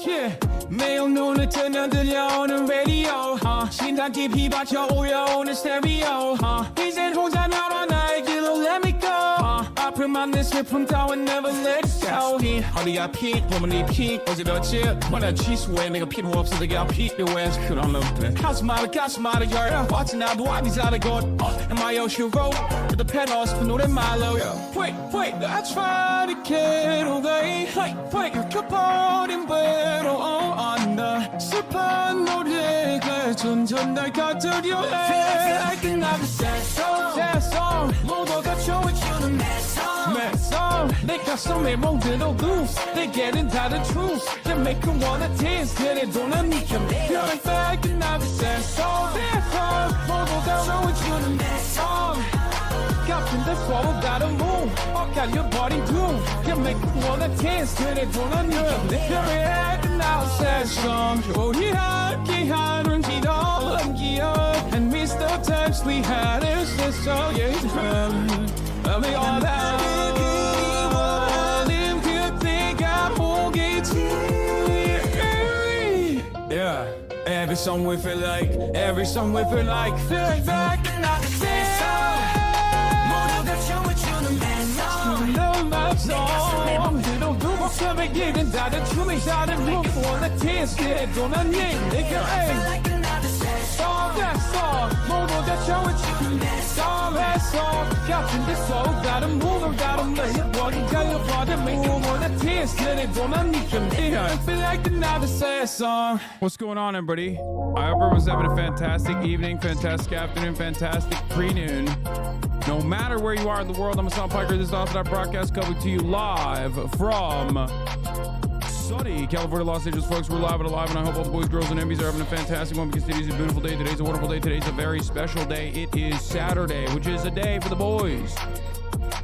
Yeah, 매일 눈을 뜨면 들려오는 radio. 심장 깊이 박혀 울려오는 stereo. 이젠 혼자 남아 나의 길로 let me go. 아픔만 내 슬픔 따윈 never let go. 어디가 픽 보면 네 픽 어제 며칠 원한 취소해 내가 필요 없어 내가 필요해 그런 놈들 가슴 말아 열 어찌나도 아니지 않을 것 Am I your hero? With the penthouse 그 노래 말로 Wait, I try to get away Wait, 겪어버린 배로 언더 슬픈 노래가 점점 날 가두려 해 Feel like another sad song 모두가 좋아해주는 mad song 내 가슴에 멍들어 loose 내게는 다른 truth You make me wanna dance 그래도 난 네 곁에 Feel like another sad song 모두가 좋아해주는 mad song 같은데 서로 다른 move 엇갈려버린 groove You make me wanna dance 그래도 난 네 곁에 Feel like another sad song 우리 함께하는 지도한 기억 And miss the times we had It's just so Love me all that 원하는 그때가 오겠지 Yeah Every song we feel like Every song we feel like Feel like another sad song 모두가 좋아해주는 bad song love song 내 맘대로 두고 처음에 길은 다른 춤이 다른 move wanna dance 그래도 난 내가 Feel like another sad song That song 모두가 좋아해주는 bad song That song 같은데 서로 다른 move 다른 way 어딘가에 빠져 make you wanna dance 그래도 난 네 곁에 I feel like another sad song What's going on everybody? I hope everyone's having a fantastic evening, fantastic afternoon, fantastic pre-noon. No matter where you are in the world, I'm Hasan Piker. This is HasanAbi broadcast coming to you live from sunny California, Los Angeles, folks. We're live and alive, and I hope all the boys, girls, and MBs are having a fantastic one because today's a beautiful day. Today's a wonderful day. Today's a very special day. It is Saturday, which is a day for the boys.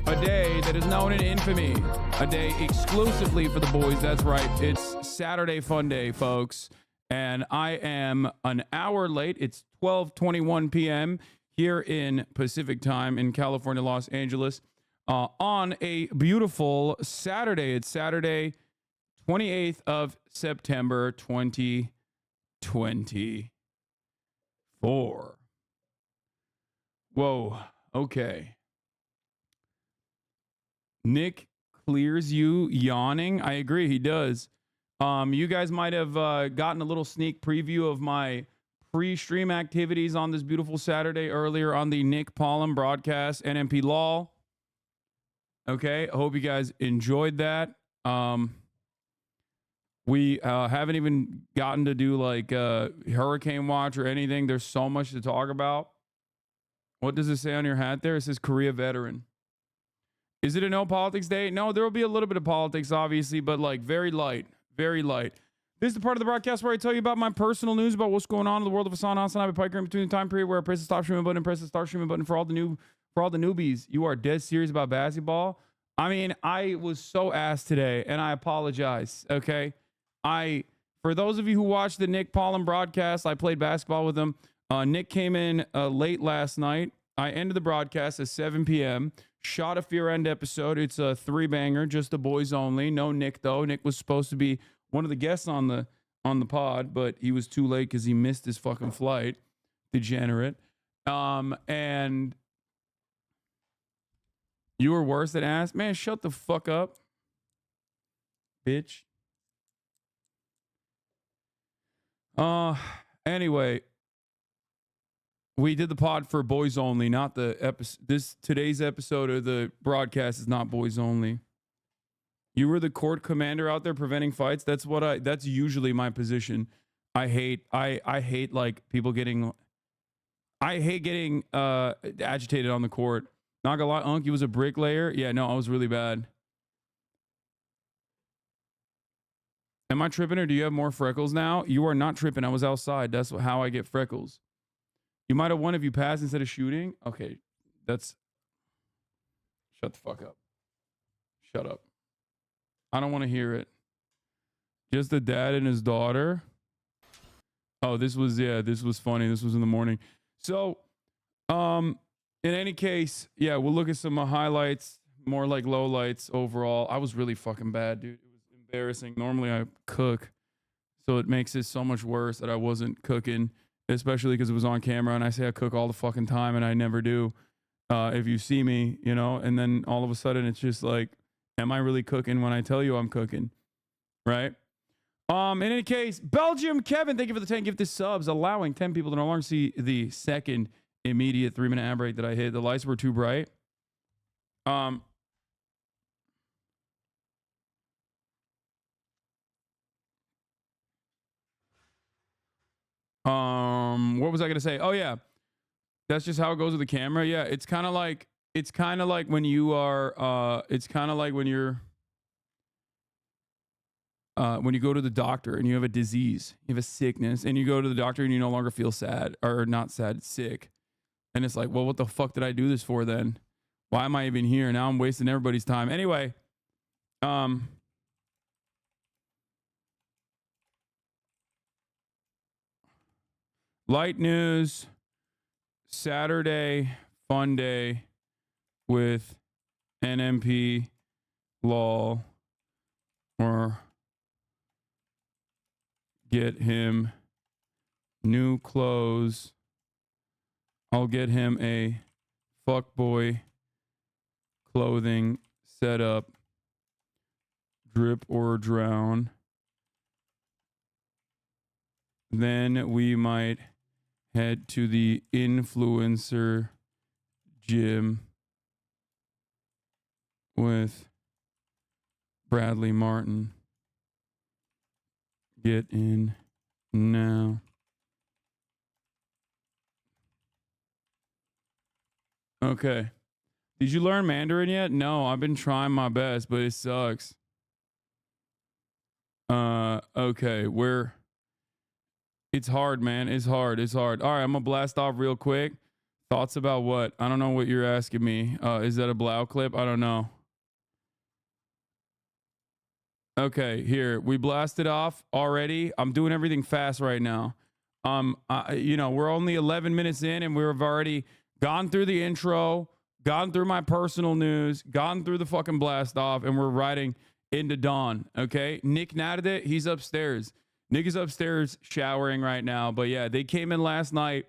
A day that is known in infamy. A day exclusively for the boys. That's right. It's Saturday Fun Day, folks. And I am an hour late. It's 12:21 p.m. here in Pacific time in California, Los Angeles, on a beautiful Saturday. It's Saturday, 28th of September, 2024. Whoa. Okay. Nick clears you yawning. I agree. He does. You guys might have gotten a little sneak preview of my pre-stream activities on this beautiful Saturday earlier on the Nick Pollum broadcast, NMPLOL. Okay, I hope you guys enjoyed that. We haven't even gotten to do like Hurricane Watch or anything. There's so much to talk about. What does it say on your hat there? It says Korea veteran. Is it a no politics day? No, there will be a little bit of politics, obviously, but like very light. Very light. This is the part of the broadcast where I tell you about my personal news about what's going on in the world of HasanAbi Piker in between the time period where I press the stop streaming button and press the start streaming button for all the newbies. You are dead serious about basketball. I mean, I was so ass today, and I apologize. Okay, for those of you who watched the Nick Pollum broadcast, I played basketball with him. Nick came in late last night. I ended the broadcast at 7 p.m. Shot a Fear End episode. It's a 3-banger, just the boys only. No Nick though. Nick was supposed to be one of the guests on the pod, but he was too late because he missed his fucking flight. Degenerate. And you were worse than ass. Man, shut the fuck up, bitch. Anyway. We did the pod for boys only, not the episode. Today's episode of the broadcast is not boys only. You were the court commander out there preventing fights. That's usually my position. I hate like people getting. I hate getting agitated on the court. Not gonna lie, Unc, you was a bricklayer. Yeah, no, I was really bad. Am I tripping or do you have more freckles now? You are not tripping. I was outside. That's how I get freckles. You might have won if you passed instead of shooting. Okay, that's... Shut the fuck up. Shut up. I don't want to hear it. Just the dad and his daughter. Oh, this was funny. This was in the morning. So, in any case, yeah, we'll look at some highlights, more like lowlights overall. I was really fucking bad, dude. It was embarrassing. Normally I cook. So it makes it so much worse that I wasn't cooking, especially because it was on camera. And I say I cook all the fucking time and I never do. If you see me, you know, and then all of a sudden it's just like, am I really cooking when I tell you I'm cooking? Right? In any case, Belgium Kevin, thank you for the 10 gifted subs, allowing 10 people to no longer see the second immediate 3-minute ad break that I hit. The lights were too bright. What was I gonna say? Oh yeah, that's just how it goes with the camera. Yeah, it's kind of like when you are it's kind of like when you're when you go to the doctor and you have a disease, you have a sickness, and you go to the doctor and you no longer feel sad, or not sad, sick. And it's like, well, what the fuck did I do this for then? Why am I even here? Now I'm wasting everybody's time. Anyway, light news, Saturday, fun day with NMPLOL, or get him new clothes. I'll get him a fuckboy clothing setup, drip or drown. Then we might head to the influencer gym with Bradley Martin. Get in now. Okay. Did you learn Mandarin yet? No, I've been trying my best, but it sucks. Okay, it's hard, man. It's hard. It's hard. All right, I'm gonna blast off real quick. Thoughts about what? I don't know what you're asking me. Is that a Blau clip? I don't know. Okay, here. We blasted off already. I'm doing everything fast right now. You know, we're only 11 minutes in and we've already gone through the intro, gone through my personal news, gone through the fucking blast off, and we're riding into dawn. Okay, Nick Natadit, he's upstairs. Nick is upstairs showering right now. But yeah, they came in last night,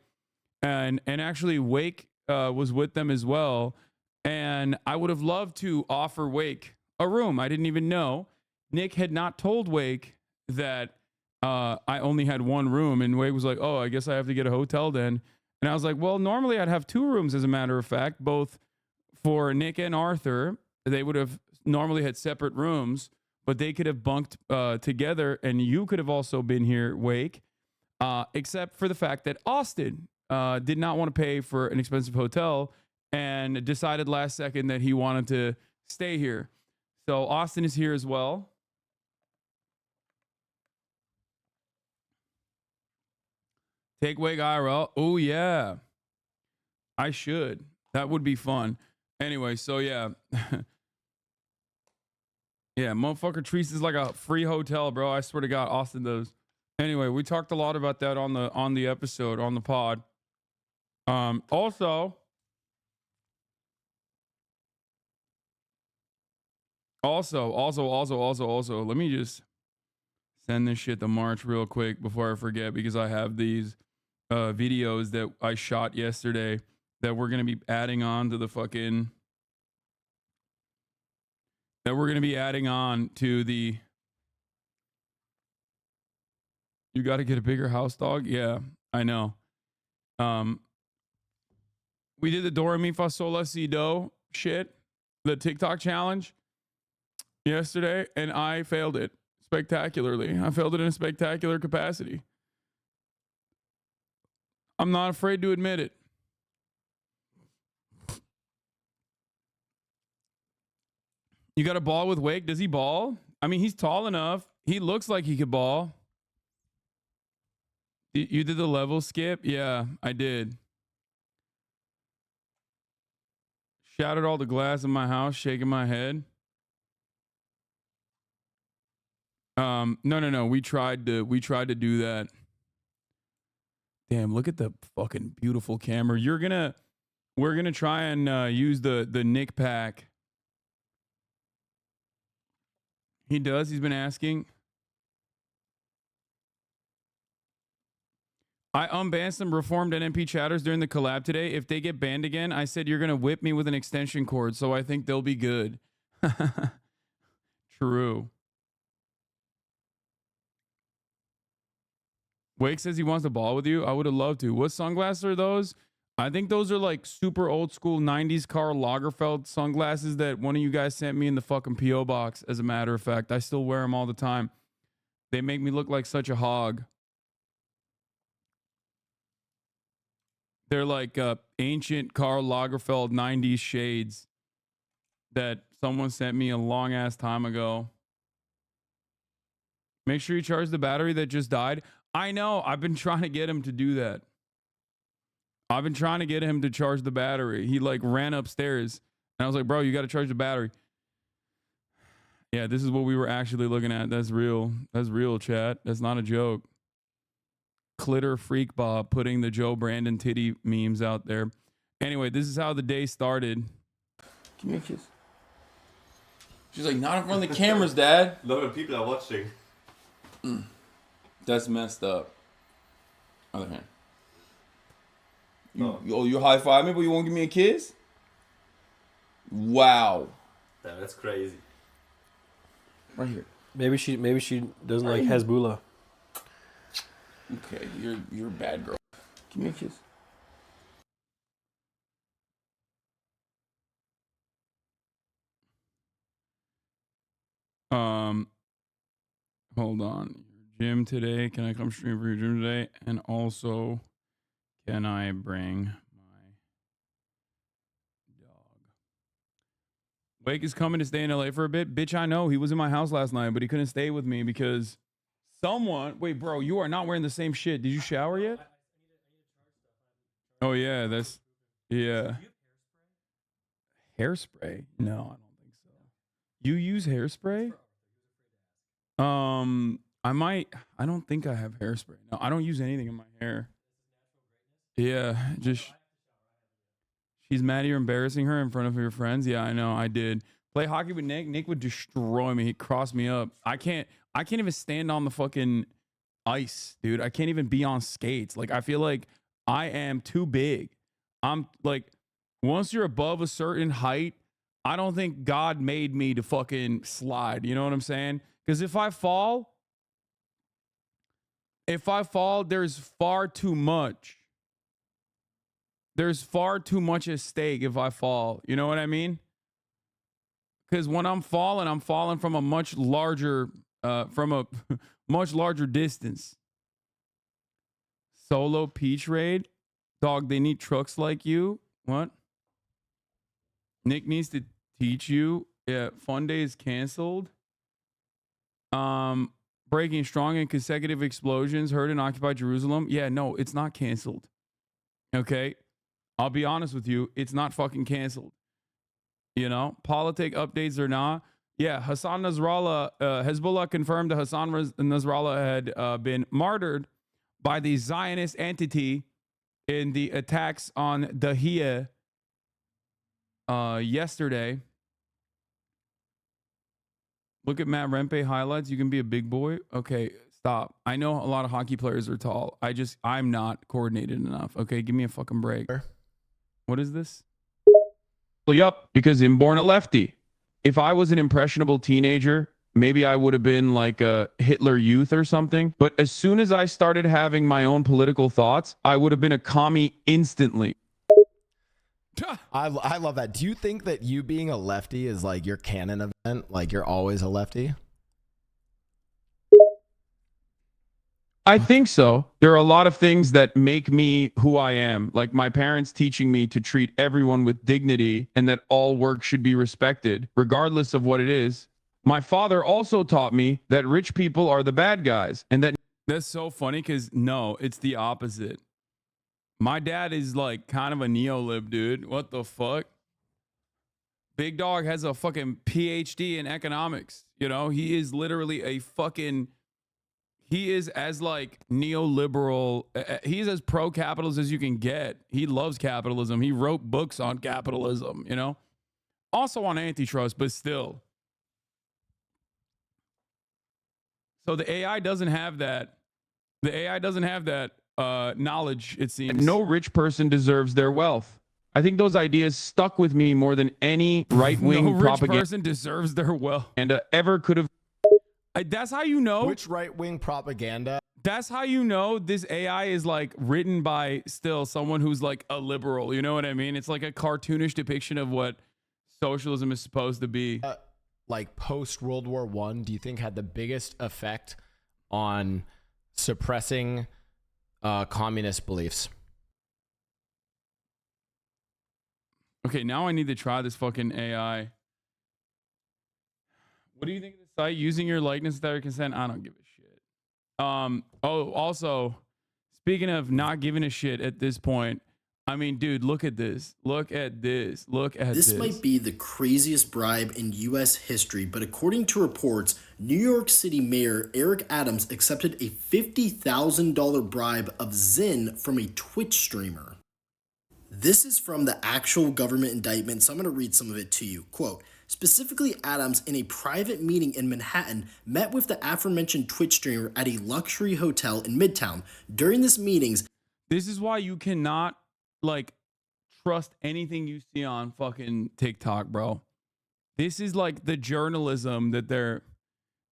and actually Wake was with them as well. And I would have loved to offer Wake a room. I didn't even know. Nick had not told Wake that I only had one room, and Wake was like, "Oh, I guess I have to get a hotel then." And I was like, "Well, normally I'd have 2 rooms, as a matter of fact, both for Nick and Arthur. They would have normally had separate rooms, but they could have bunked together, and you could have also been here, Wake, except for the fact that Austin did not want to pay for an expensive hotel and decided last second that he wanted to stay here. So Austin is here as well. Take Wake IRL. Oh, yeah. I should. That would be fun. Anyway, so yeah. Yeah, motherfucker treats this like a free hotel, bro. I swear to God, Austin does. Anyway, we talked a lot about that on the episode, on the pod. Also, let me just send this shit to March real quick before I forget, because I have these videos that I shot yesterday that we're going to be adding on to the fucking, that we're going to be adding on to the, you got to get a bigger house, dog. Yeah, I know. We did the Do Re Mi Fa Sol La Si Do shit, the TikTok challenge yesterday, and I failed it spectacularly. I failed it in a spectacular capacity. I'm not afraid to admit it. You got a ball with Wake? Does he ball? I mean, he's tall enough. He looks like he could ball. You did the level skip? Yeah, I did. Shattered all the glass in my house, shaking my head. No. We tried to do that. Damn, look at the fucking beautiful camera. We're gonna try and use the Nick pack. He does. He's been asking. I unbanned some reformed NMP chatters during the collab today. If they get banned again, I said you're gonna whip me with an extension cord, so I think they'll be good. True. Wake says he wants to ball with you. I would have loved to. What sunglasses are those? I think those are like super old school 90s Karl Lagerfeld sunglasses that one of you guys sent me in the fucking P.O. box, as a matter of fact. I still wear them all the time. They make me look like such a hog. They're like ancient Karl Lagerfeld 90s shades that someone sent me a long ass time ago. Make sure you charge the battery that just died. I know. I've been trying to get him to do that. I've been trying to get him to charge the battery. He like ran upstairs and I was like, bro, you got to charge the battery. Yeah, this is what we were actually looking at. That's real. That's real, chat. That's not a joke. Clitter Freak Bob putting the Joe Brandon titty memes out there. Anyway, this is how the day started. Give me a kiss. She's like, not in front of the cameras, Dad. A lot of people are watching. That's messed up. Other hand. You high five me, but you won't give me a kiss? Wow. Damn, that's crazy. Right here. Maybe she doesn't like Hezbollah. Okay, you're a bad girl. Give me a kiss. Hold on. Gym today. Can I come stream for your gym today? And also, can I bring my dog? Wake is coming to stay in LA for a bit. Bitch, I know. He was in my house last night, but he couldn't stay with me because someone... Wait, bro, you are not wearing the same shit. Did you shower yet? Oh, yeah, that's... Yeah. Hairspray? No, I don't think so. You use hairspray? I don't think I have hairspray. No, I don't use anything in my hair. Yeah, just... She's mad you're embarrassing her in front of your friends. Yeah, I know. I did. Play hockey with Nick. Nick would destroy me. He'd cross me up. I can't even stand on the fucking ice, dude. I can't even be on skates. Like, I feel like I am too big. I'm like, once you're above a certain height, I don't think God made me to fucking slide. You know what I'm saying? Because if I fall, there's far too much. There's far too much at stake if I fall. You know what I mean? Because when I'm falling from a much larger, much larger distance. Solo Peach Raid? Dog, they need trucks like you? What? Nick needs to teach you. Yeah, Fun Day is canceled. Breaking strong and consecutive explosions heard in occupied Jerusalem. Yeah, no, it's not canceled. Okay? I'll be honest with you. It's not fucking canceled. You know? Politic updates or not. Yeah, Hasan Nasrallah, Hezbollah confirmed that Hasan Nasrallah had been martyred by the Zionist entity in the attacks on Dahiyah yesterday. Look at Matt Rempe highlights. You can be a big boy. Okay, stop. I know a lot of hockey players are tall. I'm not coordinated enough. Okay, give me a fucking break. What is this? Well, yup, because I'm born a lefty. If I was an impressionable teenager, maybe I would have been like a Hitler Youth or something. But as soon as I started having my own political thoughts, I would have been a commie instantly. I love that. Do you think that you being a lefty is like your canon event? Like you're always a lefty? I think so. There are a lot of things that make me who I am. Like my parents teaching me to treat everyone with dignity and that all work should be respected, regardless of what it is. My father also taught me that rich people are the bad guys and that... That's so funny because no, it's the opposite. My dad is like kind of a neo-lib, dude. What the fuck? Big Dog has a fucking PhD in economics. You know, he is literally a fucking... He is as like neoliberal. He's as pro-capitalist as you can get. He loves capitalism. He wrote books on capitalism, you know? Also on antitrust, but still. So the AI doesn't have that. The AI doesn't have that knowledge, it seems. No rich person deserves their wealth. I think those ideas stuck with me more than any right-wing No rich person deserves their wealth. propaganda ever could have. That's how you know. Which right-wing propaganda? That's how you know this AI is like written by still someone who's like a liberal. You know what I mean? It's like a cartoonish depiction of what socialism is supposed to be. Like post World War I, do you think had the biggest effect on suppressing communist beliefs? Okay, now I need to try this fucking AI. What do you think of the site? Using your likeness without your consent? I don't give a shit. Oh, also, speaking of not giving a shit at this point, I mean, dude, look at this. Look at this. Look at this. This might be the craziest bribe in U.S. history, but according to reports, New York City Mayor Eric Adams accepted a $50,000 bribe of Zyn from a Twitch streamer. This is from the actual government indictment, so I'm going to read some of it to you. Quote, specifically, Adams, in a private meeting in Manhattan, met with the aforementioned Twitch streamer at a luxury hotel in Midtown. During this meetings, this is why you cannot like trust anything you see on fucking TikTok, bro. This is like the journalism that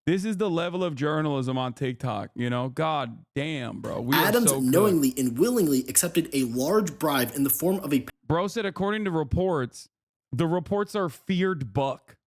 this is the level of journalism on TikTok, you know? God damn, bro. We Adams are so knowingly and willingly accepted a large bribe in the form of a bro said, according to reports, the reports are feared buck.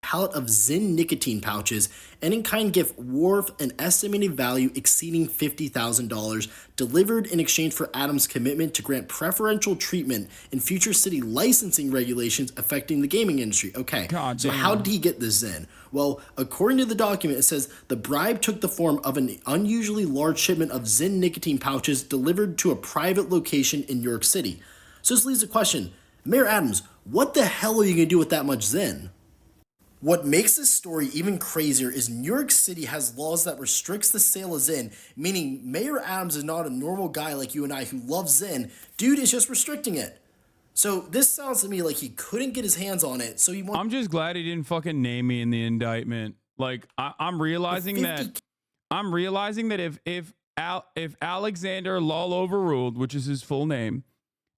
pallet of Zyn nicotine pouches, and in-kind gift worth an estimated value exceeding $50,000, delivered in exchange for Adams' commitment to grant preferential treatment in future city licensing regulations affecting the gaming industry. Okay, God so damn. how did he get this Zyn? Well, according to the document, it says the bribe took the form of an unusually large shipment of Zyn nicotine pouches delivered to a private location in New York City. So this leaves the question, Mayor Adams, what the hell are you going to do with that much Zyn? What makes this story even crazier is New York City has laws that restricts the sale of Zyn, meaning Mayor Adams is not a normal guy like you and I who loves Zyn. Dude is just restricting it. So this sounds to me like he couldn't get his hands on it, so he wants... I'm just glad he didn't fucking name me in the indictment. Like I'm realizing that if Alexander Lol Overruled, which is his full name,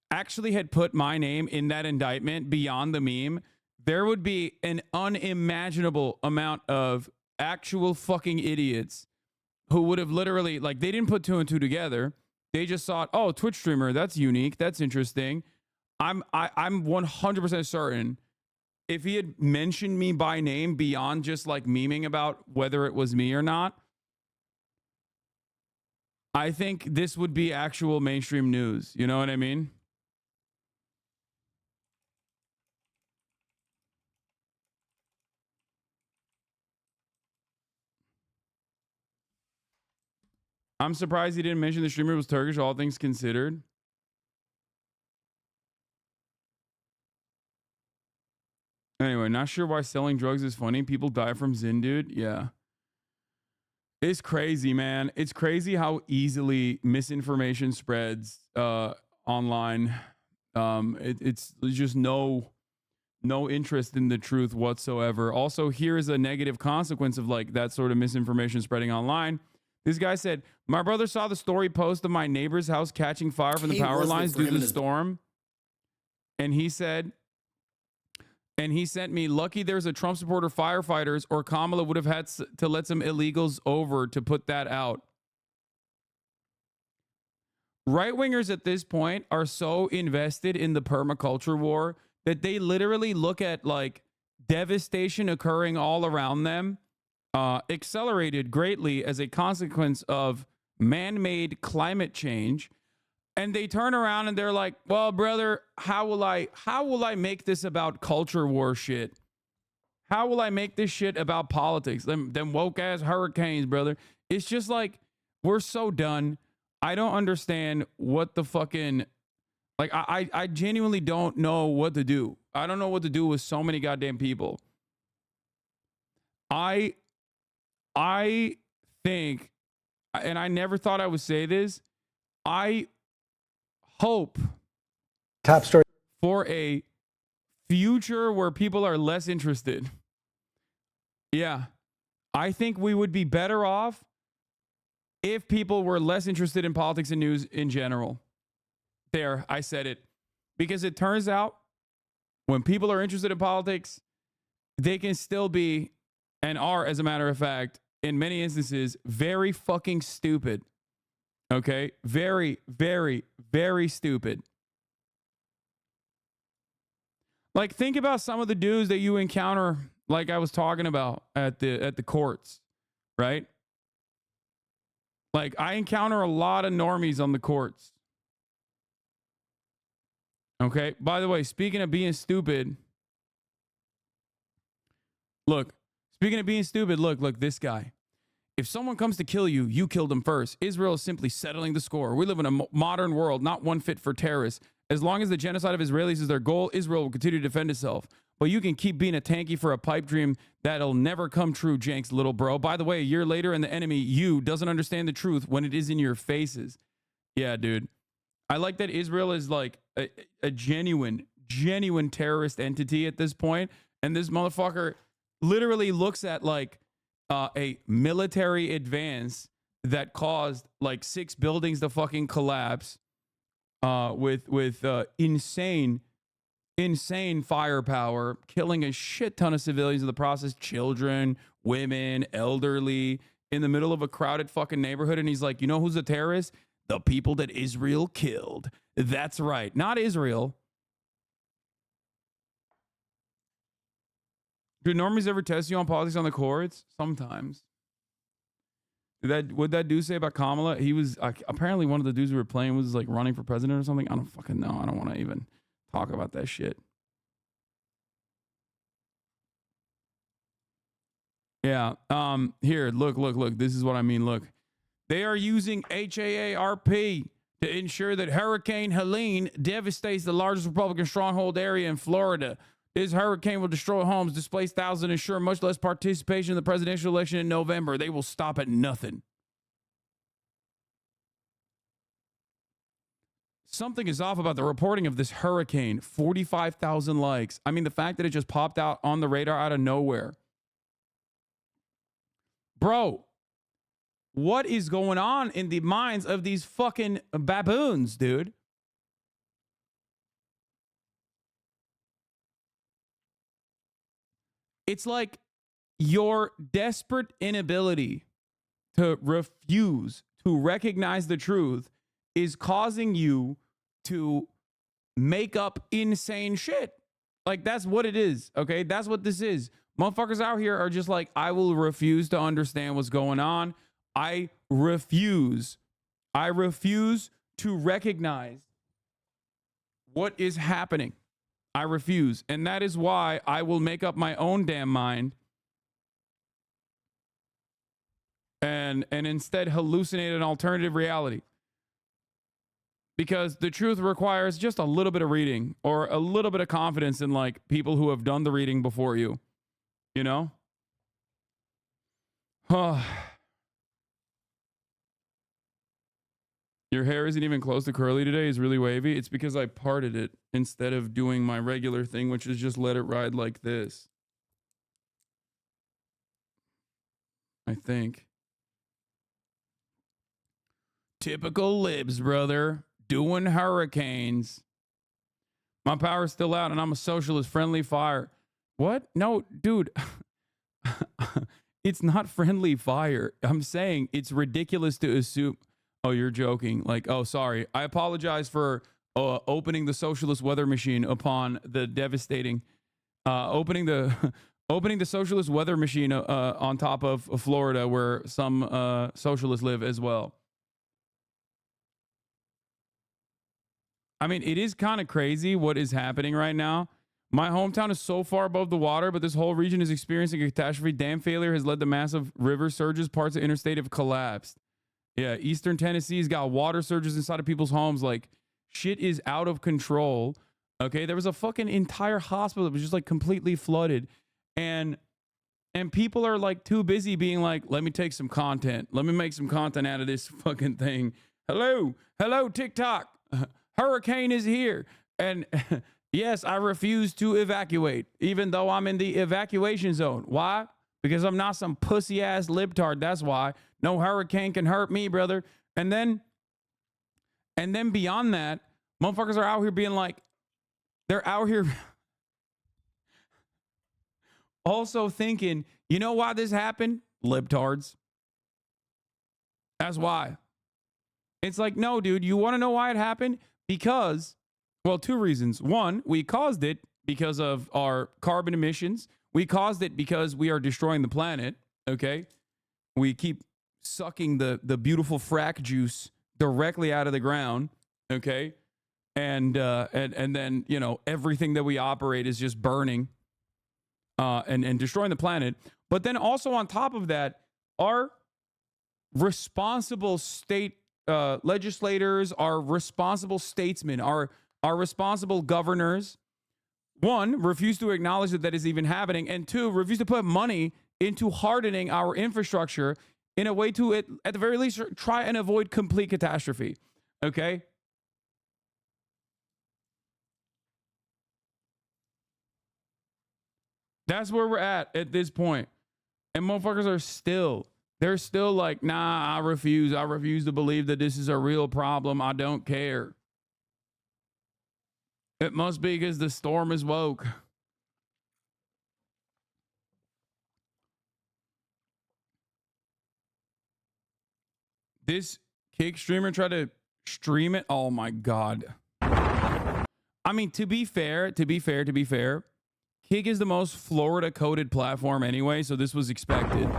actually had put my name in that indictment beyond the meme, there would be an unimaginable amount of actual fucking idiots who would have literally, like, they didn't put two and two together. They just thought, oh, Twitch streamer, that's unique, that's interesting. I'm 100% certain if he had mentioned me by name beyond just like memeing about whether it was me or not, I think this would be actual mainstream news. You know what I mean? I'm surprised he didn't mention the streamer was Turkish, all things considered. Anyway, not sure why selling drugs is funny. People die from Zyn, dude. Yeah. It's crazy, man. It's crazy how easily misinformation spreads online. It's just no interest in the truth whatsoever. Also, here is a negative consequence of like that sort of misinformation spreading online. This guy said, my brother saw the story post of my neighbor's house catching fire from the power lines due to the storm. And he said, and he sent me, lucky there's a Trump supporter firefighters or Kamala would have had to let some illegals over to put that out. Right-wingers at this point are so invested in the permaculture war that they literally look at like devastation occurring all around them, accelerated greatly as a consequence of man-made climate change. And they turn around and they're like, well, brother, how will I make this about culture war shit? How will I make this shit about politics? Them woke ass hurricanes, brother. It's just like, we're so done. I don't understand what the fucking, like, I genuinely don't know what to do. I don't know what to do with so many goddamn people. I think, and I never thought I would say this, I hope Top story for a future where people are less interested. Yeah. I think we would be better off if people were less interested in politics and news in general. There, I said it. Because it turns out when people are interested in politics, they can still be, and are, as a matter of fact, in many instances, very fucking stupid. Okay? Very, very, very stupid. Like, think about some of the dudes that you encounter, like I was talking about at the courts, right? Like, I encounter a lot of normies on the courts. Okay? By the way, speaking of being stupid, look, this guy. If someone comes to kill you, you kill them first. Israel is simply settling the score. We live in a modern world, not one fit for terrorists. As long as the genocide of Israelis is their goal, Israel will continue to defend itself. But you can keep being a tanky for a pipe dream that'll never come true, Jenks, little bro. By the way, a year later, and the enemy, you, doesn't understand the truth when it is in your faces. Yeah, dude. I like that Israel is like a genuine terrorist entity at this point. And this motherfucker literally looks at like a military advance that caused like 6 buildings to fucking collapse with insane firepower, killing a shit ton of civilians in the process, children, women, elderly, in the middle of a crowded fucking neighborhood. And he's like, you know who's a terrorist? The people that Israel killed. That's right. Not Israel. Do normies ever test you on politics on the courts? Sometimes. What that dude say about Kamala? He was apparently one of the dudes we were playing was like running for president or something. I don't fucking know. I don't want to even talk about that shit. Yeah. Here, look. This is what I mean. Look, they are using HAARP to ensure that Hurricane Helene devastates the largest Republican stronghold area in Florida. This hurricane will destroy homes, displace thousands, and ensure much less participation in the presidential election in November. They will stop at nothing. Something is off about the reporting of this hurricane. 45,000 likes. I mean, the fact that it just popped out on the radar out of nowhere. Bro, what is going on in the minds of these fucking baboons, dude? It's like your desperate inability to refuse to recognize the truth is causing you to make up insane shit. Like, that's what it is, okay? That's what this is. Motherfuckers out here are just like, I will refuse to understand what's going on. I refuse to recognize what is happening. I refuse. And that is why I will make up my own damn mind and instead hallucinate an alternative reality. Because the truth requires just a little bit of reading or a little bit of confidence in like people who have done the reading before you. You know? Your hair isn't even close to curly today. It's really wavy. It's because I parted it instead of doing my regular thing, which is just let it ride like this. I think. Typical libs, brother. Doing hurricanes. My power's still out and I'm a socialist. Friendly fire. What? No, dude. It's not friendly fire. I'm saying it's ridiculous to assume. Oh, you're joking. Like, oh, sorry. I apologize for opening the socialist weather machine upon the devastating, opening the socialist weather machine on top of Florida where some socialists live as well. I mean, it is kind of crazy what is happening right now. My hometown is so far above the water, but this whole region is experiencing a catastrophe. Dam failure has led to massive river surges. Parts of interstate have collapsed. Yeah, Eastern Tennessee's got water surges inside of people's homes. Like, shit is out of control. Okay, there was a fucking entire hospital that was just like completely flooded. And people are like too busy being like, let me take some content. Let me make some content out of this fucking thing. Hello, TikTok. Hurricane is here. And yes, I refuse to evacuate, even though I'm in the evacuation zone. Why? because I'm not some pussy ass libtard. That's why. No hurricane can hurt me, brother. And then beyond that, motherfuckers are out here being like, they're out here also thinking, you know why this happened? Libtards. That's why. It's like, no, dude, you want to know why it happened? Because, well, two reasons. One, we caused it because of our carbon emissions. We caused it because we are destroying the planet, okay? We keep sucking the beautiful frack juice directly out of the ground, okay? And then, you know, everything that we operate is just burning and destroying the planet. But then also on top of that, our responsible state legislators, our responsible statesmen, our responsible governors, one, refuse to acknowledge that is even happening, and two, refuse to put money into hardening our infrastructure in a way to, at the very least, try and avoid complete catastrophe. Okay? That's where we're at this point. And motherfuckers are they're still like, nah, I refuse to believe that this is a real problem. I don't care. It must be because the storm is woke. This Kick streamer tried to stream it. Oh my God. I mean, to be fair, Kick is the most Florida coded platform anyway, so this was expected.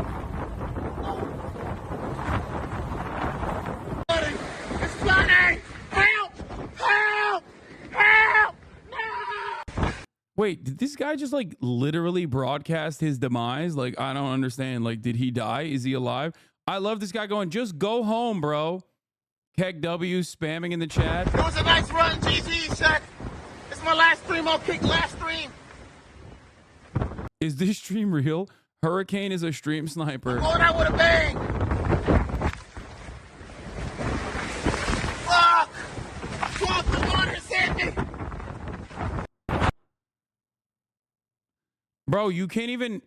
It's flooding! Help! Help! Help! No! Wait, did this guy just like literally broadcast his demise? Like, I don't understand. Like, did he die? Is he alive? I love this guy going, just go home, bro. Keg W spamming in the chat. It was a nice run, GG, Shaq. It's my last stream. I'll kick last stream. Is this stream real? Hurricane is a stream sniper. Going out with a bang. Fuck! Fuck, the water's hit me. Bro, you can't even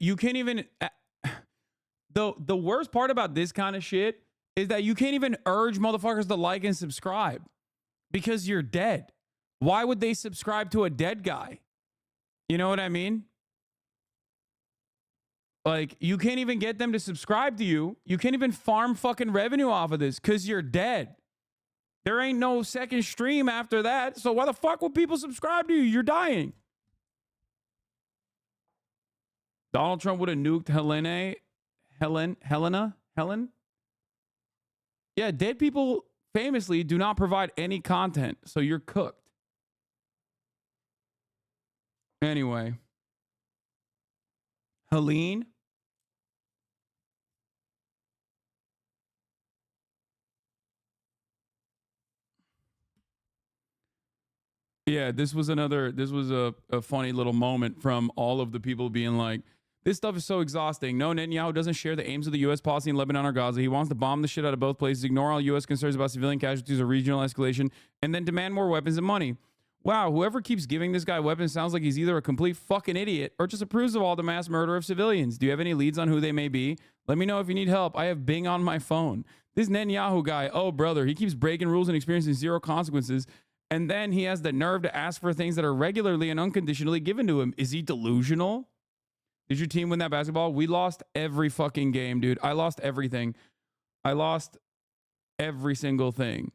the worst part about this kind of shit is that you can't even urge motherfuckers to like and subscribe because you're dead. Why would they subscribe to a dead guy? You know what I mean? Like, you can't even get them to subscribe to you. You can't even farm fucking revenue off of this because you're dead. There ain't no second stream after that. So why the fuck would people subscribe to you? You're dying. Donald Trump would have nuked Helen? Yeah, dead people famously do not provide any content, so you're cooked. Anyway. Helene? Yeah, this was a funny little moment from all of the people being like, this stuff is so exhausting. No, Netanyahu doesn't share the aims of the U.S. policy in Lebanon or Gaza. He wants to bomb the shit out of both places, ignore all U.S. concerns about civilian casualties or regional escalation, and then demand more weapons and money. Wow, whoever keeps giving this guy weapons sounds like he's either a complete fucking idiot or just approves of all the mass murder of civilians. Do you have any leads on who they may be? Let me know if you need help. I have Bing on my phone. This Netanyahu guy, oh brother, he keeps breaking rules and experiencing zero consequences. And then he has the nerve to ask for things that are regularly and unconditionally given to him. Is he delusional? Did your team win that basketball? We lost every fucking game, dude. I lost everything. I lost every single thing.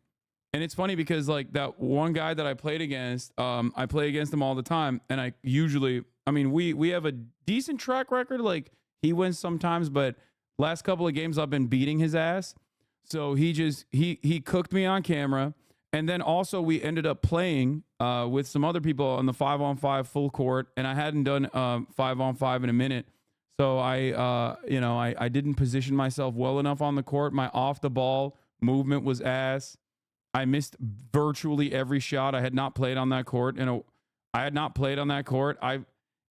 And it's funny because like that one guy that I played against, I play against him all the time. And I usually, I mean, we have a decent track record. Like he wins sometimes, but last couple of games I've been beating his ass. So he cooked me on camera. And then also we ended up playing with some other people on the 5-on-5 full court, and I hadn't done 5-on-5 in a minute. So I didn't position myself well enough on the court. My off the ball movement was ass. I missed virtually every shot. I had not played on that court, It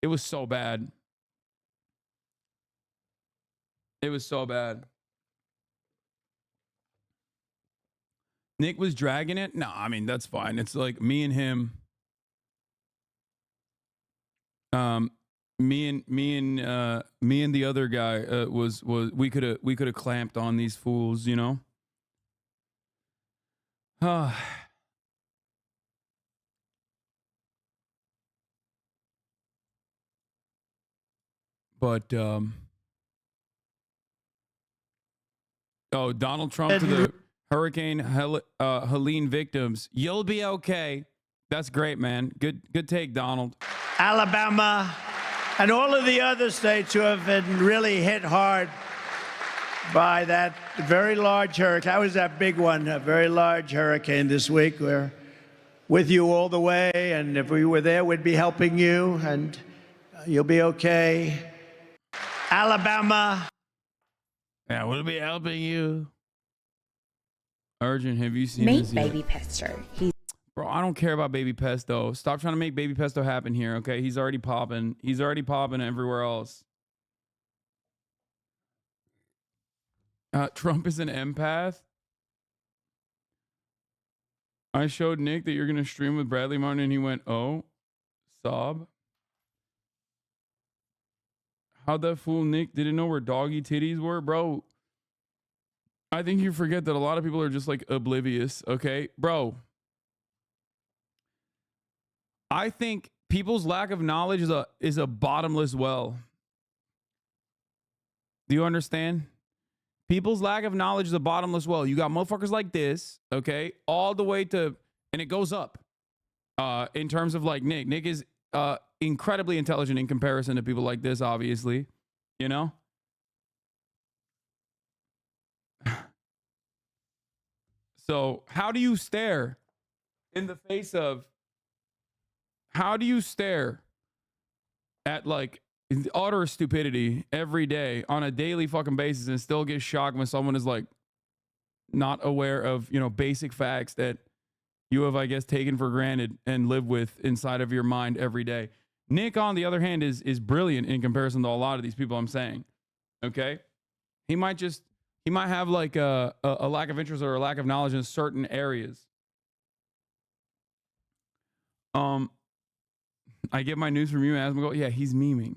was so bad. It was so bad. Nick was dragging it. No, I mean, that's fine. It's like me and him. me and the other guy was we could have clamped on these fools, you know. But oh, Donald Trump to the Hurricane Helene victims. You'll be okay. That's great, man. Good take, Donald. Alabama and all of the other states who have been really hit hard by that very large hurricane. That was that big one, a very large hurricane this week. We're with you all the way, and if we were there, we'd be helping you, and you'll be okay. Alabama. Yeah, we'll be helping you. Urgent, have you seen Meet this yet? Baby Pesto. He's Bro, I don't care about Baby Pesto. Stop trying to make Baby Pesto happen here, okay? He's already popping. He's already popping everywhere else. Trump is an empath. I showed Nick that you're going to stream with Bradley Martin, and he went, oh, sob. How'd that fool Nick didn't know where doggy titties were? Bro, I think you forget that a lot of people are just like oblivious, okay? Bro, I think people's lack of knowledge is a bottomless well. Do you understand? People's lack of knowledge is a bottomless well. You got motherfuckers like this, okay, all the way to, and it goes up in terms of like Nick. Nick is incredibly intelligent in comparison to people like this, obviously, you know? So how do you stare in the face of, how do you stare at like utter stupidity every day on a daily fucking basis and still get shocked when someone is like not aware of, you know, basic facts that you have, I guess, taken for granted and live with inside of your mind every day? Nick, on the other hand, is brilliant in comparison to a lot of these people I'm saying. Okay? He might have like a lack of interest or a lack of knowledge in certain areas. I get my news from you, and go, yeah, he's memeing.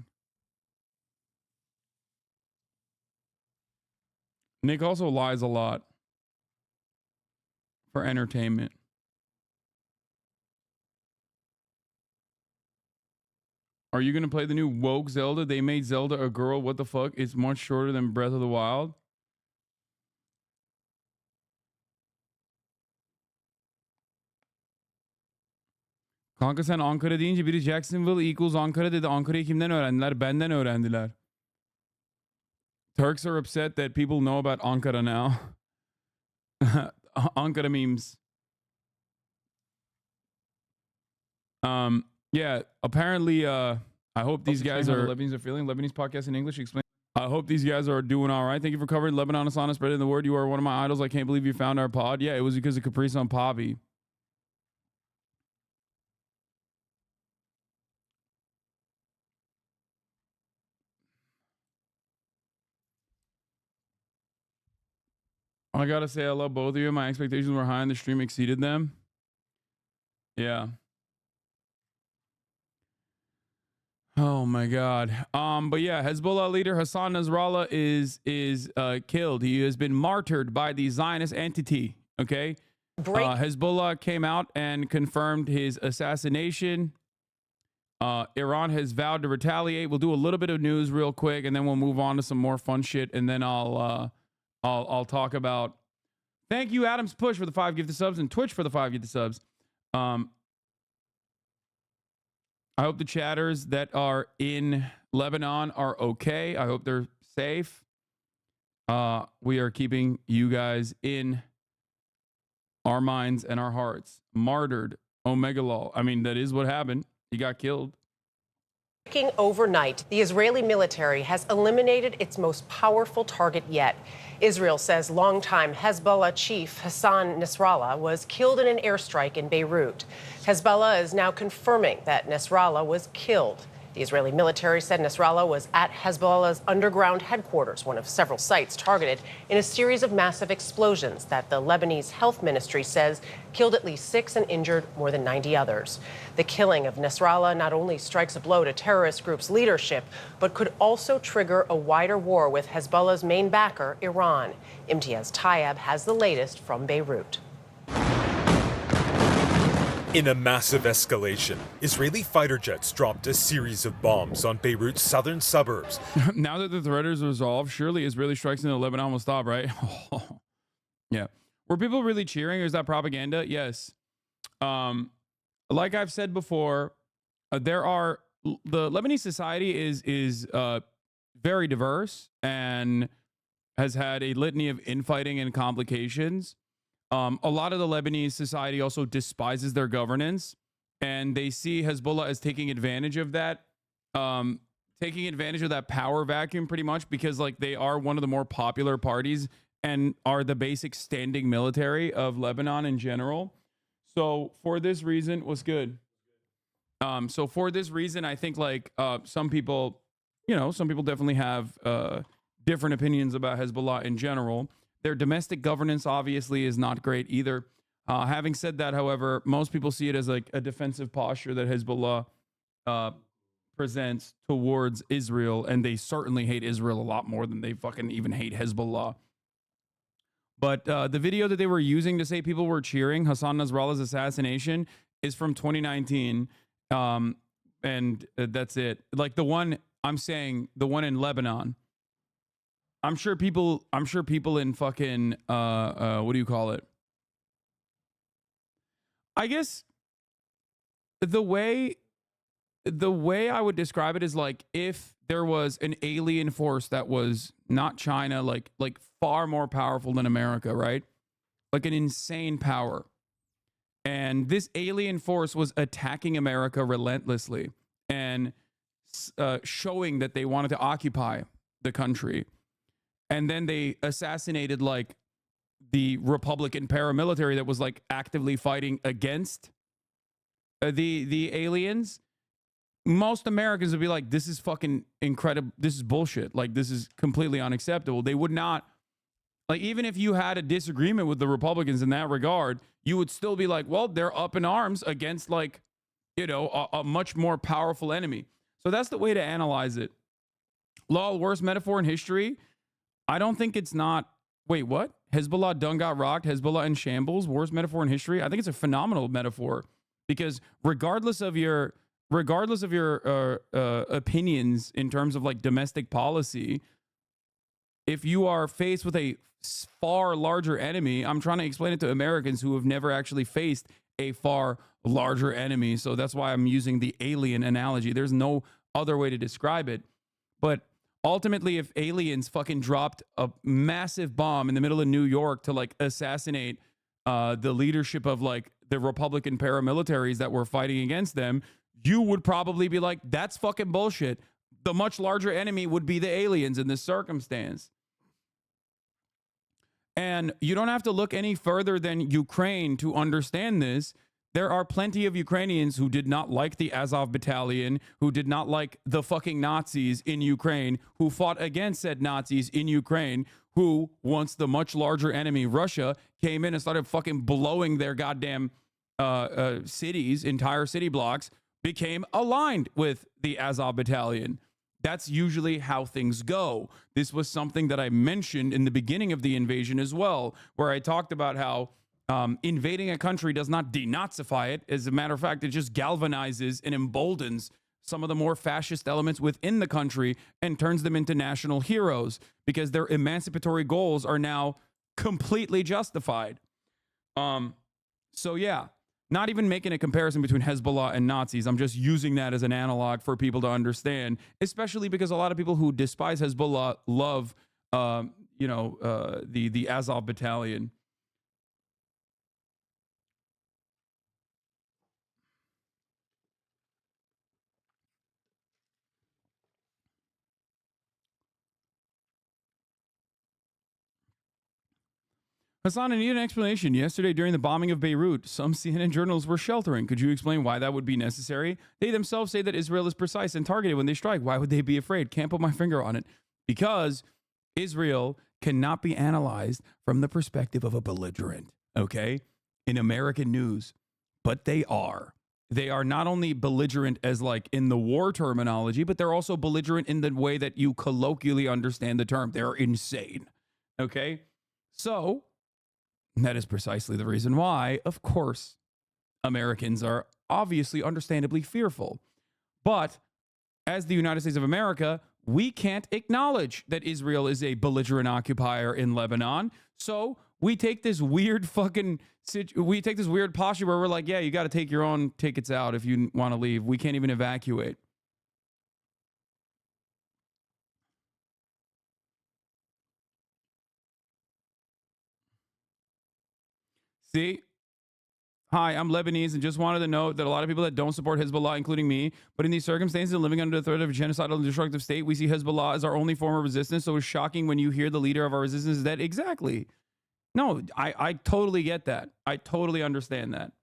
Nick also lies a lot for entertainment. Are you going to play the new woke Zelda? They made Zelda a girl. What the fuck? It's much shorter than Breath of the Wild. Kanka sen Ankara deyince biri Jacksonville equals Ankara dedi. Ankara'yı kimden öğrendiler? Benden öğrendiler. Turks are upset that people know about Ankara now. Ankara memes. Yeah, apparently, I hope these guys are... Lebanese are feeling. Lebanese podcast in English. Explain. I hope these guys are doing all right. Thank you for covering Lebanon, Hasan, spreading the word. You are one of my idols. I can't believe you found our pod. Yeah, it was because of Caprice on Poppy. I gotta say, I love both of you. My expectations were high and the stream exceeded them. Yeah. Oh my God. But yeah, Hezbollah leader Hasan Nasrallah is killed. He has been martyred by the Zionist entity. Okay. Hezbollah came out and confirmed his assassination. Iran has vowed to retaliate. We'll do a little bit of news real quick, and then we'll move on to some more fun shit, and then I'll talk about. Thank you, Adams Push, for the 5 gifted subs, and Twitch for the 5 gifted subs. I hope the chatters that are in Lebanon are okay. I hope they're safe. We are keeping you guys in our minds and our hearts. Martyred Omegalol. I mean, that is what happened. He got killed. Overnight, the Israeli military has eliminated its most powerful target yet. Israel says longtime Hezbollah chief Hasan Nasrallah was killed in an airstrike in Beirut. Hezbollah is now confirming that Nasrallah was killed The Israeli military said Nasrallah was at Hezbollah's underground headquarters, one of several sites targeted in a series of massive explosions that the Lebanese health ministry says killed at least 6 and injured more than 90 others. The killing of Nasrallah not only strikes a blow to terrorist group's leadership, but could also trigger a wider war with Hezbollah's main backer, Iran. Imtiaz Tayeb has the latest from Beirut. In a massive escalation, Israeli fighter jets dropped a series of bombs on Beirut's southern suburbs. Now that the threat is resolved, surely Israeli strikes into Lebanon will stop, right? Yeah. Were people really cheering, or is that propaganda? Yes. Like I've said before, the Lebanese society is very diverse and has had a litany of infighting and complications. A lot of the Lebanese society also despises their governance, and they see Hezbollah as taking advantage of that, power vacuum pretty much, because like they are one of the more popular parties and are the basic standing military of Lebanon in general. So for this reason, what's good? So for this reason, I think like some people definitely have different opinions about Hezbollah in general. Their domestic governance obviously is not great either. Having said that, however, most people see it as like a defensive posture that Hezbollah presents towards Israel, and they certainly hate Israel a lot more than they fucking even hate Hezbollah. But the video that they were using to say people were cheering Hasan Nasrallah's assassination is from 2019, and that's it. Like the one in Lebanon. I'm sure people in fucking what do you call it? I guess the way I would describe it is like if there was an alien force that was not China, like far more powerful than America, right? Like an insane power. And this alien force was attacking America relentlessly and showing that they wanted to occupy the country. And then they assassinated like the Republican paramilitary that was like actively fighting against the aliens. Most Americans would be like, this is fucking incredible. This is bullshit. Like, this is completely unacceptable. They would not, like, even if you had a disagreement with the Republicans in that regard, you would still be like, well, they're up in arms against like, you know, a much more powerful enemy. So that's the way to analyze it. Lol, worst metaphor in history. I don't think it's not. Wait, what? Hezbollah done got rocked. Hezbollah in shambles. Worst metaphor in history. I think it's a phenomenal metaphor because regardless of your opinions in terms of like domestic policy, if you are faced with a far larger enemy, I'm trying to explain it to Americans who have never actually faced a far larger enemy. So that's why I'm using the alien analogy. There's no other way to describe it. But ultimately, if aliens fucking dropped a massive bomb in the middle of New York to like assassinate the leadership of like the Republican paramilitaries that were fighting against them, you would probably be like, that's fucking bullshit. The much larger enemy would be the aliens in this circumstance. And you don't have to look any further than Ukraine to understand this. There are plenty of Ukrainians who did not like the Azov battalion, who did not like the fucking Nazis in Ukraine, who fought against said Nazis in Ukraine, who, once the much larger enemy, Russia, came in and started fucking blowing their goddamn cities, entire city blocks, became aligned with the Azov battalion. That's usually how things go. This was something that I mentioned in the beginning of the invasion as well, where I talked about how invading a country does not denazify it. As a matter of fact, it just galvanizes and emboldens some of the more fascist elements within the country and turns them into national heroes because their emancipatory goals are now completely justified. So yeah, not even making a comparison between Hezbollah and Nazis. I'm just using that as an analog for people to understand, especially because a lot of people who despise Hezbollah love, the Azov battalion. Hasan, I need an explanation. Yesterday, during the bombing of Beirut, some CNN journalists were sheltering. Could you explain why that would be necessary? They themselves say that Israel is precise and targeted when they strike. Why would they be afraid? Can't put my finger on it. Because Israel cannot be analyzed from the perspective of a belligerent, okay, in American news. But they are. They are not only belligerent as like in the war terminology, but they're also belligerent in the way that you colloquially understand the term. They're insane, okay? So that is precisely the reason why, of course, Americans are obviously understandably fearful. But as the United States of America, we can't acknowledge that Israel is a belligerent occupier in Lebanon. So we take this weird posture where we're like, yeah, you got to take your own tickets out if you want to leave. We can't even evacuate. See? Hi, I'm Lebanese and just wanted to note that a lot of people that don't support Hezbollah, including me, but in these circumstances, living under the threat of a genocidal and destructive state, we see Hezbollah as our only form of resistance. So it's shocking when you hear the leader of our resistance is dead. Exactly. No, I totally get that. I totally understand that.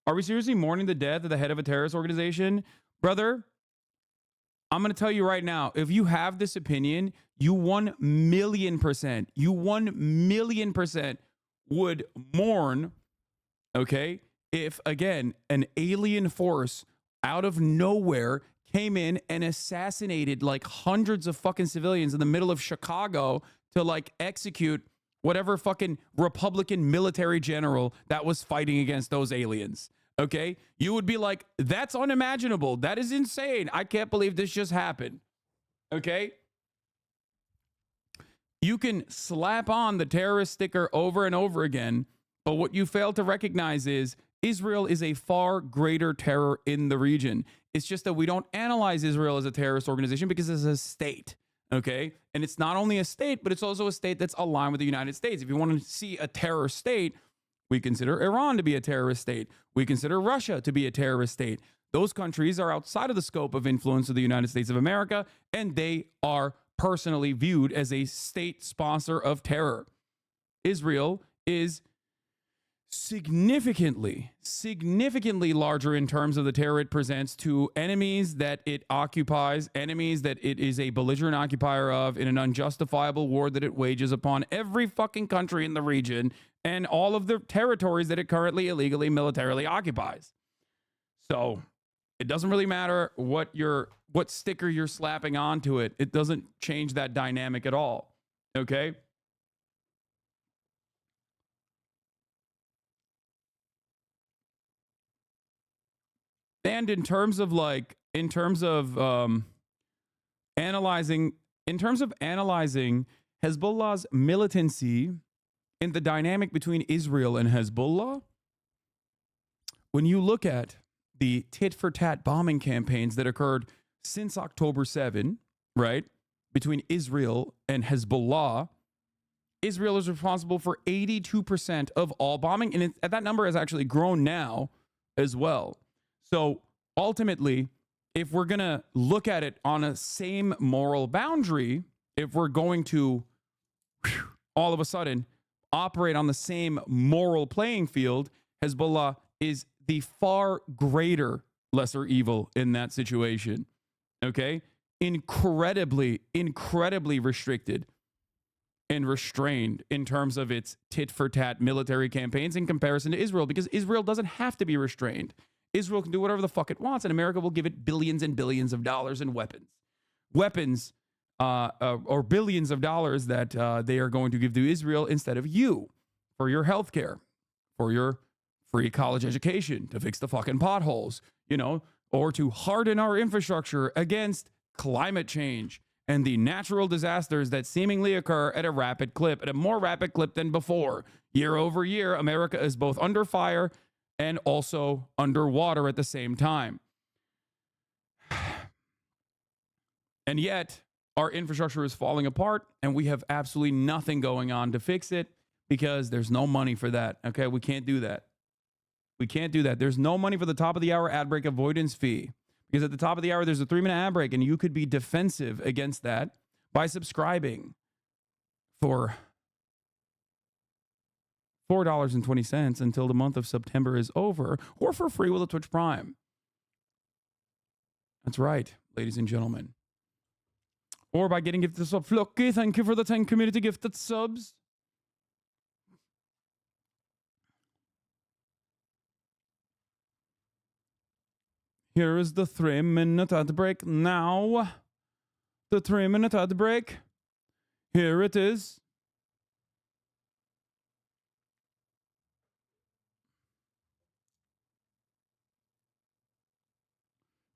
Are we seriously mourning the death of the head of a terrorist organization? Brother, I'm going to tell you right now, if you have this opinion, you 1,000,000% would mourn, okay, if, again, an alien force out of nowhere came in and assassinated like hundreds of fucking civilians in the middle of Chicago to like execute whatever fucking Republican military general that was fighting against those aliens. Okay, you would be like, that's unimaginable. That is insane. I can't believe this just happened. Okay. You can slap on the terrorist sticker over and over again, but what you fail to recognize is Israel is a far greater terror in the region. It's just that we don't analyze Israel as a terrorist organization because it's a state. Okay. And it's not only a state, but it's also a state that's aligned with the United States. If you want to see a terror state, we consider Iran to be a terrorist state. We consider Russia to be a terrorist state. Those countries are outside of the scope of influence of the United States of America, and they are personally viewed as a state sponsor of terror. Israel is significantly larger in terms of the terror it presents to enemies that it occupies, enemies that it is a belligerent occupier of in an unjustifiable war that it wages upon every fucking country in the region and all of the territories that it currently illegally militarily occupies. So it doesn't really matter what sticker you're slapping onto it. It doesn't change that dynamic at all. Okay? And in terms of analyzing Hezbollah's militancy in the dynamic between Israel and Hezbollah, when you look at the tit-for-tat bombing campaigns that occurred since October 7, right, between Israel and Hezbollah, Israel is responsible for 82% of all bombing, and that number has actually grown now as well. So ultimately, if we're going to look at it on a same moral boundary, if we're going to all of a sudden operate on the same moral playing field, Hezbollah is the far greater lesser evil in that situation. Okay? Incredibly restricted and restrained in terms of its tit-for-tat military campaigns in comparison to Israel, because Israel doesn't have to be restrained. Israel can do whatever the fuck it wants, and America will give it billions and billions of dollars in weapons, or billions of dollars that they are going to give to Israel instead of you for your health care, for your free college education, to fix the fucking potholes, or to harden our infrastructure against climate change and the natural disasters that seemingly occur at a more rapid clip than before. Year over year, America is both under fire and also underwater at the same time. And yet, our infrastructure is falling apart, and we have absolutely nothing going on to fix it because there's no money for that. Okay, we can't do that. There's no money for the top of the hour ad break avoidance fee, because at the top of the hour, there's a 3-minute ad break, and you could be defensive against that by subscribing for $4.20 until the month of September is over, or for free with a Twitch Prime. That's right, ladies and gentlemen. Or by getting gifted subs. Flocky, thank you for the 10 community gifted subs. Here is the 3-minute ad break now. The 3-minute ad break. Here it is.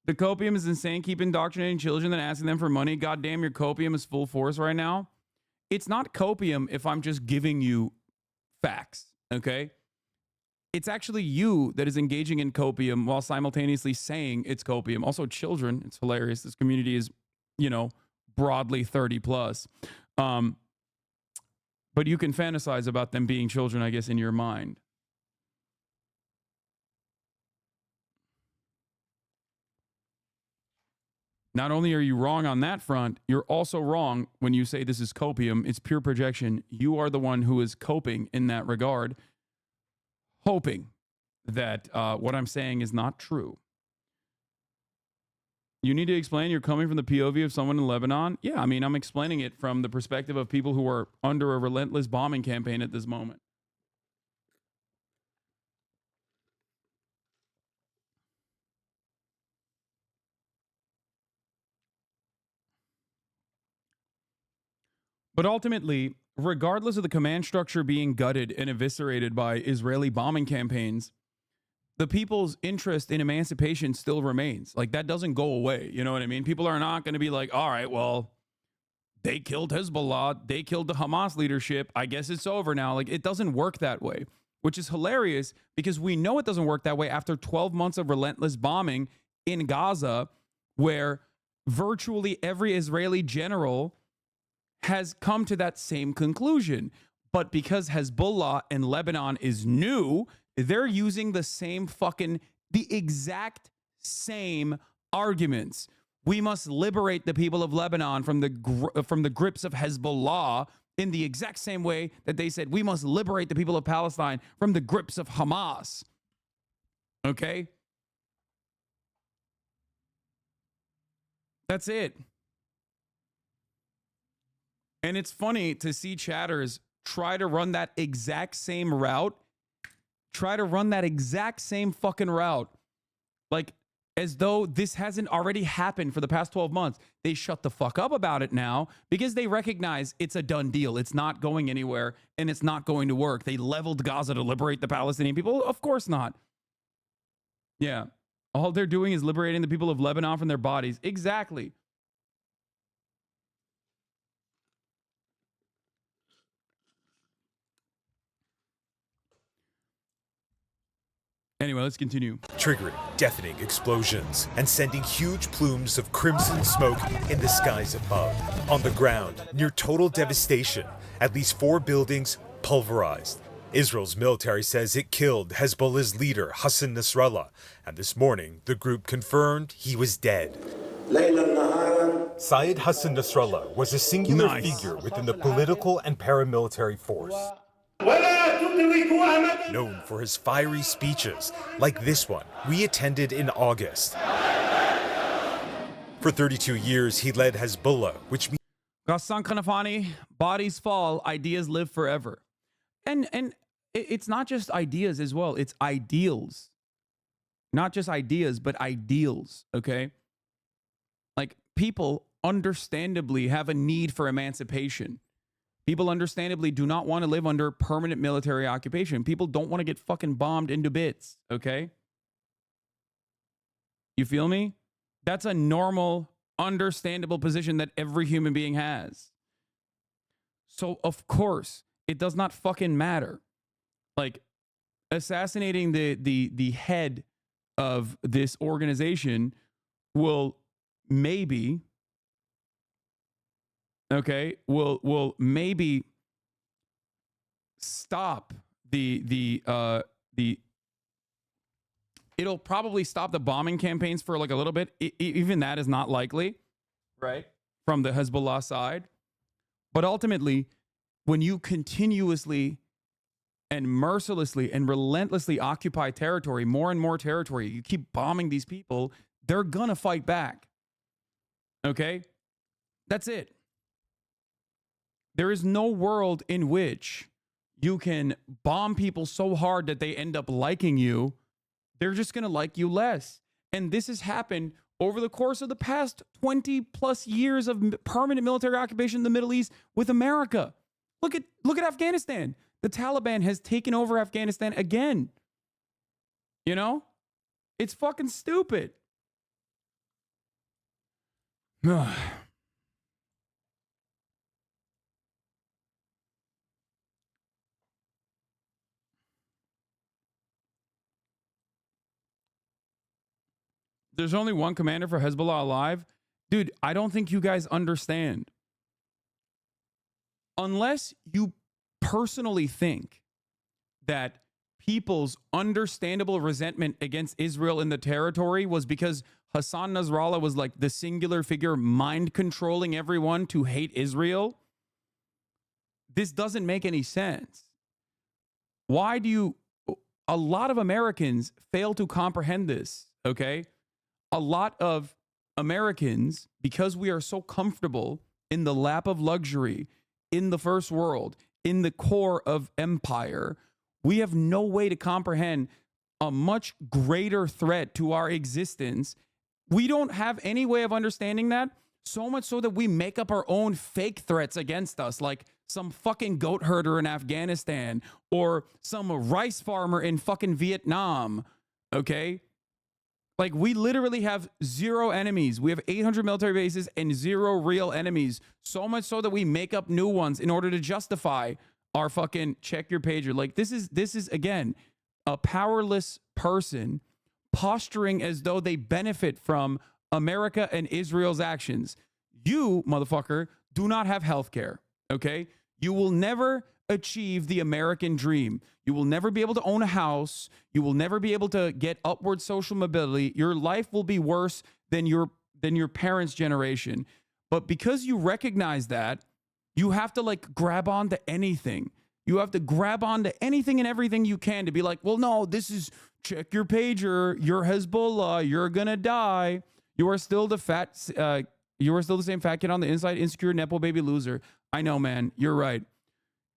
The copium is insane. Keep indoctrinating children and asking them for money. God damn, your copium is full force right now. It's not copium if I'm just giving you facts, okay? It's actually you that is engaging in copium while simultaneously saying it's copium. Also, children, it's hilarious. This community is, you know, broadly 30 plus. But you can fantasize about them being children, I guess, in your mind. Not only are you wrong on that front, you're also wrong when you say this is copium. It's pure projection. You are the one who is coping in that regard, hoping that what I'm saying is not true. You need to explain you're coming from the POV of someone in Lebanon? Yeah, I mean, I'm explaining it from the perspective of people who are under a relentless bombing campaign at this moment. But ultimately, regardless of the command structure being gutted and eviscerated by Israeli bombing campaigns, the people's interest in emancipation still remains. Like, that doesn't go away. You know what I mean? People are not going to be like, all right, well, they killed Hezbollah. They killed the Hamas leadership. I guess it's over now. Like, it doesn't work that way, which is hilarious because we know it doesn't work that way after 12 months of relentless bombing in Gaza, where virtually every Israeli general has come to that same conclusion. But because Hezbollah and Lebanon is new, they're using the exact same arguments. We must liberate the people of Lebanon from the grips of Hezbollah in the exact same way that they said we must liberate the people of Palestine from the grips of Hamas. Okay? That's it. And it's funny to see chatters try to run that exact same route. Try to run that exact same fucking route. Like, as though this hasn't already happened for the past 12 months. They shut the fuck up about it now because they recognize it's a done deal. It's not going anywhere and it's not going to work. They leveled Gaza to liberate the Palestinian people. Of course not. Yeah. All they're doing is liberating the people of Lebanon from their bodies. Exactly. Anyway, let's continue. Triggering deafening explosions and sending huge plumes of crimson smoke in the skies above. On the ground, near total devastation, at least 4 buildings pulverized. Israel's military says it killed Hezbollah's leader, Hasan Nasrallah, and this morning the group confirmed he was dead. Syed Hasan Nasrallah was a singular figure within the political and paramilitary force. Known for his fiery speeches, like this one we attended in August. For 32 years, he led Hezbollah, which means Ghassan Kanafani, bodies fall, ideas live forever. And it's not just ideas as well, it's ideals. Not just ideas, but ideals, okay? Like, people understandably have a need for emancipation. People understandably do not want to live under permanent military occupation. People don't want to get fucking bombed into bits, okay? You feel me? That's a normal, understandable position that every human being has. So, of course, it does not fucking matter. Like, assassinating the head of this organization will maybe... okay, will maybe stop it'll probably stop the bombing campaigns for like a little bit. Even that is not likely, right? From the Hezbollah side. But ultimately, when you continuously and mercilessly and relentlessly occupy territory, more and more territory, you keep bombing these people, they're gonna fight back. Okay? That's it. There is no world in which you can bomb people so hard that they end up liking you. They're just gonna like you less. And this has happened over the course of the past 20 plus years of permanent military occupation in the Middle East with America. Look at Afghanistan. The Taliban has taken over Afghanistan again. You know? It's fucking stupid. There's only one commander for Hezbollah alive. Dude, I don't think you guys understand. Unless you personally think that people's understandable resentment against Israel in the territory was because Hasan Nasrallah was like the singular figure mind controlling everyone to hate Israel, this doesn't make any sense. Why do you... A lot of Americans fail to comprehend this, okay? A lot of Americans, because we are so comfortable in the lap of luxury, in the first world, in the core of empire, we have no way to comprehend a much greater threat to our existence. We don't have any way of understanding that, so much so that we make up our own fake threats against us, like some fucking goat herder in Afghanistan or some rice farmer in fucking Vietnam, okay? Like, we literally have 0 enemies. We have 800 military bases and 0 real enemies. So much so that we make up new ones in order to justify our fucking check your pager. Like, this is again, a powerless person posturing as though they benefit from America and Israel's actions. You, motherfucker, do not have health care, okay? You will never achieve the American dream. You will never be able to own a house. You will never be able to get upward social mobility. Your life will be worse than your parents' generation. But because you recognize that, you have to like grab onto anything. You have to grab onto anything and everything you can to be like, well, no, this is check your pager. You're Hezbollah. You're gonna die. You are still the same fat kid on the inside, insecure nepo baby loser. I know, man. You're right.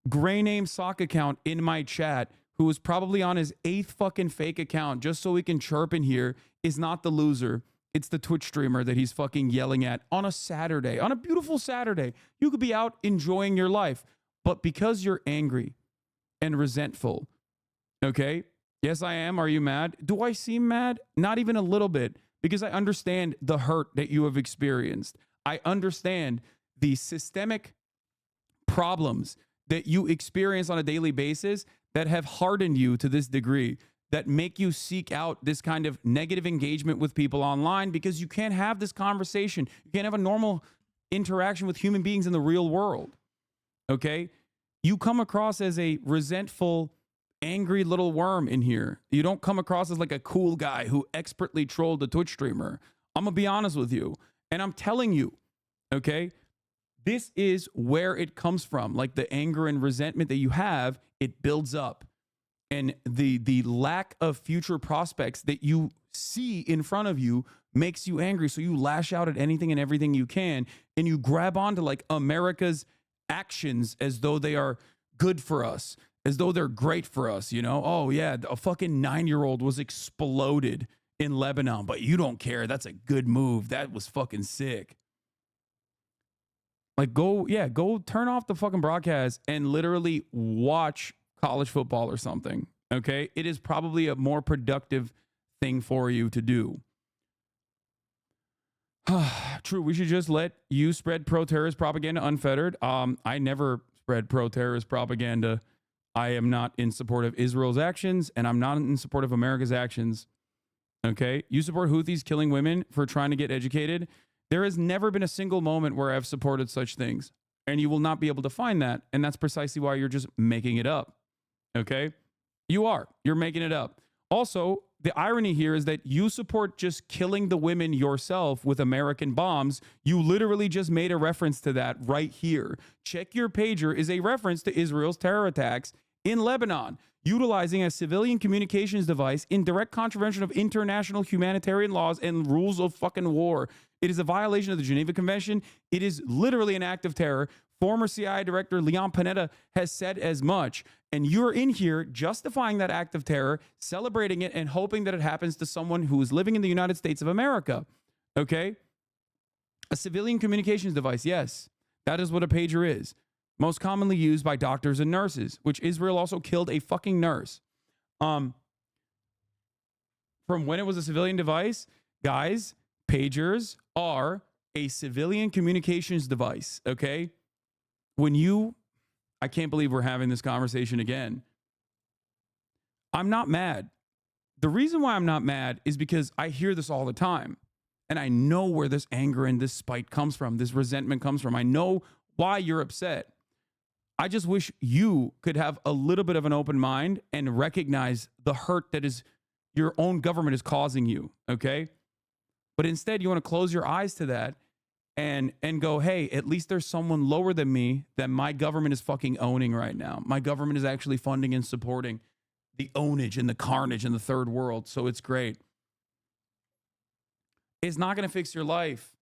Gray name sock account in my chat, who was probably on his 8th fucking fake account just so he can chirp in here, is not the loser. It's the Twitch streamer that he's fucking yelling at on a Saturday, on a beautiful Saturday. You could be out enjoying your life, but because you're angry and resentful, okay? Yes, I am. Are you mad? Do I seem mad? Not even a little bit, because I understand the hurt that you have experienced. I understand the systemic problems that you experience on a daily basis that have hardened you to this degree, that make you seek out this kind of negative engagement with people online because you can't have this conversation. You can't have a normal interaction with human beings in the real world, okay? You come across as a resentful, angry little worm in here. You don't come across as like a cool guy who expertly trolled a Twitch streamer. I'm gonna be honest with you, and I'm telling you, okay? This is where it comes from. Like the anger and resentment that you have, it builds up. And the lack of future prospects that you see in front of you makes you angry. So you lash out at anything and everything you can. And you grab onto like America's actions as though they are good for us, as though they're great for us, you know? Oh yeah, a fucking 9-year-old was exploded in Lebanon, but you don't care. That's a good move. That was fucking sick. Like, go turn off the fucking broadcast and literally watch college football or something, okay? It is probably a more productive thing for you to do. True, we should just let you spread pro-terrorist propaganda unfettered. I never spread pro-terrorist propaganda. I am not in support of Israel's actions, and I'm not in support of America's actions, okay? You support Houthis killing women for trying to get educated. There has never been a single moment where I've supported such things, and you will not be able to find that, and that's precisely why you're just making it up, okay? You're making it up. Also, the irony here is that you support just killing the women yourself with American bombs. You literally just made a reference to that right here. Check your pager is a reference to Israel's terror attacks in Lebanon, utilizing a civilian communications device in direct contravention of international humanitarian laws and rules of fucking war. It is a violation of the Geneva Convention. It is literally an act of terror. Former CIA Director Leon Panetta has said as much. And you're in here justifying that act of terror, celebrating it, and hoping that it happens to someone who is living in the United States of America. Okay? A civilian communications device, yes. That is what a pager is. Most commonly used by doctors and nurses, which Israel also killed a fucking nurse. From when it was a civilian device, guys, pagers are a civilian communications device, okay? I can't believe we're having this conversation again. I'm not mad. The reason why I'm not mad is because I hear this all the time. And I know where this anger and this spite comes from, this resentment comes from. I know why you're upset. I just wish you could have a little bit of an open mind and recognize the hurt that is your own government is causing you, okay? But instead, you want to close your eyes to that and go, hey, at least there's someone lower than me that my government is fucking owning right now. My government is actually funding and supporting the ownage and the carnage in the third world, so it's great. It's not going to fix your life.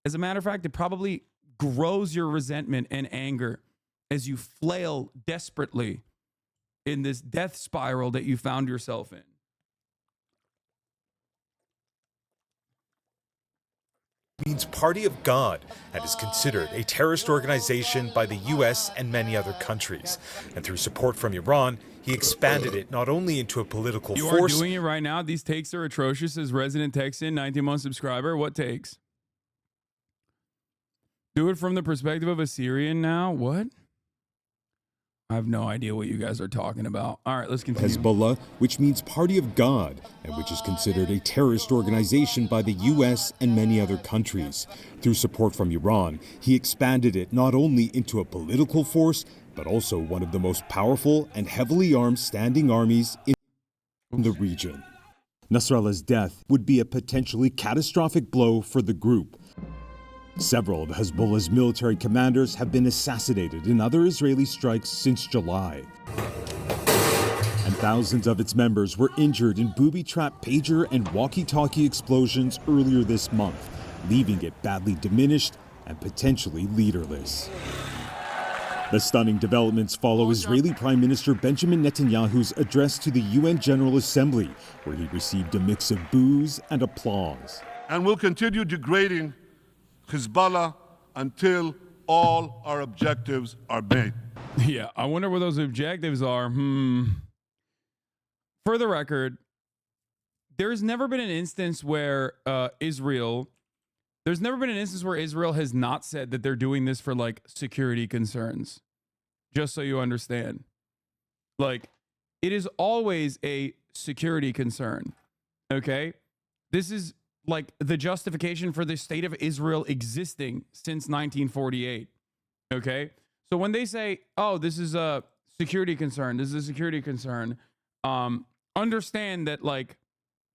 As a matter of fact, it probably grows your resentment and anger as you flail desperately in this death spiral that you found yourself in. Means Party of God and is considered a terrorist organization by the US and many other countries. And through support from Iran, he expanded it not only into a political You force. are doing it right now. These takes are atrocious. As resident Texan, 19-month subscriber, what takes? Do it from the perspective of a Syrian now? What? I have no idea what you guys are talking about. All right, let's continue. Hezbollah, which means Party of God, and which is considered a terrorist organization by the U.S. and many other countries. Through support from Iran, he expanded it not only into a political force, but also one of the most powerful and heavily armed standing armies in the region. Nasrallah's death would be a potentially catastrophic blow for the group. Several of Hezbollah's military commanders have been assassinated in other Israeli strikes since July. And thousands of its members were injured in booby-trapped pager and walkie-talkie explosions earlier this month, leaving it badly diminished and potentially leaderless. The stunning developments follow Israeli Prime Minister Benjamin Netanyahu's address to the UN General Assembly, where he received a mix of boos and applause. And will continue degrading Hezbollah until all our objectives are met. Yeah, I wonder what those objectives are. For the record, there's never been an instance where Israel has not said that they're doing this for like security concerns. Just so you understand. Like, it is always a security concern. Okay? This is like the justification for the state of Israel existing since 1948. Okay? So when they say, oh, this is a security concern, understand that like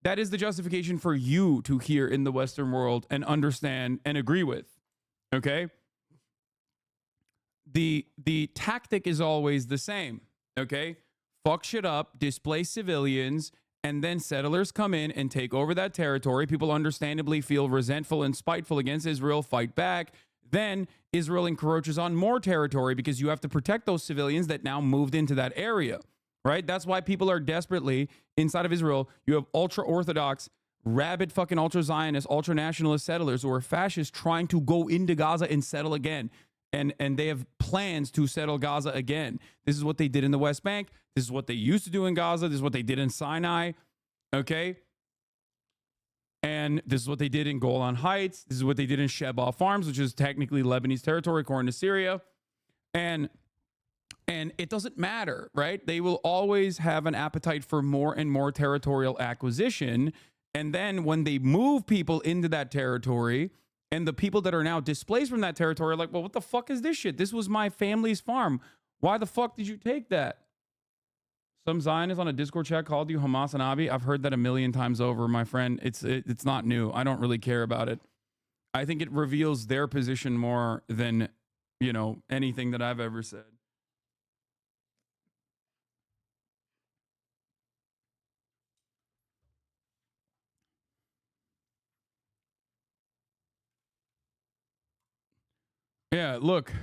that is the justification for you to hear in the Western world and understand and agree with. Okay? The tactic is always the same. Okay? Fuck shit up, displace civilians, and then settlers come in and take over that territory. People understandably feel resentful and spiteful against Israel, fight back. Then Israel encroaches on more territory because you have to protect those civilians that now moved into that area, right? That's why people are desperately inside of Israel. You have ultra-Orthodox, rabid fucking ultra-Zionist, ultra-nationalist settlers who are fascists trying to go into Gaza and settle again. And they have plans to settle Gaza again. This is what they did in the West Bank. This is what they used to do in Gaza. This is what they did in Sinai. Okay? And this is what they did in Golan Heights. This is what they did in Shebaa Farms, which is technically Lebanese territory according to Syria. And it doesn't matter, right? They will always have an appetite for more and more territorial acquisition. And then when they move people into that territory, and the people that are now displaced from that territory are like, well, what the fuck is this shit? This was my family's farm. Why the fuck did you take that? Some Zionist on a Discord chat called you HasanAbi. I've heard that a million times over, my friend. It's not new. I don't really care about it. I think it reveals their position more than, anything that I've ever said. Yeah, look.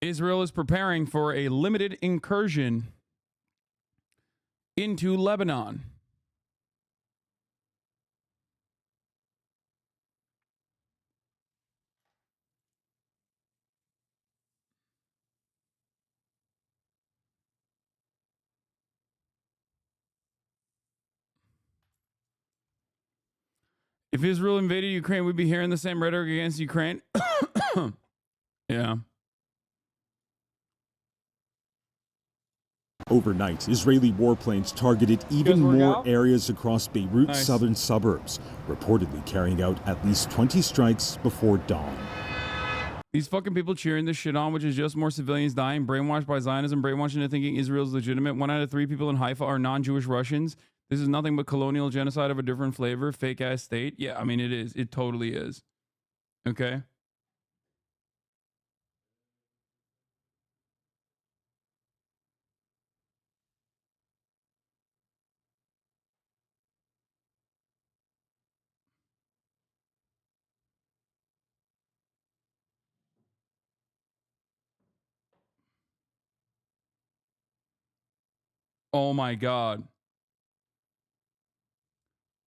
Israel is preparing for a limited incursion into Lebanon. If Israel invaded Ukraine, we'd be hearing the same rhetoric against Ukraine. Yeah. Overnight, Israeli warplanes targeted even more areas across Beirut's southern suburbs, reportedly carrying out at least 20 strikes before dawn. These fucking people cheering this shit on, which is just more civilians dying, brainwashed by Zionism, brainwashed into thinking Israel's legitimate. 1 out of 3 people in Haifa are non-Jewish Russians. This is nothing but colonial genocide of a different flavor, fake-ass state. Yeah, I mean, it is. It totally is. Okay? Oh my God.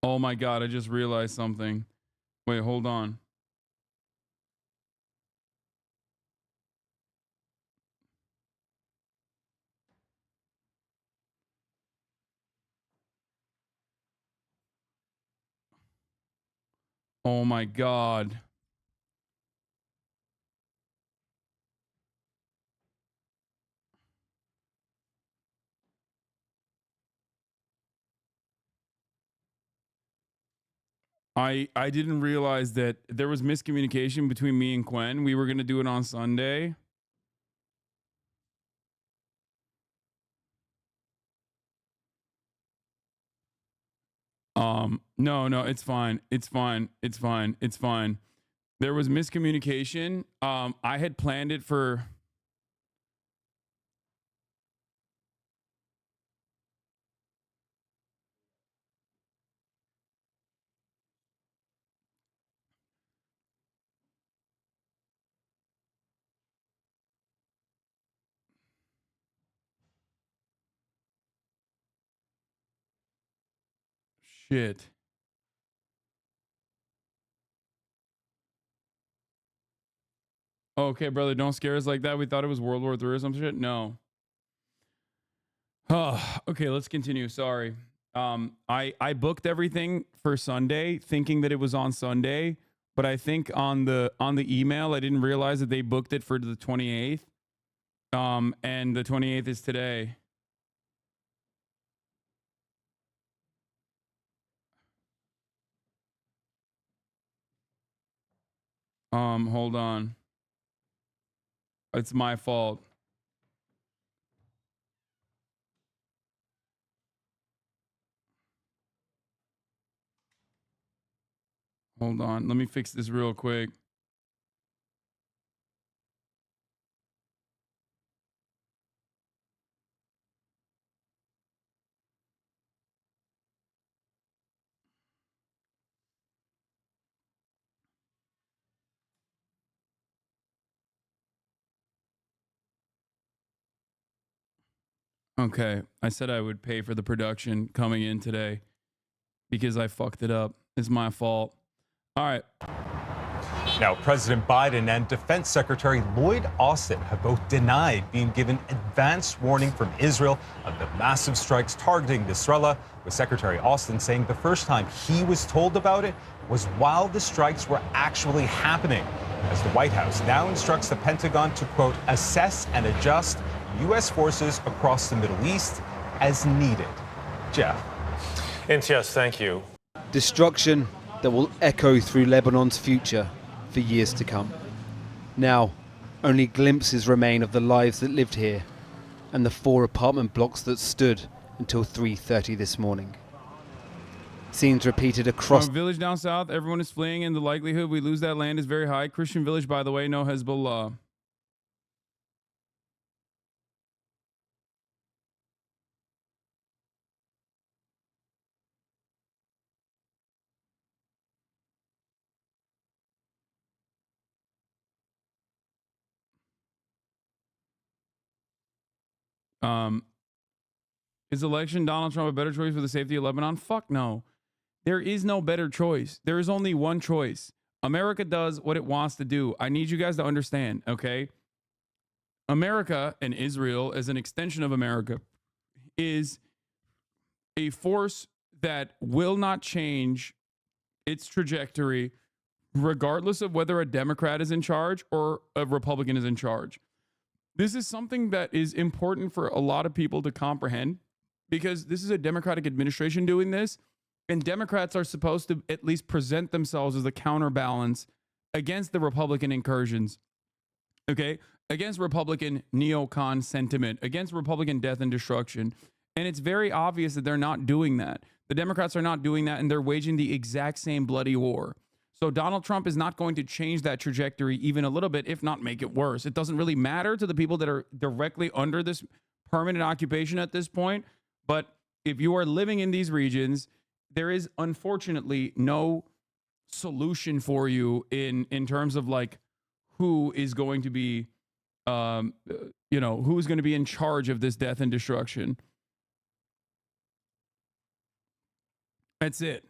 Oh my God, I just realized something. Wait, hold on. Oh my God. I didn't realize that there was miscommunication between me and Quen. We were going to do it on Sunday. No, it's fine. It's fine. It's fine. It's fine. There was miscommunication. I had planned it for shit. Okay, brother, don't scare us like that. We thought it was World War III or some shit. No. Oh, okay, let's continue. Sorry. I booked everything for Sunday, thinking that it was on Sunday, but I think on the email I didn't realize that they booked it for the 28th. And the 28th is today. Hold on. It's my fault. Hold on. Let me fix this real quick. Okay. I said I would pay for the production coming in today because I fucked it up. It's my fault. All right. Now, President Biden and Defense Secretary Lloyd Austin have both denied being given advance warning from Israel of the massive strikes targeting Nasrallah, with Secretary Austin saying the first time he was told about it was while the strikes were actually happening, as the White House now instructs the Pentagon to, quote, assess and adjust U.S. forces across the Middle East as needed. Jeff. Yes, thank you. Destruction that will echo through Lebanon's future for years to come. Now, only glimpses remain of the lives that lived here and the 4 apartment blocks that stood until 3:30 this morning. Scenes repeated across village down south, everyone is fleeing, and the likelihood we lose that land is very high. Christian village, by the way, no Hezbollah. Is election Donald Trump a better choice for the safety of Lebanon? Fuck no. There is no better choice. There is only one choice. America does what it wants to do. I need you guys to understand, okay? America and Israel, as an extension of America, is a force that will not change its trajectory regardless of whether a Democrat is in charge or a Republican is in charge. This is something that is important for a lot of people to comprehend because this is a Democratic administration doing this, and Democrats are supposed to at least present themselves as a counterbalance against the Republican incursions, okay? Against Republican neocon sentiment, against Republican death and destruction. And it's very obvious that they're not doing that. The Democrats are not doing that, and they're waging the exact same bloody war. So Donald Trump is not going to change that trajectory even a little bit, if not make it worse. It doesn't really matter to the people that are directly under this permanent occupation at this point. But if you are living in these regions, there is unfortunately no solution for you in terms of like who is going to be, who's going to be in charge of this death and destruction. That's it.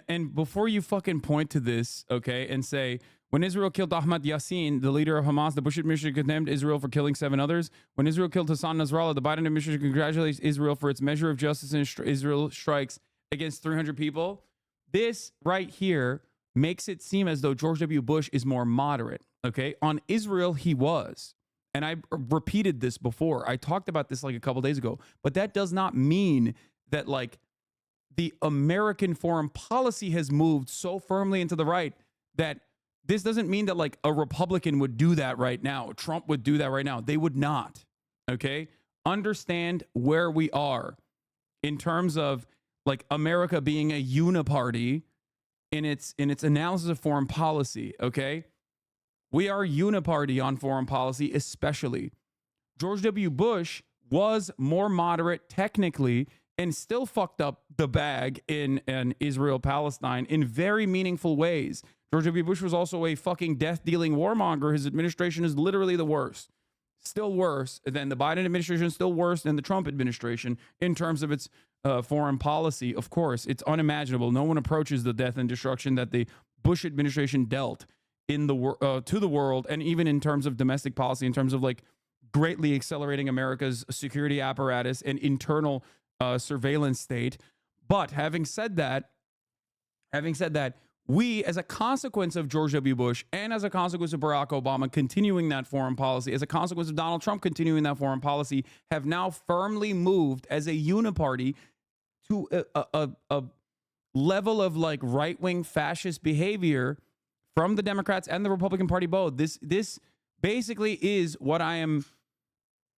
And before you fucking point to this, okay, and say, when Israel killed Ahmad Yassin, the leader of Hamas, the Bush administration condemned Israel for killing 7 others. When Israel killed Hasan Nasrallah, the Biden administration congratulates Israel for its measure of justice and Israel strikes against 300 people. This right here makes it seem as though George W. Bush is more moderate, okay? On Israel, he was. And I repeated this before. I talked about this like a couple days ago. But that does not mean that like the American foreign policy has moved so firmly into the right that this doesn't mean that like a Republican would do that right now. Trump would do that right now. They would not. Okay? Understand where we are in terms of like America being a uniparty in its analysis of foreign policy. Okay? We are uniparty on foreign policy, especially. George W. Bush was more moderate technically and still fucked up the bag in Israel-Palestine in very meaningful ways. George W. Bush was also a fucking death-dealing warmonger. His administration is literally the worst. Still worse than the Biden administration, still worse than the Trump administration in terms of its foreign policy. Of course, it's unimaginable. No one approaches the death and destruction that the Bush administration dealt in the to the world, and even in terms of domestic policy, in terms of like greatly accelerating America's security apparatus and internal surveillance state. But having said that, we, as a consequence of George W. Bush and as a consequence of Barack Obama continuing that foreign policy, as a consequence of Donald Trump continuing that foreign policy, have now firmly moved as a uniparty to a level of like right-wing fascist behavior from the Democrats and the Republican Party both. This basically is what I am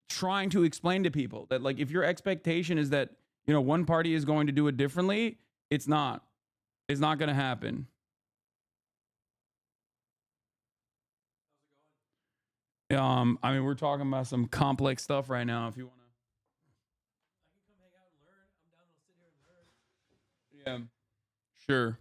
trying to explain to people, that like if your expectation is that, you know, one party is going to do it differently, it's not going to happen. I mean, we're talking about some complex stuff right now. If you want to, I can come hang out and learn. I'm down to sit here and learn. Yeah, sure.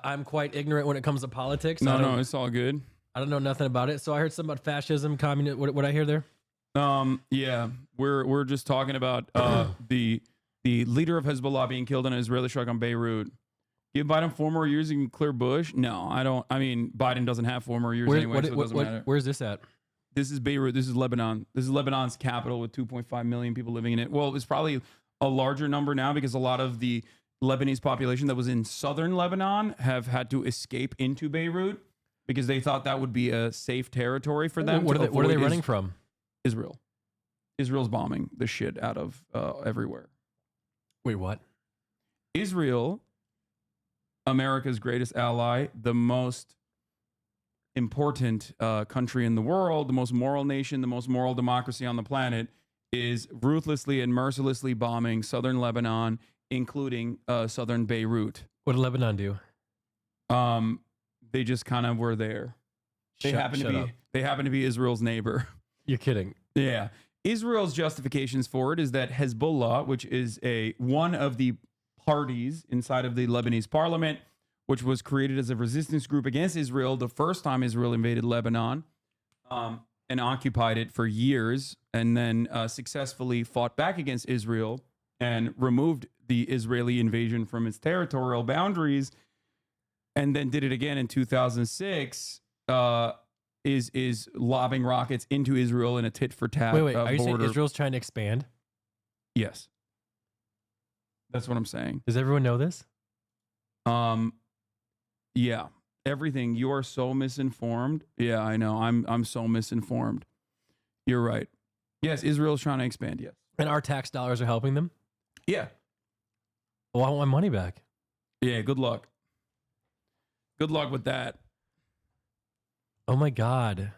I'm quite ignorant when it comes to politics. No, it's all good. I don't know nothing about it. So I heard something about fascism, communism. What I hear there? Yeah, we're just talking about the leader of Hezbollah being killed in an Israeli strike on Beirut. Give Biden 4 more years and clear Bush? No, I don't. I mean, Biden doesn't have 4 more years anyway, so it doesn't matter. Where's this at? This is Beirut. This is Lebanon. This is Lebanon's capital with 2.5 million people living in it. Well, it's probably a larger number now because a lot of the Lebanese population that was in southern Lebanon have had to escape into Beirut because they thought that would be a safe territory for them. What are they running from? Israel. Israel's bombing the shit out of everywhere. Wait, what? Israel, America's greatest ally, the most important country in the world, the most moral nation, the most moral democracy on the planet, is ruthlessly and mercilessly bombing southern Lebanon, including southern Beirut. What did Lebanon do? They just kind of were there. They happen to be Israel's neighbor. You're kidding. Yeah. Israel's justifications for it is that Hezbollah, which is one of the parties inside of the Lebanese parliament, which was created as a resistance group against Israel the first time Israel invaded Lebanon, and occupied it for years, and then successfully fought back against Israel and removed the Israeli invasion from its territorial boundaries, and then did it again in 2006, is lobbing rockets into Israel in a tit-for-tat Wait, are you saying border. Israel's trying to expand? Yes. That's what I'm saying. Does everyone know this? Yeah. Everything. You are so misinformed. Yeah, I know. I'm so misinformed. You're right. Yes, Israel's trying to expand, yes. And our tax dollars are helping them? Yeah. Well, I want my money back. Yeah, good luck. Good luck with that. Oh my God.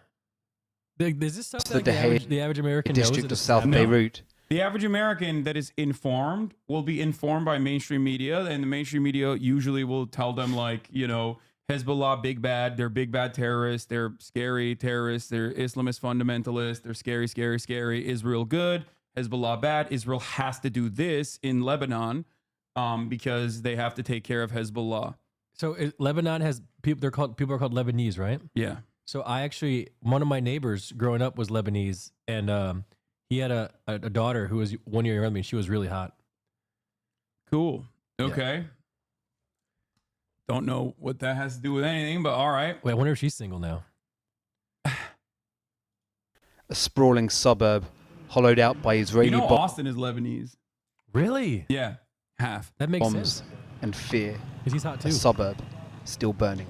Is this stuff The that Dehae the average American knows? district that of it's South happening? Beirut. The average American that is informed will be informed by mainstream media, and the mainstream media usually will tell them, like, you know, Hezbollah, big bad, they're big bad terrorists, they're scary terrorists, they're Islamist fundamentalists, they're scary, scary, scary. Israel good, Hezbollah bad. Israel has to do this in Lebanon because they have to take care of Hezbollah. So Lebanon has people. People are called Lebanese, right? Yeah. So one of my neighbors growing up was Lebanese, and he had a daughter who was 1 year younger than me. And she was really hot. Cool. Okay. Don't know what that has to do with anything, but all right. Wait, I wonder if she's single now. A sprawling suburb hollowed out by Israeli You know, Austin is Lebanese. Really? Yeah, half. That makes bombs sense. and fear. Because he's hot too. A suburb still burning.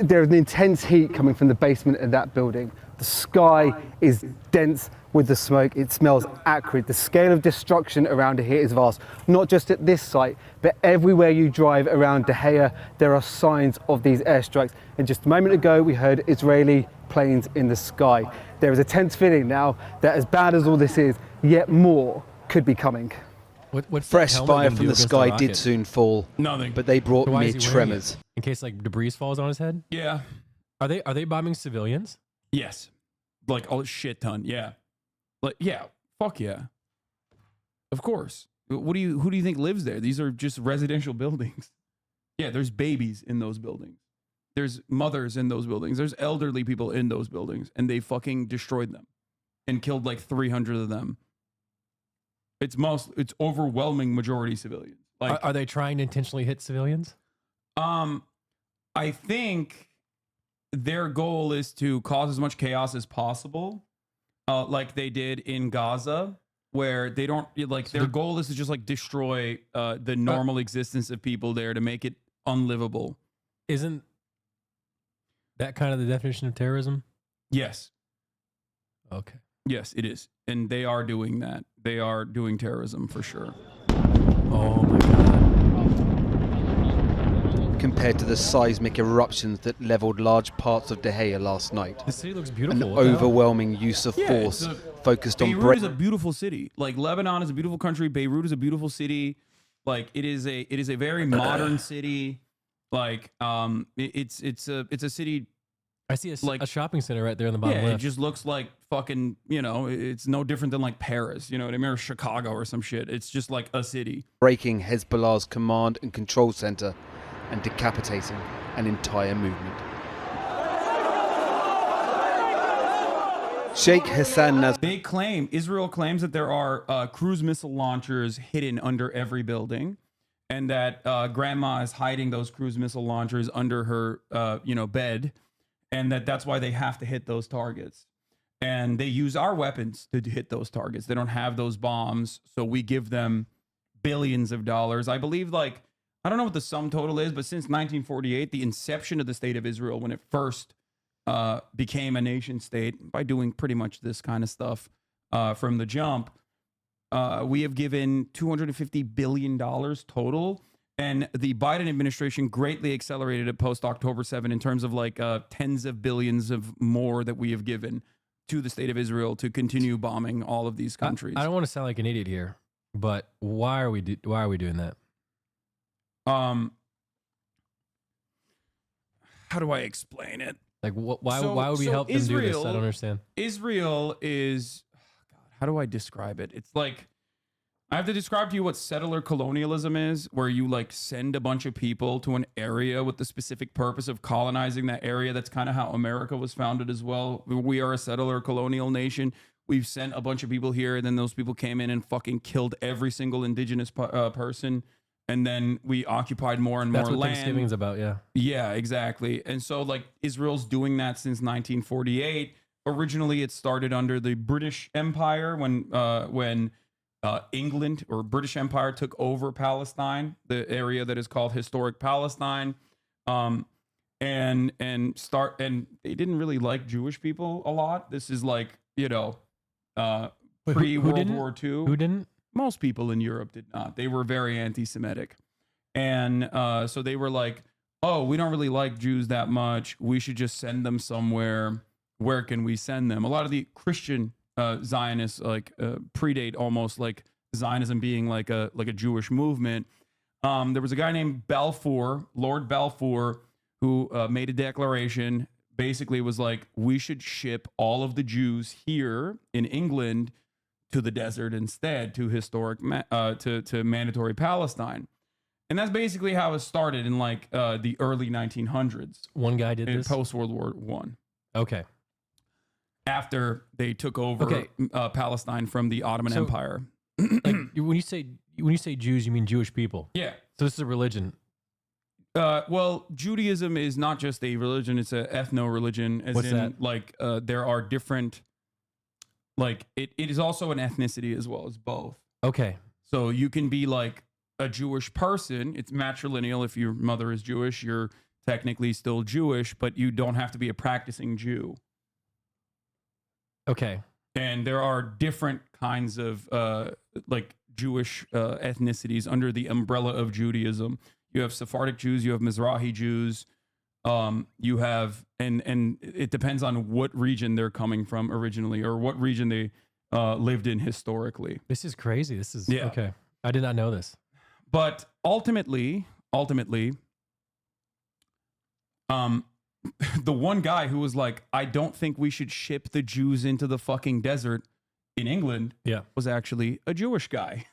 There's an intense heat coming from the basement of that building. The sky is dense with the smoke. It smells acrid. The scale of destruction around here is vast. Not just at this site, but everywhere you drive around Dehae, there are signs of these airstrikes. And just a moment ago, we heard Israeli planes in the sky. There is a tense feeling now that as bad as all this is, yet more could be coming. What's Fresh that helmet fire gonna from do the against sky rocket? did soon fall. Nothing. But they brought So why mere is he wearing it? tremors. In case like debris falls on his head? Yeah. Are they bombing civilians? Yes. Like a shit ton. Yeah. Like, yeah. Fuck yeah. Of course. Who do you think lives there? These are just residential buildings. Yeah, there's babies in those buildings. There's mothers in those buildings. There's elderly people in those buildings, and they fucking destroyed them and killed like 300 of them. It's overwhelming majority civilians. Like, Are they trying to intentionally hit civilians? I think their goal is to cause as much chaos as possible, like they did in Gaza, where they don't like their goal is to just like destroy the normal existence of people there to make it unlivable. Isn't that kind of the definition of terrorism? Yes. Okay. Yes, it is. And they are doing that. They are doing terrorism for sure. Oh my God. Compared to the seismic eruptions that leveled large parts of Dehae last night. The city looks An beautiful. What the hell? overwhelming use of force focused on Beirut is a beautiful city. Like Lebanon is a beautiful country. Beirut is a beautiful city. Like it is a very modern city. Like it's a city. I see a shopping center right there in the bottom Yeah, left. it just looks like fucking, you know, it's no different than like Paris, you know what I mean, or Chicago or some shit. It's just like a city. breaking Hezbollah's command and control center and decapitating an entire movement. Sheikh Hasan They claim, Israel claims that there are cruise missile launchers hidden under every building, and that grandma is hiding those cruise missile launchers under her, bed, and that's why they have to hit those targets. And they use our weapons to hit those targets. They don't have those bombs, so we give them billions of dollars. I believe, like, I don't know what the sum total is, but since 1948, the inception of the state of Israel, when it first became a nation state by doing pretty much this kind of stuff from the jump, we have given $250 billion total. And the Biden administration greatly accelerated it post October 7 in terms of like tens of billions of more that we have given to the state of Israel to continue bombing all of these countries. I don't want to sound like an idiot here, but why are we doing that? How do I explain it? Like, why would we help them do this? I don't understand. Israel is, God, how do I describe it? It's like I have to describe to you what settler colonialism is, where you like send a bunch of people to an area with the specific purpose of colonizing that area. That's kind of how America was founded as well. We are a settler colonial nation. We've sent a bunch of people here, and then those people came in and fucking killed every single indigenous person. And then we occupied more and more That's what land. Thanksgiving's about, yeah. Yeah, exactly. And so like Israel's doing that since 1948. Originally, it started under the British Empire when England or British Empire took over Palestine, the area that is called historic Palestine. And they didn't really like Jewish people a lot. This is like, you know, pre World War II. Who didn't? Most people in Europe did not. They were very anti-Semitic. And so they were like, oh, we don't really like Jews that much. We should just send them somewhere. Where can we send them? A lot of the Christian Zionists like predate almost like Zionism being like a Jewish movement. There was a guy named Balfour, Lord Balfour, who made a declaration. Basically, was like, we should ship all of the Jews here in England to the desert instead, to historic to mandatory Palestine. And that's basically how it started in like the early 1900s. One guy did this post World War I. Okay. After they took over Palestine from the Ottoman Empire. Like when you say Jews, you mean Jewish people? Yeah. So this is a religion. Well, Judaism is not just a religion; it's a ethno-religion. As What's in, that? like, there are different. Like, it is also an ethnicity as well as both. Okay. So you can be like a Jewish person. It's matrilineal. If your mother is Jewish, you're technically still Jewish, but you don't have to be a practicing Jew. Okay. And there are different kinds of like Jewish ethnicities under the umbrella of Judaism. You have Sephardic Jews, you have Mizrahi Jews, you have, and it depends on what region they're coming from originally or what region they lived in historically. This is crazy. This is okay. I did not know this. But ultimately, the one guy who was like, I don't think we should ship the Jews into the fucking desert in England was actually a Jewish guy.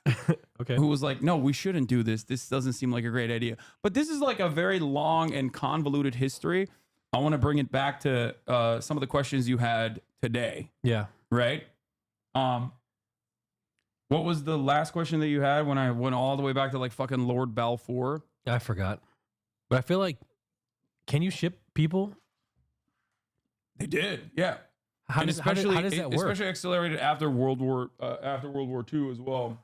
Okay. Who was like, no, we shouldn't do this. This doesn't seem like a great idea. But this is like a very long and convoluted history. I want to bring it back to some of the questions you had today. Yeah. Right? What was the last question that you had when I went all the way back to like fucking Lord Balfour? I forgot. But I feel like, can you ship people? They did, yeah. How and does that work? Especially accelerated after World War II as well.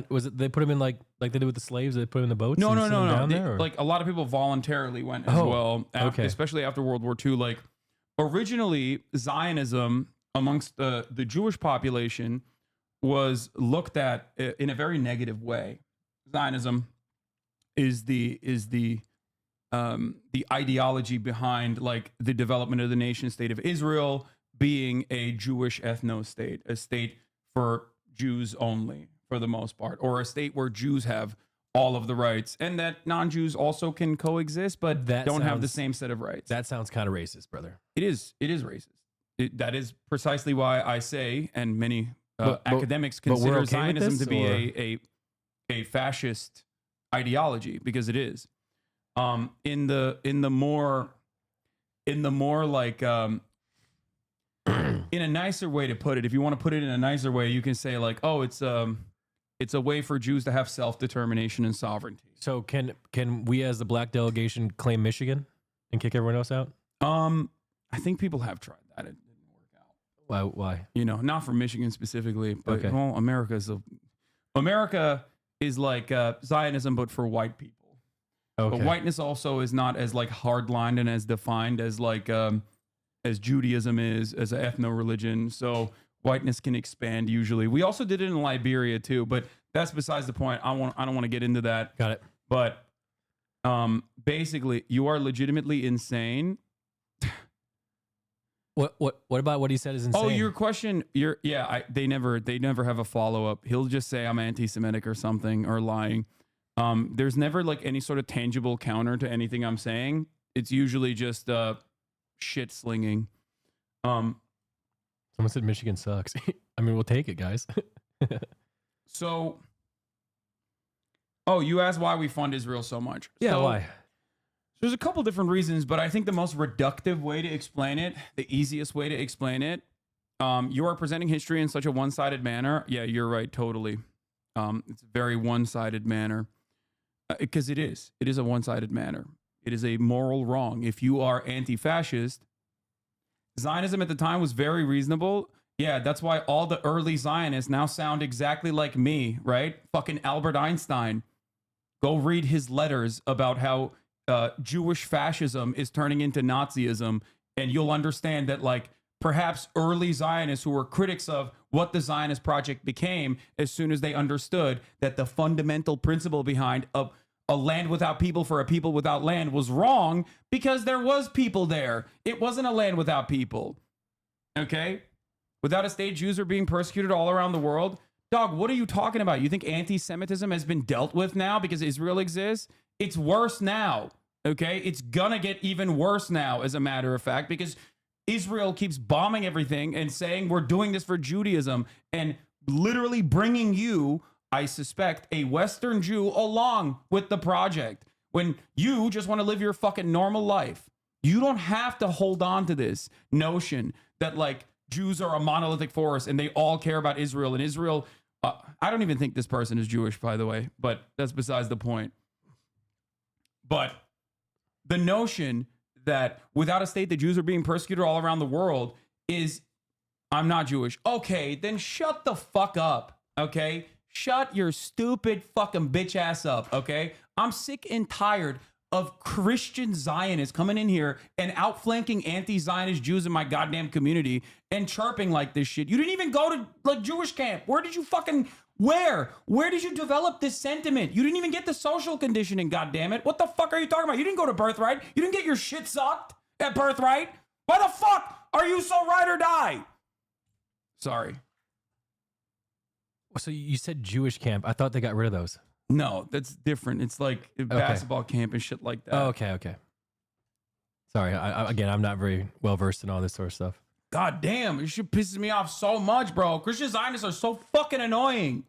Was it they put them in like they did with the slaves? They put them in the boats. No. Down They, there, or? like a lot of people voluntarily went as well. Okay. Especially after World War II. Like originally, Zionism amongst the Jewish population was looked at in a very negative way. Zionism is the ideology behind like the development of the nation state of Israel being a Jewish ethno state, a state for Jews only for the most part, or a state where Jews have all of the rights and that non-Jews also can coexist, but don't have the same set of rights. That sounds kind of racist, brother. It is racist. That is precisely why I say, and many academics consider okay Zionism to be or? a fascist ideology, because it is. In the more like in a nicer way to put it, if you want to put it in a nicer way, you can say like, oh, it's a way for Jews to have self-determination and sovereignty. So can we as the black delegation claim Michigan and kick everyone else out? I think people have tried that. It didn't work out. Why? You know, not for Michigan specifically, but Okay. well, America is like Zionism, but for white people. Okay. But whiteness also is not as like hardlined and as defined as like as Judaism is as an ethno-religion. So whiteness can expand usually. We also did it in Liberia too, but that's besides the point. I don't want to get into that. Got it. But basically, you are legitimately insane. What about what he said is insane? Oh, your question. They never have a follow up. He'll just say I'm anti-Semitic or something or lying. There's never like any sort of tangible counter to anything I'm saying. It's usually just shit slinging. Someone said Michigan sucks. I mean, we'll take it, guys. So Oh, you asked why we fund Israel so much. Yeah, So, why? There's a couple different reasons, but I think the most reductive way to explain it, the easiest way to explain it, you are presenting history in such a one-sided manner. Yeah, you're right, totally. It's a very one-sided manner. Because it is. It is a one-sided manner. It is a moral wrong. If you are anti-fascist, Zionism at the time was very reasonable. Yeah, that's why all the early Zionists now sound exactly like me, right? Fucking Albert Einstein. Go read his letters about how Jewish fascism is turning into Nazism, and you'll understand that, like, perhaps early Zionists who were critics of what the Zionist project became, as soon as they understood that the fundamental principle behind a land without people for a people without land was wrong, because there was people there. It wasn't a land without people. Okay? Without a state, Jews are being persecuted all around the world. Dog, what are you talking about? You think anti-Semitism has been dealt with now because Israel exists? It's worse now. Okay? It's gonna get even worse now, as a matter of fact, because Israel keeps bombing everything and saying we're doing this for Judaism, and literally bringing you, I suspect, a Western Jew along with the project when you just want to live your fucking normal life. You don't have to hold on to this notion that, like, Jews are a monolithic force and they all care about Israel, and Israel, I don't even think this person is Jewish, by the way, but that's besides the point. But the notion that without a state, the Jews are being persecuted all around the world is, I'm not Jewish. Okay, then shut the fuck up, okay? Shut your stupid fucking bitch ass up, okay? I'm sick and tired of Christian Zionists coming in here and outflanking anti-Zionist Jews in my goddamn community and chirping like this shit. You didn't even go to, like, Jewish camp. Where did you fucking... Where did you develop this sentiment? You didn't even get the social conditioning, goddammit. What the fuck are you talking about? You didn't go to Birthright. You didn't get your shit sucked at Birthright. Why the fuck are you so ride or die? Sorry. So you said Jewish camp. I thought they got rid of those. No, that's different. It's like basketball camp and shit like that. Oh, okay. Sorry. Again, I'm not very well versed in all this sort of stuff. God damn, this shit pisses me off so much, bro. Christian Zionists are so fucking annoying.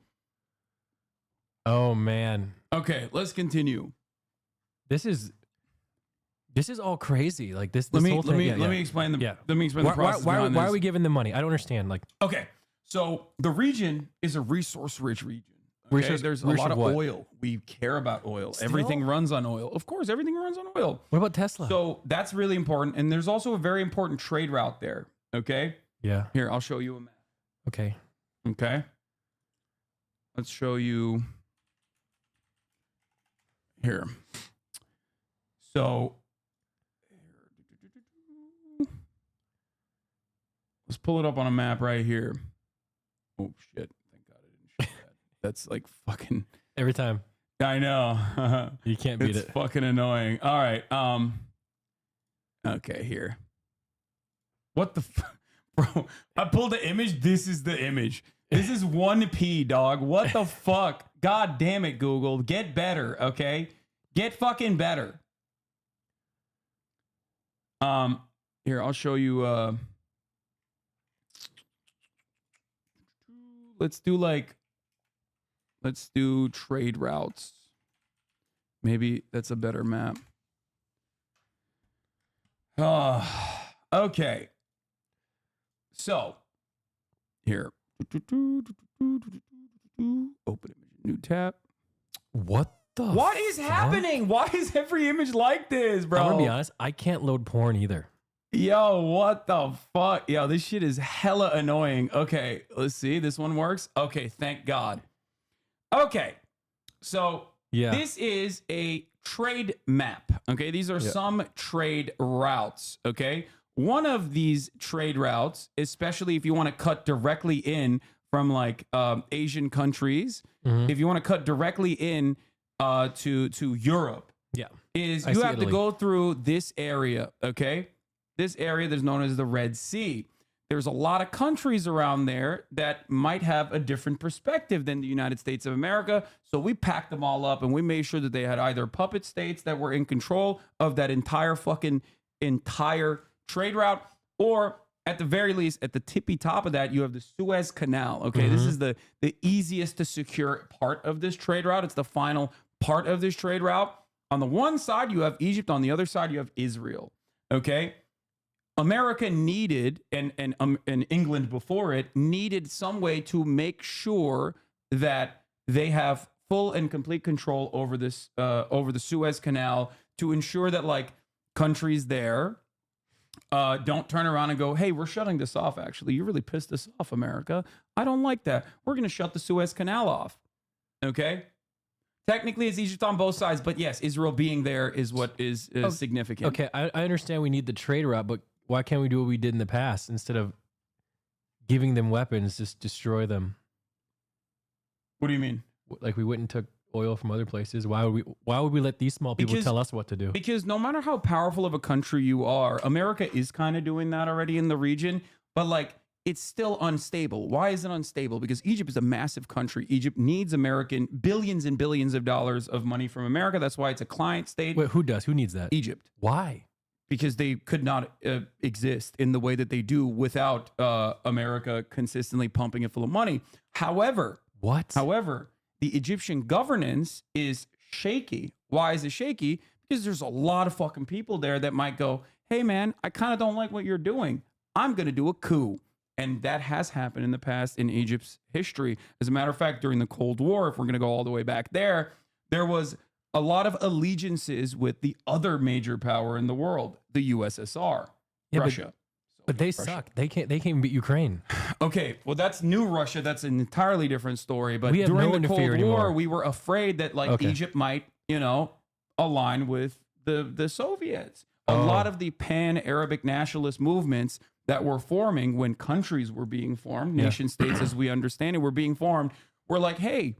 Oh, man. Okay, let's continue. This is all crazy. Like this Let whole thing. me explain the process. Why are we giving them money? I don't understand. Like, okay, so the region is a resource-rich region. Okay? There's a lot of oil. We care about oil. Still? Everything runs on oil. Of course, everything runs on oil. What about Tesla? So that's really important. And there's also a very important trade route there. Okay? Yeah. Here, I'll show you a map. Okay. Okay? Let's show you here. So let's pull it up on a map right here. Oh, shit. Thank God I didn't show that. That's like fucking... Every time. I know. You can't beat it's it. Fucking annoying. All right. Okay, here. What the bro? I pulled the image. This is the image. This is 1P, dog. What the fuck? God damn it, Google. Get better, okay? Get fucking better. Here, I'll show you let's do trade routes. Maybe that's a better map. Okay. So, here. Open image, new tab. What the What is happening? Why is every image like this, bro? I'm gonna be honest. I can't load porn either. Yo, what the fuck? Yo, this shit is hella annoying. Okay, let's see. This one works. Okay, thank God. Okay, so this is a trade map. Okay, these are some trade routes. Okay, one of these trade routes, especially if you want to cut directly in from like Asian countries, if you want to cut directly in to Europe, is you have to go through this area. Okay. This area that's known as the Red Sea. There's a lot of countries around there that might have a different perspective than the United States of America. So we packed them all up and we made sure that they had either puppet states that were in control of that entire trade route, or at the very least, at the tippy top of that, you have the Suez Canal. Okay, this is the easiest to secure part of this trade route. It's the final part of this trade route. On the one side, you have Egypt. On the other side, you have Israel. Okay. America needed, and England before it, needed some way to make sure that they have full and complete control over this, over the Suez Canal, to ensure that like countries there don't turn around and go, hey, we're shutting this off. Actually, you really pissed us off, America. I don't like that. We're going to shut the Suez Canal off. Okay. Technically, it's Egypt on both sides, but yes, Israel being there is what is significant. Okay, I understand we need the trade route, but why can't we do what we did in the past instead of giving them weapons, just destroy them? What do you mean? Like we went and took oil from other places. Why would we let these small people tell us what to do? Because no matter how powerful of a country you are, America is kind of doing that already in the region, but like it's still unstable. Why is it unstable? Because Egypt is a massive country. Egypt needs American billions and billions of dollars of money from America. That's why it's a client state. Wait, who does? Who needs that? Egypt. Why? Because they could not exist in the way that they do without America consistently pumping it full of money. However, the Egyptian governance is shaky. Why is it shaky? Because there's a lot of fucking people there that might go, hey man, I kind of don't like what you're doing. I'm going to do a coup. And that has happened in the past in Egypt's history. As a matter of fact, during the Cold War, if we're going to go all the way back there was a lot of allegiances with the other major power in the world, the USSR, Russia. But they suck. They can't even beat Ukraine. Okay, well, that's new Russia. That's an entirely different story. But We have during no the one to fear Cold War, anymore. we were afraid that like Okay. Egypt might, align with the Soviets. A lot of the pan-Arabic nationalist movements that were forming when countries were being formed, nation states as we understand it, were being formed, were like, hey,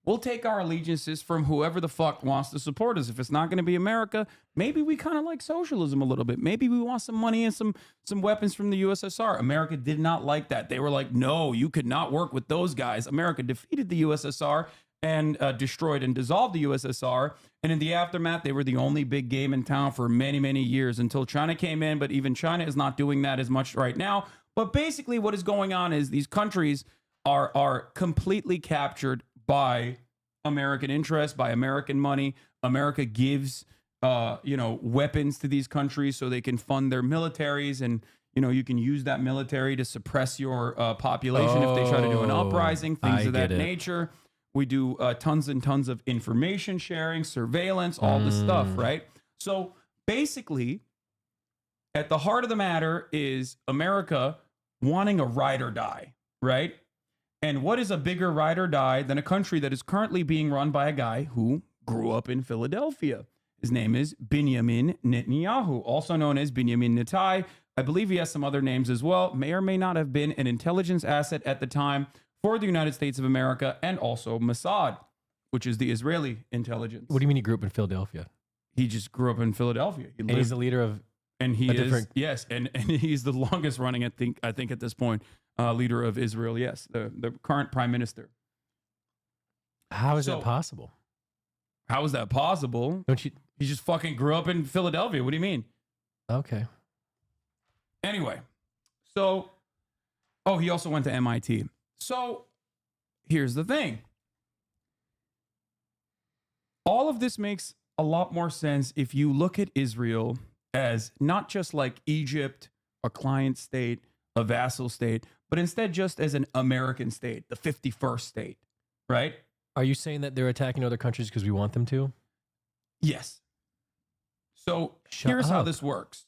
we'll take our allegiances from whoever the fuck wants to support us. If it's not going to be America, maybe we kind of like socialism a little bit. Maybe we want some money and some weapons from the USSR. America did not like that. They were like, no, you could not work with those guys. America defeated the USSR and destroyed and dissolved the USSR. And in the aftermath, they were the only big game in town for many, many years until China came in. But even China is not doing that as much right now. But basically what is going on is these countries are completely captured by American interests, by American money. America gives, weapons to these countries so they can fund their militaries. And, you can use that military to suppress your population if they try to do an uprising, things of that nature. We do tons and tons of information sharing, surveillance, all this stuff, right? So basically, at the heart of the matter is America wanting a ride or die, right? And what is a bigger ride or die than a country that is currently being run by a guy who grew up in Philadelphia? His name is Benjamin Netanyahu, also known as Benjamin Netai. I believe he has some other names as well. May or may not have been an intelligence asset at the time for the United States of America, and also Mossad, which is the Israeli intelligence. What do you mean he grew up in Philadelphia? He just grew up in Philadelphia. And he's the leader of and he a is different- yes, and he's the longest running, I think at this point, leader of Israel. Yes, the current prime minister. How is that possible? How is that possible? Don't you? He just fucking grew up in Philadelphia. What do you mean? Okay. Anyway, so he also went to MIT. So here's the thing. All of this makes a lot more sense if you look at Israel as not just like Egypt, a client state, a vassal state, but instead just as an American state, the 51st state, right? Are you saying that they're attacking other countries because we want them to? Yes. So Shut here's how up. this works.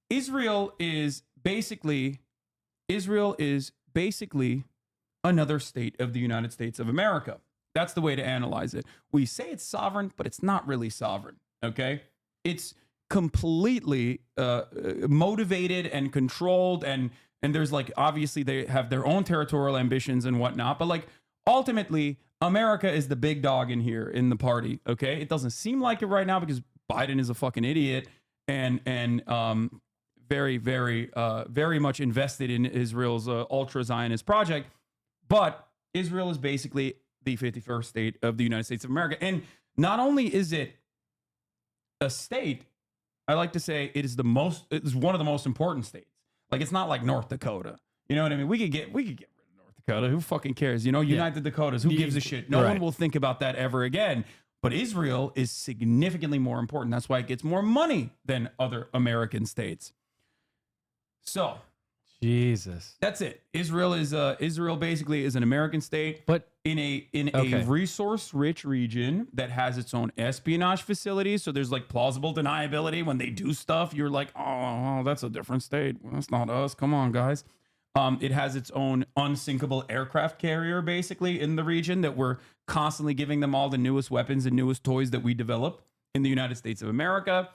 Israel is basically another state of the United States of America. That's the way to analyze it. We say it's sovereign, but it's not really sovereign, okay? It's completely motivated and controlled, and there's like, obviously they have their own territorial ambitions and whatnot, but like ultimately America is the big dog in here in the party, okay? It doesn't seem like it right now because Biden is a fucking idiot and very, very, very much invested in Israel's ultra-Zionist project. But Israel is basically the 51st state of the United States of America. And not only is it a state, I like to say it is one of the most important states. Like, it's not like North Dakota. You know what I mean? We could get rid of North Dakota. Who fucking cares? You know, unite the Dakotas. Who gives a shit? No one will think about that ever again. But Israel is significantly more important. That's why it gets more money than other American states. So, Jesus, that's it. Israel basically is an American state, but in a resource-rich region that has its own espionage facilities. So there's like plausible deniability when they do stuff. You're like, oh, that's a different state. Well, that's not us. Come on, guys. It has its own unsinkable aircraft carrier, basically, in the region that we're constantly giving them all the newest weapons and newest toys that we develop in the United States of America.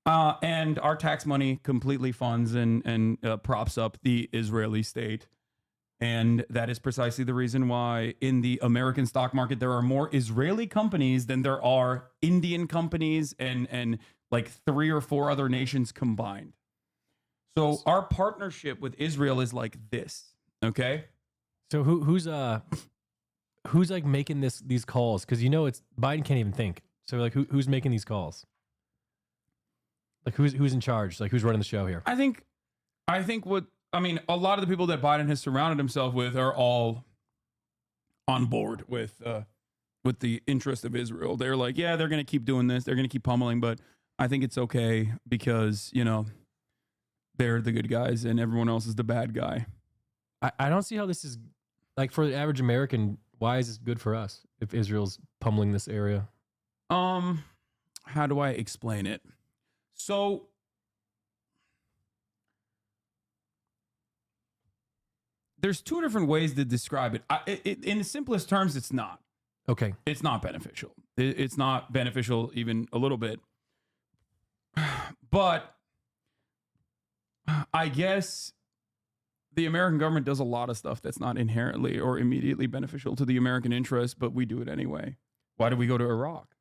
And our tax money completely funds and props up the Israeli state. And that is precisely the reason why in the American stock market, there are more Israeli companies than there are Indian companies and like 3 or 4 other nations combined. So our partnership with Israel is like this, okay? So who's like making these calls? Because you know it's Biden can't even think. So like who's making these calls? Like who's in charge? Like who's running the show here? I think a lot of the people that Biden has surrounded himself with are all on board with the interest of Israel. They're like, yeah, they're going to keep doing this. They're going to keep pummeling, but I think it's okay because, you know, they're the good guys and everyone else is the bad guy. I don't see how this is, like, for the average American, why is this good for us if Israel's pummeling this area? How do I explain it? So there's 2 different ways to describe it. In the simplest terms, it's not. Okay. It's not beneficial. It's not beneficial even a little bit. But I guess the American government does a lot of stuff that's not inherently or immediately beneficial to the American interest, but we do it anyway. Why did we go to Iraq?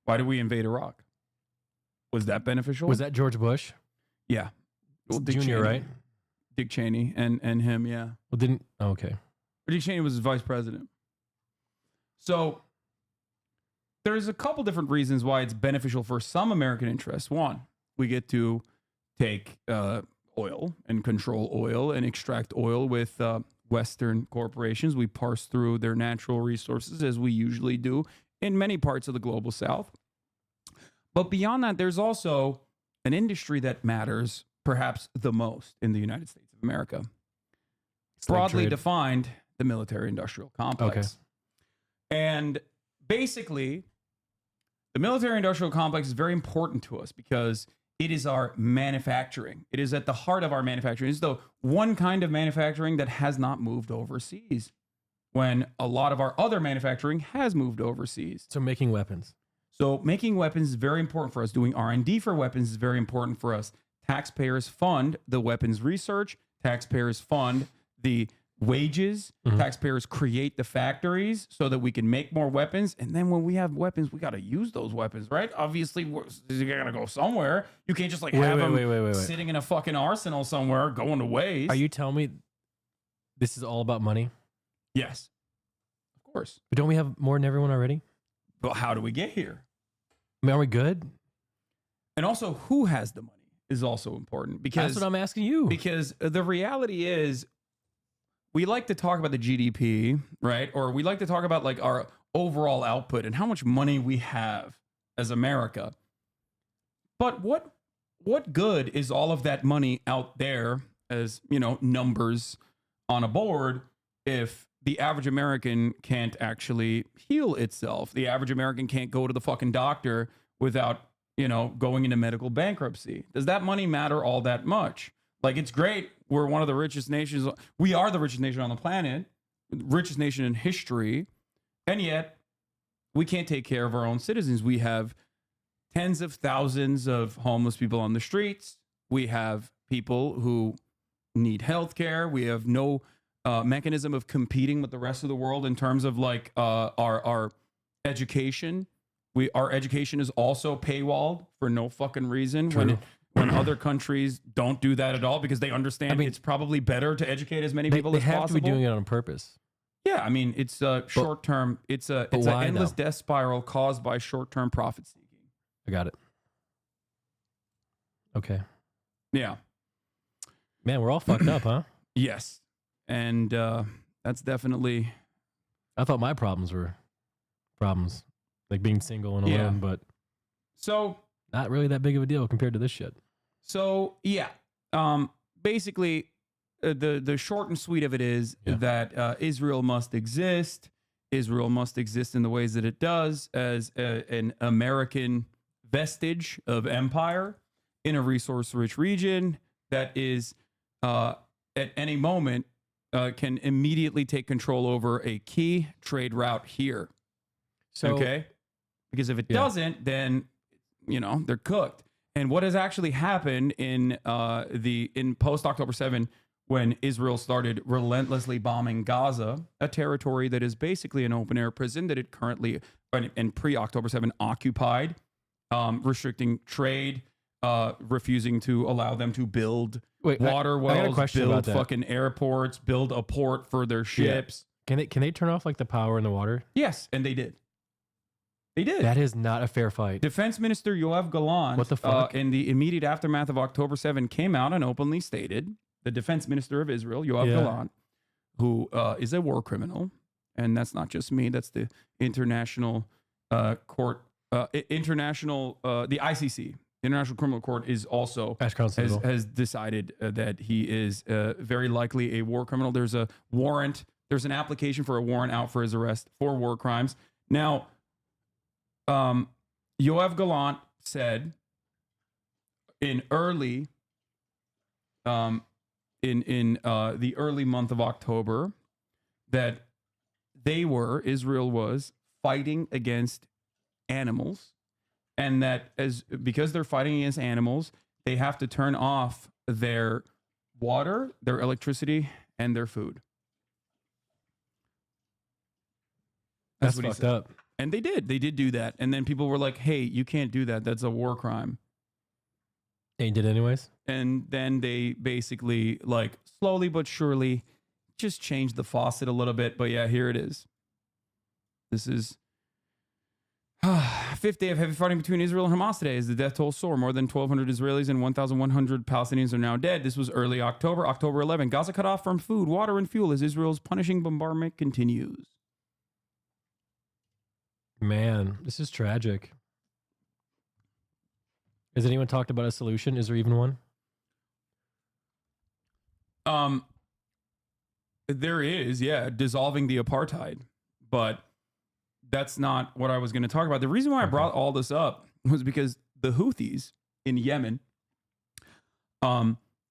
Why did we invade Iraq? Was that beneficial? Was that George Bush? Yeah. Well, Dick Jr., Cheney, right? Dick Cheney and him, yeah. Well, okay. Dick Cheney was his vice president. So there's a couple different reasons why it's beneficial for some American interests. One, we get to take oil and control oil and extract oil with Western corporations. We parse through their natural resources as we usually do in many parts of the global South. But beyond that, there's also an industry that matters perhaps the most in the United States of America. Broadly defined, the military-industrial complex. Okay. And basically, the military-industrial complex is very important to us because it is our manufacturing. It is at the heart of our manufacturing. It's the one kind of manufacturing that has not moved overseas when a lot of our other manufacturing has moved overseas. So making weapons. So making weapons is very important for us. Doing R&D for weapons is very important for us. Taxpayers fund the weapons research. Taxpayers fund the wages. Taxpayers create the factories so that we can make more weapons. And then when we have weapons, we got to use those weapons, right? Obviously, you got to go somewhere. You can't just have them sitting in a fucking arsenal somewhere going to waste. Are you telling me this is all about money? Yes, of course. But don't we have more than everyone already? Well, how do we get here? I mean, are we good? And also, who has the money is also important. Because that's what I'm asking you. Because the reality is, we like to talk about the GDP, right? Or we like to talk about like our overall output and how much money we have as America. But what good is all of that money out there as, you know, numbers on a board if the average American can't actually heal itself? The average American can't go to the fucking doctor without, you know, going into medical bankruptcy. Does that money matter all that much? Like, it's great. We're one of the richest nations. We are the richest nation on the planet, richest nation in history. And yet we can't take care of our own citizens. We have tens of thousands of homeless people on the streets. We have people who need health care. We have no mechanism of competing with the rest of the world in terms of like our education. Our education is also paywalled for no fucking reason. True. When other countries don't do that at all because they understand it's probably better to educate as many people as possible. They have to be doing it on purpose. Yeah, I mean, it's short term. It's an endless death spiral caused by short term profit seeking. I got it. Okay. Yeah. Man, we're all fucked up, huh? Yes, and That's definitely. I thought my problems were problems, like being single and alone, Yeah. but So not really that big of a deal compared to this shit. So yeah, basically, the short and sweet of it is that Israel must exist. Israel must exist in the ways that it does as an American vestige of empire in a resource-rich region that is at any moment can immediately take control over a key trade route here. So- okay, because if it Yeah. doesn't, then they're cooked. And what has actually happened in post October 7, when Israel started relentlessly bombing Gaza, a territory that is basically an open air prison that it currently and pre October 7 occupied, restricting trade, refusing to allow them to build water I got a wells, question build about that. fucking airports, build a port for their ships. Can they turn off like the power in the water? Yes, and they did. They did. That is not a fair fight. Defense Minister Yoav Gallant, What the fuck? in the immediate aftermath of October 7, came out and openly stated, the Defense Minister of Israel, Yoav Gallant, who is a war criminal, and that's not just me, that's the international court, the ICC, International Criminal Court, is also has decided that he is very likely a war criminal. There's a warrant. There's an application for a warrant out for his arrest for war crimes. Now, Yoav Gallant said in early, in the early month of October, that Israel was fighting against animals, and that because they're fighting against animals, they have to turn off their water, their electricity, and their food. That's what he fucked said. up. And they did do that. And then people were like, hey, you can't do that. That's a war crime. And you did anyways? And then they basically, like, slowly but surely just changed the faucet a little bit. But yeah, here it is. This is fifth day of heavy fighting between Israel and Hamas today as the death toll soar. More than 1,200 Israelis and 1,100 Palestinians are now dead. This was early October, October 11. Gaza cut off from food, water, and fuel as Israel's punishing bombardment continues. Man, this is tragic. Has anyone talked about a solution? Is there even one? There is, yeah, dissolving the apartheid, but that's not what I was going to talk about. The reason why I brought all this up was because the Houthis in Yemen,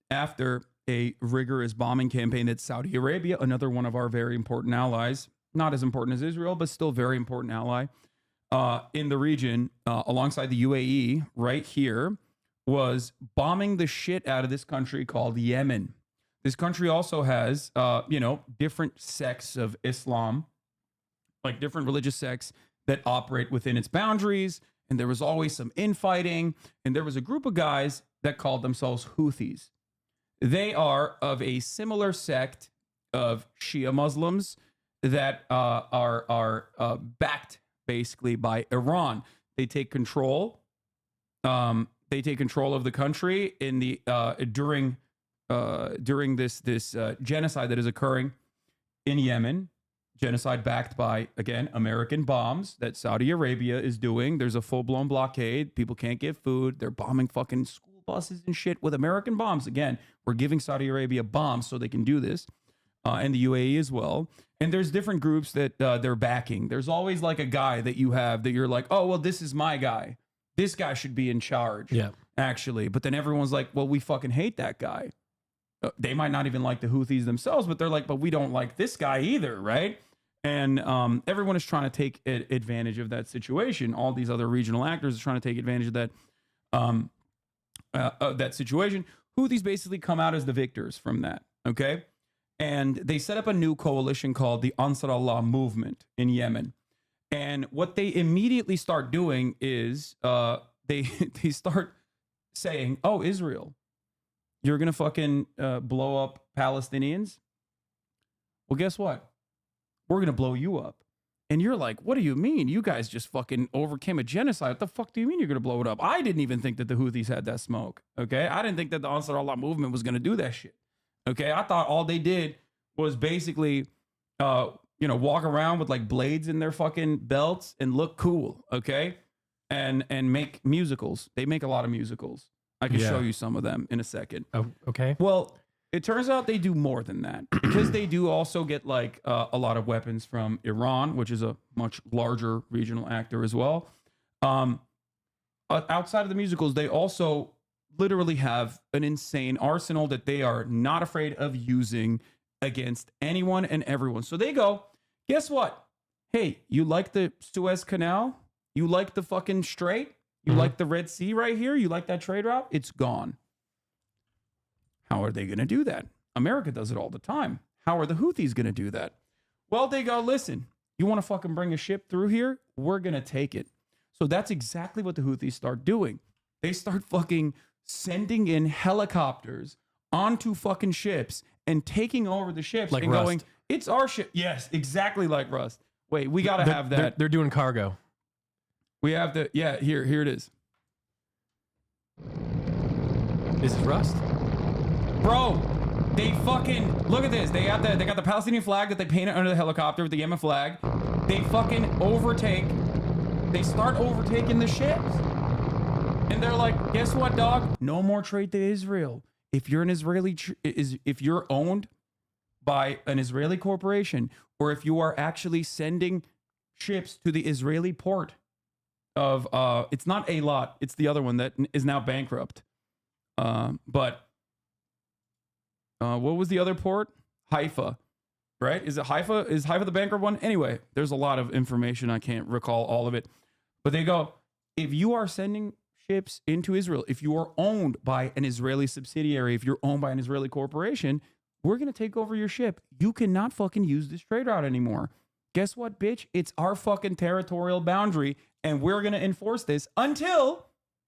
after a rigorous bombing campaign that Saudi Arabia, another one of our very important allies, not as important as Israel, but still very important ally in the region, alongside the UAE right here, was bombing the shit out of this country called Yemen. This country also has, different sects of Islam, like different religious sects that operate within its boundaries. And there was always some infighting. And there was a group of guys that called themselves Houthis. They are of a similar sect of Shia Muslims that are backed basically by Iran. They take control. They take control of the country in the during this genocide that is occurring in Yemen. Genocide backed by, again, American bombs that Saudi Arabia is doing. There's a full-blown blockade. People can't get food. They're bombing fucking school buses and shit with American bombs. Again, we're giving Saudi Arabia bombs so they can do this. And the UAE as well. And there's different groups that they're backing. There's always like a guy that you have that you're like, oh, well, this is my guy. This guy should be in charge, actually. But then everyone's like, well, we fucking hate that guy. They might not even like the Houthis themselves, but they're like, but we don't like this guy either, right? And everyone is trying to take advantage of that situation. All these other regional actors are trying to take advantage of that situation. Houthis basically come out as the victors from that, okay? And they set up a new coalition called the Nasrallah movement in Yemen. And what they immediately start doing is they start saying, oh, Israel, you're going to fucking blow up Palestinians? Well, guess what? We're going to blow you up. And you're like, what do you mean? You guys just fucking overcame a genocide. What the fuck do you mean you're going to blow it up? I didn't even think that the Houthis had that smoke, okay? I didn't think that the Nasrallah movement was going to do that shit. Okay, I thought all they did was basically walk around with like blades in their fucking belts and look cool, okay? And make musicals. They make a lot of musicals. I can show you some of them in a second. Oh, okay. Well, it turns out they do more than that because they do also get like a lot of weapons from Iran, which is a much larger regional actor as well. Outside of the musicals, they also literally have an insane arsenal that they are not afraid of using against anyone and everyone. So they go, guess what? Hey, you like the Suez Canal? You like the fucking Strait? You like the Red Sea right here? You like that trade route? It's gone. How are they going to do that? America does it all the time. How are the Houthis going to do that? Well, they go, listen, you want to fucking bring a ship through here? We're going to take it. So that's exactly what the Houthis start doing. They start fucking sending in helicopters onto fucking ships and taking over the ships Like and Rust. going, it's our ship. Yes, exactly like Rust. Wait, we got to have that. They're doing cargo. We have to, yeah, here it is. This is Rust. Bro, they fucking, look at this. They got the Palestinian flag that they painted under the helicopter with the Yemen flag. They fucking they start overtaking the ships. And they're like, guess what, dog? No more trade to Israel. If you're an if you're owned by an Israeli corporation, or if you are actually sending ships to the Israeli port of, it's not Eilat, it's the other one that is now bankrupt. But what was the other port? Haifa, right? Is it Haifa? Is Haifa the bankrupt one? Anyway, there's a lot of information. I can't recall all of it. But they go, if you are sending ships into Israel, if you are owned by an Israeli subsidiary, if you're owned by an Israeli corporation, we're going to take over your ship. You cannot fucking use this trade route anymore. Guess what, bitch? It's our fucking territorial boundary, and we're going to enforce this until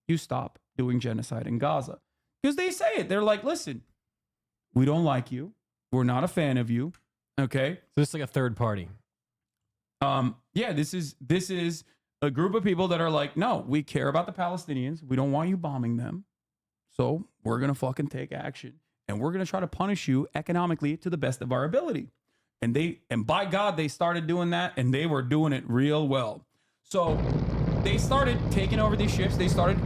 you stop doing genocide in Gaza. Because they say it. They're like, listen, we don't like you. We're not a fan of you. Okay? So this is like a third party. Yeah, this is a group of people that are like, no, we care about the Palestinians. We don't want you bombing them. So we're going to fucking take action. And we're going to try to punish you economically to the best of our ability. And by God, they started doing that, and they were doing it real well. So they started taking over these ships. They started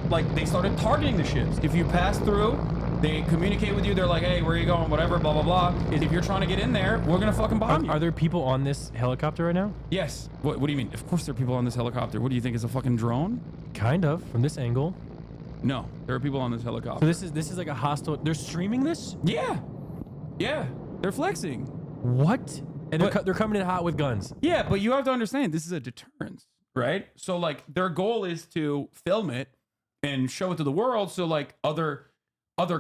targeting the ships. If you pass through, they communicate with you. They're like, hey, where are you going? Whatever, blah, blah, blah. And if you're trying to get in there, we're going to fucking bomb you. Are there people on this helicopter right now? Yes. What do you mean? Of course there are people on this helicopter. What do you think? It's a fucking drone? Kind of, from this angle. No, there are people on this helicopter. So this is like a hostile. They're streaming this? Yeah. Yeah. They're flexing. What? And they're coming in hot with guns. Yeah, but you have to understand, this is a deterrence, right? So like their goal is to film it and show it to the world. So like other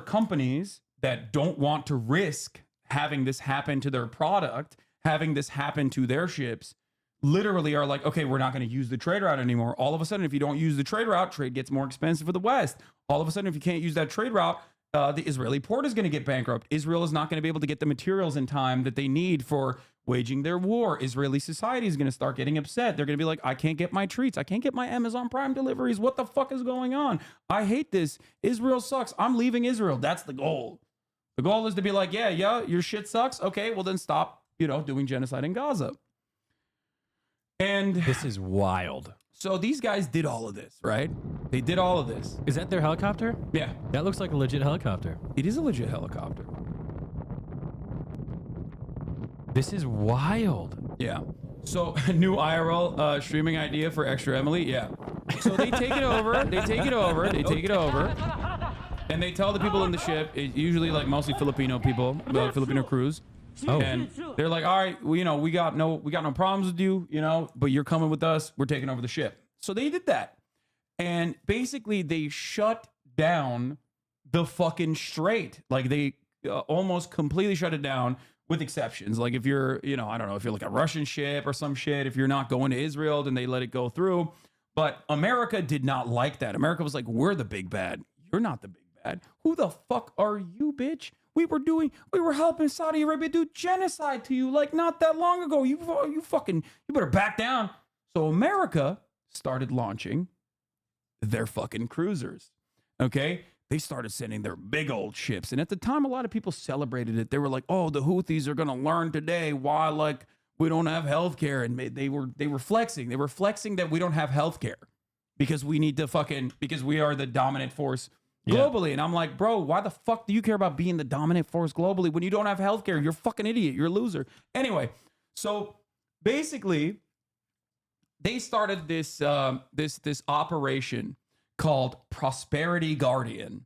companies that don't want to risk having this happen to their product, having this happen to their ships, literally are like, okay, we're not going to use the trade route anymore. All of a sudden, if you don't use the trade route, trade gets more expensive for the West. All of a sudden, if you can't use that trade route, the Israeli port is going to get bankrupt. Israel is not going to be able to get the materials in time that they need for waging their war. Israeli society is going to start getting upset. They're going to be like, I can't get my treats. I can't get my Amazon Prime deliveries. What the fuck is going on? I hate this. Israel sucks. I'm leaving Israel. That's the goal. The goal is to be like, yeah, your shit sucks. Okay, well then stop, doing genocide in Gaza. And this is wild. So these guys did all of this, right? They did all of this. Is that their helicopter? Yeah. That looks like a legit helicopter. It is a legit helicopter. This is wild. Yeah. So new IRL streaming idea for Extra Emily. Yeah. So they take it over. And they tell the people in the ship, it's usually like mostly Filipino people, Filipino crews. Oh. And they're like, all right, well, we got no problems with you, but you're coming with us. We're taking over the ship. So they did that. And basically they shut down the fucking strait. Like they almost completely shut it down with exceptions. Like if you're, I don't know, if you're like a Russian ship or some shit, if you're not going to Israel, then they let it go through. But America did not like that. America was like, we're the big bad. You're not the big bad. Who the fuck are you, bitch? We were helping Saudi Arabia do genocide to you like not that long ago. You better back down. So America started launching their fucking cruisers. Okay? they started sending their big old ships. And at the time, a lot of people celebrated it. They were like, oh, the Houthis are going to learn today why, like, we don't have healthcare. And they were flexing. They were flexing that we don't have healthcare because we need to because we are the dominant force globally. And I'm like, bro, why the fuck do you care about being the dominant force globally when you don't have healthcare? You're a fucking idiot. You're a loser. Anyway, so basically, they started this this operation called Prosperity Guardian,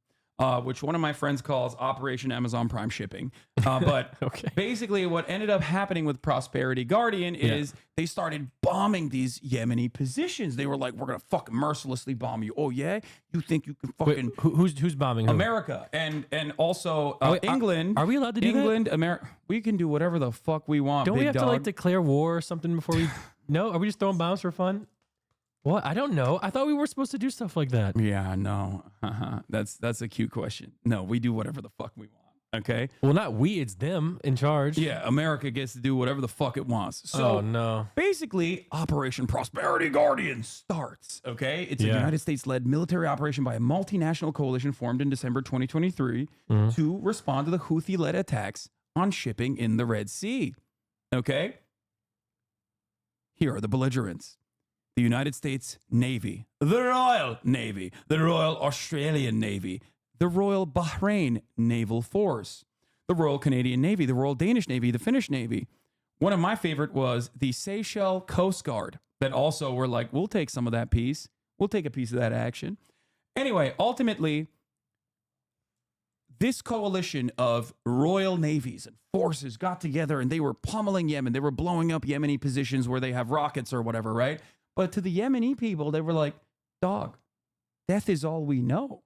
which one of my friends calls Operation Amazon Prime Shipping. But basically what ended up happening with Prosperity Guardian is they started bombing these Yemeni positions. They were like, we're going to fucking mercilessly bomb you. Oh, yeah? You think you can fucking... Wait, who's bombing who? America. And also England. Are we allowed to do England, that? America. We can do whatever the fuck we want, Don't big we have dog. to like declare war or something before we... No? Are we just throwing bombs for fun? What? I don't know. I thought we were supposed to do stuff like that. Yeah, no. That's a cute question. No, we do whatever the fuck we want. Okay. Well, not we. It's them in charge. Yeah, America gets to do whatever the fuck it wants. So no. Basically, Operation Prosperity Guardian starts. Okay, it's a United States-led military operation by a multinational coalition formed in December 2023 to respond to the Houthi-led attacks on shipping in the Red Sea. Okay. Here are the belligerents. The United States Navy, the Royal Navy, the Royal Australian Navy, the Royal Bahrain Naval Force, the Royal Canadian Navy, the Royal Danish Navy, the Finnish Navy. One of my favorite was the Seychelles Coast Guard that also were like, we'll take some of that piece. We'll take a piece of that action. Anyway, ultimately, this coalition of royal navies and forces got together and they were pummeling Yemen. They were blowing up Yemeni positions where they have rockets or whatever, right? But to the Yemeni people, they were like, dog, death is all we know.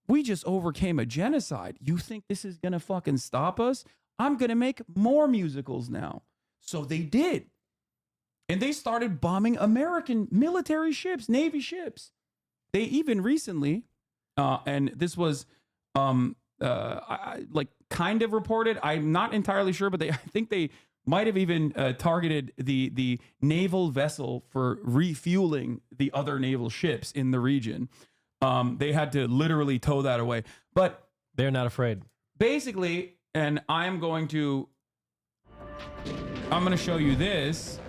We just overcame a genocide. You think this is going to fucking stop us? I'm going to make more musicals now. So they did. And they started bombing American military ships, Navy ships. They even recently, and this was like kind of reported. I'm not entirely sure, but I think they might have even targeted the naval vessel for refueling the other naval ships in the region. They had to literally tow that away. But they're not afraid. Basically, and I'm going to show you this.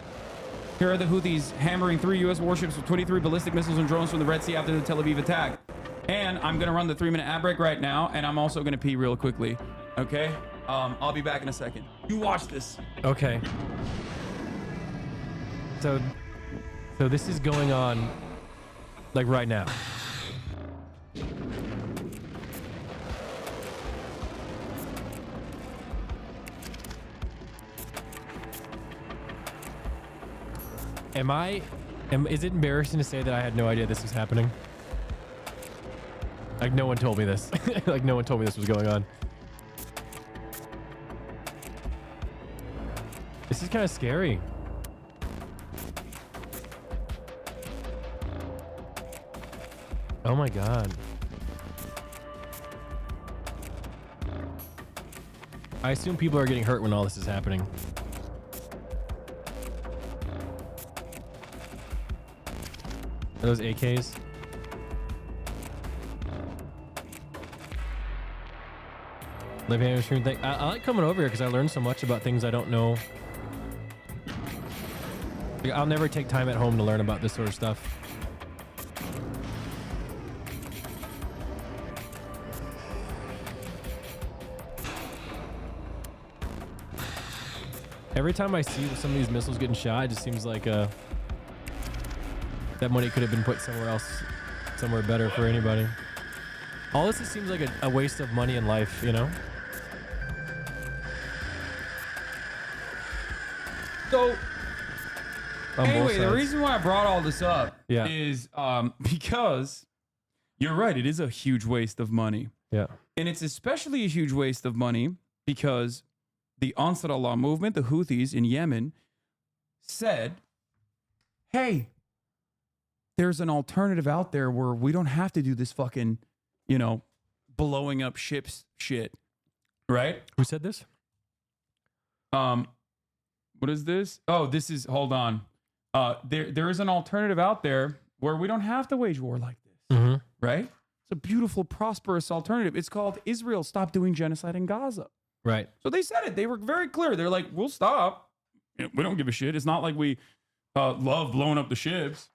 Here are the Houthis hammering 3 U.S. warships with 23 ballistic missiles and drones from the Red Sea after the Tel Aviv attack. And I'm going to run the 3-minute ad break right now, and I'm also going to pee real quickly. Okay? I'll be back in a second. You watch this. Okay. So this is going on like right now. Is it embarrassing to say that I had no idea this was happening? Like no one told me this. Like no one told me this was going on. This is kind of scary. Oh my God. I assume people are getting hurt when all this is happening. Are those AKs? Live here stream thing. I like coming over here because I learned so much about things I don't know. Like, I'll never take time at home to learn about this sort of stuff. Every time I see some of these missiles getting shot, it just seems like that money could have been put somewhere else, somewhere better for anybody. All this seems like a waste of money and life, you know? So, anyway, the sides. reason why I brought all this up Yeah. is because you're right. It is a huge waste of money. Yeah. And it's especially a huge waste of money because the Nasrallah movement, the Houthis in Yemen, said, hey, there's an alternative out there where we don't have to do this fucking, blowing up ships shit. Right? Who said this? What is this? Oh, this is, hold on. There is an alternative out there where we don't have to wage war like this. Mm-hmm. Right? It's a beautiful, prosperous alternative. It's called Israel Stop Doing Genocide in Gaza. Right. So they said it. They were very clear. They're like, we'll stop. We don't give a shit. It's not like we love blowing up the ships.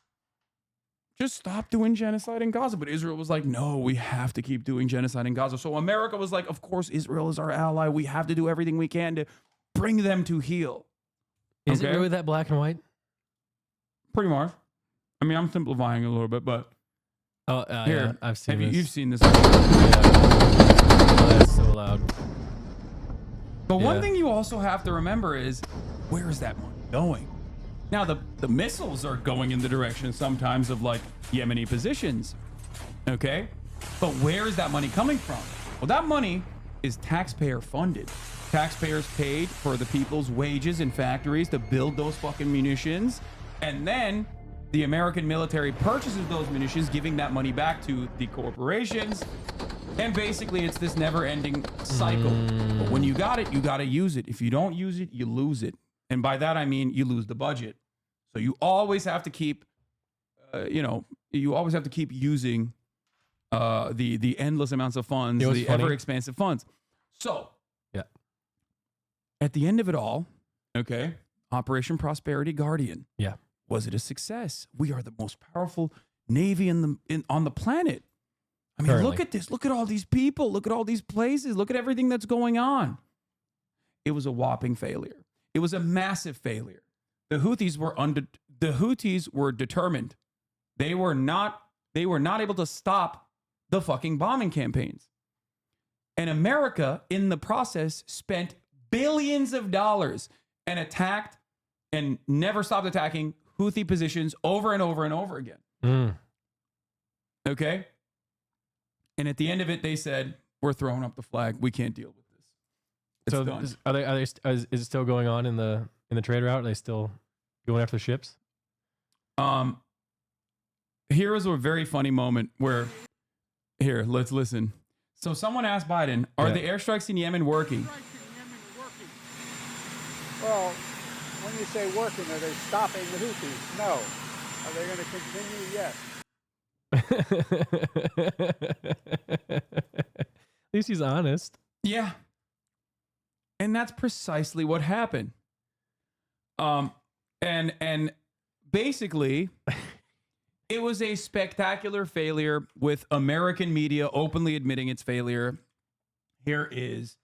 Just stop doing genocide in Gaza. But Israel was like, no, we have to keep doing genocide in Gaza. So America was like, of course, Israel is our ally. We have to do everything we can to bring them to heel. Is it really that black and white? Pretty much. I mean, I'm simplifying a little bit, but yeah, here, I've seen this. You've seen this. Yeah. Oh, that's so loud. But one thing you also have to remember is, where is that money going? Now, the missiles are going in the direction sometimes of like Yemeni positions, okay? But where is that money coming from? Well, that money is taxpayer funded. Taxpayers paid for the people's wages in factories to build those fucking munitions. And then the American military purchases those munitions, giving that money back to the corporations. And basically, it's this never-ending cycle. But when you got it, you got to use it. If you don't use it, you lose it. And by that, I mean you lose the budget. So you always have to keep, you always have to keep using the endless amounts of funds, the ever-expansive funds. So, at the end of it all, okay, Operation Prosperity Guardian. Yeah. Was it a success? We are the most powerful Navy on the planet. I mean, look at this. Look at all these people. Look at all these places. Look at everything that's going on. It was a whopping failure. It was a massive failure. The Houthis were determined. They were not able to stop the fucking bombing campaigns. And America, in the process, spent billions of dollars and attacked and never stopped attacking Houthi positions over and over and over again. Okay? And at the end of it, they said, we're throwing up the flag. We can't deal with this. It's so done. Is it still going on in the trade route? Are they still going after the ships? Here is a very funny moment where, here, let's listen. So someone asked Biden, are the airstrikes in Yemen working? Well, when you say working, are they stopping the Houthis? No. Are they going to continue? Yes. At least he's honest. Yeah. And that's precisely what happened. And basically, it was a spectacular failure with American media openly admitting its failure. Here is,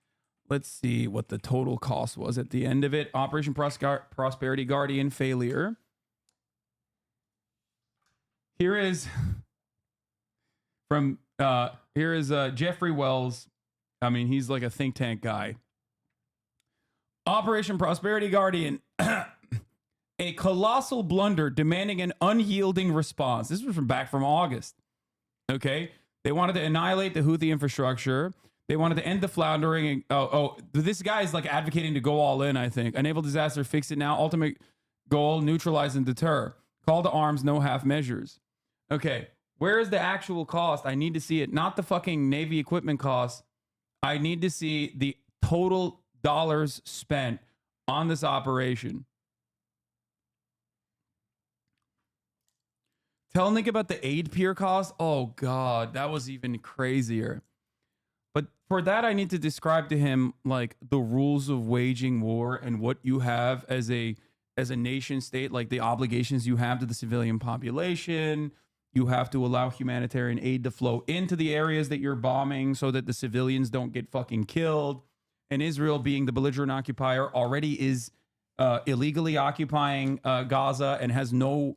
let's see what the total cost was at the end of it. Operation Prosperity Guardian failure. Here is from Jeffrey Wells. I mean, he's like a think tank guy. Operation Prosperity Guardian, a colossal blunder demanding an unyielding response. This was back from August. Okay, they wanted to annihilate the Houthi infrastructure. They wanted to end the floundering. This guy is like advocating to go all in, I think. Enable disaster, fix it now. Ultimate goal, neutralize and deter. Call to arms, no half measures. Okay, where is the actual cost? I need to see it. Not the fucking Navy equipment cost. I need to see the total dollars spent on this operation. Tell Nick about the aid pier cost. Oh, God, that was even crazier. But for that, I need to describe to him like the rules of waging war and what you have as a nation state, like the obligations you have to the civilian population. You have to allow humanitarian aid to flow into the areas that you're bombing so that the civilians don't get fucking killed. And Israel, being the belligerent occupier, already is illegally occupying Gaza and has no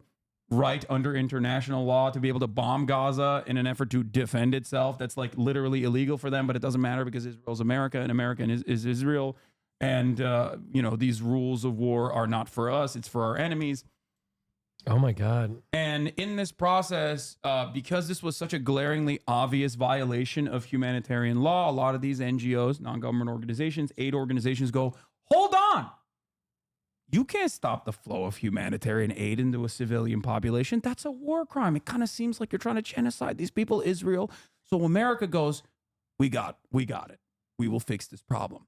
right under international law to be able to bomb Gaza in an effort to defend itself. That's like literally illegal for them, but it doesn't matter because Israel's America and America is Israel. And, these rules of war are not for us. It's for our enemies. Oh, my God. And in this process, because this was such a glaringly obvious violation of humanitarian law, a lot of these NGOs, non-government organizations, aid organizations go, hold on. You can't stop the flow of humanitarian aid into a civilian population. That's a war crime. It kind of seems like you're trying to genocide these people, Israel. So America goes, we got it. We will fix this problem.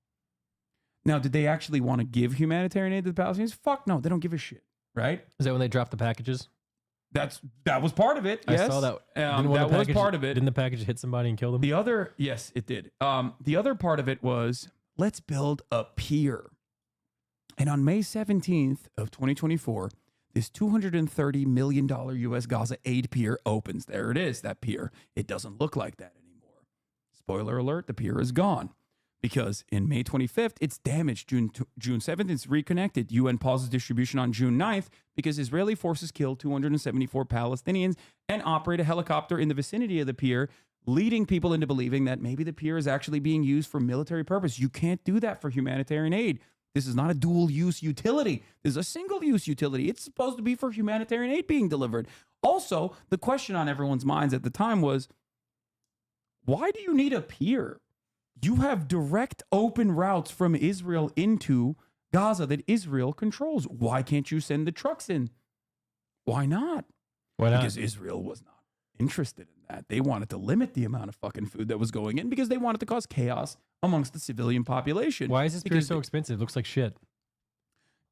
Now, did they actually want to give humanitarian aid to the Palestinians? Fuck no, they don't give a shit, right? Is that when they dropped the packages? That was part of it. I Yes. saw that. That was part of it. Didn't the package hit somebody and kill them? Yes, it did. The other part of it was, let's build a pier. And on May 17th of 2024, this $230 million U.S. Gaza aid pier opens. There it is, that pier. It doesn't look like that anymore. Spoiler alert, the pier is gone. Because in May 25th, it's damaged. June 7th, it's reconnected. UN pauses distribution on June 9th because Israeli forces killed 274 Palestinians and operate a helicopter in the vicinity of the pier, leading people into believing that maybe the pier is actually being used for military purpose. You can't do that for humanitarian aid. This is not a dual-use utility. This is a single-use utility. It's supposed to be for humanitarian aid being delivered. Also, the question on everyone's minds at the time was, why do you need a pier? You have direct open routes from Israel into Gaza that Israel controls. Why can't you send the trucks in? Why not? Why not? Because Israel was not interested in that. They wanted to limit the amount of fucking food that was going in because they wanted to cause chaos amongst the civilian population. Why is this beer so expensive? It looks like shit.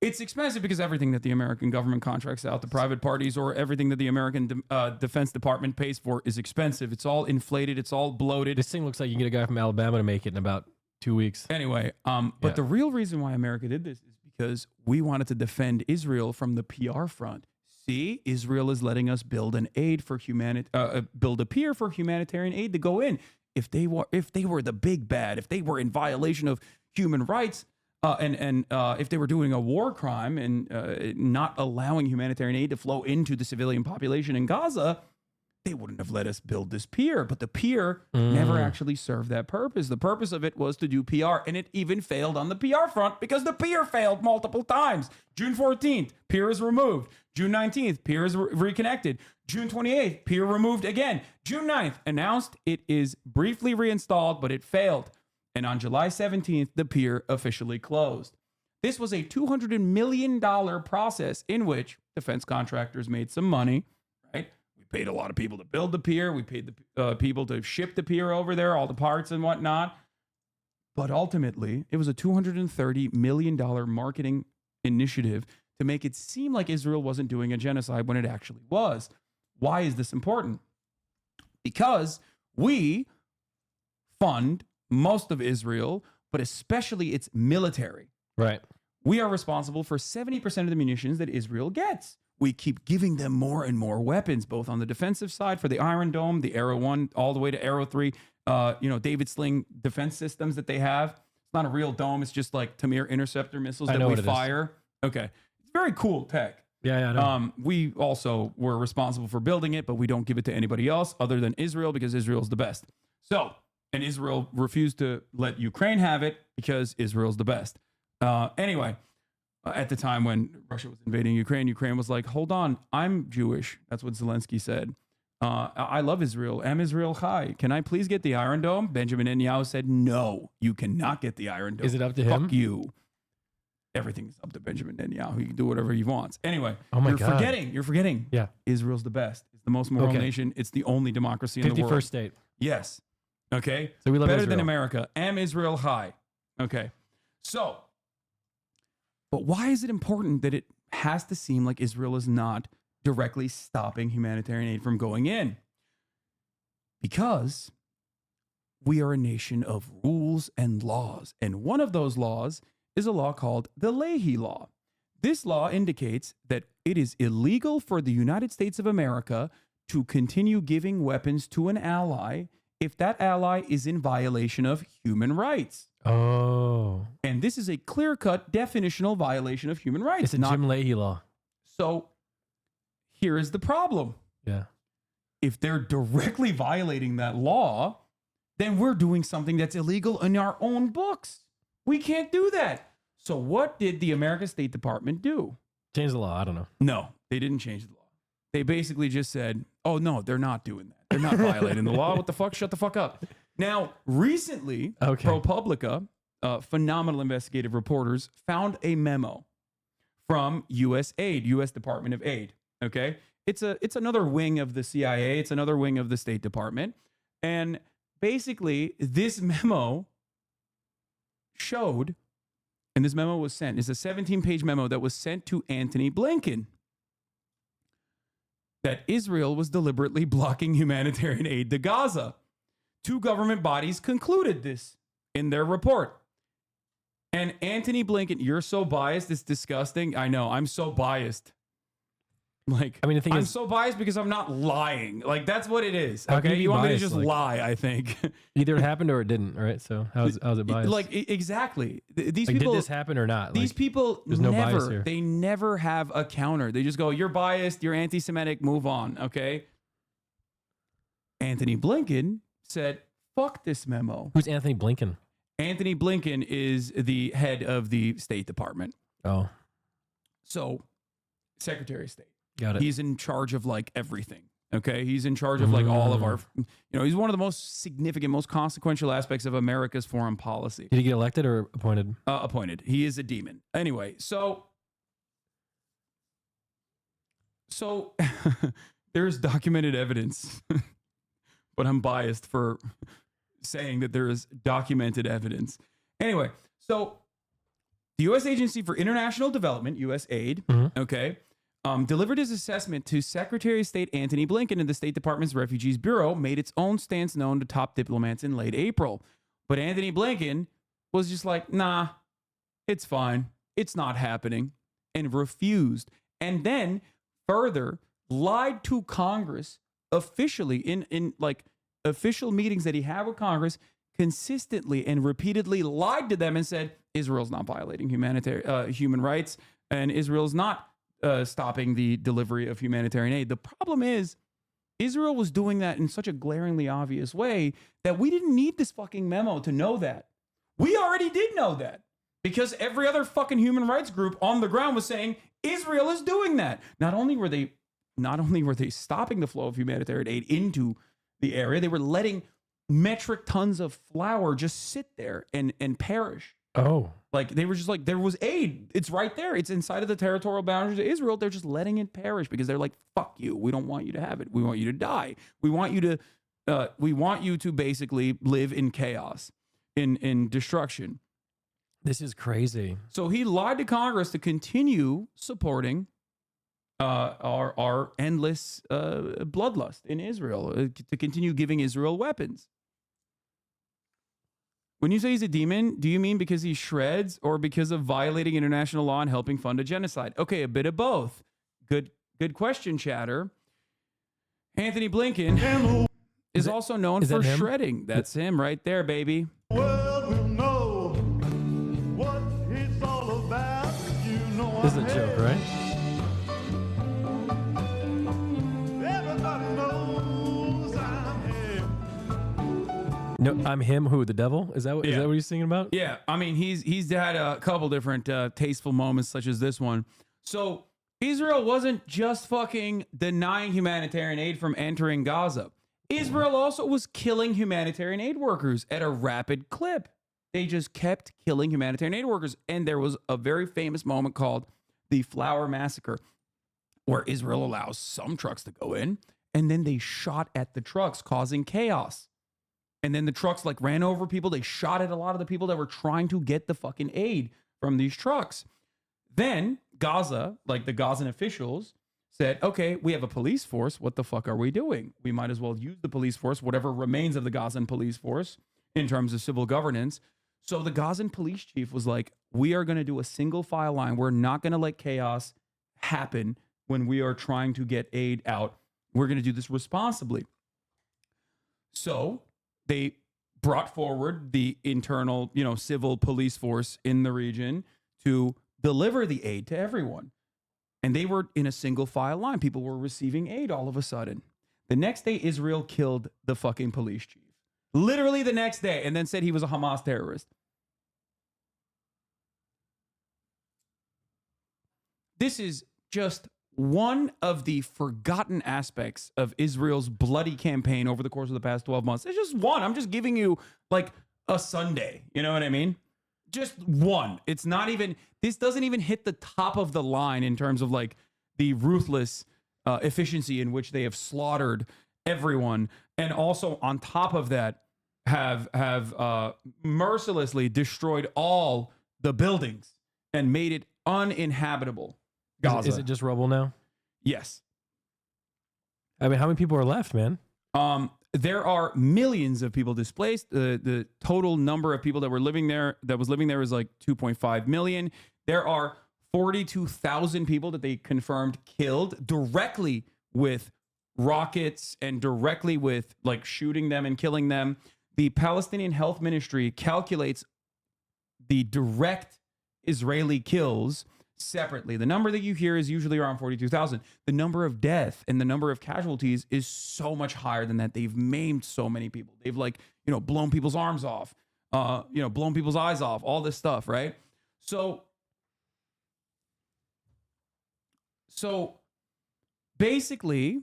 It's expensive because everything that the American government contracts out to private parties or everything that the American Defense Department pays for is expensive. It's all inflated. It's all bloated. This thing looks like you can get a guy from Alabama to make it in about 2 weeks. Anyway, but the real reason why America did this is because we wanted to defend Israel from the PR front. See, Israel is letting us build an aid for build a pier for humanitarian aid to go in. If they were the big bad, if they were in violation of human rights, and if they were doing a war crime and not allowing humanitarian aid to flow into the civilian population in Gaza, they wouldn't have let us build this pier. But the pier never actually served that purpose. The purpose of it was to do PR, and it even failed on the PR front because the pier failed multiple times. June 14th, pier is removed. June 19th, pier is reconnected. June 28th, pier removed again. June 9th, announced it is briefly reinstalled, but it failed. And on July 17th, the pier officially closed. This was a $200 million process in which defense contractors made some money, right? We paid a lot of people to build the pier. We paid the people to ship the pier over there, all the parts and whatnot. But ultimately, it was a $230 million marketing initiative to make it seem like Israel wasn't doing a genocide when it actually was. Why is this important? Because we fund most of Israel, but especially its military. Right. We are responsible for 70% of the munitions that Israel gets. We keep giving them more and more weapons, both on the defensive side for the Iron Dome, the Arrow 1, all the way to Arrow 3, David Sling defense systems that they have. It's not a real dome. It's just like Tamir interceptor missiles that we fire. Okay. It's very cool tech. Yeah, I know. We also were responsible for building it, but we don't give it to anybody else other than Israel because Israel's the best. So, and Israel refused to let Ukraine have it because Israel's the best. Anyway, at the time when Russia was invading Ukraine, Ukraine was like, hold on, I'm Jewish. That's what Zelensky said. I love Israel. Am Israel Chai. Can I please get the Iron Dome? Benjamin Netanyahu said, no, you cannot get the Iron Dome. Is it up to him? Fuck you. Everything's up to Benjamin Netanyahu. He can do whatever he wants. Anyway, God. You're forgetting. Yeah. Israel's the best. It's the most moral nation. It's the only democracy in the world. 51st state. Yes. Okay. So we love better Israel. than America. Am Israel high? Okay. So, but why is it important that it has to seem like Israel is not directly stopping humanitarian aid from going in? Because we are a nation of rules and laws. And one of those laws is a law called the Leahy Law. This law indicates that it is illegal for the United States of America to continue giving weapons to an ally if that ally is in violation of human rights. Oh. And this is a clear-cut definitional violation of human rights. It's a Jim Leahy law. So here is the problem. Yeah. If they're directly violating that law, then we're doing something that's illegal in our own books. We can't do that. So what did the American State Department do? Change the law. I don't know. No, they didn't change the law. They basically just said, oh, no, they're not doing that. They're not violating the law. What the fuck? Shut the fuck up. Now, recently, ProPublica, phenomenal investigative reporters, found a memo from USAID, U.S. Department of Aid. Okay? It's another wing of the CIA. It's another wing of the State Department. And basically, this memo showed, and this memo was sent, it's a 17-page memo that was sent to Antony Blinken, that Israel was deliberately blocking humanitarian aid to Gaza. 2 government bodies concluded this in their report. And Antony Blinken, you're so biased, it's disgusting. I know, I'm so biased. Like, I mean, the thing I'm is, so biased because I'm not lying. Like, that's what it is. How can Okay, you be you want me to biased? just Like- lie? I think either it happened or it didn't, right? So how's it biased? like exactly. These Like, people. did this happen or not? These Like, people there's no bias never. here. They never have a counter. They just go, "You're biased. You're anti-Semitic. Move on." Okay. Antony Blinken said, "Fuck this memo." Who's Anthony Blinken? Antony Blinken is the head of the State Department. Oh, So, Secretary of State. got it. He's in charge of like everything. Okay. He's in charge of like all of our, he's one of the most significant, most consequential aspects of America's foreign policy. Did he get elected or appointed? Appointed. He is a demon. Anyway, so there's documented evidence, but I'm biased for saying that there is documented evidence. Anyway, so the U.S. Agency for International Development, USAID, okay, delivered his assessment to Secretary of State Antony Blinken, and the State Department's Refugees Bureau made its own stance known to top diplomats in late April. But Antony Blinken was just like, nah, it's fine. It's not happening, and refused. And then further lied to Congress officially in like official meetings that he had with Congress, consistently and repeatedly lied to them and said, Israel's not violating human rights, and Israel's not stopping the delivery of humanitarian aid. The problem is, Israel was doing that in such a glaringly obvious way that we didn't need this fucking memo to know that. We already did know that because every other fucking human rights group on the ground was saying Israel is doing that. Not only were they stopping the flow of humanitarian aid into the area, they were letting metric tons of flour just sit there and perish. Oh. Like they were just like, there was aid. It's right there. It's inside of the territorial boundaries of Israel. They're just letting it perish because they're like, fuck you. We don't want you to have it. We want you to die. We want you to basically live in chaos, in destruction. This is crazy. So he lied to Congress to continue supporting our endless bloodlust in Israel, to continue giving Israel weapons. When you say he's a demon, do you mean because he shreds or because of violating international law and helping fund a genocide? Okay, a bit of both. Good question, chatter. Anthony Blinken is also known for shredding. That's him right there, baby. This is a joke, right? No, I'm him. Who? The devil? Is that what he's singing about? Yeah, I mean he's had a couple different tasteful moments such as this one. So Israel wasn't just fucking denying humanitarian aid from entering Gaza. Israel also was killing humanitarian aid workers at a rapid clip. They just kept killing humanitarian aid workers, and there was a very famous moment called the Flower Massacre, where Israel allows some trucks to go in, and then they shot at the trucks, causing chaos. And then the trucks like ran over people. They shot at a lot of the people that were trying to get the fucking aid from these trucks. Then Gaza, like the Gazan officials, said, okay, we have a police force. What the fuck are we doing? We might as well use the police force, whatever remains of the Gazan police force in terms of civil governance. So the Gazan police chief was like, we are going to do a single file line. We're not going to let chaos happen when we are trying to get aid out. We're going to do this responsibly. So they brought forward the internal, civil police force in the region to deliver the aid to everyone. And they were in a single file line. People were receiving aid all of a sudden. The next day, Israel killed the fucking police chief. Literally the next day, and then said he was a Hamas terrorist. This is just one of the forgotten aspects of Israel's bloody campaign over the course of the past 12 months. It's just one. I'm just giving you like a Sunday. You know what I mean? Just one. It's not even, this doesn't even hit the top of the line in terms of like the ruthless efficiency in which they have slaughtered everyone. And also on top of that, have mercilessly destroyed all the buildings and made it uninhabitable. Gaza. Is it just rubble now? Yes. I mean, how many people are left, man? There are millions of people displaced. The total number of people that was living there is like 2.5 million. There are 42,000 people that they confirmed killed directly with rockets and directly with like shooting them and killing them. The Palestinian Health Ministry calculates the direct Israeli kills separately. The number that you hear is usually around 42,000. The number of death and the number of casualties is so much higher than that. They've maimed so many people. They've blown people's arms off, blown people's eyes off, all this stuff, right? So basically,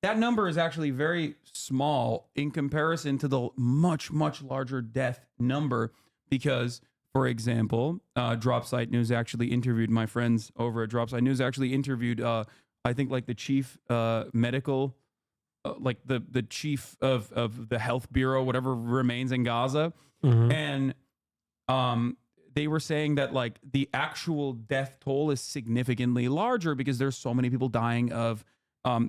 that number is actually very small in comparison to the much, much larger death number because, for example, Dropsite News actually interviewed my friends over at Dropsite News actually interviewed, I think, like the chief medical, like the chief of the health bureau, whatever remains in Gaza. And they were saying that like the actual death toll is significantly larger because there's so many people dying of,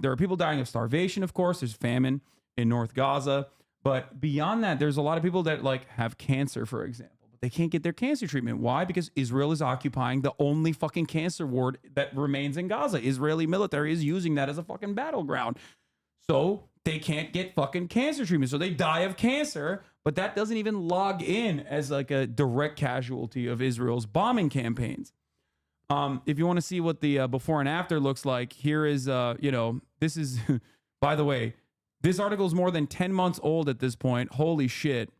there are people dying of starvation, of course, there's famine in North Gaza. But beyond that, there's a lot of people that like have cancer, for example. They can't get their cancer treatment. Why? Because Israel is occupying the only fucking cancer ward that remains in Gaza. Israeli military is using that as a fucking battleground. So they can't get fucking cancer treatment. So they die of cancer, but that doesn't even log in as like a direct casualty of Israel's bombing campaigns. If you want to see what the before and after looks like, here is, this is, by the way, this article is more than 10 months old at this point. Holy shit.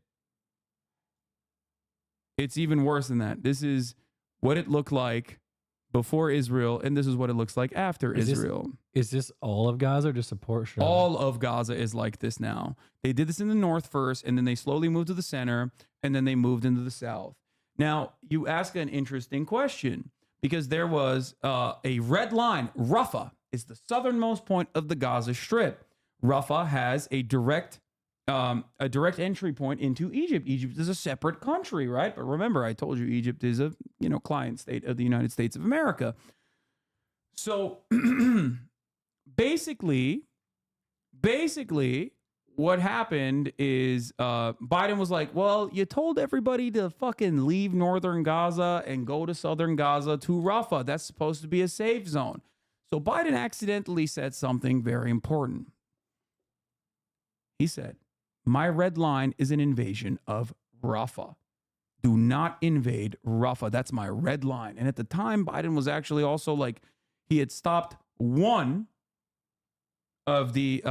It's even worse than that. This is what it looked like before Israel, and this is what it looks like after Israel. Is this all of Gaza or just a portion? All of Gaza is like this now. They did this in the north first, and then they slowly moved to the center, and then they moved into the south. Now, you ask an interesting question, because there was a red line. Rafah is the southernmost point of the Gaza Strip. Rafah has a direct entry point into Egypt. Egypt is a separate country, right? But remember, I told you Egypt is a client state of the United States of America. So basically, what happened is Biden was like, well, you told everybody to fucking leave northern Gaza and go to southern Gaza to Rafah. That's supposed to be a safe zone. So Biden accidentally said something very important. He said, my red line is an invasion of Rafah. Do not invade Rafah. That's my red line. And at the time, Biden was actually also like, he had stopped one of the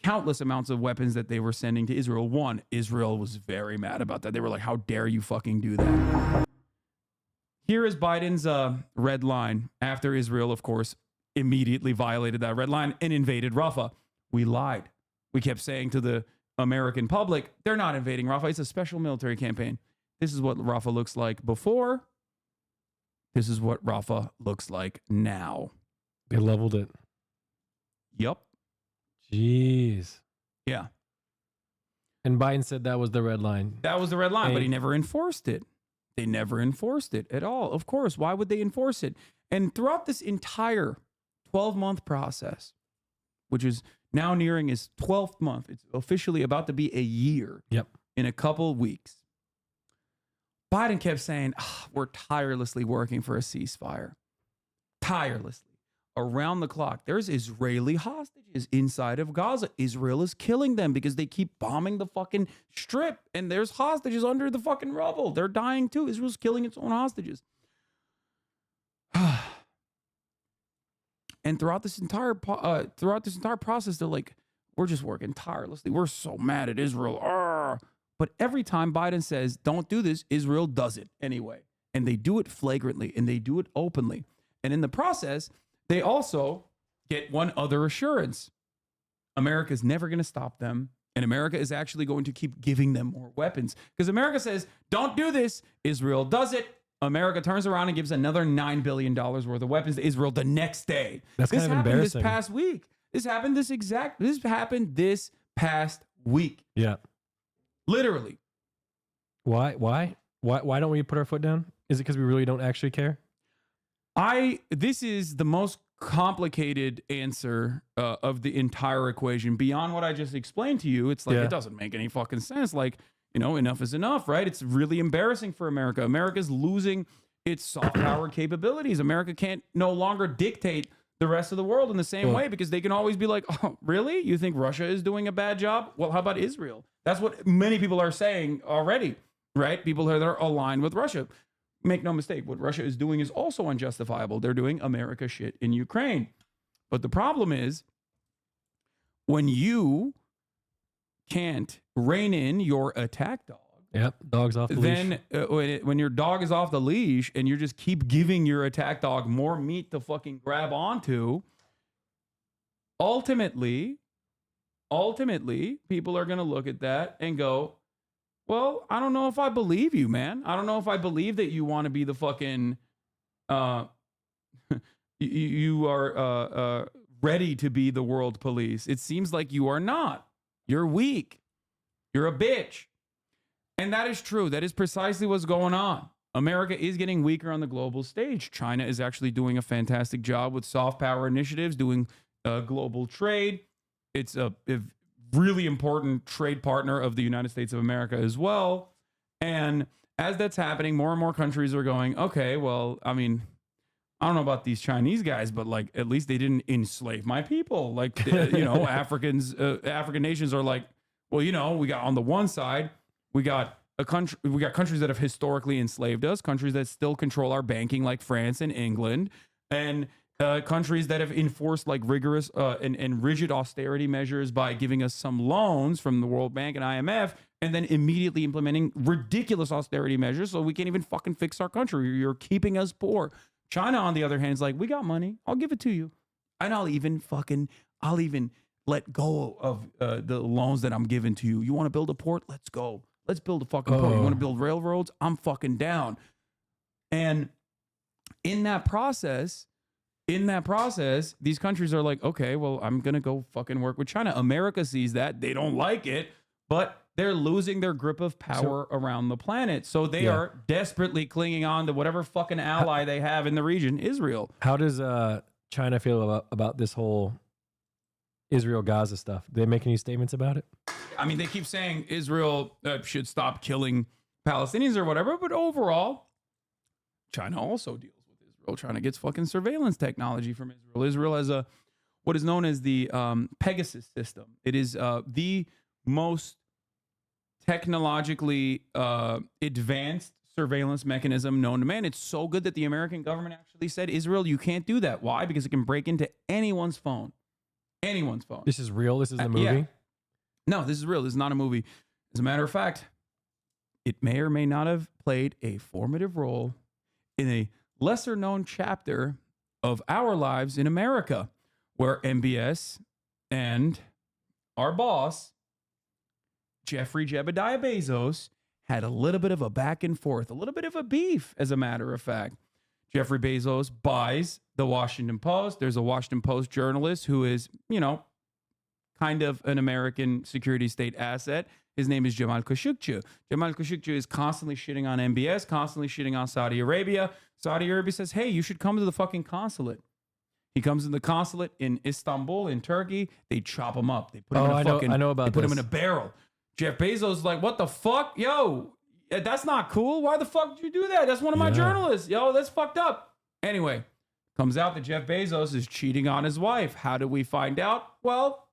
countless amounts of weapons that they were sending to Israel. One, Israel was very mad about that. They were like, how dare you fucking do that? Here is Biden's red line after Israel, of course, immediately violated that red line and invaded Rafah. We lied. We kept saying to the American public, they're not invading Rafah. It's a special military campaign. This is what Rafah looks like before. This is what Rafah looks like now. They leveled it. Yup. Jeez. Yeah. And Biden said that was the red line. That was the red line, but he never enforced it. They never enforced it at all. Of course, why would they enforce it? And throughout this entire 12-month process, which is now nearing his 12th month, it's officially about to be a year. Yep. In a couple weeks, Biden kept saying, we're tirelessly working for a ceasefire. Tirelessly. Around the clock. There's Israeli hostages inside of Gaza. Israel is killing them because they keep bombing the fucking strip. And there's hostages under the fucking rubble. They're dying too. Israel's killing its own hostages. And throughout this entire process, they're like, we're just working tirelessly. We're so mad at Israel. Arr. But every time Biden says, don't do this, Israel does it anyway. And they do it flagrantly and they do it openly. And in the process, they also get one other assurance. America's never going to stop them. And America is actually going to keep giving them more weapons. Because America says, don't do this. Israel does it. America turns around and gives another $9 billion worth of weapons to Israel the next day. That's kind of embarrassing. This past week. This happened this past week. Yeah. Literally. Why don't we put our foot down? Is it because we really don't actually care? This is the most complicated answer of the entire equation beyond what I just explained to you. It's like, it doesn't make any fucking sense. Like, enough is enough, right? It's really embarrassing for America. America's losing its soft power capabilities. America can't no longer dictate the rest of the world in the same way, because they can always be like, oh, really? You think Russia is doing a bad job? Well, how about Israel? That's what many people are saying already, right? People that are aligned with Russia. Make no mistake, what Russia is doing is also unjustifiable. They're doing America shit in Ukraine. But the problem is, when you can't rein in your attack dog, yep, dog's off the leash. Then when your dog is off the leash and you just keep giving your attack dog more meat to fucking grab onto, ultimately, people are going to look at that and go, well, I don't know if I believe you, man. I don't know if I believe that you want to be the fucking, you are ready to be the world police. It seems like you are not. You're weak. You're a bitch. And that is true. That is precisely what's going on. America is getting weaker on the global stage. China is actually doing a fantastic job with soft power initiatives, doing global trade. It's a really important trade partner of the United States of America as well. And as that's happening, more and more countries are going, okay, well, I mean, I don't know about these Chinese guys, but like, at least they didn't enslave my people. Like, African nations are like, well, we got on the one side, we got countries that have historically enslaved us, countries that still control our banking, like France and England, and countries that have enforced like rigorous and rigid austerity measures by giving us some loans from the World Bank and IMF, and then immediately implementing ridiculous austerity measures so we can't even fucking fix our country. You're keeping us poor. China, on the other hand, is like, we got money. I'll give it to you. And I'll even let go of the loans that I'm giving to you. You want to build a port? Let's go. Let's build a fucking port. You want to build railroads? I'm fucking down. And in that process, these countries are like, okay, well, I'm going to go fucking work with China. America sees that. They don't like it, but they're losing their grip of power around the planet. So they are desperately clinging on to whatever fucking ally they have in the region, Israel. How does China feel about this whole Israel-Gaza stuff? Do they make any statements about it? I mean, they keep saying Israel should stop killing Palestinians or whatever, but overall, China also deals with Israel. China gets fucking surveillance technology from Israel. Israel has what is known as the Pegasus system. It is the most technologically advanced surveillance mechanism known to man. It's so good that the American government actually said, Israel, you can't do that. Why? Because it can break into anyone's phone. Anyone's phone. This is real? This is a movie? Yeah. No, this is real. This is not a movie. As a matter of fact, it may or may not have played a formative role in a lesser known chapter of our lives in America, where MBS and our boss, Jeffrey Jebediah Bezos, had a little bit of a back and forth, a little bit of a beef, as a matter of fact. Jeffrey Bezos buys the Washington Post. There's a Washington Post journalist who is, kind of an American security state asset. His name is Jamal Khashoggi. Jamal Khashoggi is constantly shitting on MBS, constantly shitting on Saudi Arabia. Saudi Arabia says, hey, you should come to the fucking consulate. He comes to the consulate in Istanbul, in Turkey. They chop him up. They put him I know about They put him this. in a barrel. Jeff Bezos is like, what the fuck? Yo, that's not cool. Why the fuck did you do that? That's one of my journalists. Yo, that's fucked up. Anyway, comes out that Jeff Bezos is cheating on his wife. How did we find out? Well,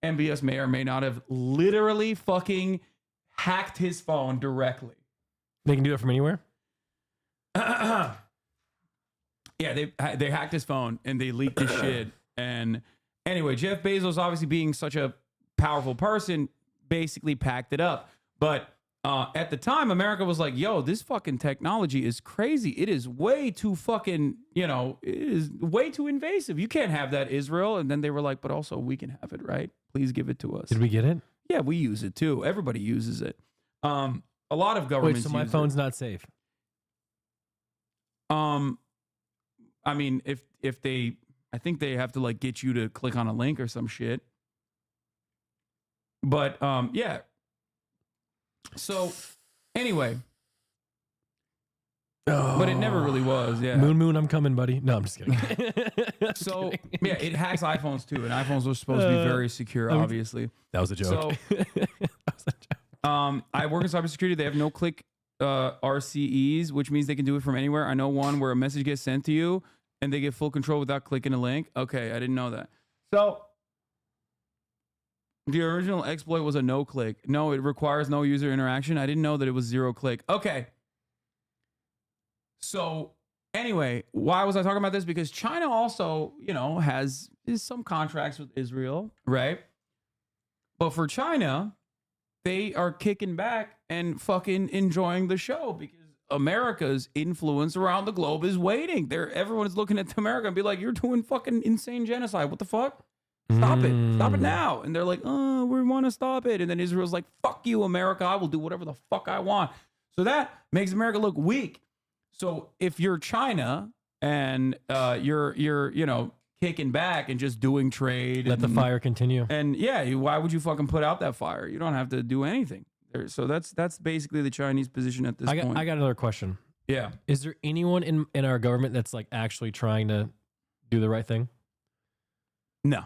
MBS may or may not have literally fucking hacked his phone directly. They can do it from anywhere? Yeah, they hacked his phone and they leaked his shit. And anyway, Jeff Bezos, obviously being such a powerful person, basically packed it up. But at the time, America was like, yo, this fucking technology is crazy. It is way too fucking, it is way too invasive. You can't have that, Israel. And then they were like, but also we can have it, right? Please give it to us. Did we get it? Yeah, we use it too. Everybody uses it. A lot of governments Wait, so my use phone's it. not safe? I mean, if they, I think they have to like get you to click on a link or some shit. But yeah. So anyway, But it never really was. Yeah. Moon, I'm coming, buddy. No, I'm just kidding. So yeah, it hacks iPhones too, and iPhones were supposed to be very secure. Obviously, that was a joke. So, I work in cybersecurity. They have no click RCEs, which means they can do it from anywhere. I know one where a message gets sent to you and they get full control without clicking a link. Okay, I didn't know that. So the original exploit was a no click. No, it requires no user interaction. I didn't know that it was 0 click. Okay. So anyway, why was I talking about this? Because China also, has some contracts with Israel, right? But for China, they are kicking back and fucking enjoying the show because America's influence around the globe is waiting. Everyone is looking at America and be like, you're doing fucking insane genocide. What the fuck? Stop it. Stop it now. And they're like, oh, we want to stop it. And then Israel's like, fuck you, America. I will do whatever the fuck I want. So that makes America look weak. So if you're China and you're kicking back and just doing trade, let the fire continue. And yeah, why would you fucking put out that fire? You don't have to do anything. So that's basically the Chinese position at this point. I got another question. Yeah. Is there anyone in our government that's like actually trying to do the right thing? No.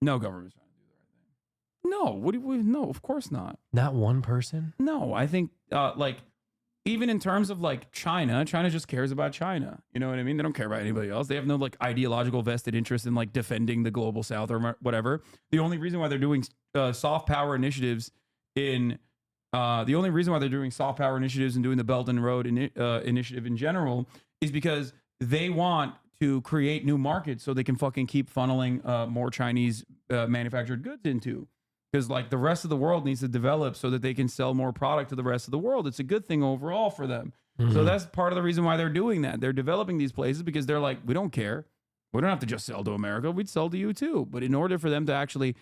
No government's trying to do the right thing. No. No, of course not. Not one person? No, I think even in terms of like China just cares about China. You know what I mean? They don't care about anybody else. They have no like ideological vested interest in like defending the global south or whatever. The only reason why they're doing soft power initiatives and doing the Belt and Road initiative in general is because they want to create new markets so they can fucking keep funneling more Chinese manufactured goods into. Because like the rest of the world needs to develop so that they can sell more product to the rest of the world. It's a good thing overall for them. So that's part of the reason why they're doing that. They're developing these places because they're like, we don't care. We don't have to just sell to America. We'd sell to you too. But in order for them to actually,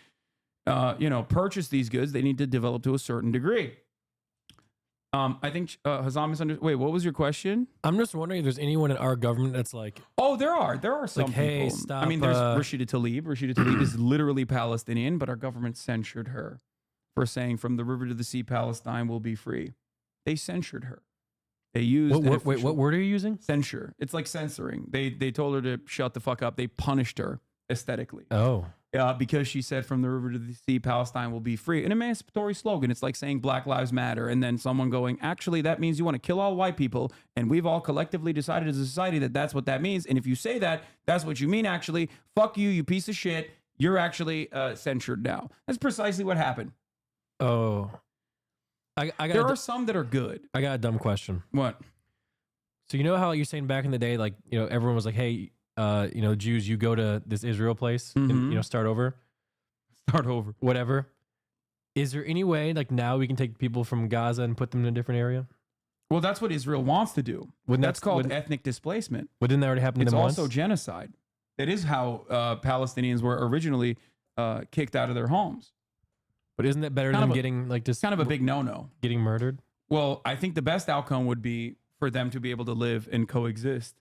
purchase these goods, they need to develop to a certain degree. I think Hasan misunderstood. Wait, what was your question? I'm just wondering if there's anyone in our government that's like, oh, there are some like, people. hey, stop. I mean, there's Rashida Tlaib. Rashida Tlaib is literally Palestinian, but our government censured her for saying "From the river to the sea, Palestine will be free." They censured her. They used what word are you using? Censure. It's like censoring. They told her to shut the fuck up. They punished her aesthetically. Oh. Because she said "From the river to the sea, Palestine will be free." An emancipatory slogan. It's like saying Black Lives Matter, and then someone going, actually, that means you want to kill all white people, and we've all collectively decided as a society that that's what that means. And if you say that, that's what you mean, actually. Fuck you, you piece of shit. You're actually censured now. That's precisely what happened. Oh. There are some that are good. I got a dumb question. What? So you know how you're saying back in the day, like, everyone was like, hey, Jews, you go to this Israel place and, start over, whatever. Is there any way like now we can take people from Gaza and put them in a different area? Well, that's what Israel wants to do. That's called ethnic displacement. But didn't that already happen to them once? It's also genocide. That is how Palestinians were originally kicked out of their homes. But isn't that better than getting like just kind of a big no-no? Getting murdered? Well, I think the best outcome would be for them to be able to live and coexist.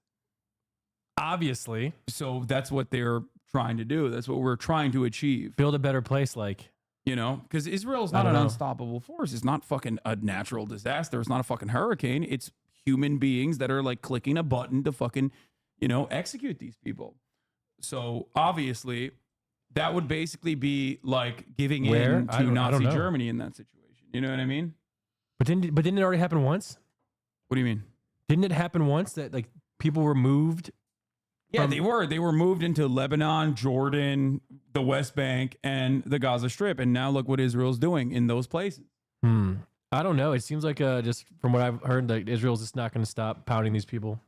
Obviously. So that's what they're trying to do. That's what we're trying to achieve. Build a better place, like. Because Israel's not an unstoppable force. It's not fucking a natural disaster. It's not a fucking hurricane. It's human beings that are like clicking a button to fucking, execute these people. So obviously that would basically be like giving in to Nazi Germany in that situation. You know what I mean? But didn't it already happen once? What do you mean? Didn't it happen once that like people were moved? Yeah, they were moved into Lebanon, Jordan, the West Bank, and the Gaza Strip. And now look what Israel's doing in those places. I don't know. It seems like just from what I've heard, like Israel's just not going to stop pounding these people.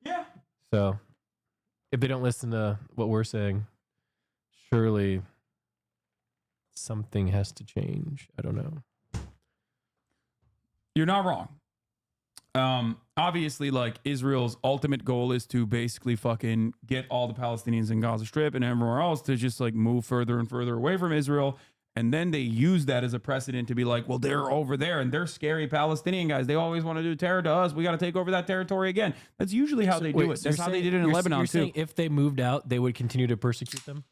Yeah. So if they don't listen to what we're saying, surely something has to change. I don't know. You're not wrong. Obviously, like Israel's ultimate goal is to basically fucking get all the Palestinians in Gaza Strip and everywhere else to just like move further and further away from Israel. And then they use that as a precedent to be like, well, they're over there and they're scary Palestinian guys. They always want to do terror to us. We got to take over that territory again. That's usually how they do it. That's how they did it in Lebanon, you're too. Saying if they moved out, they would continue to persecute them?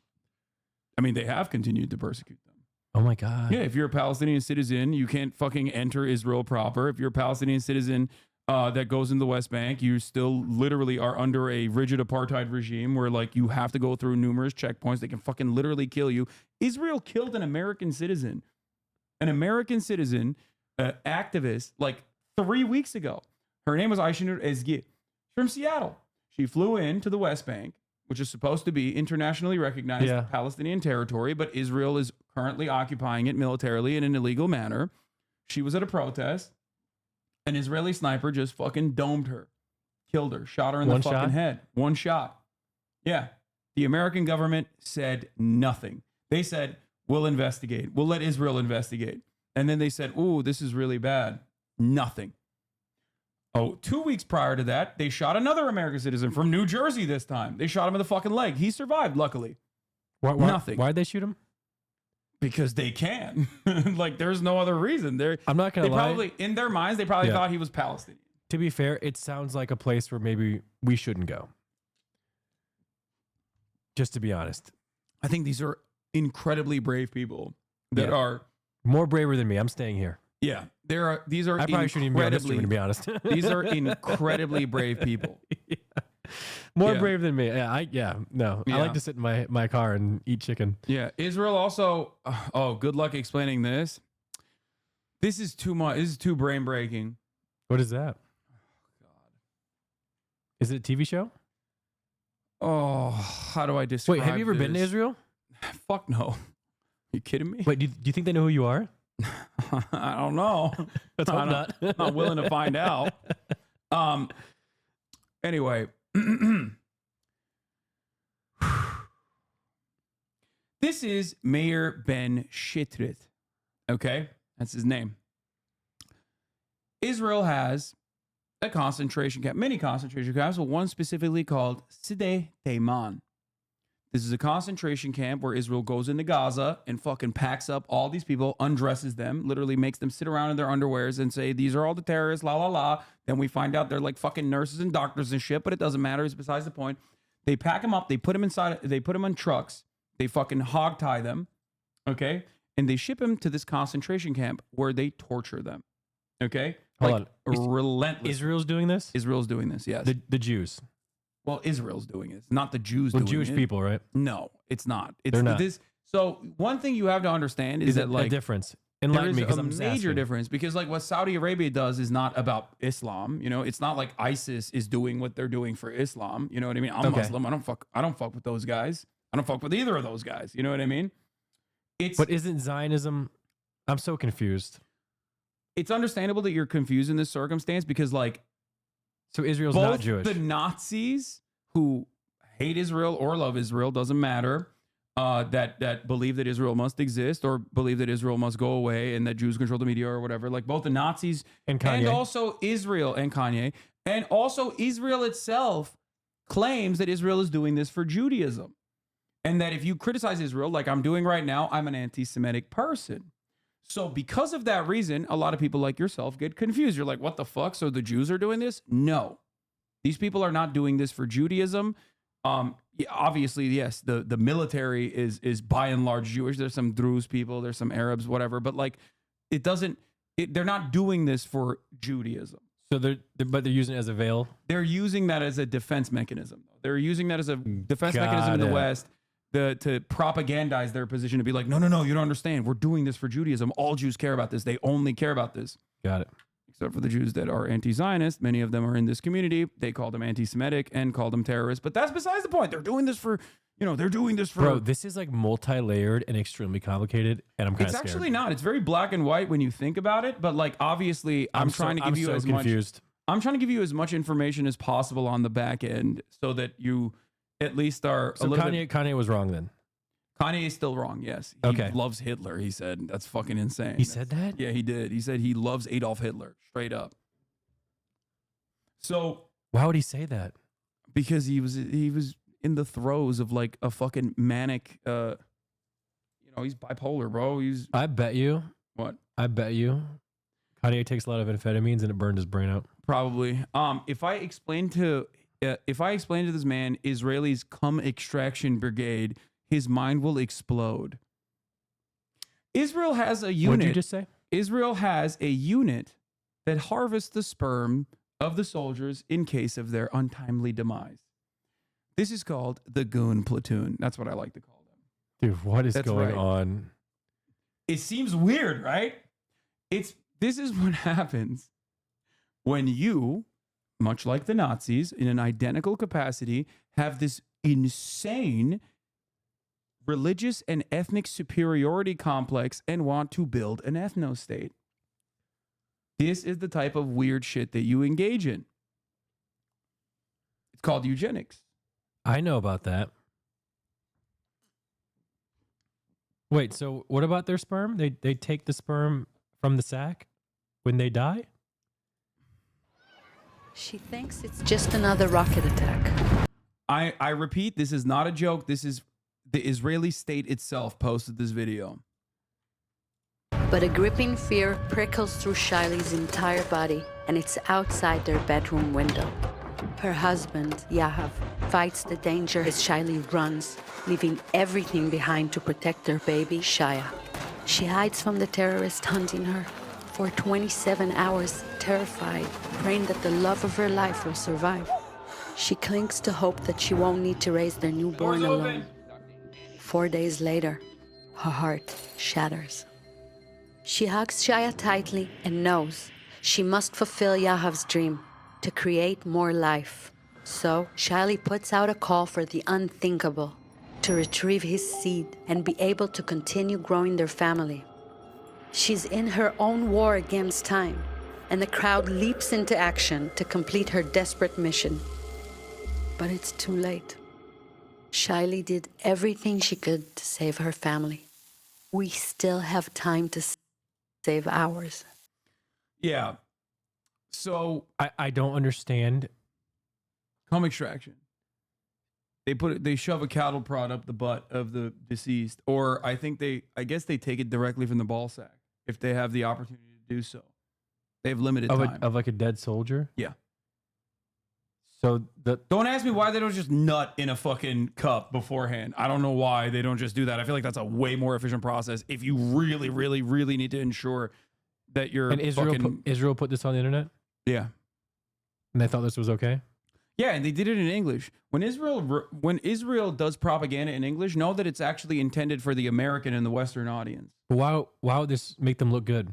I mean, they have continued to persecute them. Oh, my God. Yeah, if you're a Palestinian citizen, you can't fucking enter Israel proper. If you're a Palestinian citizen, that goes in the West Bank. You still literally are under a rigid apartheid regime where like you have to go through numerous checkpoints. They can fucking literally kill you. Israel killed an American citizen. An American citizen activist like 3 weeks ago. Her name was Aisha Ezgi from Seattle. She flew in to the West Bank, which is supposed to be internationally recognized Palestinian territory, but Israel is currently occupying it militarily in an illegal manner. She was at a protest. An Israeli sniper just fucking domed her, killed her, shot her in the fucking head. One shot. Yeah. The American government said nothing. They said, we'll investigate. We'll let Israel investigate. And then they said, ooh, this is really bad. Nothing. Oh, 2 weeks prior to that, they shot another American citizen from New Jersey this time. They shot him in the fucking leg. He survived, luckily. Nothing. Why'd they shoot him? Because they can. Like, there's no other reason. I'm not going to lie. Probably, in their minds, they probably thought he was Palestinian. To be fair, it sounds like a place where maybe we shouldn't go. Just to be honest. I think these are incredibly brave people that are more braver than me. I'm staying here. Yeah, these are. I probably shouldn't even be on this stream, to be honest. These are incredibly brave people. More brave than me. I like to sit in my car and eat chicken. Yeah, Israel also. Oh, good luck explaining this. This is too much. This is too brain breaking. What is that? Oh, God. Is it a TV show? Oh, how do I describe? Wait, have you ever been to Israel? Fuck no. You kidding me? Wait, do you think they know who you are? I don't know. Let's hope not. I'm not willing to find out. Anyway. This is Meir Ben Shitrit. Okay? That's his name. Israel has a concentration camp, many concentration camps, but one specifically called Side Teiman. This is a concentration camp where Israel goes into Gaza and fucking packs up all these people, undresses them, literally makes them sit around in their underwears and say, these are all the terrorists, la, la, la. Then we find out they're like fucking nurses and doctors and shit, but it doesn't matter. It's besides the point. They pack them up. They put them inside. They put them on trucks. They fucking hog tie them. Okay. And they ship them to this concentration camp where they torture them. Okay. Hold on. Relentless. Israel's doing this? Israel's doing this. Yes. The Jews. Well, Israel's doing it. It's not the Jews doing Jewish it. people, right? No, it's not. They're not. So one thing you have to understand is that like a difference. There Enlighten is me, 'cause a I'm just major asking. difference because like what Saudi Arabia does is not about Islam. You know, it's not like ISIS is doing what they're doing for Islam. You know what I mean? I'm Muslim. I don't fuck with those guys. I don't fuck with either of those guys. You know what I mean? But isn't Zionism? I'm so confused. It's understandable that you're confused in this circumstance because like, so Israel's both not Jewish. The Nazis who hate Israel or love Israel, doesn't matter, that believe that Israel must exist or believe that Israel must go away and that Jews control the media or whatever, like both the Nazis and Kanye. And also Israel and Kanye, and also Israel itself claims that Israel is doing this for Judaism. And that if you criticize Israel, like I'm doing right now, I'm an anti-Semitic person. So because of that reason, a lot of people like yourself get confused. You're like, what the fuck? So the Jews are doing this? No. These people are not doing this for Judaism. Obviously, yes, the military is by and large Jewish. There's some Druze people, there's some Arabs, whatever, but like they're not doing this for Judaism. So they're using it as a veil. They're using that as a defense mechanism. They're using that as a defense mechanism in the West to propagandize their position, to be like, no, you don't understand. We're doing this for Judaism. All Jews care about this. They only care about this. Got it. Except for the Jews that are anti-Zionist. Many of them are in this community. They call them anti-Semitic and call them terrorists. But that's besides the point. They're doing this for, they're doing this for... Bro, this is like multi-layered and extremely complicated, and I'm kind of scared. It's actually not. It's very black and white when you think about it. But like, obviously, I'm trying to give you as confused. I'm trying to give you as much information as possible on the back end so that you at least are so Kanye was wrong then? Kanye is still wrong, yes. He loves Hitler, he said. That's fucking insane. He said that? Yeah, he did. He said he loves Adolf Hitler, straight up. So why would he say that? Because he was in the throes of like a fucking manic he's bipolar, bro. I bet you. What? I bet you Kanye takes a lot of amphetamines and it burned his brain out. Probably. If I explain to this man Israelis come extraction brigade, his mind will explode. Israel has a unit. What did you just say? Israel has a unit that harvests the sperm of the soldiers in case of their untimely demise. This is called the Goon platoon. That's what I like to call them. Dude, what is going right. on? It seems weird, right? This is what happens when you, much like the Nazis, in an identical capacity, have this insane religious and ethnic superiority complex and want to build an ethno-state. This is the type of weird shit that you engage in. It's called eugenics. I know about that. Wait, so what about their sperm? They take the sperm from the sac when they die? She thinks it's just another rocket attack. I repeat, this is not a joke. This is the Israeli state itself posted this video. But a gripping fear prickles through Shiley's entire body, and it's outside their bedroom window. Her husband, Yahav, fights the danger as Shiley runs, leaving everything behind to protect their baby, Shaya. She hides from the terrorist hunting her for 27 hours, terrified, praying that the love of her life will survive. She clings to hope that she won't need to raise their newborn alone. 4 days later, her heart shatters. She hugs Shaya tightly and knows she must fulfill Yahav's dream to create more life. So Shiley puts out a call for the unthinkable, to retrieve his seed and be able to continue growing their family. She's in her own war against time, and the crowd leaps into action to complete her desperate mission. But it's too late. Shiley did everything she could to save her family. We still have time to save ours. Yeah. So I don't understand. Home extraction. They shove a cattle prod up the butt of the deceased, or I guess they take it directly from the ball sack if they have the opportunity to do so. They have limited time. Of like a dead soldier? Yeah. So don't ask me why they don't just nut in a fucking cup beforehand. I don't know why they don't just do that. I feel like that's a way more efficient process if you really, really, really need to ensure that you're. And Israel put this on the internet? Yeah. And they thought this was okay? Yeah, and they did it in English. When Israel does propaganda in English, know that it's actually intended for the American and the Western audience. Why would this make them look good?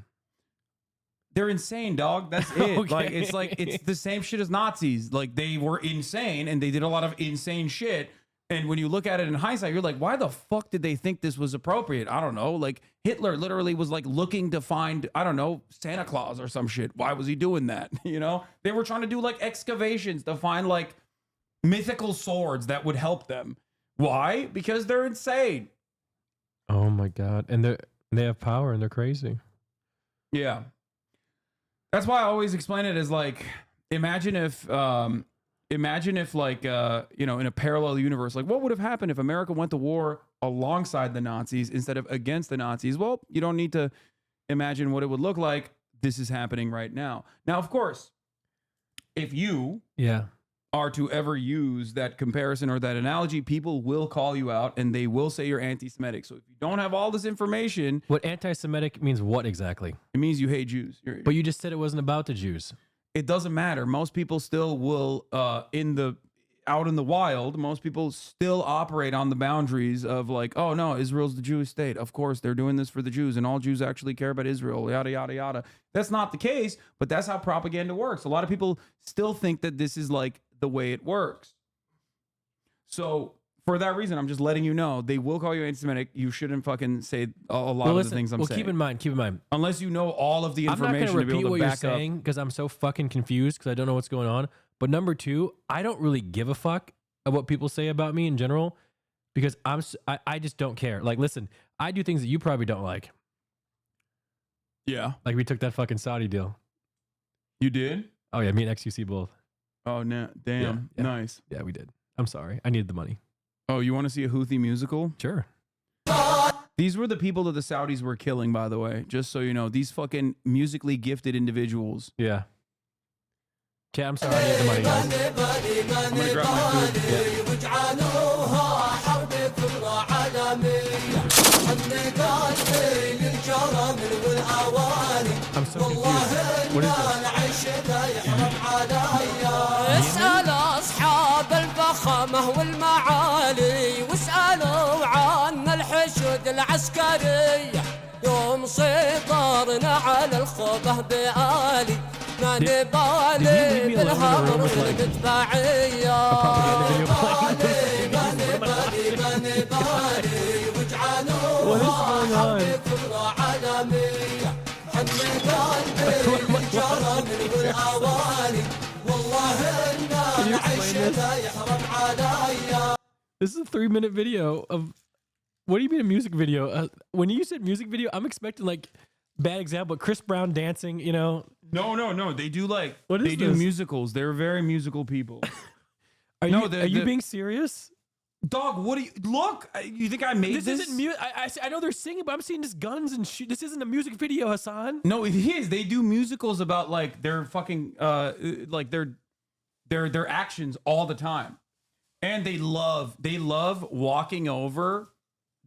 They're insane, dog. That's it. Okay. Like it's the same shit as Nazis. Like they were insane and they did a lot of insane shit. And when you look at it in hindsight, you're like, why the fuck did they think this was appropriate? I don't know. Like Hitler literally was like looking to find, I don't know, Santa Claus or some shit. Why was he doing that? You know, they were trying to do like excavations to find like mythical swords that would help them. Why? Because they're insane. Oh my God. And they have power and they're crazy. Yeah. That's why I always explain it as like, imagine if like, you know, in a parallel universe, like what would have happened if America went to war alongside the Nazis instead of against the Nazis? Well, you don't need to imagine what it would look like. This is happening right now. Now, of course, if you are to ever use that comparison or that analogy, people will call you out and they will say you're anti-Semitic. So if you don't have all this information. What anti-Semitic means what exactly? It means you hate Jews. But you just said it wasn't about the Jews. It doesn't matter. Most people still will, out in the wild, most people still operate on the boundaries of like, oh no, Israel's the Jewish state. Of course, they're doing this for the Jews and all Jews actually care about Israel, yada, yada, yada. That's not the case, but that's how propaganda works. A lot of people still think that this is like the way it works. So for that reason, I'm just letting you know, they will call you anti-Semitic. You shouldn't fucking say a lot of the things I'm saying. Keep in mind. Unless you know all of the information I'm not going to repeat what you're back saying because I'm so fucking confused because I don't know what's going on. But number two, I don't really give a fuck of what people say about me in general because I just don't care. Like, listen, I do things that you probably don't like. Yeah. Like we took that fucking Saudi deal. You did? Oh yeah, me and XUC both. Oh, no. Damn. Yeah. Nice. Yeah, we did. I'm sorry. I needed the money. Oh, you want to see a Houthi musical? Sure. These were the people that the Saudis were killing, by the way. Just so you know, these fucking musically gifted individuals. Yeah. Okay, I'm sorry. I need the money, guys. I'm gonna grab my food. I'm so confused. What is this? والمعالي واسألوا عن الحشود العسكري يوم سيطرنا على الخبه بآلي ما نبالي بالهضر والمدفعية ما نبالي وجعلوها حرب كبرى عالمية حمي قلبي من جرى والأوالي والله إن عيشنا يحرم عليا. This is a 3-minute video of. What do you mean a music video? When you said music video, I'm expecting like bad example, Chris Brown dancing. You know? No. They do like They do musicals. They're very musical people. Are you being serious? Dog, what do you look? You think I made this? This isn't music. I know they're singing, but I'm seeing just guns and shit. This isn't a music video, Hasan. No, it is. They do musicals about like their fucking like their actions all the time, and they love walking over.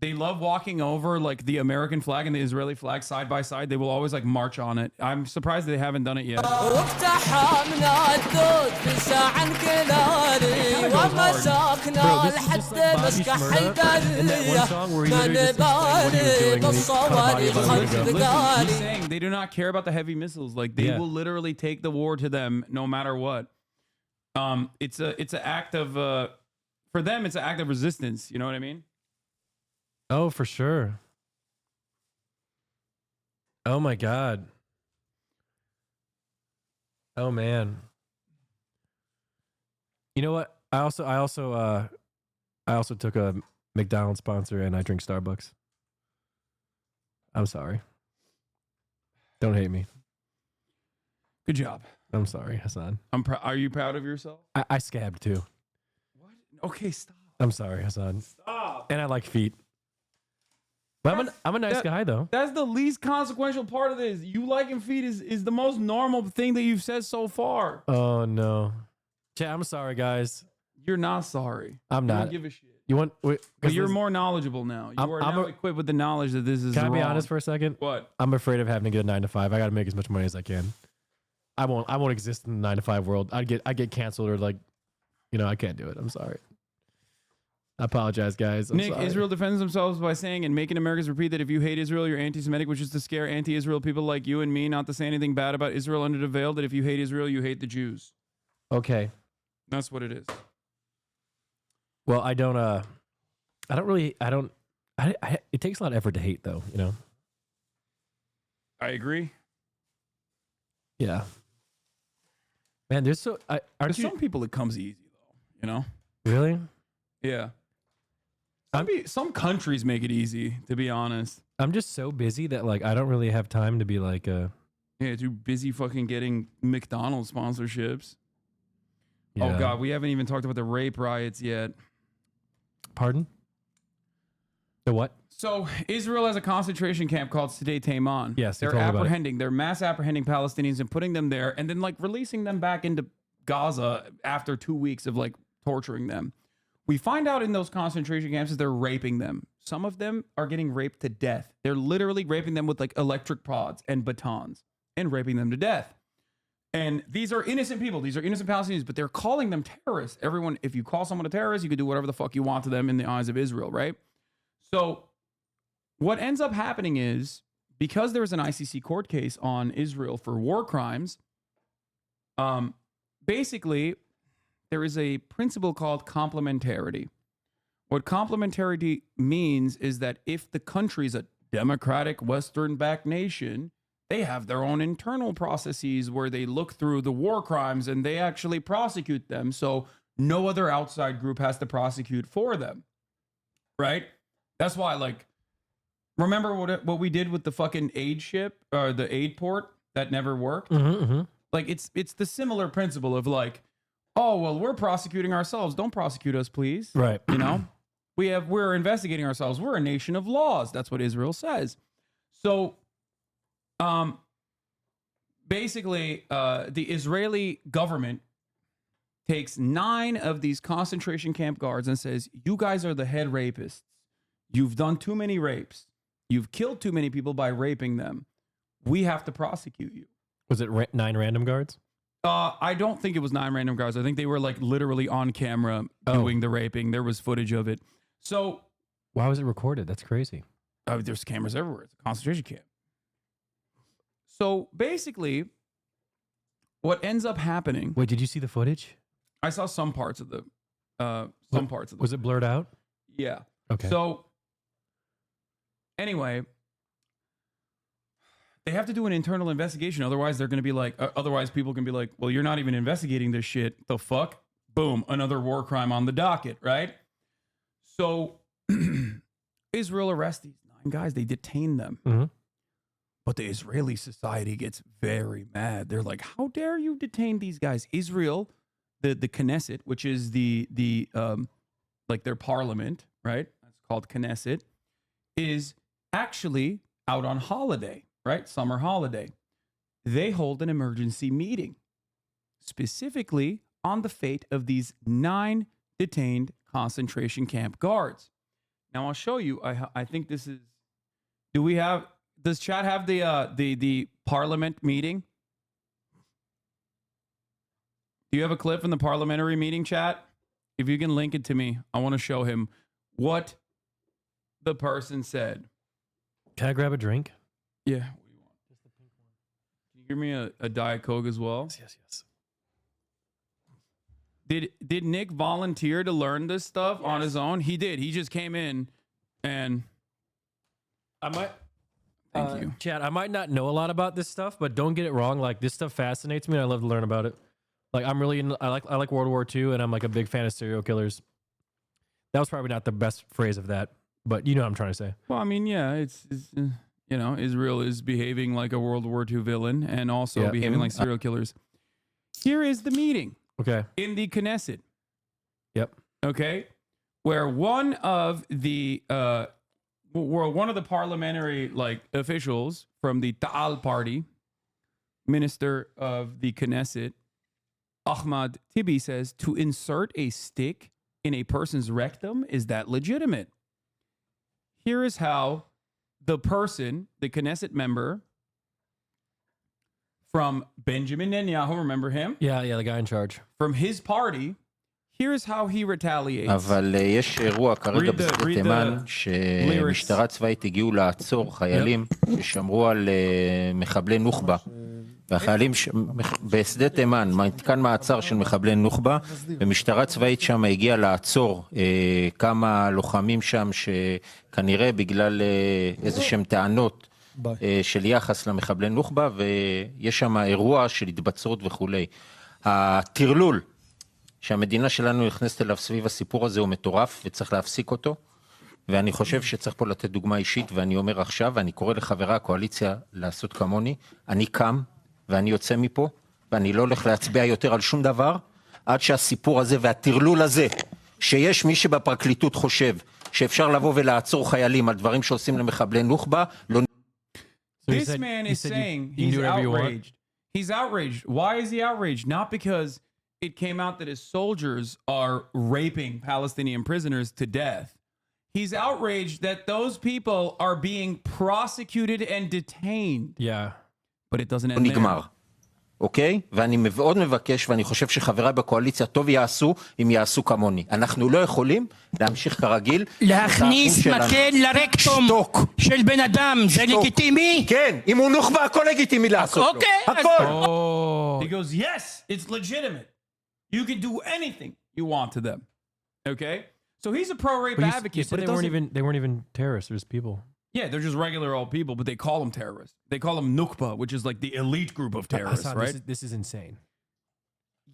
They love walking over like the American flag and the Israeli flag side by side. They will always like march on it. I'm surprised they haven't done it yet. He's saying they do not care about the heavy missiles. Like they will literally take the war to them no matter what. It's an act of for them it's an act of resistance. You know what I mean? Oh, for sure. Oh my God. Oh man. You know what? I also took a McDonald's sponsor and I drink Starbucks. I'm sorry. Don't hate me. Good job. I'm sorry, Hasan. Are you proud of yourself? I scabbed too. What? Okay, stop. I'm sorry, Hasan. Stop. And I like feet. But I'm a nice guy though. That's the least consequential part of this. You liking feet is the most normal thing that you've said so far. Oh no. Chat, I'm sorry, guys. You're not sorry. I'm You not. don't give a shit. You want? Wait, But you're more knowledgeable now. You are now equipped with the knowledge that this is Can I wrong. be honest for a second? What? I'm afraid of having to get a 9 to 5. I got to make as much money as I can. I won't exist in the 9 to 5 world. I get canceled or like, I can't do it. I'm sorry. I apologize, guys. I'm Nick, sorry. Israel defends themselves by saying and making Americans repeat that if you hate Israel, you're anti-Semitic, which is to scare anti-Israel people like you and me, not to say anything bad about Israel under the veil, that if you hate Israel, you hate the Jews. Okay. That's what it is. Well, it takes a lot of effort to hate though, I agree. Yeah. Man, there's some people it comes easy though, Really? Yeah. Some countries make it easy, to be honest. I'm just so busy that like I don't really have time to be like Yeah, too busy fucking getting McDonald's sponsorships. Yeah. Oh God, we haven't even talked about the rape riots yet. Pardon? The what? So Israel has a concentration camp called Sde Taiman. Yes, they're apprehending. They're mass apprehending Palestinians and putting them there, and then like releasing them back into Gaza after 2 weeks of like torturing them. We find out in those concentration camps that they're raping them. Some of them are getting raped to death. They're literally raping them with like electric pods and batons and raping them to death. And these are innocent people. These are innocent Palestinians, but they're calling them terrorists. Everyone, if you call someone a terrorist, you can do whatever the fuck you want to them in the eyes of Israel, right? So what ends up happening is because there was an ICC court case on Israel for war crimes, basically there is a principle called complementarity. What complementarity means is that if the country is a democratic Western-backed nation, they have their own internal processes where they look through the war crimes and they actually prosecute them. So no other outside group has to prosecute for them, right? That's why, like, remember what we did with the fucking aid ship or the aid port that never worked? Like, it's the similar principle of like, oh, well, we're prosecuting ourselves. Don't prosecute us, please. Right. We're investigating ourselves. We're a nation of laws. That's what Israel says. So, basically, the Israeli government takes 9 of these concentration camp guards and says, you guys are the head rapists. You've done too many rapes. You've killed too many people by raping them. We have to prosecute you. Was it 9 random guards? I don't think it was 9 random guards. I think they were like literally on camera doing the raping. There was footage of it. So why was it recorded? That's crazy. There's cameras everywhere. It's a concentration camp. So basically, what ends up happening? Wait, did you see the footage? I saw some parts of the. Was it blurred out? Yeah. Okay. So anyway, they have to do an internal investigation. Otherwise, they're going to be like. Otherwise, people can be like, "Well, you're not even investigating this shit. The fuck? Boom! Another war crime on the docket, right?" So Israel arrests these 9 guys. They detain them. Mm-hmm. But the Israeli society gets very mad. They're like, "How dare you detain these guys?" Israel, the Knesset, which is the like their parliament, right? That's called Knesset, is actually out on holiday, right? Summer holiday. They hold an emergency meeting, specifically on the fate of these 9 detained concentration camp guards. Now I'll show you. I think this is. Do we have? Does chat have the parliament meeting? Do you have a clip from the parliamentary meeting, chat? If you can link it to me, I want to show him what the person said. Can I grab a drink? Yeah. What do you want? Just the pink one. Can you give me a Diet Coke as well? Yes. Did Nick volunteer to learn this stuff on his own? He did. He just came in and I might. Thank you. Chad, I might not know a lot about this stuff, but don't get it wrong. Like, this stuff fascinates me and I love to learn about it. Like, I'm really I like World War II and I'm like a big fan of serial killers. That was probably not the best phrase of that, but you know what I'm trying to say. Well, I mean, yeah, it's you know, Israel is behaving like a World War II villain and also behaving like serial killers. Here is the meeting. Okay. In the Knesset. Yep. Okay. Where one of the parliamentary like officials from the Ta'al party, minister of the Knesset, Ahmad Tibi, says to insert a stick in a person's rectum, is that legitimate? Here is how the person, the Knesset member from Benjamin Netanyahu, remember him? Yeah, the guy in charge. From his party, here's how he retaliates. אבל יש אירוע כרגע בשדה תימן שמשטרה צבאית הגיעו לעצור חיילים ששמרו על מחבלי נוח'בה. והחיילים בשדה תימן, מתקן מעצר של מחבלי נוח'בה, ומשטרה צבאית שם הגיעה לעצור כמה לוחמים שם שכנראה בגלל איזה שהם טענות של יחס למחבלי נוח'בה, ויש שם אירוע של התבצרות וכולי. הטרלול שהמדינה שלנו נכנסת אליו סביב הסיפור הזה הוא מטורף וצריך להפסיק אותו, ואני חושב שצריך פה לתת דוגמה אישית, ואני אומר עכשיו, ואני קורא לחברי הקואליציה לעשות כמוני, אני קם ואני יוצא מפה, ואני לא הולך להצביע יותר על שום דבר, עד שהסיפור הזה והטרלול הזה, שיש מי שבפרקליטות חושב שאפשר לבוא ולעצור חיילים על דברים שעושים למחבלי נוח'בה, לא... This man is saying he's outraged. He's outraged. Why is he outraged? Not because it came out that his soldiers are raping Palestinian prisoners to death. He's outraged that those people are being prosecuted and detained. Yeah. But it doesn't end נגמר. there. אוקיי? ואני מאוד מבקש, ואני חושב שחבריי בקואליציה טוב יעשו, אם יעשו כמוני. אנחנו לא יכולים להמשיך כרגיל. להכניס מקל לרקטום של בן אדם, זה לגיטימי? כן, אם הוא נוח'בה, הכל לגיטימי לעשות לו. אוקיי. הכל. He goes, yes, it's legitimate. You can do anything you want to them. Okay? So he's a pro-rape advocate, you said but they weren't even terrorists, there's people. Yeah, they're just regular old people, but they call them terrorists. They call them Nukba, which is like the elite group of terrorists, Hasan, right? This is insane.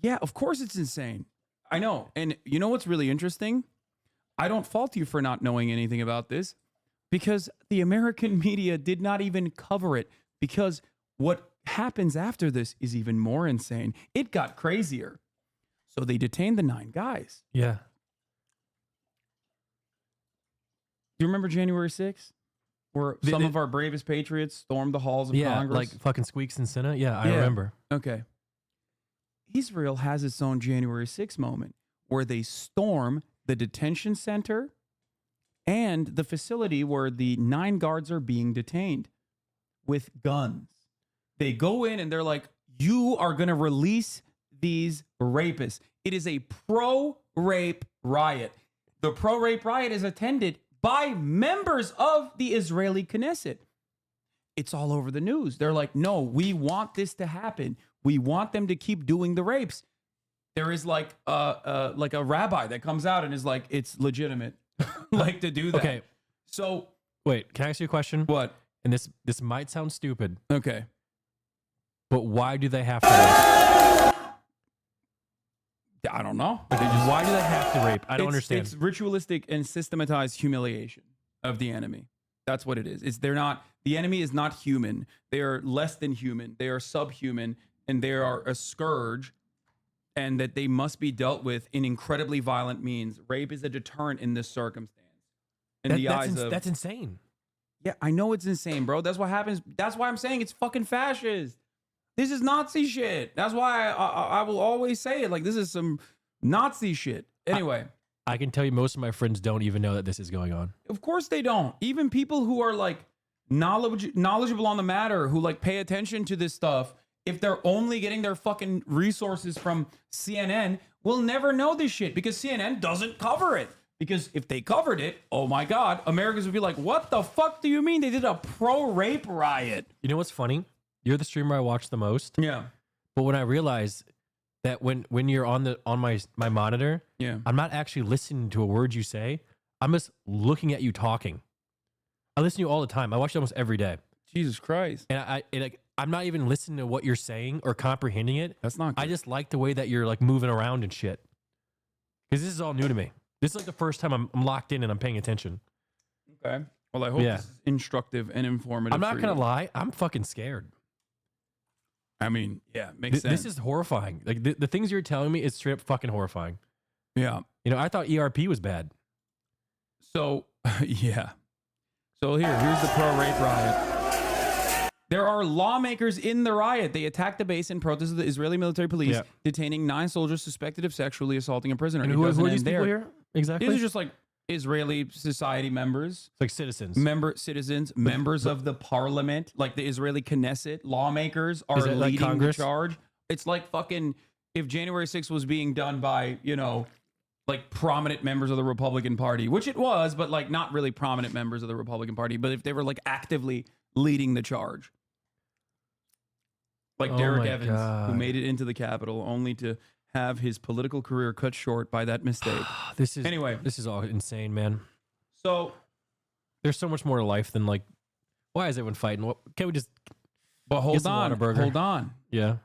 Yeah, of course it's insane. I know. And you know what's really interesting? I don't fault you for not knowing anything about this because the American media did not even cover it because what happens after this is even more insane. It got crazier. So they detained the 9 guys. Yeah. Do you remember January 6th? Where some of our bravest patriots stormed the halls of Congress? Like fucking Squeaks and Senna. Yeah, I remember. Okay. Israel has its own January 6th moment where they storm the detention center and the facility where the 9 guards are being detained with guns. They go in and they're like, you are going to release these rapists. It is a pro-rape riot. The pro-rape riot is attended by members of the Israeli Knesset. It's all over the news. They're like, no, we want this to happen. We want them to keep doing the rapes. There is like a rabbi that comes out and is like, it's legitimate, like to do that. Okay. So wait, can I ask you a question? What? And this might sound stupid. Okay. But why do they have to rape? I don't know. Why do they have to rape? I don't understand. It's ritualistic and systematized humiliation of the enemy. That's what it is. The enemy is not human. They are less than human. They are subhuman, and they are a scourge, and that they must be dealt with in incredibly violent means. Rape is a deterrent in this circumstance. That's insane. Yeah, I know it's insane, bro. That's what happens. That's why I'm saying it's fucking fascist. This is Nazi shit. That's why I will always say it. Like, this is some Nazi shit. Anyway. I can tell you most of my friends don't even know that this is going on. Of course they don't. Even people who are like knowledgeable on the matter, who like pay attention to this stuff, if they're only getting their fucking resources from CNN, will never know this shit because CNN doesn't cover it. Because if they covered it, oh my God, Americans would be like, what the fuck do you mean they did a pro-rape riot? You know what's funny? You're the streamer I watch the most. Yeah. But when I realize that when you're on my monitor, yeah, I'm not actually listening to a word you say. I'm just looking at you talking. I listen to you all the time. I watch you almost every day. Jesus Christ. And I'm not even listening to what you're saying or comprehending it. That's not good. I just like the way that you're like moving around and shit. Because this is all new to me. This is like the first time I'm locked in and I'm paying attention. Okay. Well, I hope this is instructive and informative. I'm not going to lie. I'm fucking scared. I mean, yeah, makes sense. This is horrifying. Like the things you're telling me is straight up fucking horrifying. Yeah. You know, I thought ERP was bad. So, yeah. So here's the pro-rape riot. There are lawmakers in the riot. They attacked the base in protest of the Israeli military police detaining 9 soldiers suspected of sexually assaulting a prisoner. And who are these people here? Exactly. These are just like Israeli society members. It's like citizens. Members of the parliament, like the Israeli Knesset. Lawmakers are leading the charge. It's like fucking if January 6th was being done by, you know, like prominent members of the Republican Party, which it was, but like not really prominent members of the Republican Party, but if they were like actively leading the charge. Like Derek Evans, who made it into the Capitol only to have his political career cut short by that mistake. This is all insane, man. So there's so much more to life than like, why is everyone fighting? Can't we just? But hold on. Yeah.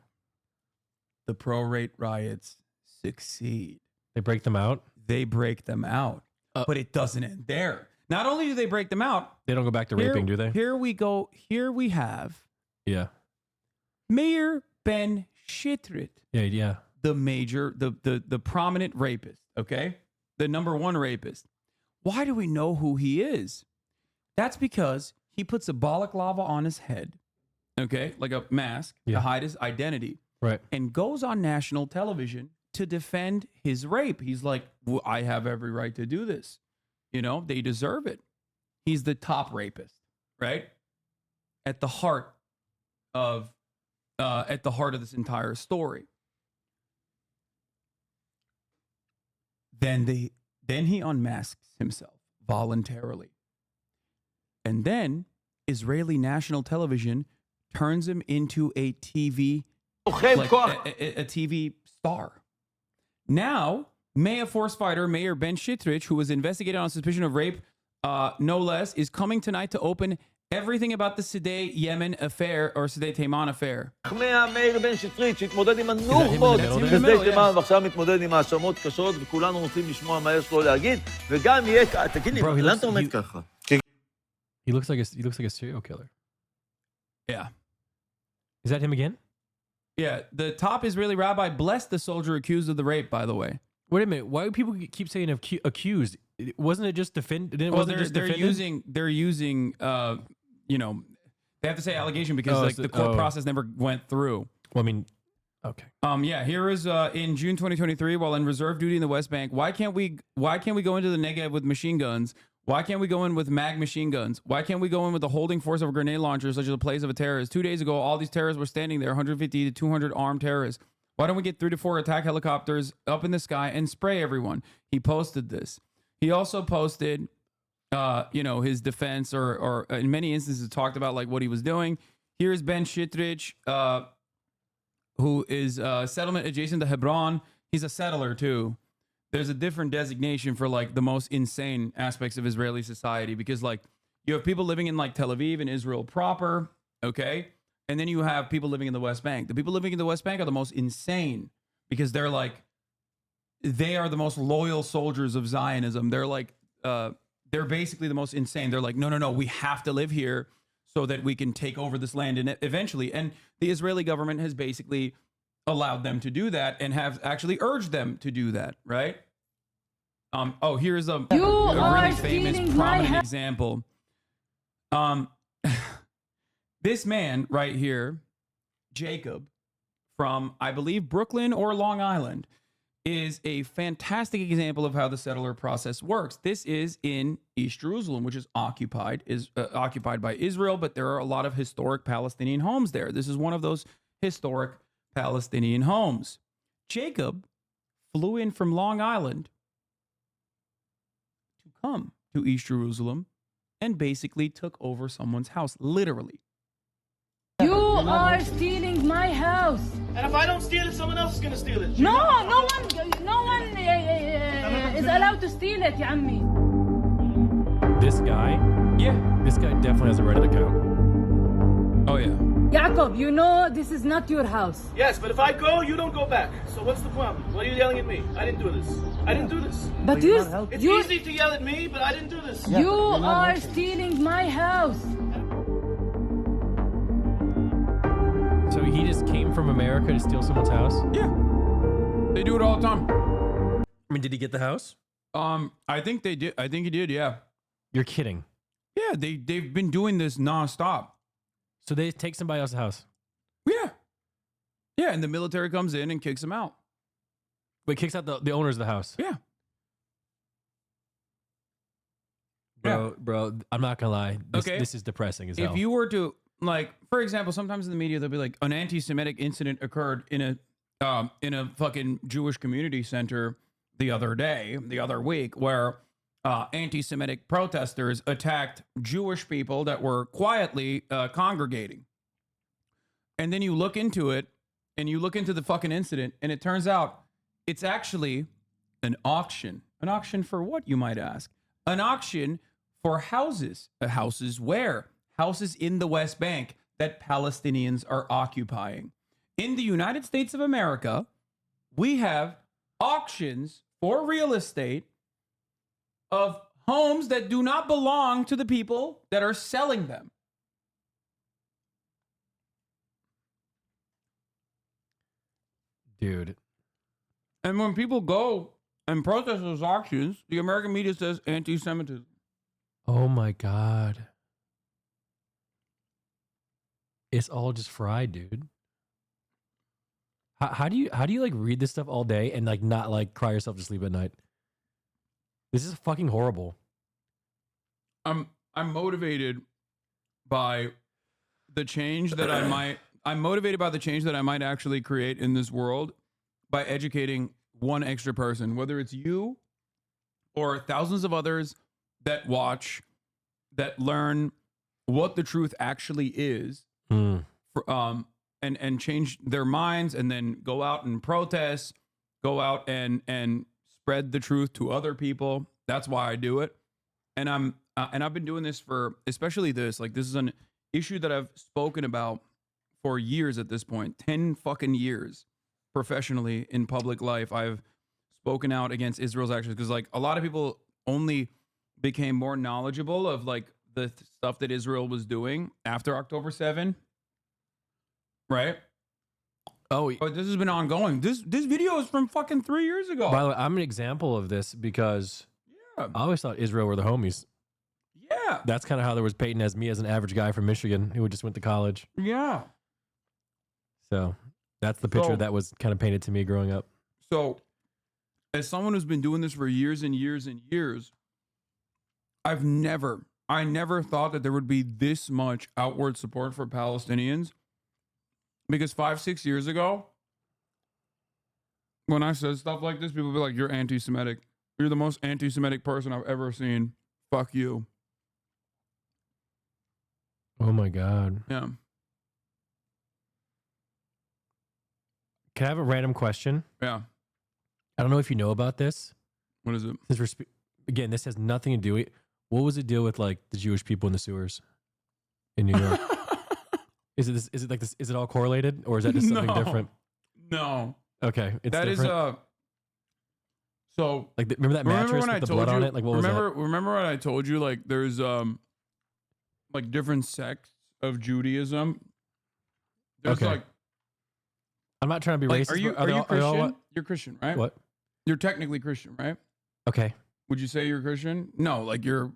The pro-rape riots succeed. They break them out. But it doesn't end there. Not only do they break them out, they don't go back to raping, do they? Here we go. Here we have. Yeah. Mayor Ben Shitrit. Yeah. The prominent rapist, okay? The number 1 rapist. Why do we know who he is? That's because he puts a balaclava on his head, okay? Like a mask to hide his identity. Right. And goes on national television to defend his rape. He's like, well, I have every right to do this. You know, they deserve it. He's the top rapist, right? At the heart of this entire story. Then he unmasks himself voluntarily. And then Israeli national television turns him into a TV, like a TV star. Now, Mayor Ben Shitrich, who was investigated on suspicion of rape, no less, is coming tonight to open everything about the Sidi Yemen affair, or Sidi Taiman affair. מאיר בן שטרית שהתמודד עם הנוח'בות בשדה תימן ועכשיו מתמודד עם האשמות קשות וכולנו רוצים לשמוע מה יש לו להגיד וגם יהיה, תגיד לי, לאן אתה עומד ככה? He looks like a serial killer. Yeah. Is that him again? Yeah, the top Israeli rabbi blessed the soldier accused of the rape, by the way. Wait a minute. Why do people keep saying accused? Wasn't it just defended? Well, they're using you know, they have to say allegation because the court process never went through. Well, I mean, okay. Yeah, here is in June 2023, while in reserve duty in the West Bank, why can't we go into the Negev with machine guns Why can't we go in with mag machine guns? Why can't we go in with the holding force of a grenade launcher, such as the place of a terrorist? 2 days ago, all these terrorists were standing there, 150 to 200 armed terrorists. Why don't we get 3 to 4 attack helicopters up in the sky and spray everyone? He posted this. He also posted, his defense, or in many instances talked about like what he was doing. Here's Ben Shitrich, who is settlement adjacent to Hebron. He's a settler too. There's a different designation for like the most insane aspects of Israeli society, because like you have people living in like Tel Aviv and Israel proper, okay? And then you have people living in the West Bank. The people living in the West Bank are the most insane because they are the most loyal soldiers of Zionism. They're like, they're basically the most insane. They're like, no, we have to live here so that we can take over this land and eventually. And the Israeli government has basically allowed them to do that and have actually urged them to do that, right? Here's a really famous, prominent example. This man right here, Jacob, from, I believe, Brooklyn or Long Island, is a fantastic example of how the settler process works. This is in East Jerusalem, which is occupied by Israel, but there are a lot of historic Palestinian homes there. This is one of those historic Palestinian homes. Jacob flew in from Long Island to come to East Jerusalem and basically took over someone's house, literally. You are stealing my house. And if I don't steal it, someone else is going to steal it. No one is allowed to steal it, ya ammi. This guy? Yeah. This guy definitely has a Reddit account. Oh, yeah. Jacob, you know this is not your house. Yes, but if I go, you don't go back. So what's the problem? Why are you yelling at me? I didn't do this. I didn't do this. But it's easy to yell at me, but I didn't do this. You are stealing my house. So he just came from America to steal someone's house? Yeah. They do it all the time. I mean, did he get the house? I think they did. I think he did, yeah. You're kidding. Yeah, they've been doing this nonstop. So they take somebody else's house? Yeah. Yeah, and the military comes in and kicks them out. Wait, kicks out the owners of the house? Yeah. Bro, I'm not gonna lie. This is depressing as hell. If you were to, like, for example, sometimes in the media they'll be like, an anti-Semitic incident occurred in a fucking Jewish community center the other week, where anti-Semitic protesters attacked Jewish people that were quietly congregating. And then you look into it, and you look into the fucking incident, and it turns out it's actually an auction. An auction for what, you might ask? An auction for houses. Houses where? Houses in the West Bank that Palestinians are occupying. In the United States of America, we have auctions for real estate of homes that do not belong to the people that are selling them. Dude. And when people go and protest those auctions, the American media says anti-Semitism. Oh my God. It's all just fried, dude. How do you like read this stuff all day and like not like cry yourself to sleep at night? This is fucking horrible. I'm motivated by the change that I'm motivated by the change that I might actually create in this world by educating one extra person, whether it's you or thousands of others that watch, that learn what the truth actually is, and change their minds, and then go out and protest, go out and spread the truth to other people. That's why I do it. And I've been doing this for, especially this is an issue that I've spoken about for years at this point, 10 fucking years professionally in public life. I've spoken out against Israel's actions because like a lot of people only became more knowledgeable of like the stuff that Israel was doing after October 7. Right? Oh, but this has been ongoing. This video is from fucking 3 years ago. By the way, I'm an example of this because I always thought Israel were the homies. Yeah. That's kind of how there was Peyton as me as an average guy from Michigan who just went to college. Yeah. So that's the picture that was kind of painted to me growing up. So as someone who's been doing this for years and years and years, I never thought that there would be this much outward support for Palestinians, because 5-6 years ago, when I said stuff like this, people would be like, "You're anti-Semitic. You're the most anti-Semitic person I've ever seen. Fuck you." Oh my God. Yeah. Can I have a random question? Yeah. I don't know if you know about this. What is it? Since we're again, this has nothing to do with. What was the deal with like the Jewish people in the sewers in New York? Is it like this? Is it all correlated, or is that just something different? No. Okay, it's that different. So like remember that mattress with the blood on it? Like what was that? Remember when I told you like there's like different sects of Judaism? There's Okay. I'm not trying to be like, racist. Are you all- Christian? You're Christian, right? What? You're technically Christian, right? Okay. Would you say you're Christian? No, like you're.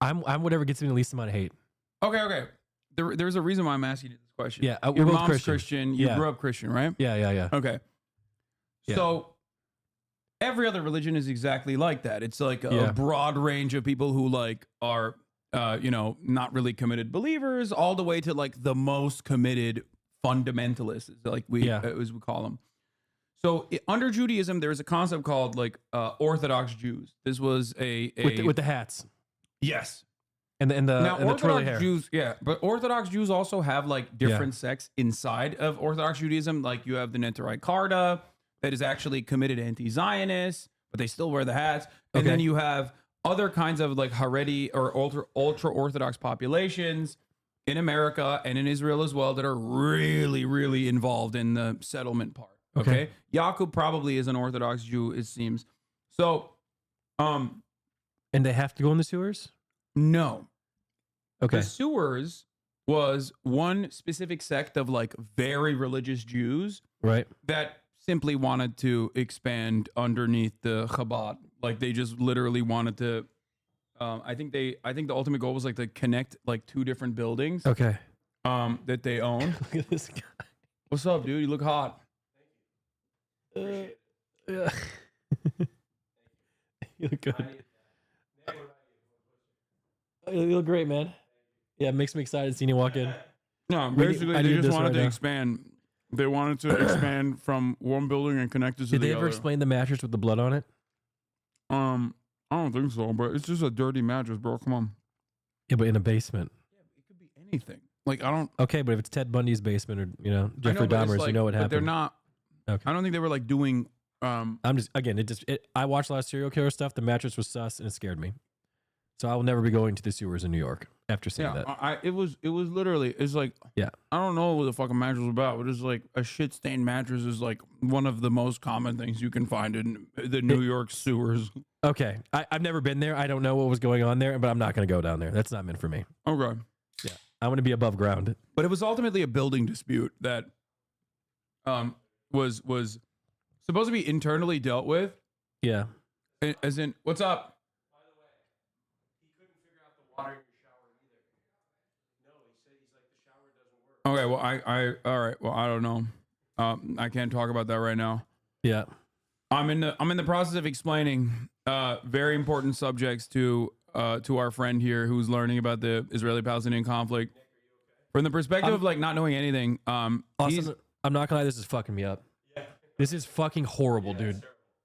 I'm whatever gets me the least amount of hate. Okay. There's a reason why I'm asking you this question. Yeah, your we're both mom's Christian. You Yeah. grew up Christian, right? Yeah. Okay. Yeah. So every other religion is exactly like that. It's like a Yeah. broad range of people who like are, not really committed believers, all the way to like the most committed fundamentalists, like as we call them. So under Judaism, there's a concept called like Orthodox Jews. This was with the hats. Yes. And the Now and the twirly Orthodox hair. Jews, but Orthodox Jews also have like different sects inside of Orthodox Judaism. Like you have the Neturei Karta that is actually committed anti-Zionist, but they still wear the hats. And Okay. then you have other kinds of like Haredi or ultra Orthodox populations in America and in Israel as well that are really, really involved in the settlement part. Okay. Yaakov probably is an Orthodox Jew, it seems. So, And they have to go in the sewers? no. Okay. The sewers was one specific sect of like very religious Jews Right. that simply wanted to expand underneath the Chabad. Like they just literally wanted to. I think the ultimate goal was like to connect like two different buildings. Okay. That they own. Look at this guy. What's up, dude? You look hot. Yeah. You look good. You look great, man. Yeah, it makes me excited seeing you walk in. No, We need- basically I they need just this wanted right to now. expand. They wanted to expand from one building and connect it to Did the they other. ever explain the mattress with the blood on it? I don't think so, but it's just a dirty mattress, bro. Come on. Yeah, but in a basement. Anything. Like I don't. Okay, but if it's Ted Bundy's basement or I know, Jeffrey but it's Dahmer's, like- you know what but happened. they're not. Okay. I don't think they were like doing. I'm just again. I watched a lot of serial killer stuff. The mattress was sus and it scared me. So I will never be going to the sewers in New York after seeing Yeah, that. it was literally. It's like Yeah. I don't know what the fucking mattress was about, but it's like a shit stained mattress is like one of the most common things you can find in the New York sewers. Okay, I've never been there. I don't know what was going on there, but I'm not going to go down there. That's not meant for me. Okay. Yeah, I want to be above ground. But it was ultimately a building dispute that was supposed to be internally dealt with. Yeah. As in, what's up? Okay, well, all right. Well, I don't know. I can't talk about that right now. Yeah. I'm in the process of explaining very important subjects to our friend here who's learning about the Israeli-Palestinian conflict from the perspective of like not knowing anything. Awesome. I'm not gonna lie, this is fucking me up. This is fucking horrible, dude.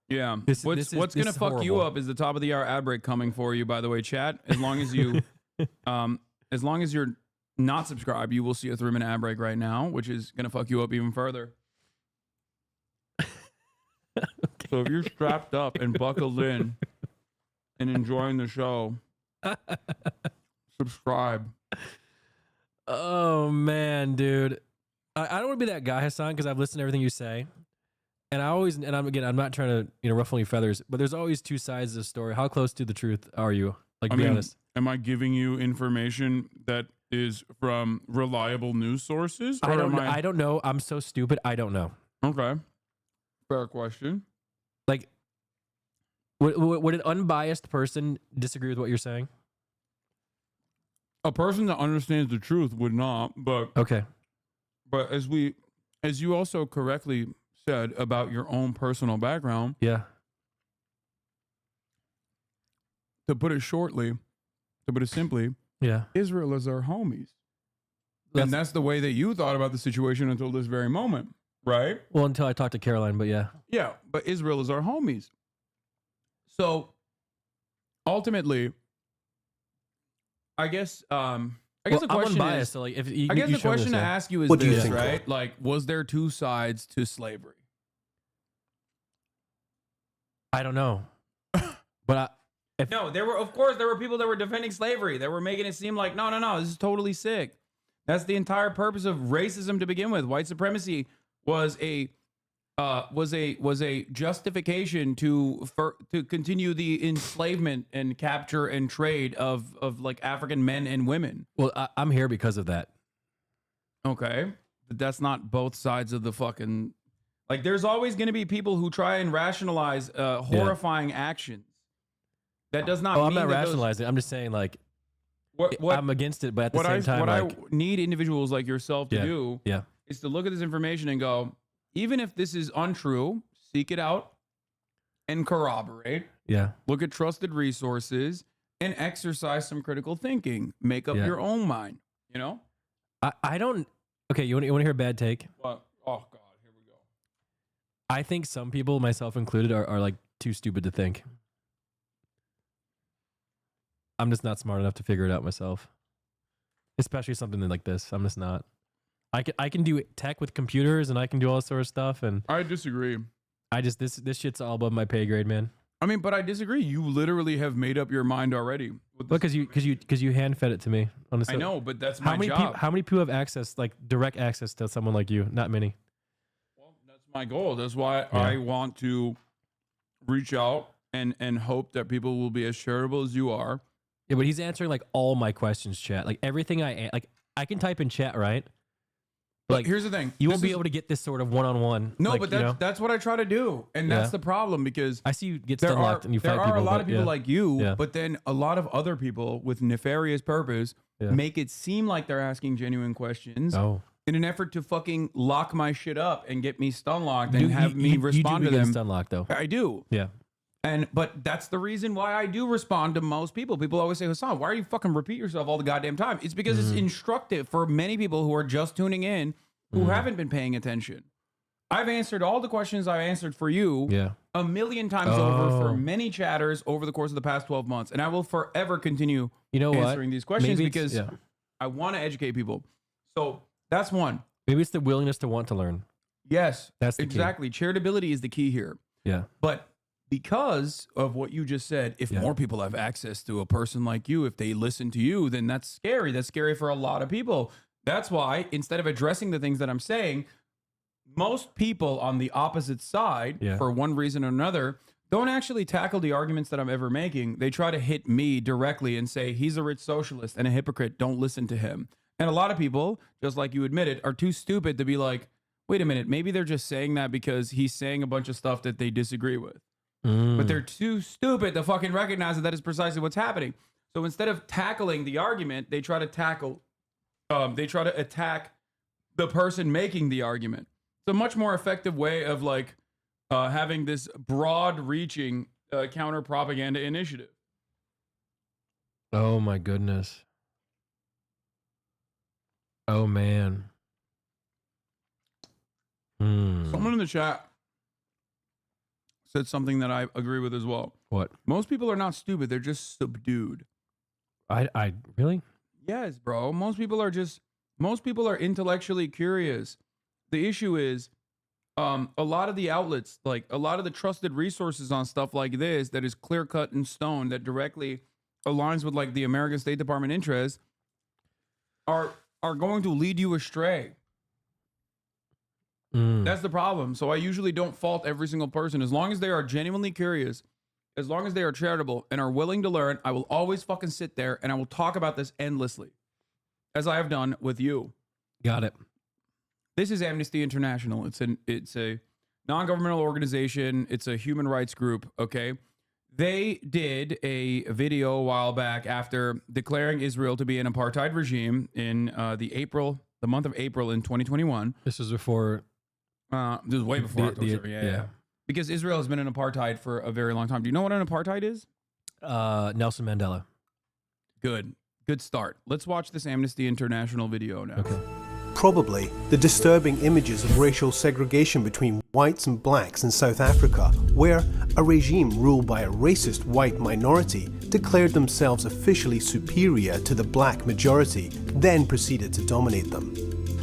Yeah. This What's is gonna fuck you horrible. up is the top of the hour ad break coming for you, by the way, chat. As long as you as long as you're not subscribed, you will see a 3-minute ad break right now, which is gonna fuck you up even further. So if you're strapped up and buckled in and enjoying the show, subscribe. Oh man, dude. I don't want to be that guy, Hasan, because I've listened to everything you say. And I'm not trying to, ruffle any feathers, but there's always two sides of the story. How close to the truth are you? Like, be honest. Am I giving you information that is from reliable news sources? Or I don't know. I'm so stupid. I don't know. Okay. Fair question. Like, would an unbiased person disagree with what you're saying? A person that understands the truth would not, but okay. But as you also correctly said about your own personal background, yeah, to put it shortly, to put it simply, yeah, Israel is our homies. And that's the way that you thought about the situation until this very moment, right? Well, until I talked to Caroline, but yeah. Yeah, but Israel is our homies. So ultimately, I guess the question biased, is, so like if you, I guess you the show question this, to yeah. ask you is What do you this, think, right? Cole? Like, was there two sides to slavery? I don't know, but No, there were, of course, there were people that were defending slavery. They were making it seem like, no, this is totally sick. That's the entire purpose of racism to begin with. White supremacy was a justification to continue the enslavement and capture and trade of like African men and women. Well, I'm here because of that. Okay, but that's not both sides of the fucking. Like, there's always going to be people who try and rationalize horrifying actions. That does not. Oh, mean I'm not that rationalizing. I'm just saying, like, what I'm against it, but at the same time, what like, I need individuals like yourself to Yeah, do yeah. is to look at this information and go, even if this is untrue, seek it out and corroborate. Yeah. Look at trusted resources and exercise some critical thinking. Make up Yeah. your own mind. You know? I don't. Okay, you want to hear a bad take? What? Oh God, here we go. I think some people, myself included, are like too stupid to think. I'm just not smart enough to figure it out myself. Especially something like this. I'm just not. I can do tech with computers and I can do all this sort of stuff, and I disagree. I just this shit's all above my pay grade, man. I mean, but I disagree. You literally have made up your mind already. Because you hand fed it to me. Honestly, I know, but that's my job. How many people have access, like direct access to someone like you? Not many. That's my goal. That's why I want to reach out and hope that people will be as charitable as you are. Yeah, but he's answering like all my questions, chat. Like everything I can type in chat, right? But here's the thing. You won't be able to get this sort of one-on-one. No, like, but you know? that's what I try to do. And that's Yeah. the problem, because I see you get stun locked and you fight there people. are a lot but of people yeah. like you, Yeah. but then a lot of other people with nefarious purpose Yeah. make it seem like they're asking genuine questions in an effort to fucking lock my shit up and get me stun locked and have me respond you to do get them. stun locked though. I do. Yeah. But that's the reason why I do respond to most people. People always say, Hasan, why are you fucking repeat yourself all the goddamn time? It's because it's instructive for many people who are just tuning in, who haven't been paying attention. I've answered all the questions I've answered for you a million times over for many chatters over the course of the past 12 months. And I will forever continue answering these questions because I want to educate people. So that's one. Maybe it's the willingness to want to learn. Yes, that's the exactly. Charitability is the key here. Yeah. But because of what you just said, if more people have access to a person like you, if they listen to you, then that's scary. That's scary for a lot of people. That's why instead of addressing the things that I'm saying, most people on the opposite side, for one reason or another, don't actually tackle the arguments that I'm ever making. They try to hit me directly and say, he's a rich socialist and a hypocrite. Don't listen to him. And a lot of people, just like you admitted, are too stupid to be like, wait a minute, maybe they're just saying that because he's saying a bunch of stuff that they disagree with. But they're too stupid to fucking recognize that is precisely what's happening. So instead of tackling the argument, they try to attack the person making the argument. It's a much more effective way of like having this broad-reaching counter propaganda initiative. Oh my goodness. Oh man. Someone in the chat said something that I agree with as well. What? Most people are not stupid; they're just subdued. I really? Yes, bro. Most people are intellectually curious. The issue is, a lot of the outlets, like a lot of the trusted resources on stuff like this, that is clear cut in stone, that directly aligns with like the American State Department interests, are going to lead you astray. That's the problem. So I usually don't fault every single person. As long as they are genuinely curious, as long as they are charitable and are willing to learn, I will always fucking sit there and I will talk about this endlessly, as I have done with you. Got it. This is Amnesty International. It's a non-governmental organization. It's a human rights group. Okay. They did a video a while back after declaring Israel to be an apartheid regime in the month of April in 2021. This was before. This was way before October. Yeah. Because Israel has been in apartheid for a very long time. Do you know what an apartheid is? Nelson Mandela. Good start. Let's watch this Amnesty International video now. Okay. Probably the disturbing images of racial segregation between whites and blacks in South Africa, where a regime ruled by a racist white minority declared themselves officially superior to the black majority, then proceeded to dominate them.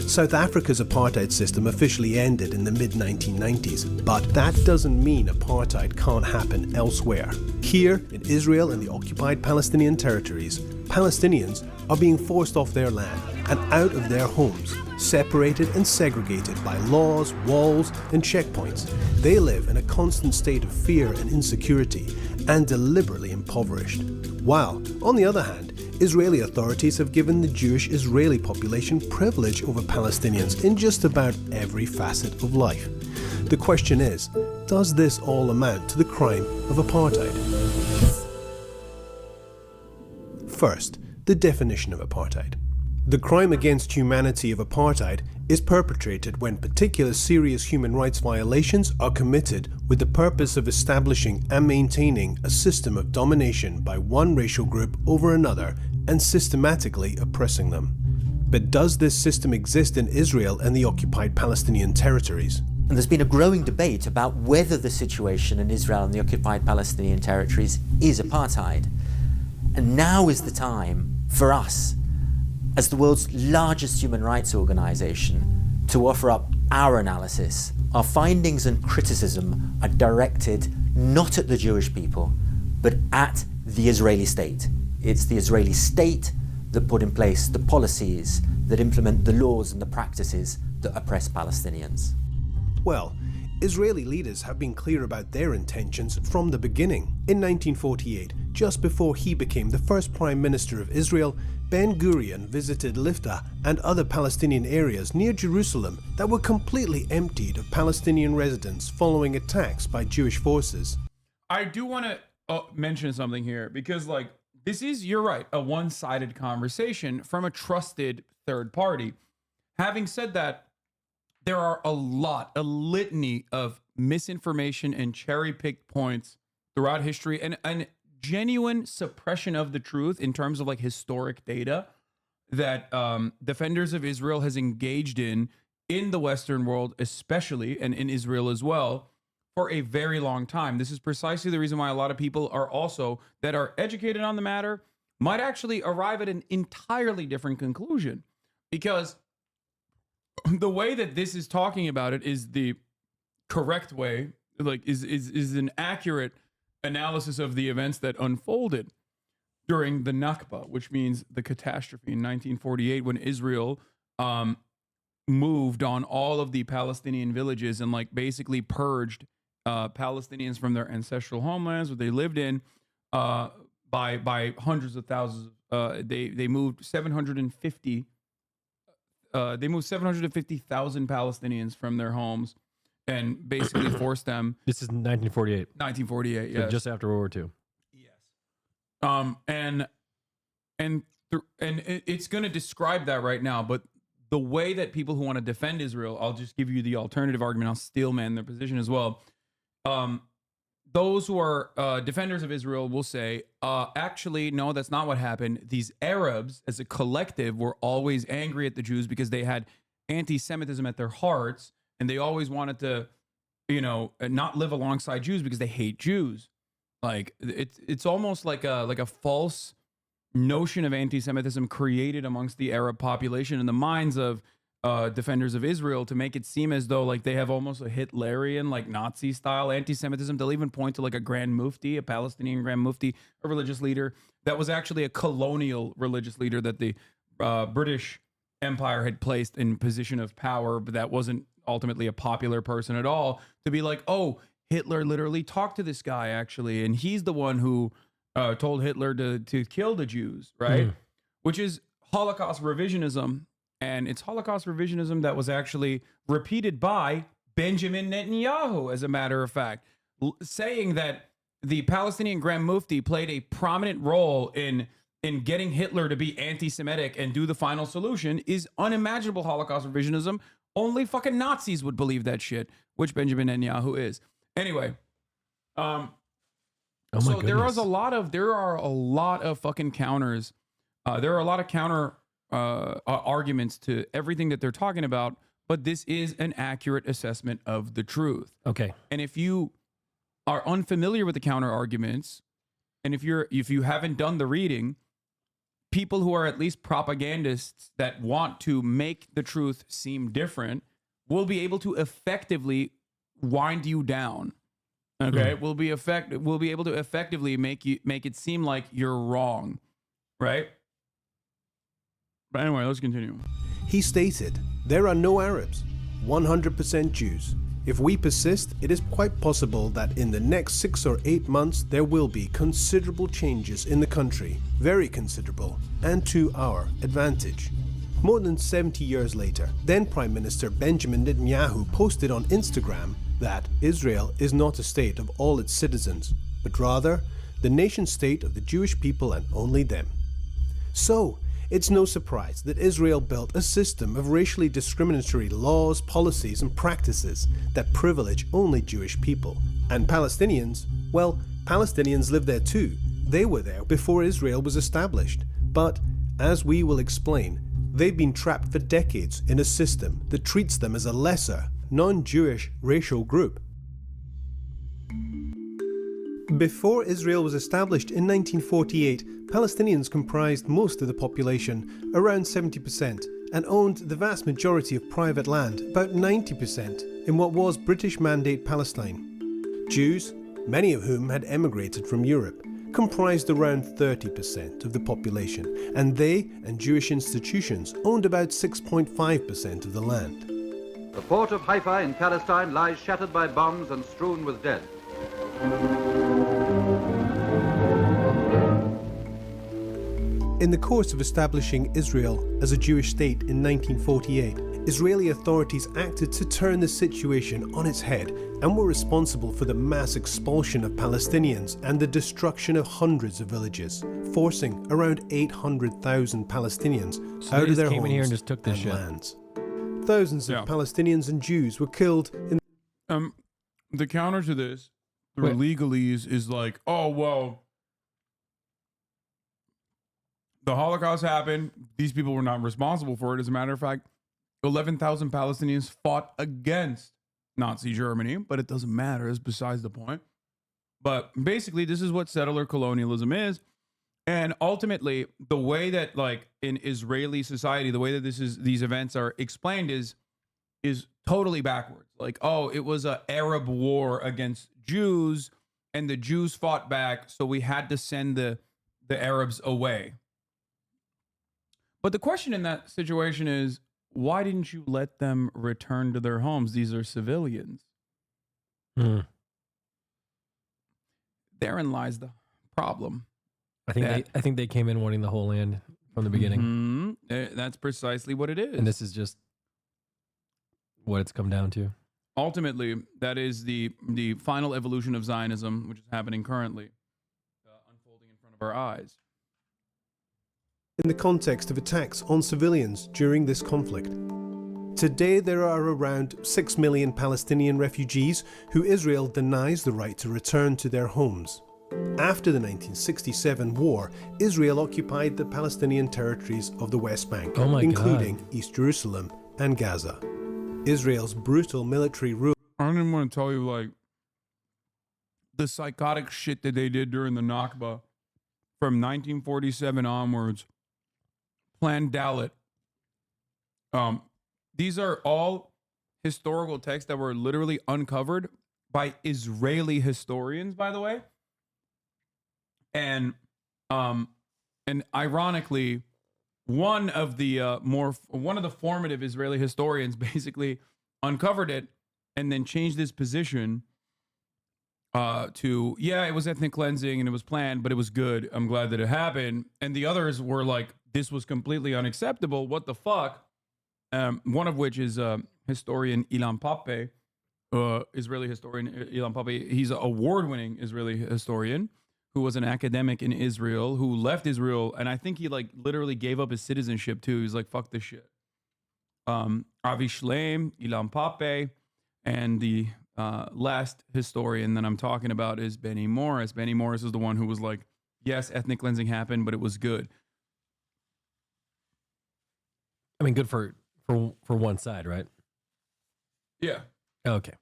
South Africa's apartheid system officially ended in the mid-1990s, but that doesn't mean apartheid can't happen elsewhere. Here, in Israel and the occupied Palestinian territories, Palestinians are being forced off their land and out of their homes, separated and segregated by laws, walls, and checkpoints. They live in a constant state of fear and insecurity and deliberately impoverished. While, on the other hand, Israeli authorities have given the Jewish Israeli population privilege over Palestinians in just about every facet of life. The question is, does this all amount to the crime of apartheid? First, the definition of apartheid. The crime against humanity of apartheid is perpetrated when particular serious human rights violations are committed with the purpose of establishing and maintaining a system of domination by one racial group over another and systematically oppressing them. But does this system exist in Israel and the occupied Palestinian territories? And there's been a growing debate about whether the situation in Israel and the occupied Palestinian territories is apartheid. And now is the time for us, as the world's largest human rights organization, to offer up our analysis. Our findings and criticism are directed not at the Jewish people, but at the Israeli state. It's the Israeli state that put in place the policies that implement the laws and the practices that oppress Palestinians. Well, Israeli leaders have been clear about their intentions from the beginning. In 1948, just before he became the first Prime Minister of Israel, Ben-Gurion visited Lifta and other Palestinian areas near Jerusalem that were completely emptied of Palestinian residents following attacks by Jewish forces. I do want to mention something here because, like, this is, you're right, a one-sided conversation from a trusted third party. Having said that, there are a litany of misinformation and cherry-picked points throughout history and genuine suppression of the truth in terms of like historic data that defenders of Israel has engaged in the Western world, especially, and in Israel as well, for a very long time. This is precisely the reason why a lot of people are also, that are educated on the matter, might actually arrive at an entirely different conclusion. Because the way that this is talking about it is the correct way, like is an accurate analysis of the events that unfolded during the Nakba, which means the catastrophe in 1948 when Israel moved on all of the Palestinian villages and like basically purged Palestinians from their ancestral homelands where they lived in by hundreds of thousands. They moved 750. They moved 750,000 Palestinians from their homes and basically forced them. This is 1948. 1948, So yes. just after World War II. And it's going to describe that right now, but the way that people who want to defend Israel, I'll just give you the alternative argument. I'll steel man their position as well. Those who are defenders of Israel will say, actually, no, that's not what happened. These Arabs, as a collective, were always angry at the Jews because they had anti-Semitism at their hearts, and they always wanted to, not live alongside Jews because they hate Jews. Like it's almost like a false notion of anti-Semitism created amongst the Arab population in the minds of defenders of Israel to make it seem as though like they have almost a Hitlerian, like Nazi style anti-Semitism. They'll even point to like a Grand Mufti, a Palestinian Grand Mufti, a religious leader that was actually a colonial religious leader that the British Empire had placed in position of power, but that wasn't ultimately a popular person at all, to be like, oh, Hitler literally talked to this guy actually, and he's the one who told Hitler to kill the Jews, right? Which is Holocaust revisionism. And it's Holocaust revisionism that was actually repeated by Benjamin Netanyahu, as a matter of fact, saying that the Palestinian Grand Mufti played a prominent role in getting Hitler to be anti-Semitic and do the final solution is unimaginable Holocaust revisionism. Only fucking Nazis would believe that shit, which Benjamin Netanyahu is. Anyway, Oh my So there goodness. there are a lot of fucking counters. There are a lot of counter arguments to everything that they're talking about, but this is an accurate assessment of the truth. Okay. And if you are unfamiliar with the counter arguments, and if you haven't done the reading, people who are at least propagandists that want to make the truth seem different will be able to effectively wind you down. Okay, will be able to effectively make it seem like you're wrong, right? But anyway, let's continue. He stated, "There are no Arabs, 100% Jews. If we persist, it is quite possible that in the next 6 or 8 months there will be considerable changes in the country, very considerable, and to our advantage." More than 70 years later, then Prime Minister Benjamin Netanyahu posted on Instagram that Israel is not a state of all its citizens, but rather the nation state of the Jewish people and only them. So, it's no surprise that Israel built a system of racially discriminatory laws, policies, and practices that privilege only Jewish people. And Palestinians, well, Palestinians live there too. They were there before Israel was established. But, as we will explain, they've been trapped for decades in a system that treats them as a lesser, non-Jewish racial group. Before Israel was established in 1948, Palestinians comprised most of the population, around 70%, and owned the vast majority of private land, about 90%, in what was British Mandate Palestine. Jews, many of whom had emigrated from Europe, comprised around 30% of the population, and they and Jewish institutions owned about 6.5% of the land. The port of Haifa in Palestine lies shattered by bombs and strewn with dead. In the course of establishing Israel as a Jewish state in 1948, Israeli authorities acted to turn the situation on its head and were responsible for the mass expulsion of Palestinians and the destruction of hundreds of villages, forcing around 800,000 Palestinians So out they of just their came homes in here and just took this and shit. lands. Thousands of Palestinians and Jews were killed in The counter to this, the Wait. legalese, is like, oh, well, the Holocaust happened. These people were not responsible for it. As a matter of fact, 11,000 Palestinians fought against Nazi Germany, but it doesn't matter. It's besides the point. But basically, this is what settler colonialism is. And ultimately, the way that, like, in Israeli society, the way that these events are explained is totally backwards. Like, oh, it was an Arab war against Jews, and the Jews fought back, so we had to send the Arabs away. But the question in that situation is, why didn't you let them return to their homes? These are civilians. Therein lies the problem. I think they came in wanting the whole land from the beginning. That's precisely what it is. And this is just what it's come down to. Ultimately, that is the final evolution of Zionism, which is happening currently, unfolding in front of our eyes. in the context of attacks on civilians during this conflict. Today there are around 6 million Palestinian refugees who Israel denies the right to return to their homes. After the 1967 war, Israel occupied the Palestinian territories of the West Bank, including East Jerusalem and Gaza. Israel's brutal military rule. I don't even want to tell you, like, the psychotic shit that they did during the Nakba from 1947 onwards. Plan Dalit. These are all historical texts that were literally uncovered by Israeli historians, by the way. And ironically, one of the formative Israeli historians basically uncovered it and then changed his position to, yeah, it was ethnic cleansing and it was planned, but it was good. I'm glad that it happened. And the others were like, this was completely unacceptable. What the fuck? One of which is historian Ilan Pappé, Israeli historian Ilan Pappé. He's an award-winning Israeli historian who was an academic in Israel, who left Israel, and I think he like literally gave up his citizenship too. He's like, fuck this shit. Avi Shleim, Ilan Pappé, and the last historian that I'm talking about is Benny Morris. Benny Morris is the one who was like, yes, ethnic cleansing happened, but it was good. I mean, good for one side, right? Yeah. Okay.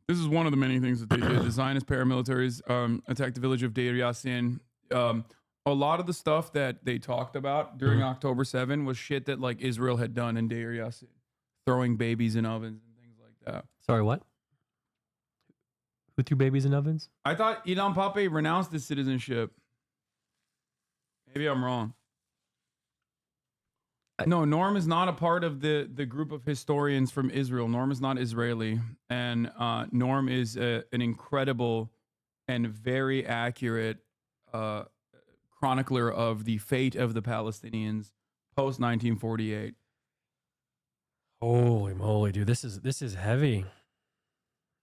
This is one of the many things that they did. The Zionist paramilitaries attacked the village of Deir Yassin. A lot of the stuff that they talked about during October 7 was shit that like Israel had done in Deir Yassin, throwing babies in ovens and things like that. Sorry, what? Who threw babies in ovens? I thought Ilan Pape renounced his citizenship. Maybe I'm wrong. No, Norm is not a part of the group of historians from Israel. Norm is not Israeli. And Norm is an incredible and very accurate chronicler of the fate of the Palestinians post 1948. Holy moly, dude! This is heavy.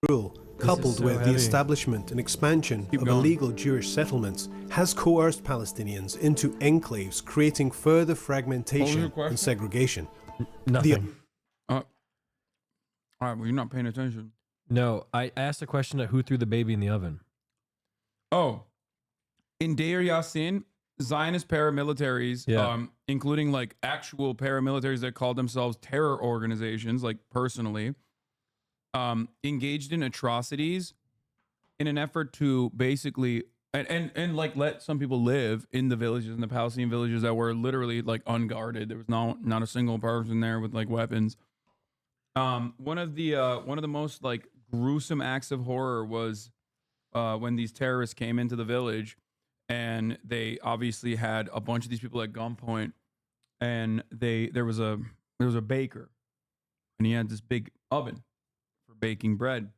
Rule, coupled with the establishment and expansion of illegal Jewish settlements, has coerced Palestinians into enclaves, creating further fragmentation and segregation. Nothing. All right, well, you're not paying attention. No, I asked a question of who threw the baby in the oven. Oh, in Deir Yassin, Zionist paramilitaries, including like actual paramilitaries that called themselves terror organizations, like personally, engaged in atrocities in an effort to basically and like let some people live in the villages, in the Palestinian villages that were literally like unguarded. There was not a single person there with like weapons. One of the most like gruesome acts of horror was when these terrorists came into the village, and they obviously had a bunch of these people at gunpoint, and there was a baker, and he had this big oven for baking bread.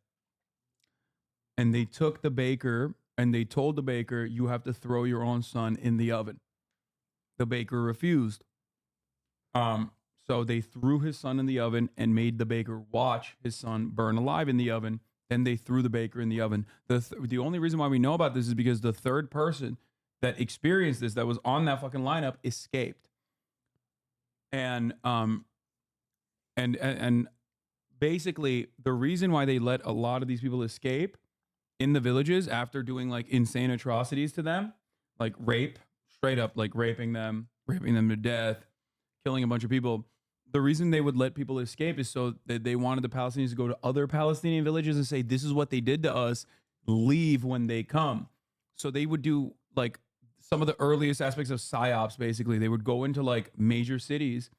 And they took the baker and they told the baker, you have to throw your own son in the oven. The baker refused. So they threw his son in the oven and made the baker watch his son burn alive in the oven. Then they threw the baker in the oven. The only reason why we know about this is because the third person that experienced this, that was on that fucking lineup, escaped. And basically the reason why they let a lot of these people escape in the villages after doing like insane atrocities to them, like rape, straight up like raping them to death, killing a bunch of people. The reason they would let people escape is so that they wanted the Palestinians to go to other Palestinian villages and say, this is what they did to us, leave when they come. So they would do like some of the earliest aspects of PSYOPs, basically. They would go into like major cities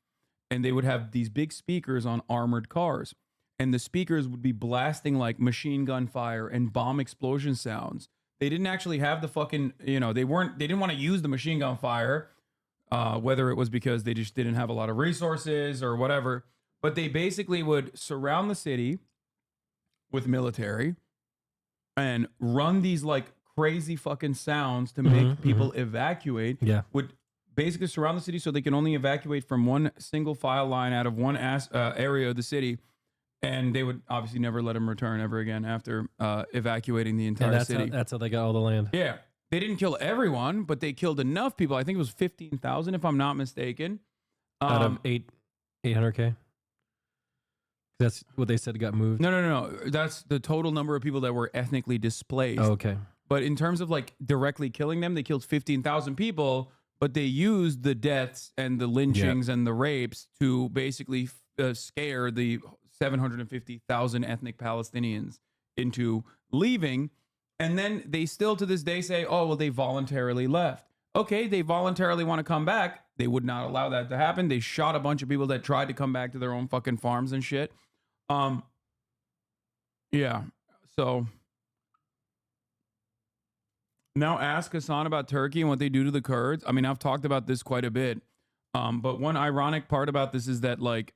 and they would have these big speakers on armored cars. And the speakers would be blasting like machine gun fire and bomb explosion sounds. They didn't actually have the fucking, they didn't want to use the machine gun fire, whether it was because they just didn't have a lot of resources or whatever. But they basically would surround the city with military and run these like crazy fucking sounds to make people evacuate. Yeah. Would basically surround the city so they can only evacuate from one single file line out of one area of the city. And they would obviously never let them return ever again after evacuating the entire city. That's how they got all the land. Yeah. They didn't kill everyone, but they killed enough people. I think it was 15,000, if I'm not mistaken. Out of 800K? That's what they said got moved? No. That's the total number of people that were ethnically displaced. Oh, okay. But in terms of like directly killing them, they killed 15,000 people, but they used the deaths and the lynchings and the rapes to basically scare the 750,000 ethnic Palestinians into leaving. And then they still to this day say, oh, well, they voluntarily left. Okay, they voluntarily want to come back. They would not allow that to happen. They shot a bunch of people that tried to come back to their own fucking farms and shit. Yeah. So now ask Hasan about Turkey and what they do to the Kurds. I mean, I've talked about this quite a bit. But one ironic part about this is that, like,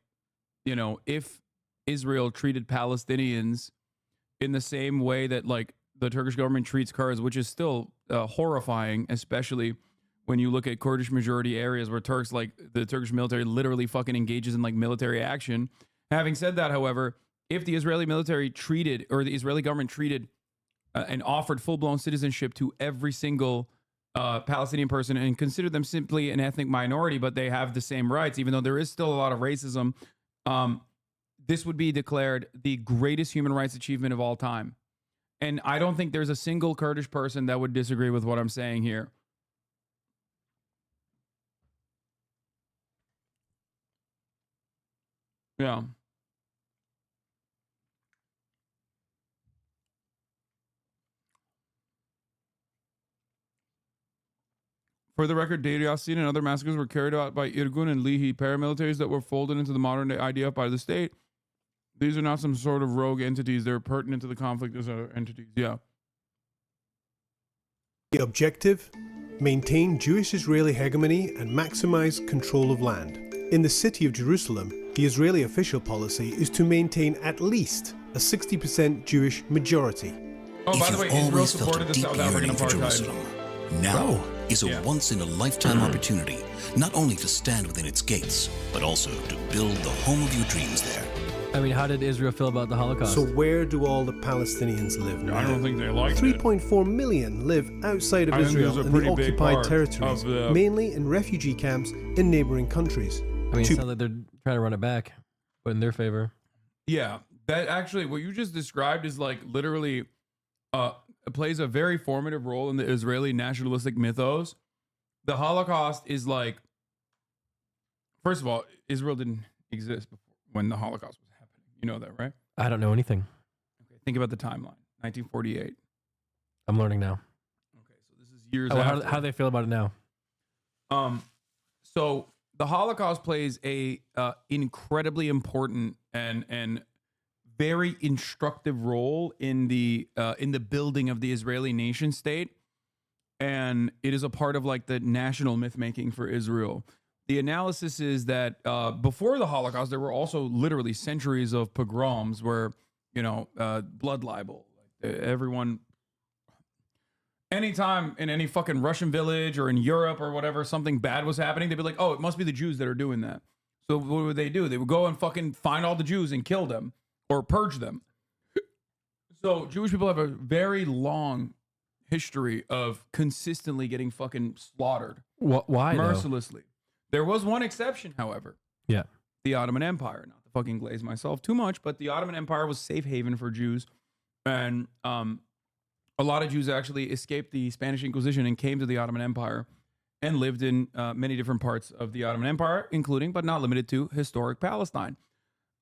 if Israel treated Palestinians in the same way that like the Turkish government treats Kurds, which is still horrifying, especially when you look at Kurdish majority areas where the Turkish military literally fucking engages in like military action. Having said that, however, if the Israeli military treated, or the Israeli government treated and offered full-blown citizenship to every single Palestinian person and considered them simply an ethnic minority, but they have the same rights, even though there is still a lot of racism, this would be declared the greatest human rights achievement of all time. And I don't think there's a single Kurdish person that would disagree with what I'm saying here. Yeah. For the record, Deir Yassin and other massacres were carried out by Irgun and Lihi, paramilitaries that were folded into the modern day IDF by the state. These are not some sort of rogue entities. They're pertinent to the conflict as other entities. Yeah. The objective? Maintain Jewish-Israeli hegemony and maximize control of land. In the city of Jerusalem, the Israeli official policy is to maintain at least a 60% Jewish majority. Oh, by the way, Israel supported the South African apartheid. Now is a once-in-a-lifetime opportunity, not only to stand within its gates, but also to build the home of your dreams there. I mean, how did Israel feel about the Holocaust? So where do all the Palestinians live now? I don't think they like it. 3.4 million live outside of Israel in the occupied territories, mainly in refugee camps in neighboring countries. I mean, it sounds like they're trying to run it back, but in their favor. Yeah, that actually, what you just described is like literally plays a very formative role in the Israeli nationalistic mythos. The Holocaust is like, first of all, Israel didn't exist before when the Holocaust was happening. You know that, right? I don't know anything. Okay, think about the timeline. 1948. I'm learning now. Okay, so this is years after. How do they feel about it now? So the Holocaust plays a incredibly important and very instructive role in the building of the Israeli nation state, and it is a part of like the national myth making for Israel. The analysis is that before the Holocaust, there were also literally centuries of pogroms where, you know, blood libel. Everyone, anytime in any fucking Russian village or in Europe or whatever, something bad was happening, they'd be like, oh, it must be the Jews that are doing that. So what would they do? They would go and fucking find all the Jews and kill them or purge them. So Jewish people have a very long history of consistently getting fucking slaughtered. Why? Mercilessly. There was one exception, however. Yeah. The Ottoman Empire. Not to fucking glaze myself too much, but the Ottoman Empire was safe haven for Jews. And a lot of Jews actually escaped the Spanish Inquisition and came to the Ottoman Empire and lived in many different parts of the Ottoman Empire, including, but not limited to, historic Palestine.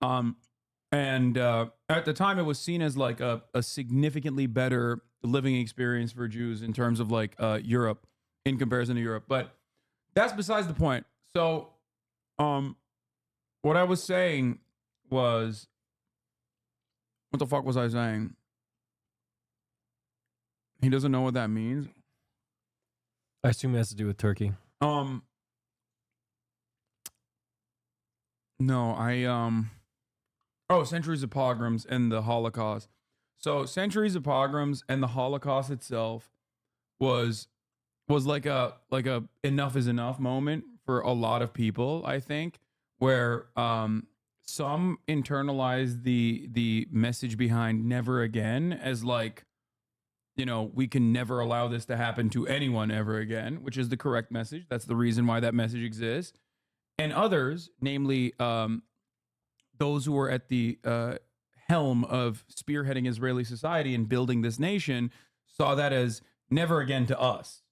And at the time, it was seen as like a significantly better living experience for Jews in terms of like Europe, in comparison to Europe. But that's besides the point. So what I was saying was, what the fuck was I saying? He doesn't know what that means. I assume it has to do with Turkey. No, centuries of pogroms and the Holocaust. So centuries of pogroms and the Holocaust itself was like a enough is enough moment for a lot of people, I think, where some internalized the message behind never again as like, you know, we can never allow this to happen to anyone ever again, which is the correct message. That's the reason why that message exists. And others, namely those who were at the helm of spearheading Israeli society and building this nation, saw that as never again to us.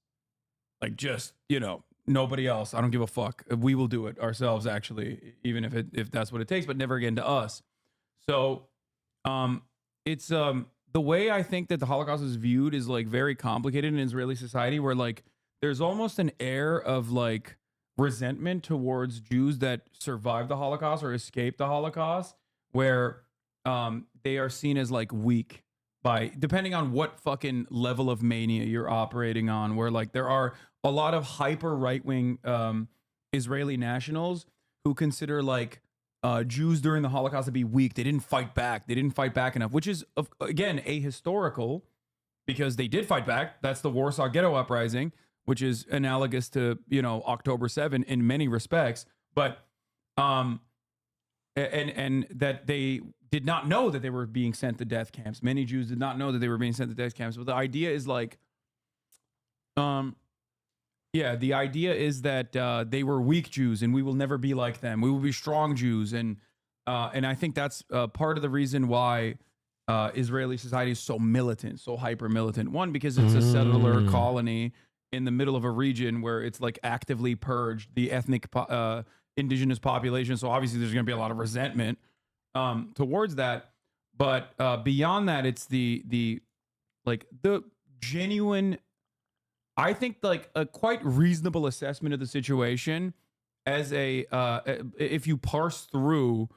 Like, just, you know, nobody else. I don't give a fuck. We will do it ourselves, actually, even if that's what it takes, but never again to us. So it's the way I think that the Holocaust is viewed is like very complicated in Israeli society, where like there's almost an air of like resentment towards Jews that survived the Holocaust or escaped the Holocaust, where they are seen as like weak by, depending on what fucking level of mania you're operating on, where like there are a lot of hyper right-wing Israeli nationals who consider like Jews during the Holocaust to be weak. They didn't fight back. They didn't fight back enough, which is, again, ahistorical, because they did fight back. That's the Warsaw Ghetto Uprising, which is analogous to, you know, October 7 in many respects. But and that they did not know that they were being sent to death camps. Many Jews did not know that they were being sent to death camps. But the idea is like, the idea is that they were weak Jews and we will never be like them. We will be strong Jews. And And I think that's part of the reason why Israeli society is so militant, so hyper militant. One, because it's a settler colony in the middle of a region where it's like actively purged the ethnic indigenous population. So obviously there's going to be a lot of resentment towards that. But beyond that, it's the genuine, I think like a quite reasonable assessment of the situation as if you parse through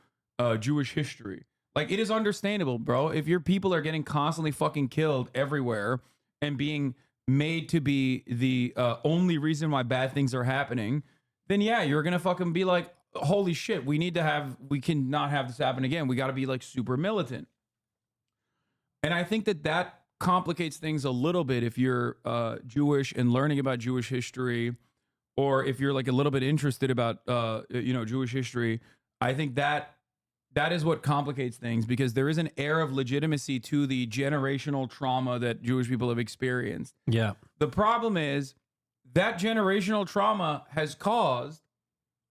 Jewish history. Like, it is understandable, bro. If your people are getting constantly fucking killed everywhere and being made to be the only reason why bad things are happening, then yeah, you're gonna fucking be like, holy shit, we cannot have this happen again. We gotta be like super militant. And I think that complicates things a little bit if you're Jewish and learning about Jewish history, or if you're like a little bit interested about Jewish history. I think that is what complicates things, because there is an air of legitimacy to the generational trauma that Jewish people have experienced. Yeah. The problem is that generational trauma has caused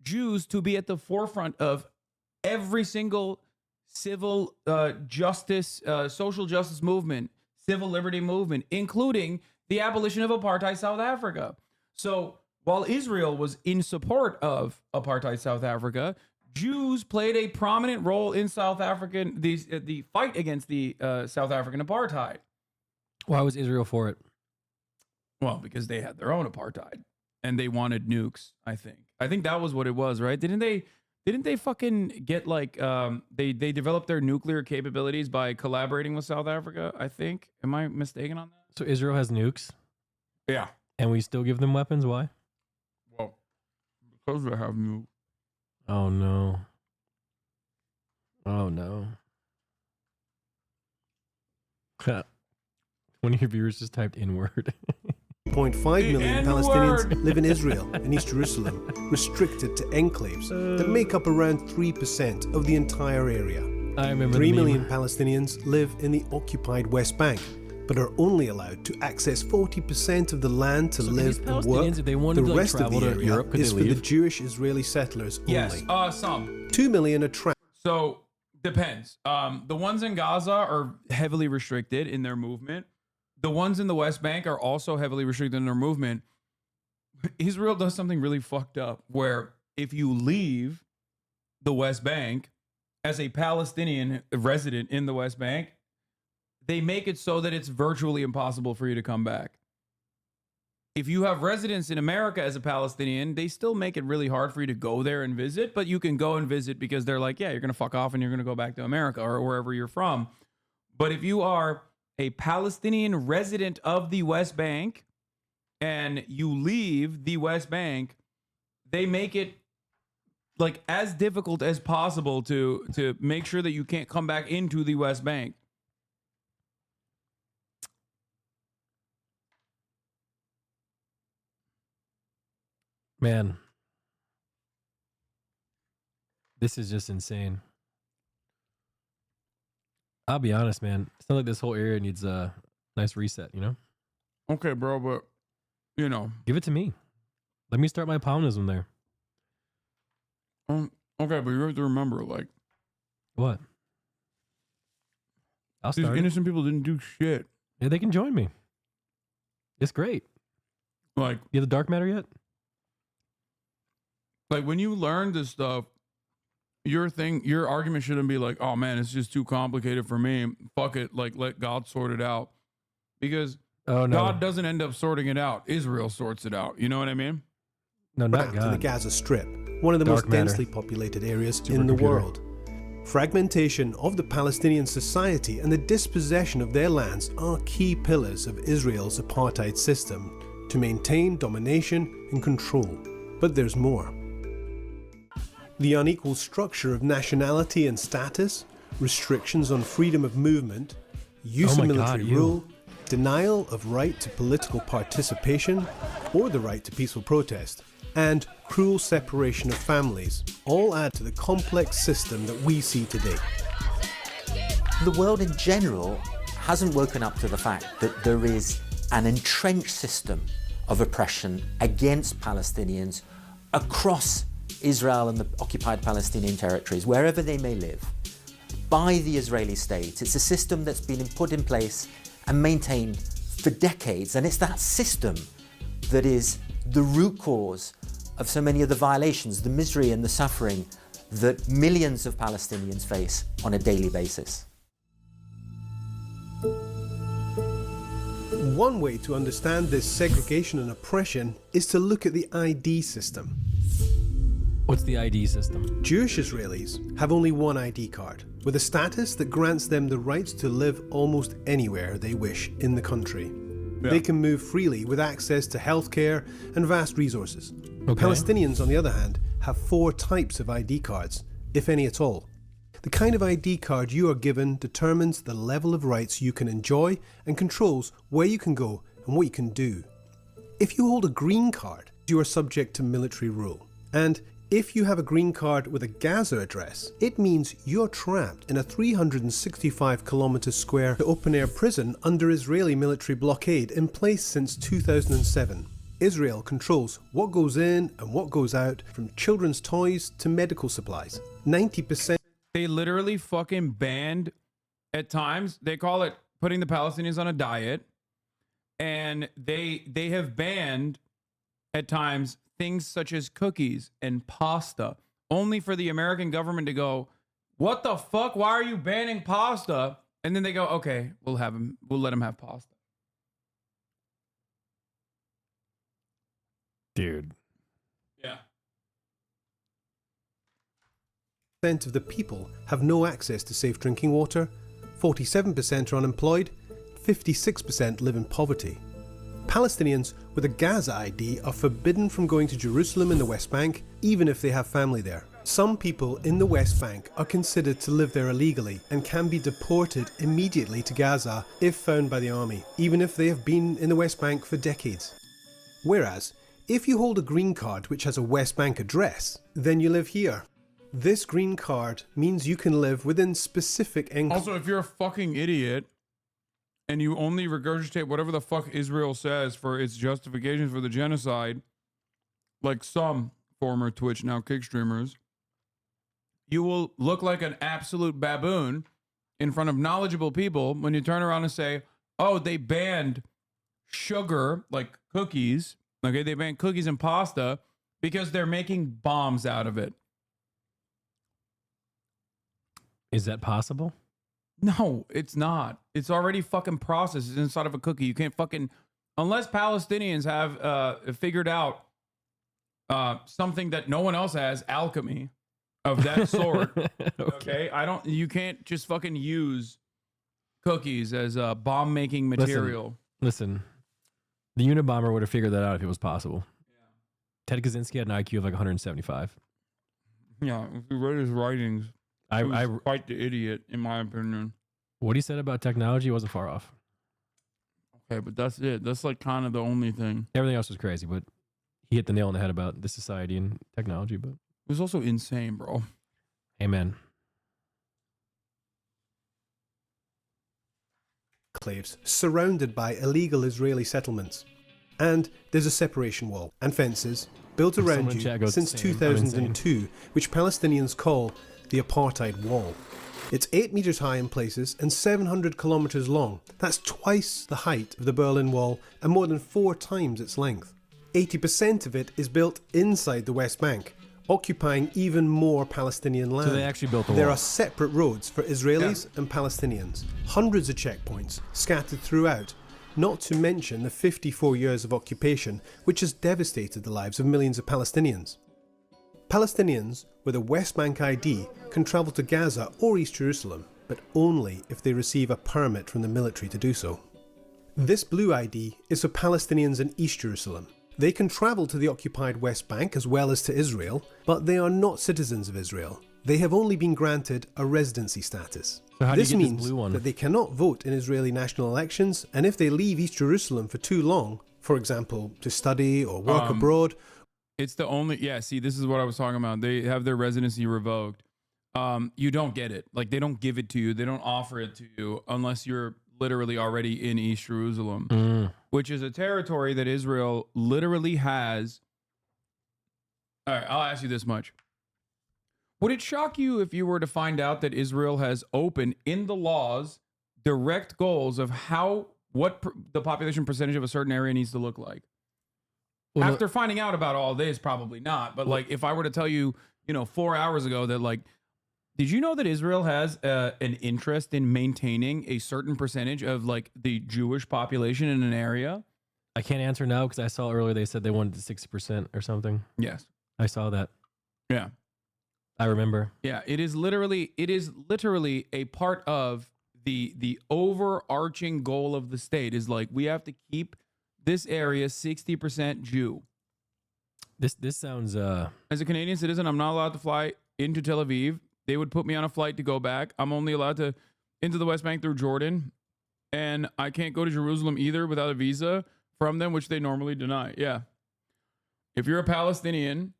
Jews to be at the forefront of every single civil justice, social justice movement, civil liberty movement, including the abolition of apartheid South Africa. So while Israel was in support of apartheid South Africa, Jews played a prominent role in South African the fight against the South African apartheid. Why was Israel for it? Well, because they had their own apartheid and they wanted nukes. I think that was what it was, right? Didn't they fucking get like they developed their nuclear capabilities by collaborating with South Africa? I think. Am I mistaken on that? So Israel has nukes. Yeah. And we still give them weapons. Why? Well, because they have nukes. Oh no. Oh no. One of your viewers just typed inward. 0.5 million Palestinians live in Israel and East Jerusalem, restricted to enclaves that make up around 3% of the entire area. I remember 3 million Palestinians live in the occupied West Bank, but are only allowed to access 40% of the land to live and work. If they wanted the to rest of the travel to area Europe, could is they for the leave? Jewish Israeli settlers Yes, only. some. 2 million are trapped. So depends. The ones in Gaza are heavily restricted in their movement. The ones in the West Bank are also heavily restricted in their movement. Israel does something really fucked up, where if you leave the West Bank as a Palestinian resident in the West Bank, they make it so that it's virtually impossible for you to come back. If you have residence in America as a Palestinian, they still make it really hard for you to go there and visit, but you can go and visit because they're like, yeah, you're going to fuck off and you're going to go back to America or wherever you're from. But if you are a Palestinian resident of the West Bank and you leave the West Bank, they make it like as difficult as possible to make sure that you can't come back into the West Bank. Man, this is just insane. I'll be honest, man. It's not like this whole area needs a nice reset, you know? Okay, bro, but, you know. Give it to me. Let me start my Palminism there. Okay, but you have to remember, like. What? I'll These start it. innocent people didn't do shit. Yeah, they can join me. It's great. Like. You have the dark matter yet? Like, when you learn this stuff, your argument shouldn't be like, oh man, it's just too complicated for me. Fuck it. Like, let God sort it out. Because God doesn't end up sorting it out. Israel sorts it out. You know what I mean? No, not To God. the Gaza Strip, one of the Dark most matter. densely populated areas in the world. Fragmentation of the Palestinian society and the dispossession of their lands are key pillars of Israel's apartheid system to maintain domination and control. But there's more. The unequal structure of nationality and status, restrictions on freedom of movement, use of military rule, denial of right to political participation or the right to peaceful protest, and cruel separation of families all add to the complex system that we see today. The world in general hasn't woken up to the fact that there is an entrenched system of oppression against Palestinians across Israel and the occupied Palestinian territories, wherever they may live, by the Israeli state. It's a system that's been put in place and maintained for decades, and it's that system that is the root cause of so many of the violations, the misery and the suffering that millions of Palestinians face on a daily basis. One way to understand this segregation and oppression is to look at the ID system. What's the ID system? Jewish Israelis have only one ID card, with a status that grants them the rights to live almost anywhere they wish in the country. Yeah. They can move freely with access to healthcare and vast resources. Okay. Palestinians, on the other hand, have 4 types of ID cards, if any at all. The kind of ID card you are given determines the level of rights you can enjoy and controls where you can go and what you can do. If you hold a green card, you are subject to military rule. And if you have a green card with a Gaza address, it means you're trapped in a 365-kilometre square open-air prison under Israeli military blockade in place since 2007. Israel controls what goes in and what goes out, from children's toys to medical supplies. 90%. They literally fucking banned, at times, they call it putting the Palestinians on a diet. And they have banned, at times, things such as cookies and pasta, only for the American government to go, what the fuck? Why are you banning pasta? And then they go, okay, we'll let them have pasta. Dude. Yeah. Of the people have no access to safe drinking water, 47% are unemployed, 56% live in poverty. Palestinians with a Gaza ID are forbidden from going to Jerusalem in the West Bank, even if they have family there. Some people in the West Bank are considered to live there illegally and can be deported immediately to Gaza if found by the army, even if they have been in the West Bank for decades. Whereas, if you hold a green card which has a West Bank address, then you live here. This green card means you can live within specific Also, if you're a fucking idiot and you only regurgitate whatever the fuck Israel says for its justifications for the genocide, like some former Twitch, now Kick streamers, you will look like an absolute baboon in front of knowledgeable people when you turn around and say, oh, they banned sugar, like cookies. Okay, they banned cookies and pasta because they're making bombs out of it. Is that possible? No, it's not. It's already fucking processed. It's inside of a cookie. You can't fucking, unless Palestinians have figured out something that no one else has, alchemy of that sort. Okay. You can't just fucking use cookies as a bomb making material. Listen, the Unabomber would have figured that out if it was possible. Yeah. Ted Kaczynski had an IQ of like 175. Yeah, if you read his writings, I quite the idiot, in my opinion. What he said about technology wasn't far off. Okay, but that's it. That's like kind of the only thing. Everything else was crazy, but he hit the nail on the head about the society and technology. But it was also insane, bro. Amen. Enclaves surrounded by illegal Israeli settlements. And there's a separation wall and fences built around you since 2002, which Palestinians call the Apartheid Wall. It's 8 meters high in places and 700 kilometers long. That's twice the height of the Berlin Wall and more than 4 times its length. 80% of it is built inside the West Bank, occupying even more Palestinian land. So they actually built the wall. There are separate roads for Israelis and Palestinians, hundreds of checkpoints scattered throughout, not to mention the 54 years of occupation, which has devastated the lives of millions of Palestinians. Palestinians with a West Bank ID can travel to Gaza or East Jerusalem, but only if they receive a permit from the military to do so. This blue ID is for Palestinians in East Jerusalem. They can travel to the occupied West Bank as well as to Israel, but they are not citizens of Israel. They have only been granted a residency status. So how do this you get means this blue one? that they cannot vote in Israeli national elections, and if they leave East Jerusalem for too long, for example, to study or work abroad. It's the only, see, this is what I was talking about. They have their residency revoked. You don't get it. Like, they don't give it to you. They don't offer it to you unless you're literally already in East Jerusalem, which is a territory that Israel literally has All right, I'll ask you this much. Would it shock you if you were to find out that Israel has opened in the laws direct goals of what the population percentage of a certain area needs to look like? Well, after finding out about all this, probably not. But like, if I were to tell you, 4 hours ago that like, did you know that Israel has an interest in maintaining a certain percentage of like the Jewish population in an area? I can't answer now because I saw earlier they said they wanted 60% or something. Yes, I saw that. Yeah, I remember. Yeah, it is literally a part of the overarching goal of the state is like we have to keep this area 60% Jew. This sounds As a Canadian citizen, I'm not allowed to fly into Tel Aviv. They would put me on a flight to go back. I'm only allowed to into the West Bank through Jordan, and I can't go to Jerusalem either without a visa from them, which they normally deny. Yeah. If you're a Palestinian,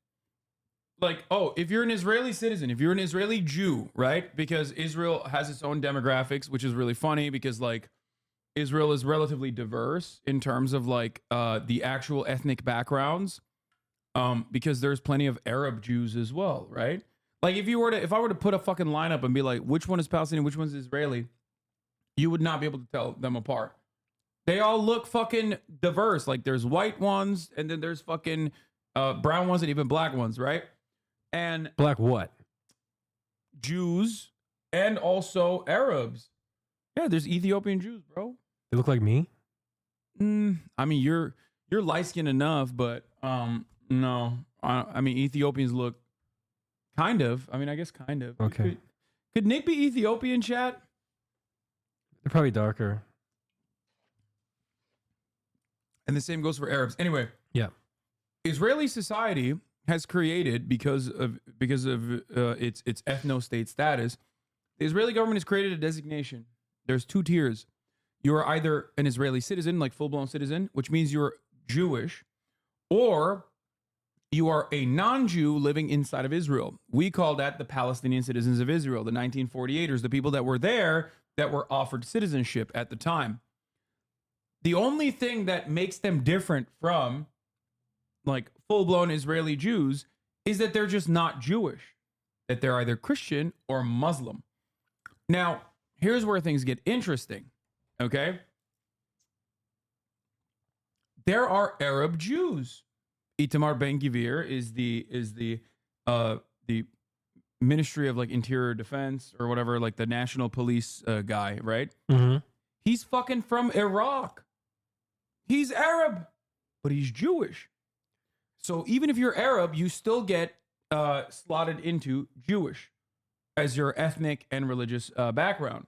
if you're an Israeli citizen, if you're an Israeli Jew, right? Because Israel has its own demographics, which is really funny because like Israel is relatively diverse in terms of like the actual ethnic backgrounds, because there's plenty of Arab Jews as well, right? Like if I were to put a fucking lineup and be like, which one is Palestinian, which one's Israeli, you would not be able to tell them apart. They all look fucking diverse. Like there's white ones and then there's fucking brown ones and even black ones, right? And black what? Jews and also Arabs. Yeah, there's Ethiopian Jews, bro. They look like me? I mean, you're light skinned enough, but no. I mean, Ethiopians look kind of. I mean, I guess kind of. Okay. Could Nick be Ethiopian, chat? They're probably darker. And the same goes for Arabs. Anyway. Yeah. Israeli society has created because of its ethno-state status. The Israeli government has created a designation. There's two tiers. You are either an Israeli citizen, like full-blown citizen, which means you're Jewish, or you are a non-Jew living inside of Israel. We call that the Palestinian citizens of Israel, the 1948ers, the people that were there that were offered citizenship at the time. The only thing that makes them different from like full-blown Israeli Jews is that they're just not Jewish, that they're either Christian or Muslim. Now, here's where things get interesting, okay? There are Arab Jews. Itamar Ben-Gvir is the Ministry of like Interior Defense or whatever, like the national police guy, right? Mm-hmm. He's fucking from Iraq. He's Arab, but he's Jewish. So even if you're Arab, you still get slotted into Jewish as your ethnic and religious background.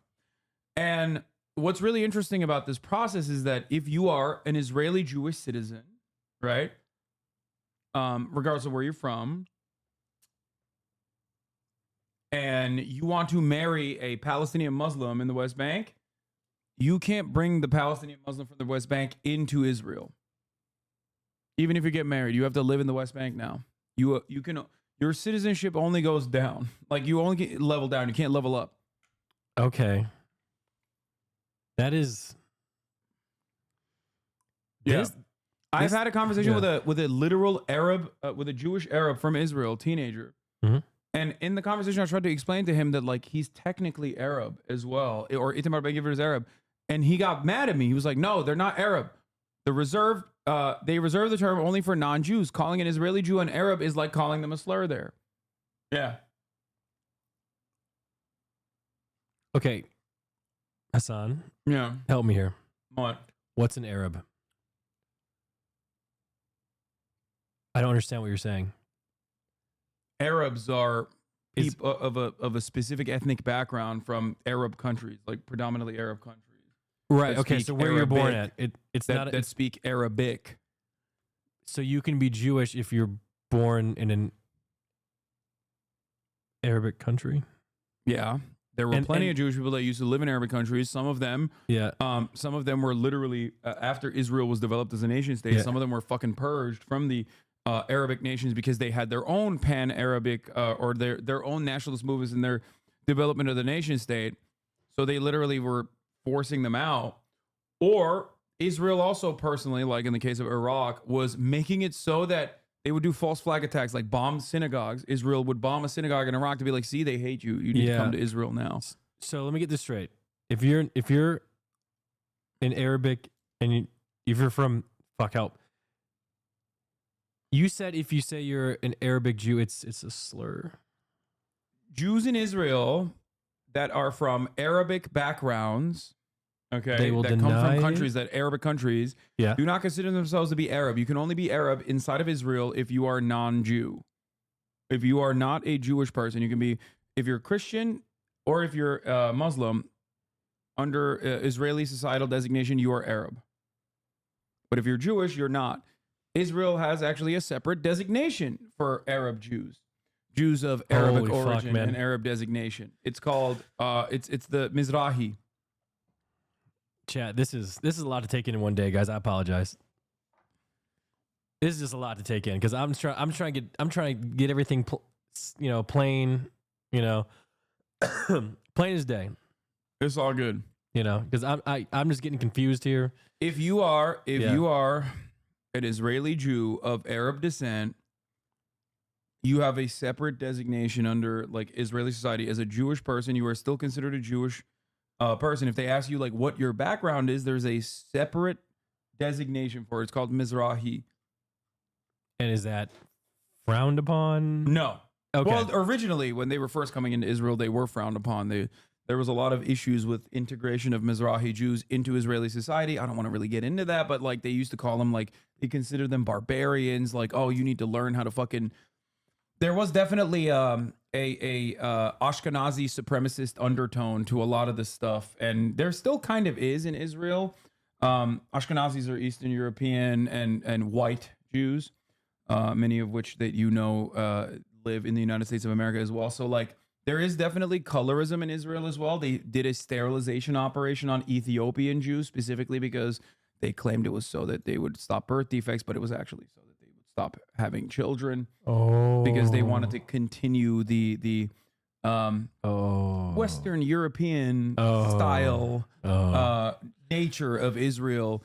And what's really interesting about this process is that if you are an Israeli Jewish citizen, right, regardless of where you're from, and you want to marry a Palestinian Muslim in the West Bank, you can't bring the Palestinian Muslim from the West Bank into Israel. Even if you get married, you have to live in the West Bank now. You can, your citizenship only goes down. Like you only get level down. You can't level up. Okay. That is. Yeah. I've had a conversation with a literal Arab, with a Jewish Arab from Israel, teenager. Mm-hmm. And in the conversation, I tried to explain to him that like he's technically Arab as well, or Itamar Ben-Gvir is Arab, and he got mad at me. He was like, "No, they're not Arab. They reserve the term only for non-Jews. Calling an Israeli Jew an Arab is like calling them a slur." There. Yeah. Okay, Hasan. Yeah. Help me here. What? What's an Arab? I don't understand what you're saying. Arabs are people of a specific ethnic background from Arab countries, like predominantly Arab countries. Right. Okay. So where you're born at, it's that, not that speak Arabic. So you can be Jewish if you're born in an Arabic country. Yeah. There were plenty of Jewish people that used to live in Arabic countries. Some of them, some of them were literally after Israel was developed as a nation state. Some of them were fucking purged from the Arabic nations because they had their own pan-Arabic or their own nationalist movements in their development of the nation state. So they literally were forcing them out. Or Israel also personally, like in the case of Iraq, was making it so that They would do false flag attacks, like bomb synagogues. Israel would bomb a synagogue in Iraq to be like, see, they hate you. You need to come to Israel now. So let me get this straight. If you're in Arabic and if you're from help. You said if you say you're an Arabic Jew, it's a slur. Jews in Israel that are from Arabic backgrounds, okay, They will that come deny- from countries Arabic countries, do not consider themselves to be Arab. You can only be Arab inside of Israel if you are non-Jew. If you are not a Jewish person, you can be, if you're Christian or if you're Muslim, under Israeli societal designation, you are Arab. But if you're Jewish, you're not. Israel has actually a separate designation for Arab Jews. Jews of Arabic origin and Arab designation. It's called it's the Mizrahi. Chat, this is a lot to take in one day, guys. I apologize. This is just a lot to take in because I'm trying to get everything plain, plain as day. It's all good. Because I'm just getting confused here. If you are an Israeli Jew of Arab descent, you have a separate designation under like Israeli society. As a Jewish person, you are still considered a Jewish person. If they ask you like what your background is, there's a separate designation for it. It's called Mizrahi. And is that frowned upon? No. Okay. Well, originally, when they were first coming into Israel, they were frowned upon. There was a lot of issues with integration of Mizrahi Jews into Israeli society. I don't want to really get into that, but like they used to call them, like they considered them barbarians. Like, oh, you need to learn how to fucking. There was definitely a Ashkenazi supremacist undertone to a lot of this stuff, and there still kind of is in Israel. Ashkenazis are Eastern European and white Jews, many of which that live in the United States of America as well. So like. There is definitely colorism in Israel as well. They did a sterilization operation on Ethiopian Jews specifically because they claimed it was so that they would stop birth defects, but it was actually so that they would stop having children. Because they wanted to continue the Western European style nature of Israel.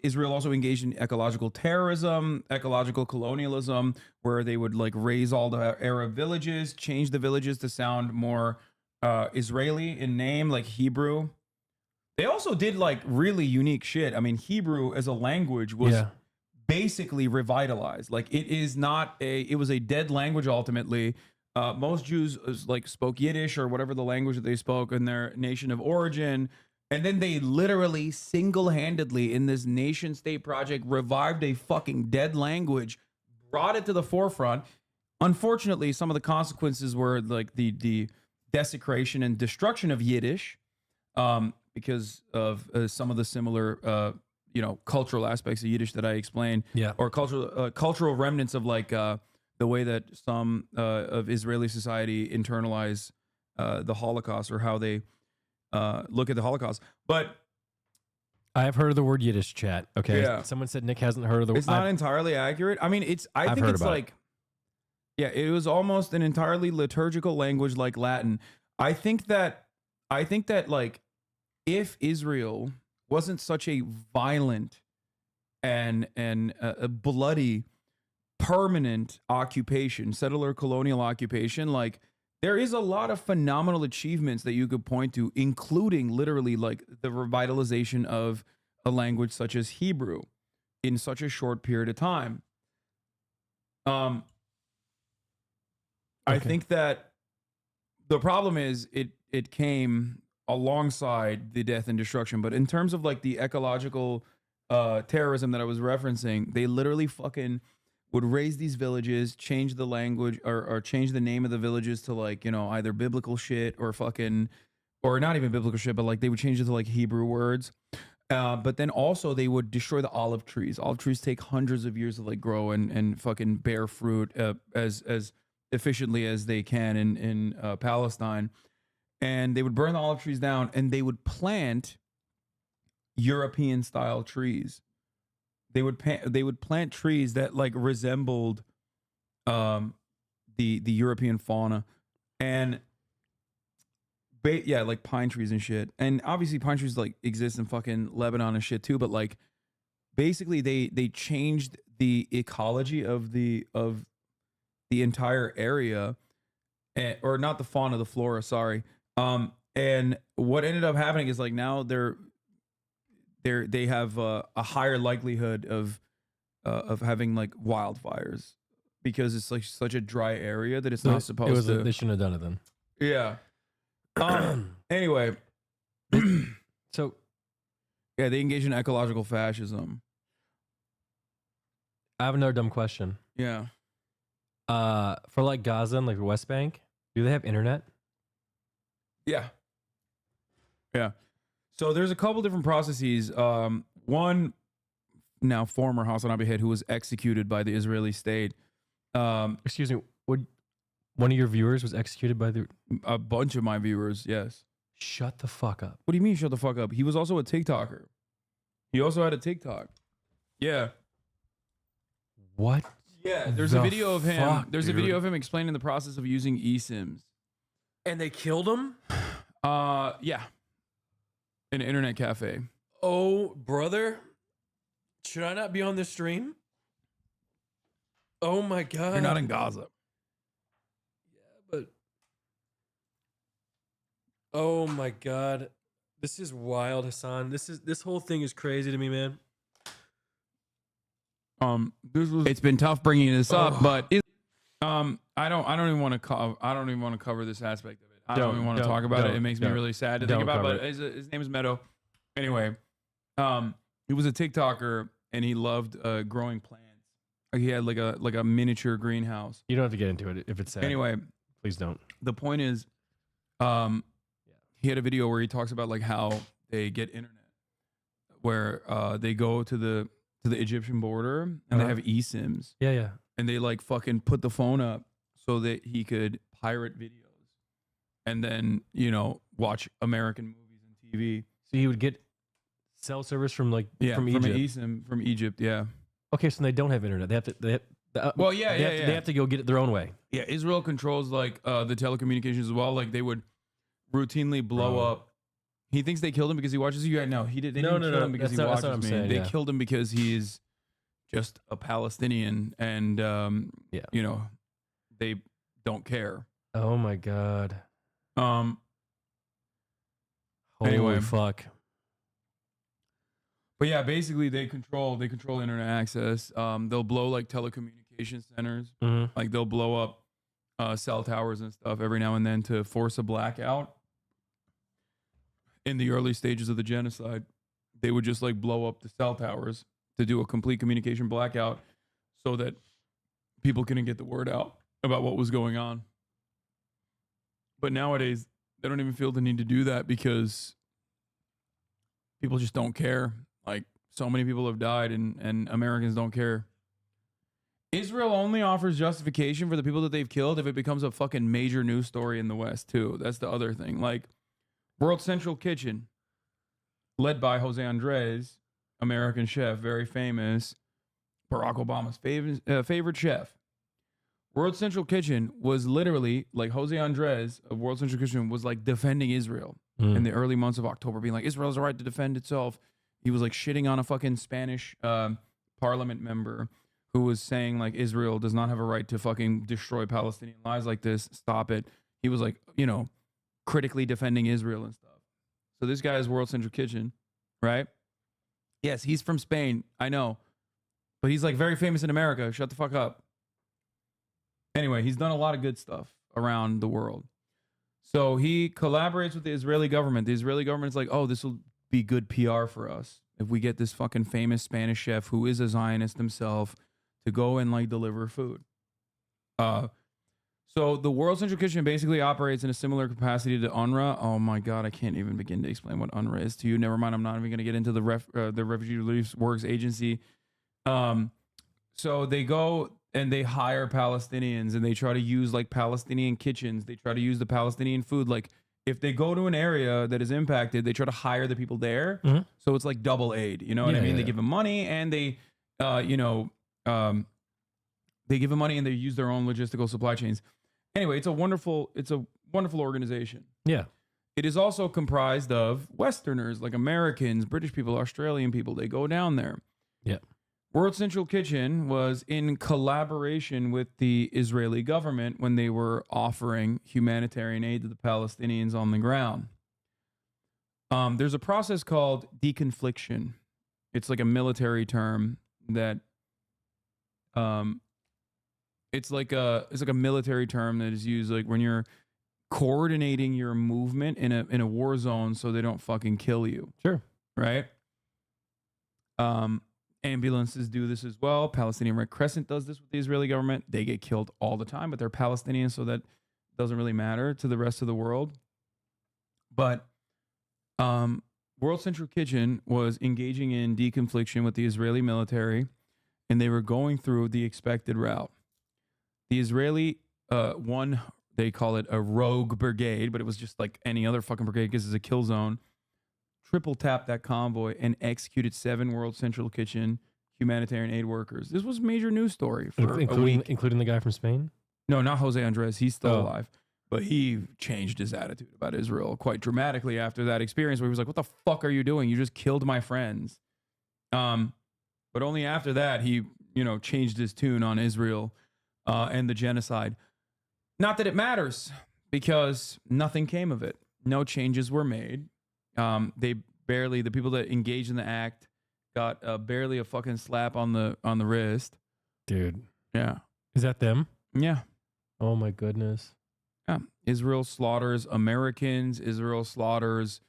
Israel also engaged in ecological terrorism, ecological colonialism, where they would like raise all the Arab villages, change the villages to sound more Israeli in name, like Hebrew. They also did like really unique shit. I mean, Hebrew as a language was basically revitalized. Like it was a dead language ultimately. Most Jews like spoke Yiddish or whatever the language that they spoke in their nation of origin. And then they literally single-handedly in this nation-state project revived a fucking dead language, brought it to the forefront. Unfortunately, some of the consequences were like the desecration and destruction of Yiddish because of some of the similar, cultural aspects of Yiddish that I explained. Yeah. Or cultural remnants of like the way that some of Israeli society internalize the Holocaust or how they look at the Holocaust. But I have heard of the word Yiddish, chat. Okay. Yeah. Someone said Nick hasn't heard of the word. It's not entirely accurate. I mean, I think it's like, it was almost an entirely liturgical language like Latin. I think that like if Israel wasn't such a violent and a bloody permanent occupation, settler colonial occupation, like there is a lot of phenomenal achievements that you could point to, including literally like the revitalization of a language such as Hebrew in such a short period of time. I think that the problem is it came alongside the death and destruction. But in terms of like the ecological terrorism that I was referencing, they literally fucking would raise these villages, change the language or change the name of the villages to like, either biblical shit or fucking, or not even biblical shit, but like they would change it to like Hebrew words. But then also they would destroy the olive trees. Olive trees take hundreds of years to like grow and fucking bear fruit as efficiently as they can in Palestine. And they would burn the olive trees down and they would plant European style trees. They would plant trees that like resembled the European fauna, and like pine trees and shit. And obviously pine trees like exist in fucking Lebanon and shit too. But like basically they changed the ecology of the entire area, or not the fauna, the flora, sorry. And what ended up happening is like now they have a higher likelihood of having like wildfires because it's like such a dry area that it's not supposed to. They shouldn't have done it then. Yeah. Anyway, so yeah, they engage in ecological fascism. I have another dumb question. Yeah. For like Gaza and like the West Bank, do they have internet? Yeah. Yeah. So there's a couple different processes. One now former HasanAbi head who was executed by the Israeli state. Excuse me. One of your viewers was executed by a bunch of my viewers. Yes. Shut the fuck up. What do you mean shut the fuck up? He was also a TikToker. He also had a TikTok. Yeah. What? Yeah. There's a video of him. There's a video of him explaining the process of using eSIMs. And they killed him? Yeah. In an internet cafe. Oh, brother. Should I not be on this stream? Oh my God. You're not in Gaza. But oh my God, this is wild, Hasan. This whole thing is crazy to me, man. It's been tough bringing this up, but I don't even want to cover this aspect of it. I don't even want to talk about it. It makes me really sad to think about. But his name is Meadow. Anyway, he was a TikToker and he loved growing plants. He had like a miniature greenhouse. You don't have to get into it if it's sad. Anyway, please don't. The point is, he had a video where he talks about like how they get internet, where they go to the Egyptian border and they have eSIMs. Yeah, yeah. And they like fucking put the phone up so that he could pirate videos and then, watch American movies and TV. So he would get cell service from like from Egypt. eSIM from Egypt, yeah. Okay, so they don't have internet. They have to. They have to go get it their own way. Yeah, Israel controls like the telecommunications as well. Like they would routinely blow up. He thinks they killed him because he watches you. No, he did. They didn't kill him because he watches me. They killed him because he's just a Palestinian, and they don't care. Oh my God. Anyway, fuck. But yeah, basically they control internet access. They'll blow like telecommunication centers. Mm-hmm. Like they'll blow up cell towers and stuff every now and then to force a blackout. In the early stages of the genocide, they would just like blow up the cell towers to do a complete communication blackout so that people couldn't get the word out about what was going on. But nowadays, they don't even feel the need to do that because people just don't care. Like, so many people have died and Americans don't care. Israel only offers justification for the people that they've killed if it becomes a fucking major news story in the West, too. That's the other thing. Like, World Central Kitchen, led by Jose Andres, American chef, very famous, Barack Obama's favorite chef. World Central Kitchen was literally, like Jose Andres of World Central Kitchen was like defending Israel in the early months of October, being like, Israel has a right to defend itself. He was like shitting on a fucking Spanish parliament member who was saying like Israel does not have a right to fucking destroy Palestinian lives like this. Stop it. He was like, critically defending Israel and stuff. So this guy is World Central Kitchen, right? Yes, he's from Spain. I know. But he's like very famous in America. Shut the fuck up. Anyway, he's done a lot of good stuff around the world. So he collaborates with the Israeli government. The Israeli government's like, oh, this will be good PR for us if we get this fucking famous Spanish chef who is a Zionist himself to go and like deliver food. So the World Central Kitchen basically operates in a similar capacity to UNRWA. Oh my God, I can't even begin to explain what UNRWA is to you. Never mind, I'm not even going to get into the Refugee Relief Works Agency. So they go and they hire Palestinians and they try to use like Palestinian kitchens. They try to use the Palestinian food. Like if they go to an area that is impacted, they try to hire the people there. Mm-hmm. So it's like double aid. You know what I mean? They give them money and they, they give them money and they use their own logistical supply chains. Anyway, it's a wonderful organization. Yeah. It is also comprised of Westerners, like Americans, British people, Australian people. They go down there. Yeah. World Central Kitchen was in collaboration with the Israeli government when they were offering humanitarian aid to the Palestinians on the ground. There's a process called deconfliction. It's like a military term that it's like a military term that is used like when you're coordinating your movement in a war zone so they don't fucking kill you. Sure. Right? Ambulances do this as well. Palestinian Red Crescent does this with the Israeli government. They get killed all the time, but they're Palestinians, so that doesn't really matter to the rest of the world. But World Central Kitchen was engaging in deconfliction with the Israeli military, and they were going through the expected route. The Israeli they call it a rogue brigade, but it was just like any other fucking brigade because it's a kill zone. Triple tapped that convoy and executed 7 World Central Kitchen humanitarian aid workers. This was a major news story for a week. Including the guy from Spain? No, not Jose Andres. He's still alive. But he changed his attitude about Israel quite dramatically after that experience where he was like, what the fuck are you doing? You just killed my friends. But only after that, he, changed his tune on Israel and the genocide. Not that it matters, because nothing came of it. No changes were made. The people that engaged in the act got barely a fucking slap on the wrist. Dude. Yeah. Is that them? Yeah. Oh my goodness. Yeah. Israel slaughters Americans. Israel slaughters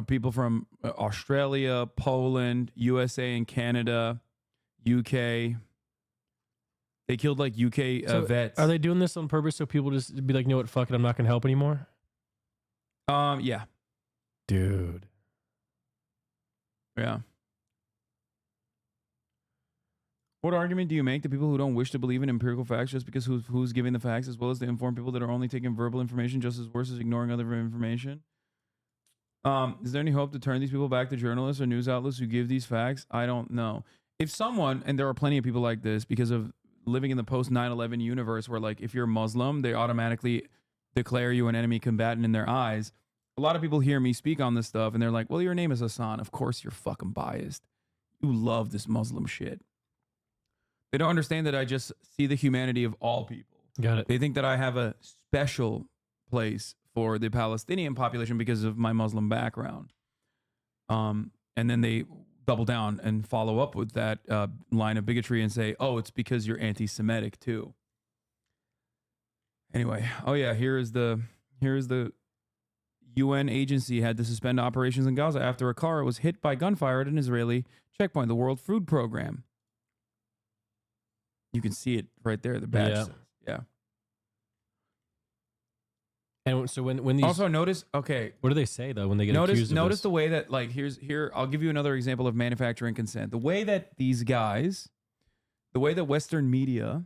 people from Australia, Poland, USA and Canada, UK. They killed like UK vets. Are they doing this on purpose so people just be like, you know what, fuck it, I'm not going to help anymore? Yeah. Dude. Yeah. What argument do you make to people who don't wish to believe in empirical facts just because who's giving the facts, as well as to inform people that are only taking verbal information just as worse as ignoring other information? Is there any hope to turn these people back to journalists or news outlets who give these facts? I don't know. If someone, and there are plenty of people like this because of living in the post 9/11 universe where like if you're Muslim, they automatically declare you an enemy combatant in their eyes. A lot of people hear me speak on this stuff and they're like, well, your name is Hasan. Of course you're fucking biased. You love this Muslim shit. They don't understand that I just see the humanity of all people. Got it. They think that I have a special place for the Palestinian population because of my Muslim background. And then they double down and follow up with that line of bigotry and say, oh, it's because you're anti-Semitic too. Anyway, oh yeah, here is the UN agency had to suspend operations in Gaza after a car was hit by gunfire at an Israeli checkpoint, the World Food Program. You can see it right there, the badge says. Yeah. And so when these also notice, okay, what do they say though when they get accused of notice this? the way that like here I'll give you another example of manufacturing consent. The way that these guys, the way that Western media,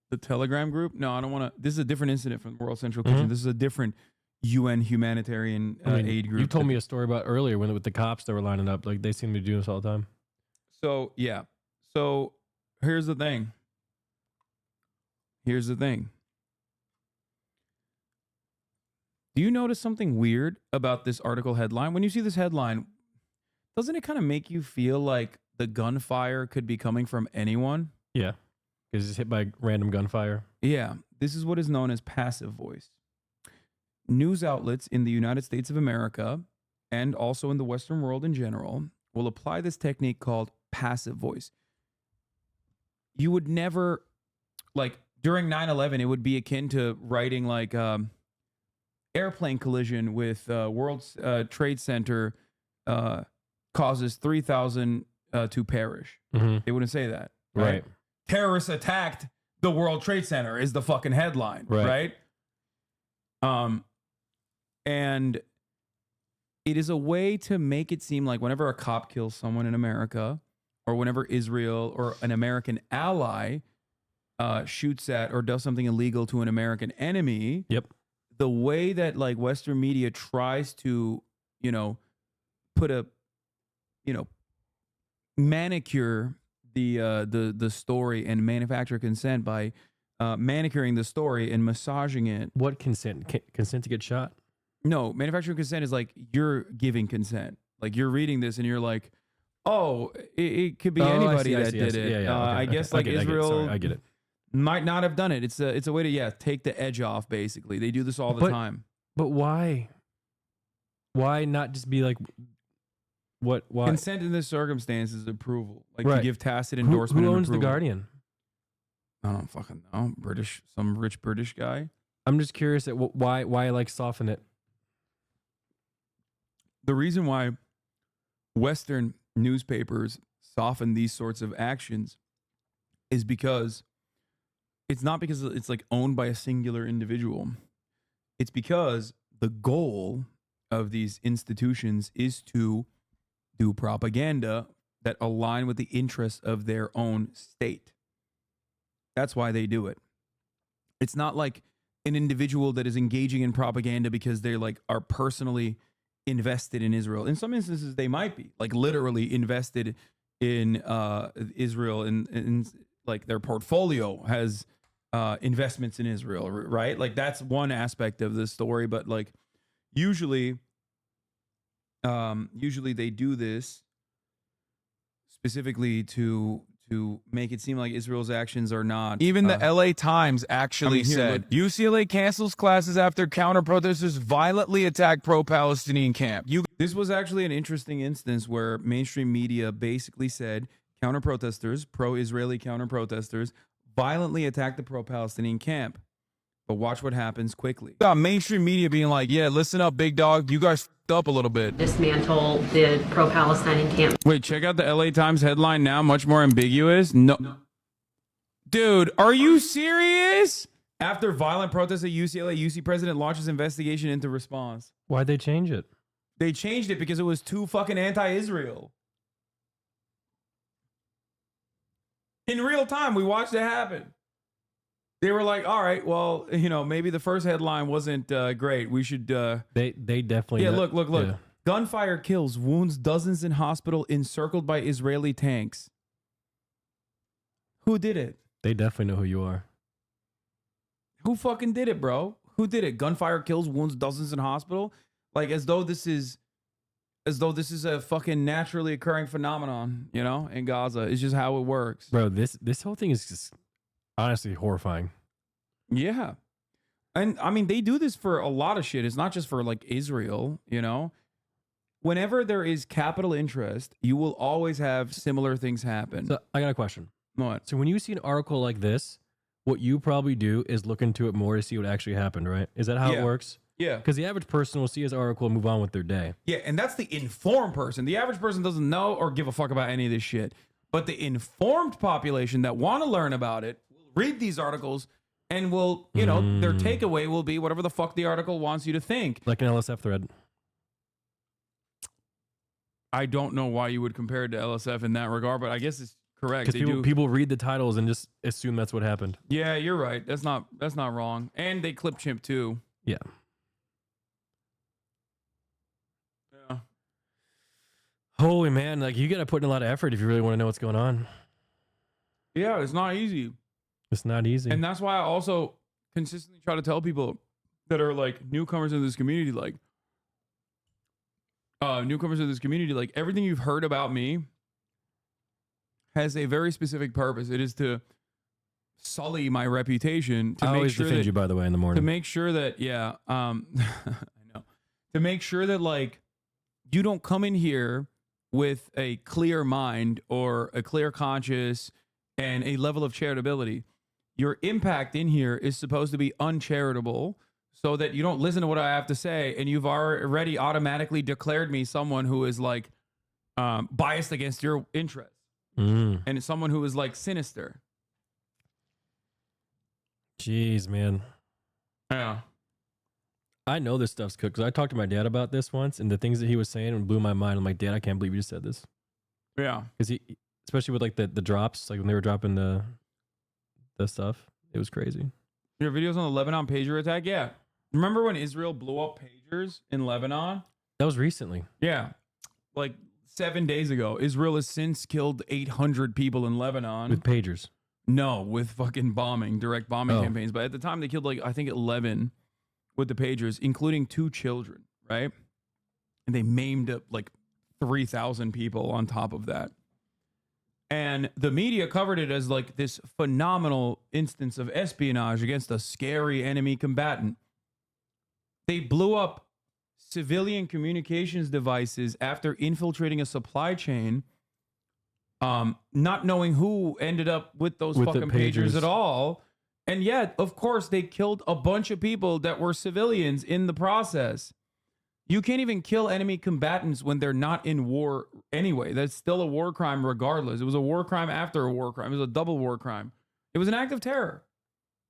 the Telegram group. No, I don't want to. This is a different incident from World Central Kitchen. This is a different UN humanitarian aid group. You told me a story about earlier when with the cops that were lining up. Like they seem to be doing this all the time. So yeah. So here's the thing. Here's the thing. Do you notice something weird about this article headline? When you see this headline, doesn't it kind of make you feel like the gunfire could be coming from anyone? Yeah. Because it's hit by random gunfire. Yeah. This is what is known as passive voice. News outlets in the United States of America and also in the Western world in general will apply this technique called passive voice. You would never, like during 9/11, it would be akin to writing like airplane collision with World Trade Center causes 3,000 to perish. They wouldn't say that. Right. Terrorists attacked the World Trade Center is the fucking headline. Right. And it is a way to make it seem like whenever a cop kills someone in America or whenever Israel or an American ally shoots at or does something illegal to an American enemy. Yep. The way that like Western media tries to, put a, manicure the story and manufacture consent by manicuring the story and massaging it. What consent? Consent to get shot? No, manufacturing consent is like you're giving consent. Like you're reading this and you're like, oh, it could be Oh, anybody I that see, did it. Yeah, yeah. Okay, I okay. guess I like get it, Israel Sorry, I get it. might not have done it. It's a way to take the edge off. Basically, they do this all the time. But why? Why not just be like, what? Why? Consent in this circumstance is approval. Like Right. to give tacit endorsement. Who and owns the approval. Guardian? I don't fucking know. Some rich British guy. I'm just curious at why like soften it. The reason why Western newspapers soften these sorts of actions is because it's not because it's like owned by a singular individual. It's because the goal of these institutions is to do propaganda that align with the interests of their own state. That's why they do it. It's not like an individual that is engaging in propaganda because they like are personally invested in Israel. In some instances, they might be like literally invested in Israel, and like their portfolio has investments in Israel, right? Like that's one aspect of the story, but like usually they do this specifically to make it seem like Israel's actions are not. Even the LA Times actually said UCLA cancels classes after counter-protesters violently attack pro-Palestinian camp. This was actually an interesting instance where mainstream media basically said counter-protesters, pro-Israeli counter-protesters, violently attacked the pro-Palestinian camp. But watch what happens quickly. Mainstream media being like, yeah, listen up, big dog. You guys f***ed up a little bit. Dismantle the pro-Palestinian camp. Wait, check out the LA Times headline now. Much more ambiguous. No. Dude, are you serious? After violent protests at UCLA, UC president launches investigation into response. Why'd they change it? They changed it because it was too fucking anti-Israel. In real time, we watched it happen. They were like, all right, well, you know, maybe the first headline wasn't great. We should... They definitely... Yeah, look. Yeah. Gunfire kills, wounds dozens in hospital, encircled by Israeli tanks. Who did it? They definitely know who you are. Who fucking did it, bro? Who did it? Gunfire kills, wounds dozens in hospital? Like, as though this is a fucking naturally occurring phenomenon, you know, in Gaza. It's just how it works. Bro, this whole thing is just... honestly horrifying. Yeah. And I mean, they do this for a lot of shit. It's not just for like Israel, you know? Whenever there is capital interest, you will always have similar things happen. So I got a question. What? So when you see an article like this, what you probably do is look into it more to see what actually happened, right? Is that how it works? Yeah. Because the average person will see his article and move on with their day. Yeah, and that's the informed person. The average person doesn't know or give a fuck about any of this shit. But the informed population that want to learn about it read these articles and will, you know, their takeaway will be whatever the fuck the article wants you to think. Like an LSF thread. I don't know why you would compare it to LSF in that regard, but I guess it's correct. Because people read the titles and just assume that's what happened. Yeah, you're right. That's not wrong. And they clip chimp too. Yeah. Yeah. Holy man, like you got to put in a lot of effort if you really want to know what's going on. Yeah, it's not easy. It's not easy. And that's why I also consistently try to tell people that are like newcomers in this community, like everything you've heard about me has a very specific purpose. It is to sully my reputation. To I make always sure defend that, you, by the way, in the morning. To make sure that, I know. To make sure that like you don't come in here with a clear mind or a clear conscience and a level of charitability. Your impact in here is supposed to be uncharitable so that you don't listen to what I have to say and you've already automatically declared me someone who is like biased against your interests and it's someone who is like sinister. Jeez, man. Yeah. I know this stuff's cooked because I talked to my dad about this once and the things that he was saying blew my mind. I'm like, Dad, I can't believe you just said this. Yeah. Because he, especially with like the drops, like when they were dropping the stuff, it was crazy. Your videos on the Lebanon pager attack? Yeah. Remember when Israel blew up pagers in Lebanon? That was recently. Yeah. Like 7 days ago. Israel has since killed 800 people in Lebanon. With pagers? No, with fucking bombing, direct bombing campaigns. But at the time they killed like, I think 11 with the pagers, including 2 children, right? And they maimed up like 3,000 people on top of that. And the media covered it as like this phenomenal instance of espionage against a scary enemy combatant. They blew up civilian communications devices after infiltrating a supply chain, not knowing who ended up with those fucking pagers at all. And yet, of course, they killed a bunch of people that were civilians in the process. You can't even kill enemy combatants when they're not in war anyway. That's still a war crime regardless. It was a war crime after a war crime. It was a double war crime. It was an act of terror.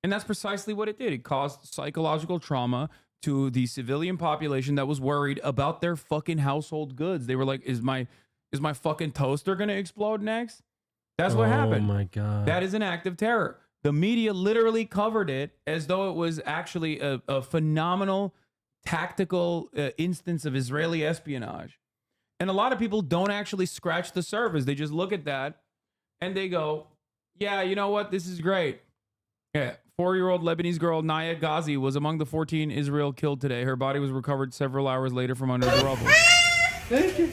And that's precisely what it did. It caused psychological trauma to the civilian population that was worried about their fucking household goods. They were like, is my fucking toaster going to explode next? That's what happened. Oh my God. That is an act of terror. The media literally covered it as though it was actually a phenomenal tactical instance of Israeli espionage. And a lot of people don't actually scratch the surface. They just look at that and they go, yeah, you know what? This is great. Yeah. 4-year-old Lebanese girl Naya Ghazi was among the 14 Israel killed today. Her body was recovered several hours later from under the rubble. Thank you.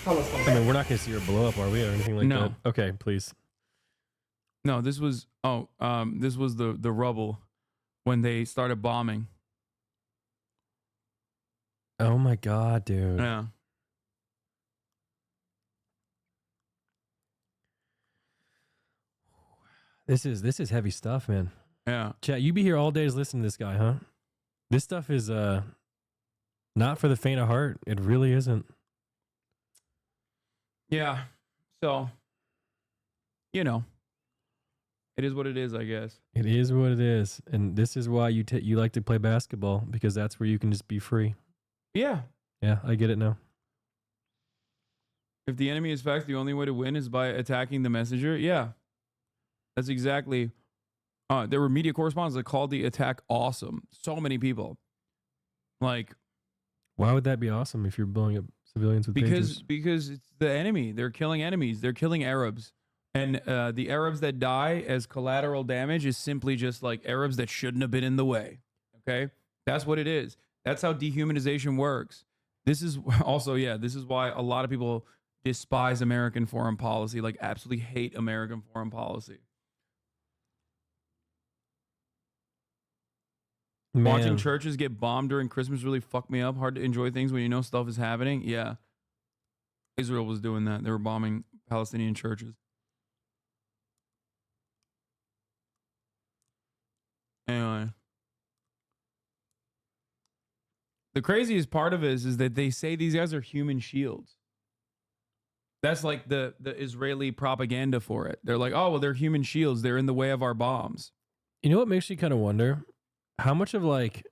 I mean, we're not going to see her blow up, are we? Or anything like that? Okay, please. No, this was, this was the rubble when they started bombing. Oh my God, dude. Yeah. This is heavy stuff, man. Yeah. Chat, you be here all days listening to this guy, huh? This stuff is not for the faint of heart. It really isn't. Yeah. So, you know, it is what it is, I guess. It is what it is. And this is why you like to play basketball, because that's where you can just be free. Yeah. Yeah, I get it now. If the enemy is fact, the only way to win is by attacking the messenger. Yeah. That's exactly. There were media correspondents that called the attack awesome. So many people. Like. Why would that be awesome if you're blowing up civilians with pagers? Because it's the enemy. They're killing enemies. They're killing Arabs. And the Arabs that die as collateral damage is simply just like Arabs that shouldn't have been in the way. Okay? That's what it is. That's how dehumanization works. This is also, this is why a lot of people despise American foreign policy, like absolutely hate American foreign policy. Man. Watching churches get bombed during Christmas really fucked me up. Hard to enjoy things when you know stuff is happening. Yeah. Israel was doing that. They were bombing Palestinian churches. Anyway. The craziest part of it is that they say these guys are human shields. That's like the Israeli propaganda for it. They're like, oh, well, they're human shields. They're in the way of our bombs. You know what makes you kind of wonder? How much of like,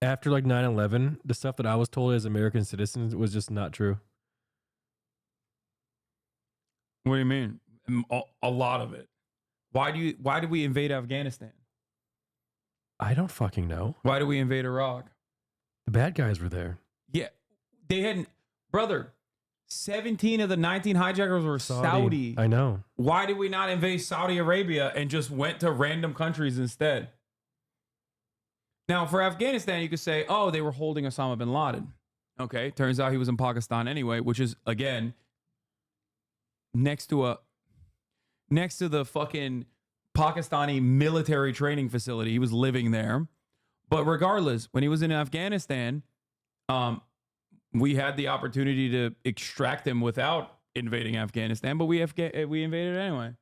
after like 9/11, the stuff that I was told as American citizens was just not true? What do you mean? A lot of it. Why did we invade Afghanistan? I don't fucking know. Why did we invade Iraq? The bad guys were there. Yeah. They hadn't, brother, 17 of the 19 hijackers were Saudi. I know. Why did we not invade Saudi Arabia and just went to random countries instead? Now, for Afghanistan, you could say, oh, they were holding Osama bin Laden. Okay. Turns out he was in Pakistan anyway, which is, again, next to the fucking Pakistani military training facility. He was living there. But regardless, when he was in Afghanistan, we had the opportunity to extract him without invading Afghanistan, but we invaded anyway.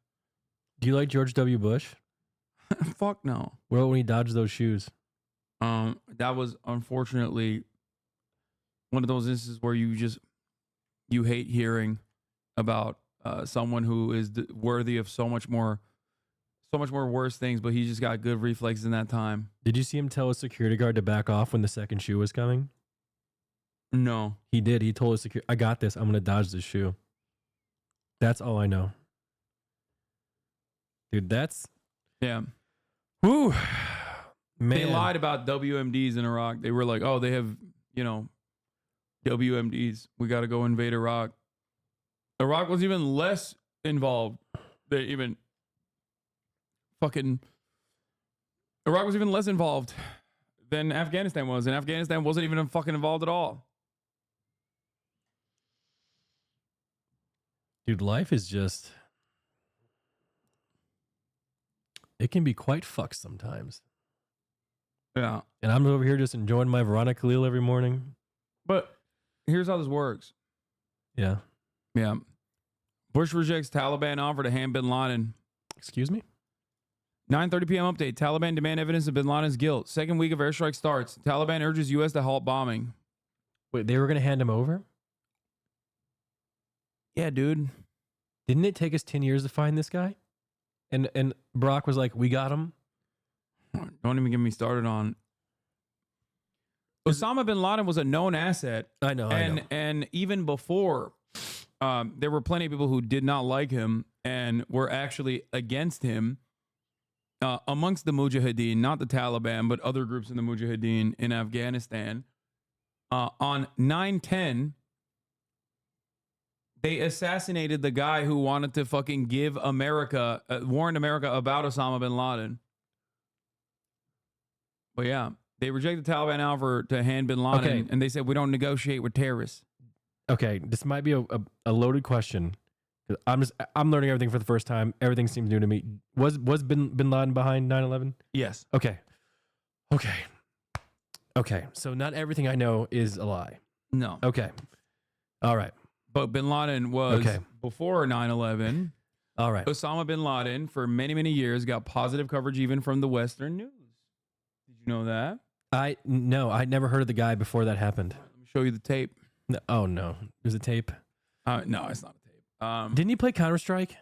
Do you like George W. Bush? Fuck no. Well, when he dodged those shoes. That was unfortunately one of those instances where you hate hearing about someone who is worthy of so much more worse things, but he just got good reflexes in that time. Did you see him tell a security guard to back off when the second shoe was coming? No. He did. He told us, I got this. I'm going to dodge this shoe. That's all I know. Dude, that's... Yeah. Whew. Man. They lied about WMDs in Iraq. They were like, oh, they have, WMDs. We got to go invade Iraq. Iraq was even less involved. Iraq was even less involved than Afghanistan was. And Afghanistan wasn't even fucking involved at all. Dude, life is just... It can be quite fucked sometimes. Yeah. And I'm over here just enjoying my Veronica Khalil every morning. But here's how this works. Yeah. Yeah. Bush rejects Taliban offer to hand bin Laden. Excuse me? 9:30 p.m. update. Taliban demand evidence of bin Laden's guilt. Second week of airstrike starts. Taliban urges U.S. to halt bombing. Wait, they were going to hand him over? Yeah, dude. Didn't it take us 10 years to find this guy? And Barack was like, we got him. Don't even get me started on. Osama bin Laden was a known asset. I know. And even before, there were plenty of people who did not like him and were actually against him amongst the Mujahideen, not the Taliban, but other groups in the Mujahideen in Afghanistan. On 9/10, they assassinated the guy who wanted to fucking give America, warn America about Osama bin Laden. But yeah, they rejected the Taliban offer to hand bin Laden, and they said, we don't negotiate with terrorists. Okay, this might be a loaded question. I'm learning everything for the first time. Everything seems new to me. Was bin Laden behind 9/11? Yes. Okay. So not everything I know is a lie. No. Okay. All right. But bin Laden was before 9/11. All right. Osama bin Laden, for many, many years, got positive coverage even from the Western news. Did you know that? No, I'd never heard of the guy before that happened. Let me show you the tape. No, oh, no. There's a tape? No, it's not a tape. Didn't he play Counter-Strike? I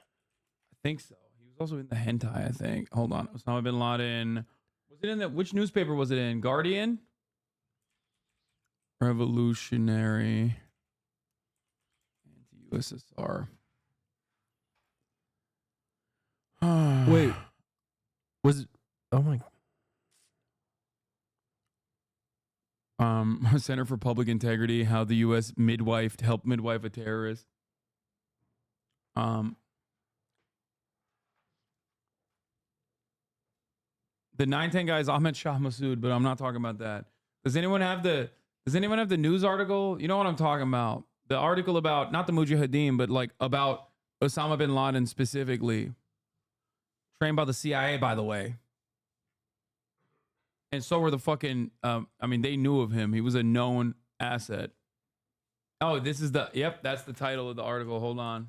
think so. He was also in the hentai, I think. Hold on. Osama bin Laden. Was it in the... Which newspaper was it in? Guardian? Revolutionary... USSR. Wait. Was it... Oh, my... Center for Public Integrity, how the U.S. helped midwife a terrorist. The 9/10 guy is Ahmed Shah Massoud, but I'm not talking about that. Does anyone have the news article? You know what I'm talking about? The article about, not the Mujahideen, but like about Osama bin Laden specifically. Trained by the CIA, by the way. And so were the fucking, they knew of him. He was a known asset. Oh, this is that's the title of the article. Hold on.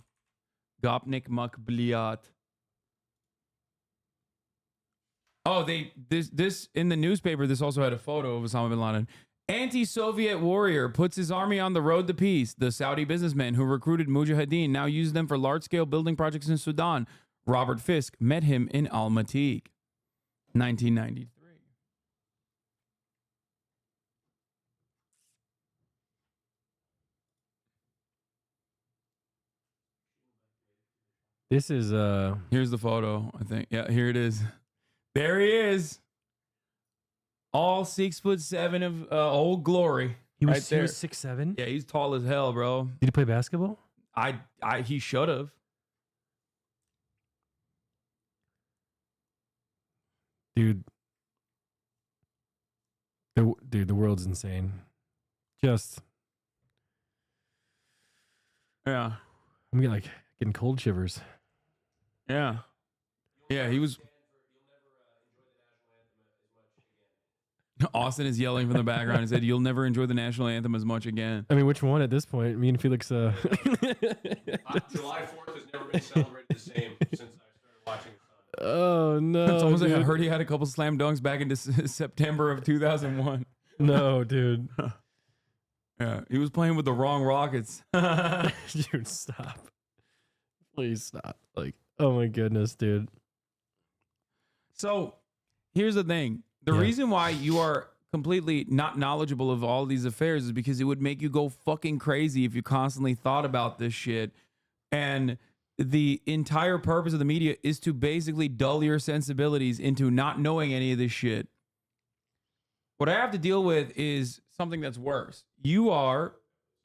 Gopnik Makbliat. Oh, this in the newspaper, this also had a photo of Osama bin Laden. Anti-Soviet warrior puts his army on the road to peace. The Saudi businessman who recruited Mujahideen now uses them for large-scale building projects in Sudan. Robert Fisk met him in Al-Matik. 1993. This is here's the photo, I think. Yeah, here it is. There he is. All 6'7" of old glory. He was, right there. He was 6'7"? Yeah, he's tall as hell, bro. Did he play basketball? He should have. Dude, the world's insane. Just, yeah. I'm getting cold shivers. Yeah. Yeah, he was. Austin is yelling from the background and said, "You'll never enjoy the national anthem as much again." I mean, which one at this point? Me and Felix. July 4th has never been celebrated the same since I started watching. Oh no! It's almost like I dude. heard he had a couple slam dunks back in September of 2001. No, dude. Yeah, he was playing with the wrong Rockets. Dude, stop. Please stop. Like, oh my goodness, dude. So, here's the thing. The reason why you are completely not knowledgeable of all these affairs is because it would make you go fucking crazy if you constantly thought about this shit. And the entire purpose of the media is to basically dull your sensibilities into not knowing any of this shit. What I have to deal with is something that's worse. You are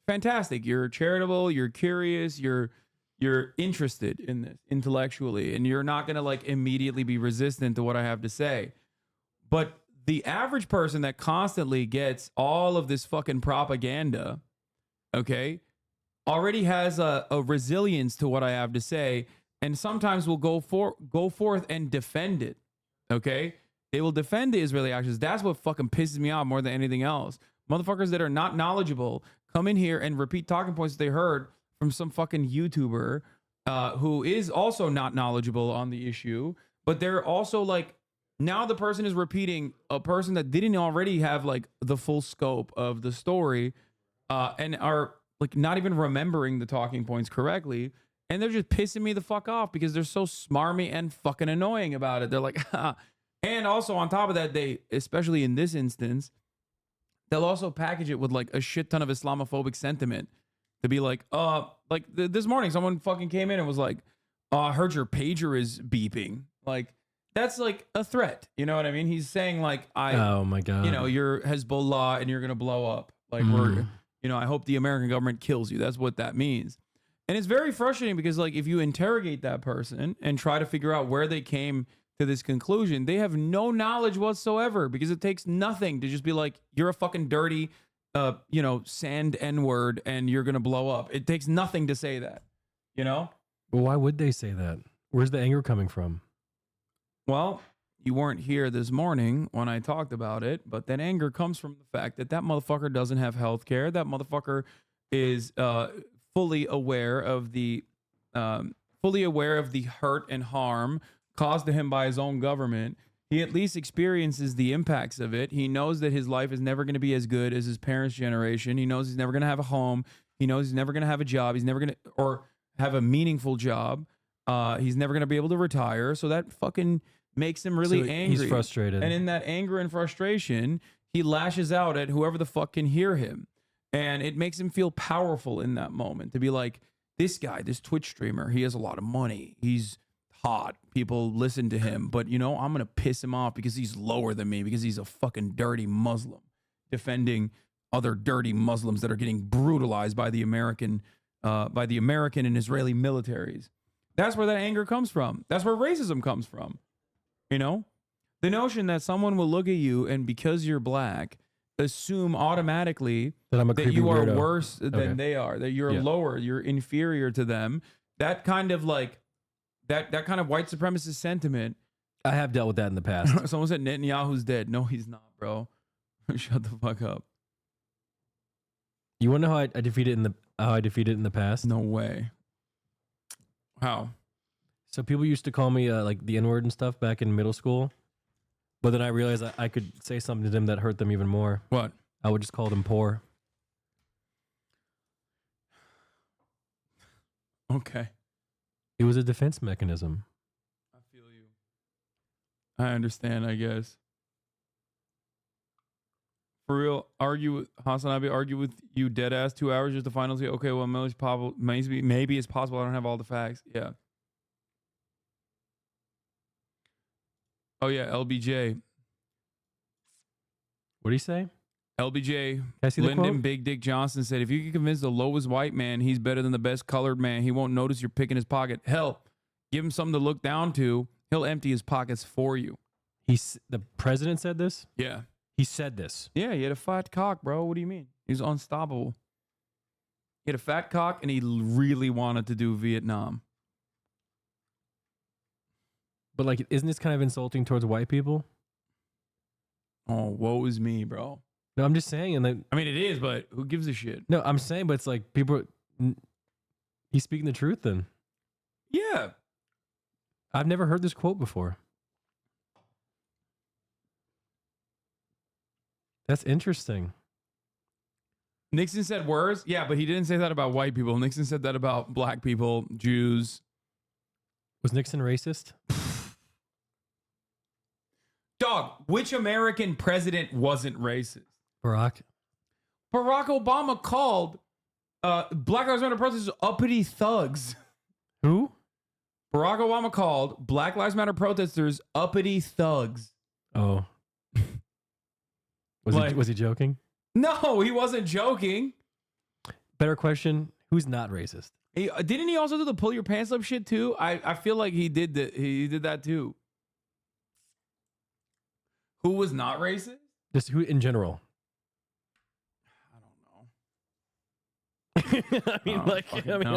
fantastic. You're charitable. You're curious. You're interested in this intellectually, and you're not going to like immediately be resistant to what I have to say. But the average person that constantly gets all of this fucking propaganda, okay, already has a resilience to what I have to say, and sometimes will go forth and defend it. Okay, they will defend the Israeli actions. That's what fucking pisses me off more than anything else. Motherfuckers that are not knowledgeable come in here and repeat talking points they heard from some fucking YouTuber who is also not knowledgeable on the issue, but they're also like, now the person is repeating a person that didn't already have like the full scope of the story and are like not even remembering the talking points correctly. And they're just pissing me the fuck off because they're so smarmy and fucking annoying about it. They're like, and also on top of that, they, especially in this instance, they'll also package it with like a shit ton of Islamophobic sentiment to be like, this morning someone fucking came in and was like, I heard your pager is beeping. Like, that's like a threat. You know what I mean? He's saying like, oh my God, you know, you're Hezbollah and you're going to blow up. Like we're, you know, I hope the American government kills you. That's what that means. And it's very frustrating because like if you interrogate that person and try to figure out where they came to this conclusion, they have no knowledge whatsoever because it takes nothing to just be like, you're a fucking dirty, you know, sand N-word and you're going to blow up. It takes nothing to say that, you know? Well, why would they say that? Where's the anger coming from? Well, you weren't here this morning when I talked about it, but that anger comes from the fact that that motherfucker doesn't have health care. That motherfucker is fully aware of the hurt and harm caused to him by his own government. He at least experiences the impacts of it. He knows that his life is never going to be as good as his parents' generation. He knows he's never going to have a home. He knows he's never going to have a job. He's never going to, or have a meaningful job. He's never going to be able to retire. So that fucking makes him really angry. He's frustrated. And in that anger and frustration, he lashes out at whoever the fuck can hear him. And it makes him feel powerful in that moment to be like, this guy, this Twitch streamer, he has a lot of money. He's hot. People listen to him. But, you know, I'm going to piss him off because he's lower than me, because he's a fucking dirty Muslim defending other dirty Muslims that are getting brutalized by the American and Israeli militaries. That's where that anger comes from. That's where racism comes from. You know, the notion that someone will look at you and because you're black, assume automatically that you are worse than they are, that you're lower, you're inferior to them. That kind of like that kind of white supremacist sentiment. I have dealt with that in the past. Someone said Netanyahu's dead. No, he's not, bro. Shut the fuck up. You want to know how I defeated in the past? No way. How? So people used to call me like the N-word and stuff back in middle school. But then I realized I could say something to them that hurt them even more. What? I would just call them poor. Okay. It was a defense mechanism. I feel you. I understand, I guess. For real, HasanAbi argue with you dead ass 2 hours just to finally say, okay, well, maybe it's possible I don't have all the facts. Yeah. Oh yeah, LBJ. What do you say? LBJ, Lyndon Big Dick Johnson said, if you can convince the lowest white man he's better than the best colored man, he won't notice you're picking his pocket. Hell, give him something to look down to. He'll empty his pockets for you. The president said this? Yeah. He said this. Yeah, he had a fat cock, bro. What do you mean? He's unstoppable. He had a fat cock and he really wanted to do Vietnam. But like, isn't this kind of insulting towards white people? Oh, woe is me, bro. No, I'm just saying. And then, I mean, it is, but who gives a shit? No, I'm saying, but it's like people. He's speaking the truth. Then. Yeah. I've never heard this quote before. That's interesting. Nixon said words. Yeah, but he didn't say that about white people. Nixon said that about black people, Jews. Was Nixon racist? Dog, which American president wasn't racist? Barack Obama called Black Lives Matter protesters uppity thugs. Who? Barack Obama called Black Lives Matter protesters uppity thugs. Oh. Was he joking? No, he wasn't joking. Better question, who's not racist? Didn't he also do the pull your pants up shit too? I feel like he did that too. Who was not racist? Just who in general? I don't know. I mean, I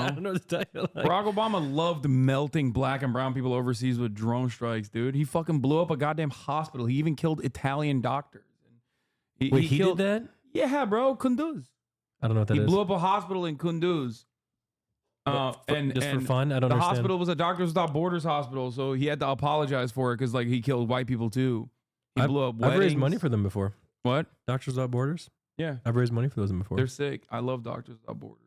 don't know what to tell you. Like, Barack Obama loved melting black and brown people overseas with drone strikes, dude. He fucking blew up a goddamn hospital. He even killed Italian doctors. Wait, he did that? Yeah, bro, Kunduz. I don't know what that is. He blew up a hospital in Kunduz. Just for fun? I don't the understand. hospital was a Doctors Without Borders hospital, so he had to apologize for it because like he killed white people too. He blew up weddings. I've raised money for them before. What? Doctors Without Borders? Yeah. I've raised money for those before. They're sick. I love Doctors Without Borders.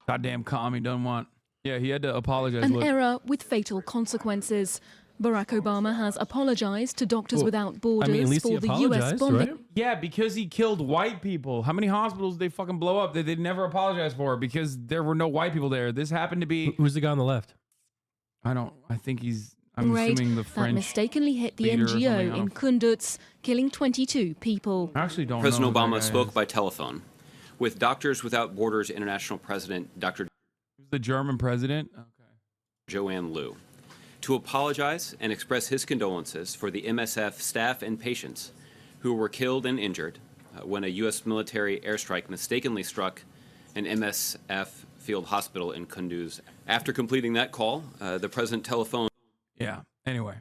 Goddamn commie doesn't want. Yeah, he had to apologize. An error with fatal consequences. Barack Obama has apologized to Doctors Without Borders for the U.S. bombing. Right? Yeah, because he killed white people. How many hospitals did they fucking blow up that they never apologized for because there were no white people there? This happened to be. Who's the guy on the left? I think he's. I'm assuming the French. That mistakenly hit the leader or NGO in Kunduz, killing 22 people. I actually don't President know. Obama spoke by telephone with Doctors Without Borders International President Dr. Who's the German president? Okay. Joanne Liu, to apologize and express his condolences for the MSF staff and patients who were killed and injured when a U.S. military airstrike mistakenly struck an MSF field hospital in Kunduz. After completing that call, the president telephoned. Yeah. Anyway.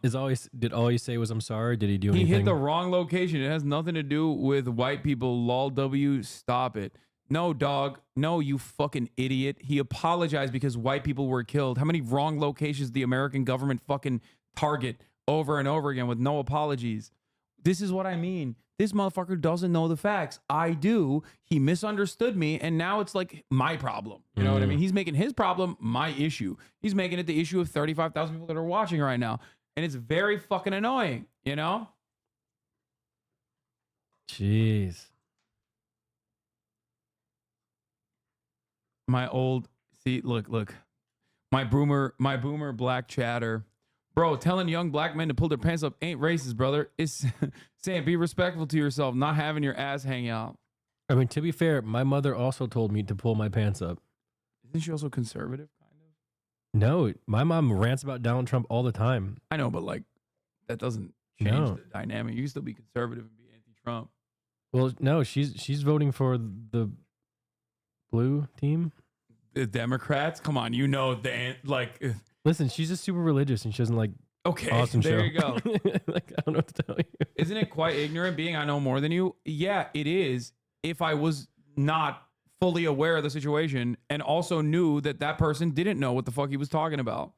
Did all he say was I'm sorry? Did he do anything? He hit the wrong location. It has nothing to do with white people. Lol W. Stop it. No, dog. No, you fucking idiot. He apologized because white people were killed. How many wrong locations the American government fucking target over and over again with no apologies? This is what I mean. This motherfucker doesn't know the facts. I do. He misunderstood me, and now it's like my problem. You know what I mean? He's making his problem my issue. He's making it the issue of 35,000 people that are watching right now. And it's very fucking annoying, you know? Jeez. Look. My boomer black chatter. Bro, telling young black men to pull their pants up ain't racist, brother. It's saying be respectful to yourself, not having your ass hang out. I mean, to be fair, my mother also told me to pull my pants up. Isn't she also conservative? No, my mom rants about Donald Trump all the time. I know, but like that doesn't change the dynamic. You can still be conservative and be anti-Trump. Well, no, she's voting for the blue team. The Democrats? Come on, you know Listen, she's just super religious and she doesn't like awesome there show. You go. Like, I don't know what to tell you. Isn't it quite ignorant being I know more than you? Yeah, it is. If I was not fully aware of the situation and also knew that that person didn't know what the fuck he was talking about.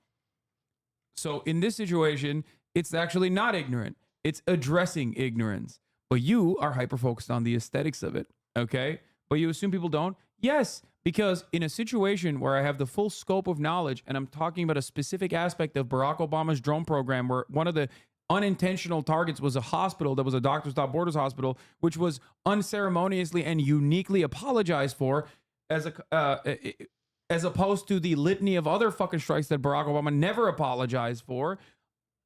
So in this situation, it's actually not ignorant. It's addressing ignorance. But you are hyper-focused on the aesthetics of it, okay? But you assume people don't? Yes, because in a situation where I have the full scope of knowledge and I'm talking about a specific aspect of Barack Obama's drone program where one of the unintentional targets was a hospital that was a Doctors Without Borders hospital, which was unceremoniously and uniquely apologized for as opposed to the litany of other fucking strikes that Barack Obama never apologized for.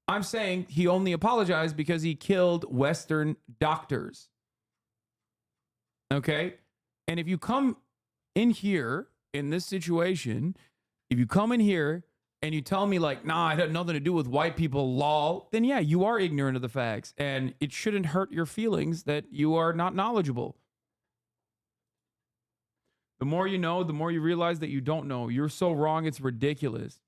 I'm saying he only apologized because he killed Western doctors. Okay? And if you come in here in this situation, if you come in here and you tell me like, nah, it had nothing to do with white people, lol, then yeah, you are ignorant of the facts. And it shouldn't hurt your feelings that you are not knowledgeable. The more you know, the more you realize that you don't know. You're so wrong, it's ridiculous.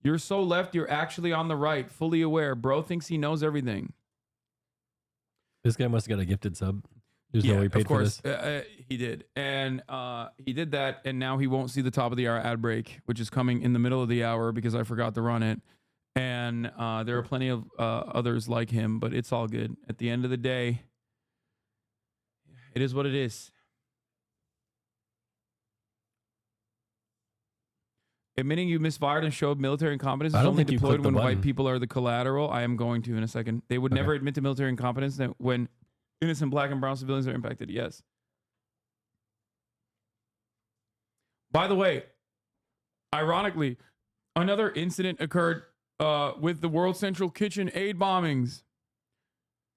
You're so left, you're actually on the right, fully aware. Bro thinks he knows everything. This guy must have got a gifted sub. There's no way he paid for this. He did. And he did that, and now he won't see the top of the hour ad break, which is coming in the middle of the hour because I forgot to run it. And there are plenty of others like him, but it's all good. At the end of the day, it is what it is. Admitting you misfired and showed military incompetence is only deployed when white people are the collateral. I am going to in a second. They would never admit to military incompetence when innocent black and brown civilians are impacted. Yes. By the way, ironically, another incident occurred with the World Central Kitchen aid bombings.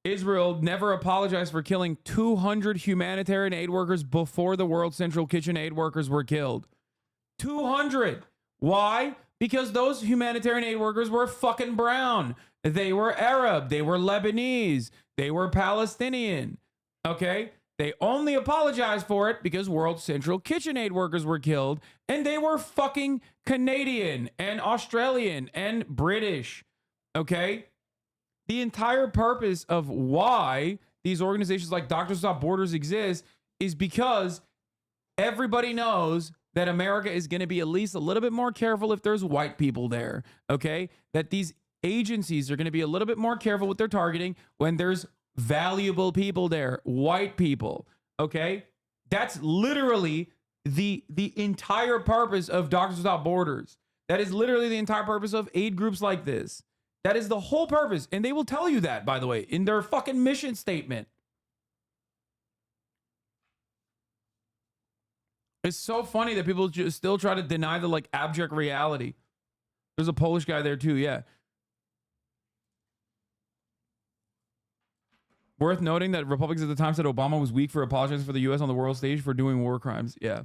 Israel never apologized for killing 200 humanitarian aid workers before the World Central Kitchen aid workers were killed. 200. Why? Because those humanitarian aid workers were fucking brown. They were Arab. They were Lebanese. They were Palestinian. Okay? They only apologized for it because World Central Kitchen aid workers were killed, and they were fucking Canadian and Australian and British. Okay? The entire purpose of why these organizations like Doctors Without Borders exist is because everybody knows that America is going to be at least a little bit more careful if there's white people there. Okay? That these agencies are going to be a little bit more careful with their targeting when there's valuable people there, white people. Okay? That's literally the entire purpose of Doctors Without Borders. That is literally the entire purpose of aid groups like this. That is the whole purpose. And they will tell you that, by the way, in their fucking mission statement. It's so funny that people just still try to deny the like abject reality. There's a Polish guy there too, yeah. Worth noting that Republicans at the time said Obama was weak for apologizing for the U.S. on the world stage for doing war crimes. Yeah.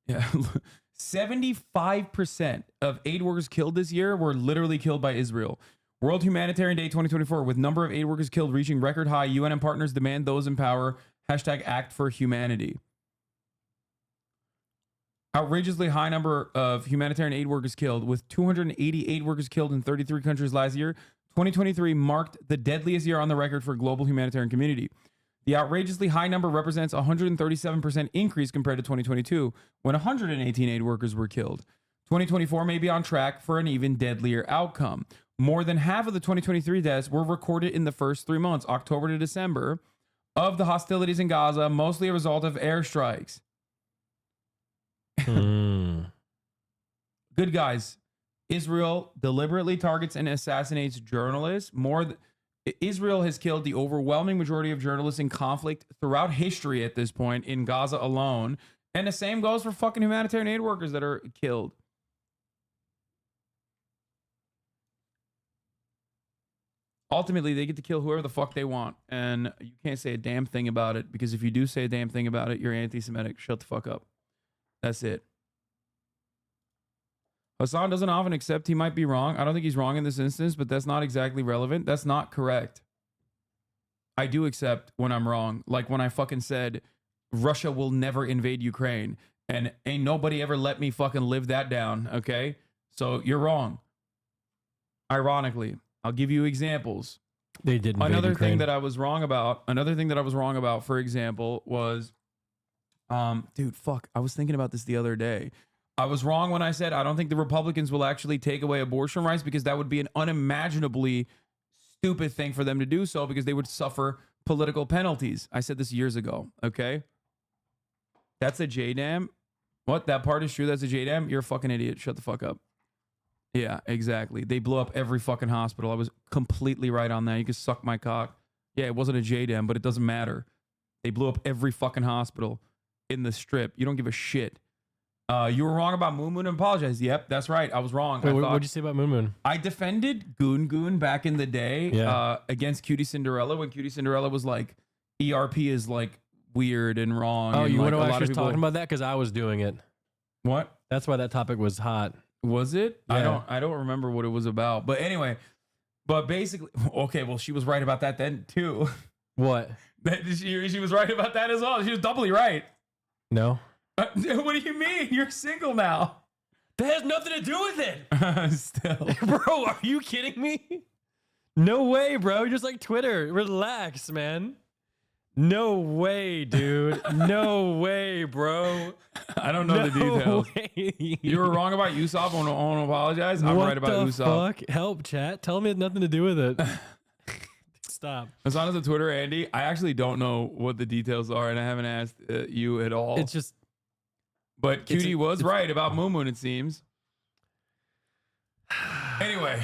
Yeah. 75% of aid workers killed this year were literally killed by Israel. World Humanitarian Day 2024, with number of aid workers killed reaching record high, UN and partners demand those in power, #Act for Humanity. Outrageously high number of humanitarian aid workers killed, with 280 aid workers killed in 33 countries last year. 2023 marked the deadliest year on the record for global humanitarian community. The outrageously high number represents a 137% increase compared to 2022, when 118 aid workers were killed. 2024 may be on track for an even deadlier outcome. More than half of the 2023 deaths were recorded in the first 3 months, October to December, of the hostilities in Gaza, mostly a result of airstrikes. Good guys. Israel deliberately targets and assassinates journalists. Israel has killed the overwhelming majority of journalists in conflict throughout history at this point in Gaza alone. And the same goes for fucking humanitarian aid workers that are killed. Ultimately, they get to kill whoever the fuck they want. And you can't say a damn thing about it, because if you do say a damn thing about it, you're anti-Semitic. Shut the fuck up. That's it. Hasan doesn't often accept he might be wrong. I don't think he's wrong in this instance, but that's not exactly relevant. That's not correct. I do accept when I'm wrong. Like when I fucking said Russia will never invade Ukraine, and ain't nobody ever let me fucking live that down, okay? So you're wrong. Ironically, I'll give you examples. They did invade Another Ukraine. thing that I was wrong about, for example, was dude, fuck. I was thinking about this the other day. I was wrong when I said I don't think the Republicans will actually take away abortion rights, because that would be an unimaginably stupid thing for them to do so, because they would suffer political penalties. I said this years ago, okay? That's a JDAM. What? That part is true? That's a JDAM? You're a fucking idiot. Shut the fuck up. Yeah, exactly. They blew up every fucking hospital. I was completely right on that. You can suck my cock. Yeah, it wasn't a JDAM, but it doesn't matter. They blew up every fucking hospital in the strip. You don't give a shit. You were wrong about Moon Moon and apologize. Yep, that's right. I was wrong. Wait, what did you say about Moon Moon? I defended Goon back in the day against Cutie Cinderella, when Cutie Cinderella was like, ERP is like weird and wrong. Oh, and you like, want to a lot actually of people talking about that? Because I was doing it. What? That's why that topic was hot. Was it? Yeah. I don't remember what it was about. But anyway, but basically, okay, well, she was right about that then too. What? That she was right about that as well. She was doubly right. No. What do you mean? You're single now. That has nothing to do with it. Still. Bro, are you kidding me? No way, bro. Just like Twitter. Relax, man. No way, dude. No way, bro. I don't know the details. Way. You were wrong about Usopp. I want to apologize. I'm right about Usopp. What the fuck? Help, chat. Tell me it had nothing to do with it. Stop. Hasan is a Twitter Andy. I actually don't know what the details are, and I haven't asked you at all. It's just... But Cutie was right about Moon Moon, it seems. Anyway.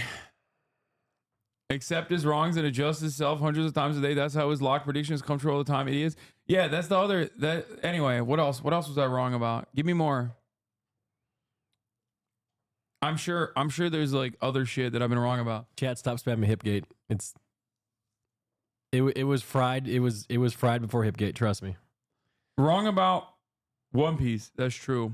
Accept his wrongs and adjust himself hundreds of times a day. That's how his lock predictions come true all the time. Idiots. Yeah, that's the other... Anyway, what else? What else was I wrong about? Give me more. I'm sure there's like other shit that I've been wrong about. Chat, stop spamming Hipgate. It was fried. It was fried before Hipgate. Trust me. Wrong about One Piece. That's true.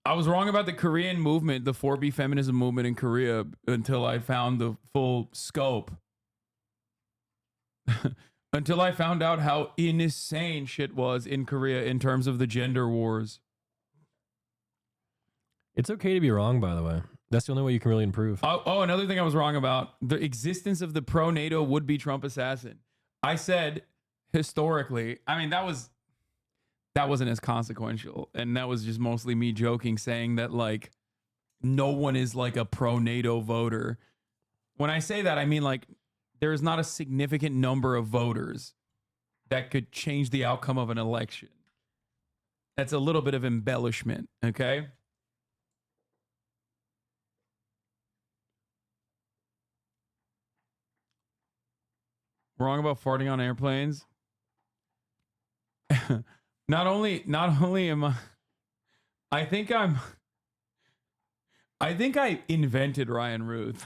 I was wrong about the Korean movement, the 4B feminism movement in Korea, until I found the full scope. until I found out how insane shit was in Korea in terms of the gender wars. It's okay to be wrong, by the way. That's the only way you can really improve. Oh, another thing I was wrong about, the existence of the pro-NATO would-be Trump assassin. I said historically, I mean, that wasn't as consequential, and that was just mostly me joking, saying that like no one is like a pro-NATO voter. When I say that, I mean like there is not a significant number of voters that could change the outcome of an election. That's a little bit of embellishment, okay? Wrong about farting on airplanes. Not only am I think I invented Ryan Ruth.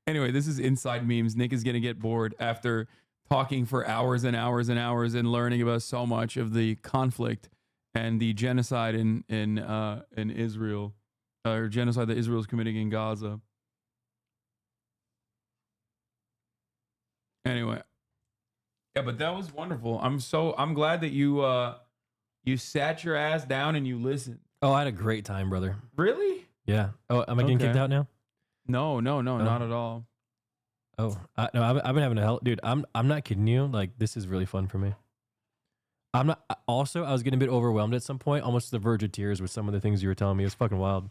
Anyway, this is Inside Memes. Nick is gonna get bored after talking for hours and hours and hours and learning about so much of the conflict and the genocide in Israel, or genocide that Israel is committing in Gaza. Anyway, yeah, but that was wonderful. I'm glad that you sat your ass down and you listened. Oh, I had a great time, brother. Really? Yeah. Oh, am I getting kicked out now? No, not at all. Oh, no, I've been having a hell, dude. I'm not kidding you. Like, this is really fun for me. I'm not. Also, I was getting a bit overwhelmed at some point, almost to the verge of tears with some of the things you were telling me. It was fucking wild.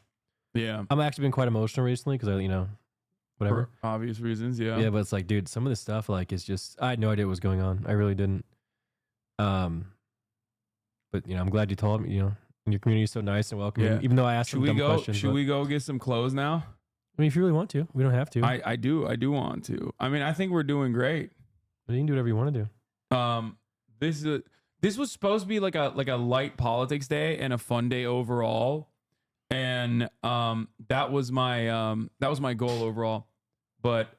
Yeah, I'm actually been quite emotional recently because whatever. For obvious reasons, yeah. Yeah, but it's like, dude, some of this stuff, like, it's just, I had no idea what was going on. I really didn't. But I'm glad you told me. And your community is so nice and welcoming. Yeah. Even though I asked some dumb questions. Should we go get some clothes now? I mean, if you really want to, we don't have to. I do want to. I mean, I think we're doing great. But you can do whatever you want to do. This was supposed to be like a light politics day and a fun day overall, and that was my goal overall. But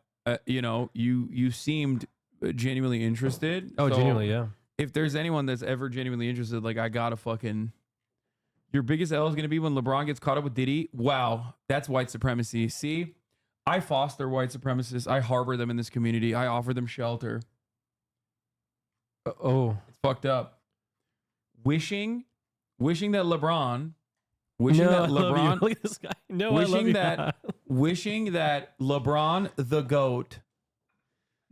you seemed genuinely interested. Oh, so genuinely, yeah. If there's anyone that's ever genuinely interested, like, I gotta fucking. Your biggest L is going to be when LeBron gets caught up with Diddy. Wow, that's white supremacy. See, I foster white supremacists. I harbor them in this community. I offer them shelter. Oh, it's fucked up. Wishing that LeBron, Look at this guy. No, wishing I love you. wishing that LeBron the GOAT,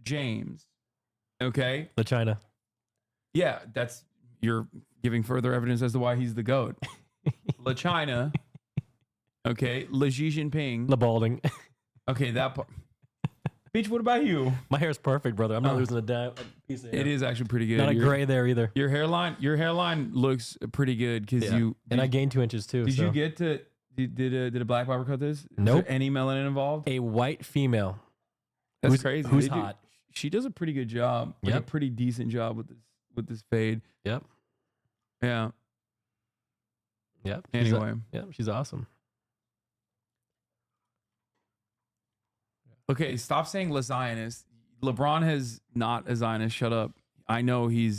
James, okay, the China. Yeah, you're giving further evidence as to why he's the GOAT. La China. Okay. La Xi Jinping. La Balding. Okay, that part. Bitch, what about you? My hair's perfect, brother. I'm not losing a piece of hair. It is actually pretty good. Not a gray there either. Your hairline looks pretty good because I gained 2 inches too. Did you get to? Did a black barber cut this? Nope. Is there any melanin involved? A white female. That's crazy. Who's hot? She does a pretty good job. Like a pretty decent job with this fade. Yep. Yeah. Yep. Anyway. She's awesome. Okay, stop saying Le Zionist. LeBron is not a Zionist. Shut up. I know he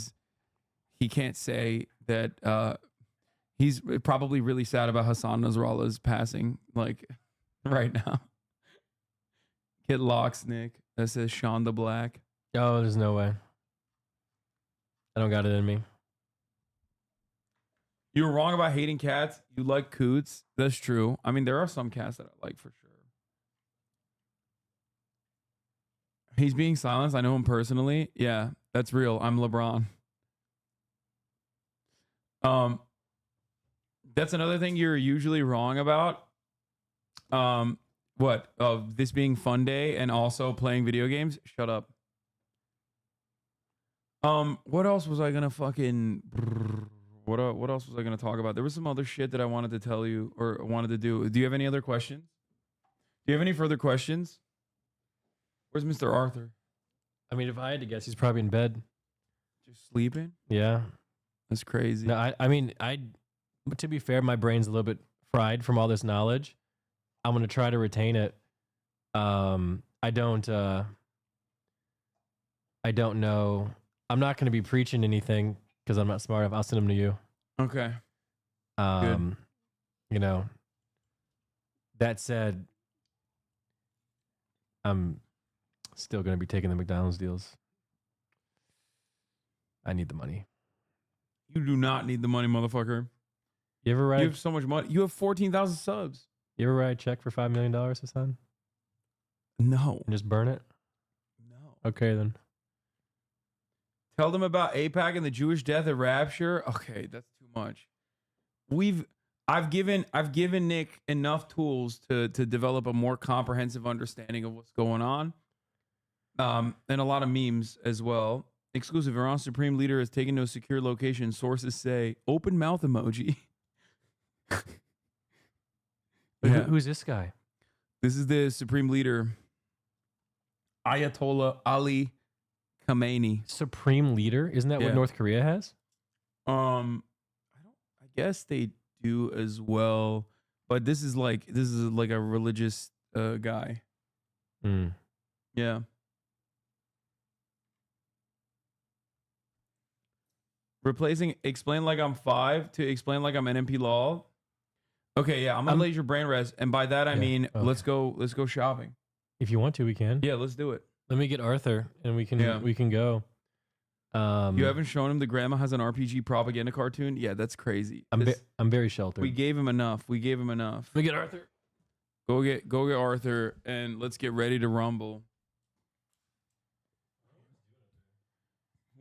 can't say that. He's probably really sad about Hasan Nasrallah's passing, like, right now. Get locks, Nick. That says Sean the Black. Oh, there's no way. I don't got it in me. You were wrong about hating cats. You like coots. That's true. I mean, there are some cats that I like for sure. He's being silenced. I know him personally. Yeah, that's real. I'm LeBron. That's another thing you're usually wrong about. What? Of this being fun day and also playing video games? Shut up. What else was I gonna fucking... What else was I gonna talk about? There was some other shit that I wanted to tell you or wanted to do. Do you have any other questions? Do you have any further questions? Where's Mr. Arthur? I mean, if I had to guess, he's probably in bed. Just sleeping? Yeah. That's crazy. No, I mean, to be fair, my brain's a little bit fried from all this knowledge. I'm going to try to retain it. I don't know. I'm not going to be preaching anything because I'm not smart enough. I'll send them to you. Okay. Good. That said, I'm still going to be taking the McDonald's deals. I need the money. You do not need the money, motherfucker. You ever write? You have so much money. You have 14,000 subs. You ever write a check for $5 million, Hasan? No. And just burn it? No. Okay, then. Tell them about AIPAC and the Jewish death at Rapture. Okay, that's too much. I've given Nick enough tools to develop a more comprehensive understanding of what's going on. And a lot of memes as well. Exclusive. Iran's supreme leader is taken to a secure location. Sources say open mouth emoji. Yeah. Who's this guy? This is the supreme leader, Ayatollah Ali Khamenei. Supreme leader? Isn't that what North Korea has? I guess they do as well, but this is like a religious guy. Yeah. Replacing explain like I'm 5 to explain like I'm NMPLOL. Okay, yeah, I'm gonna let your brain rest, and by that I mean let's go shopping. If you want to, we can. Yeah, let's do it. Let me get Arthur, and we can go. You haven't shown him the Grandma Has an RPG propaganda cartoon? Yeah, that's crazy. I'm very sheltered. We gave him enough. Let me get Arthur. Go get Arthur, and let's get ready to rumble.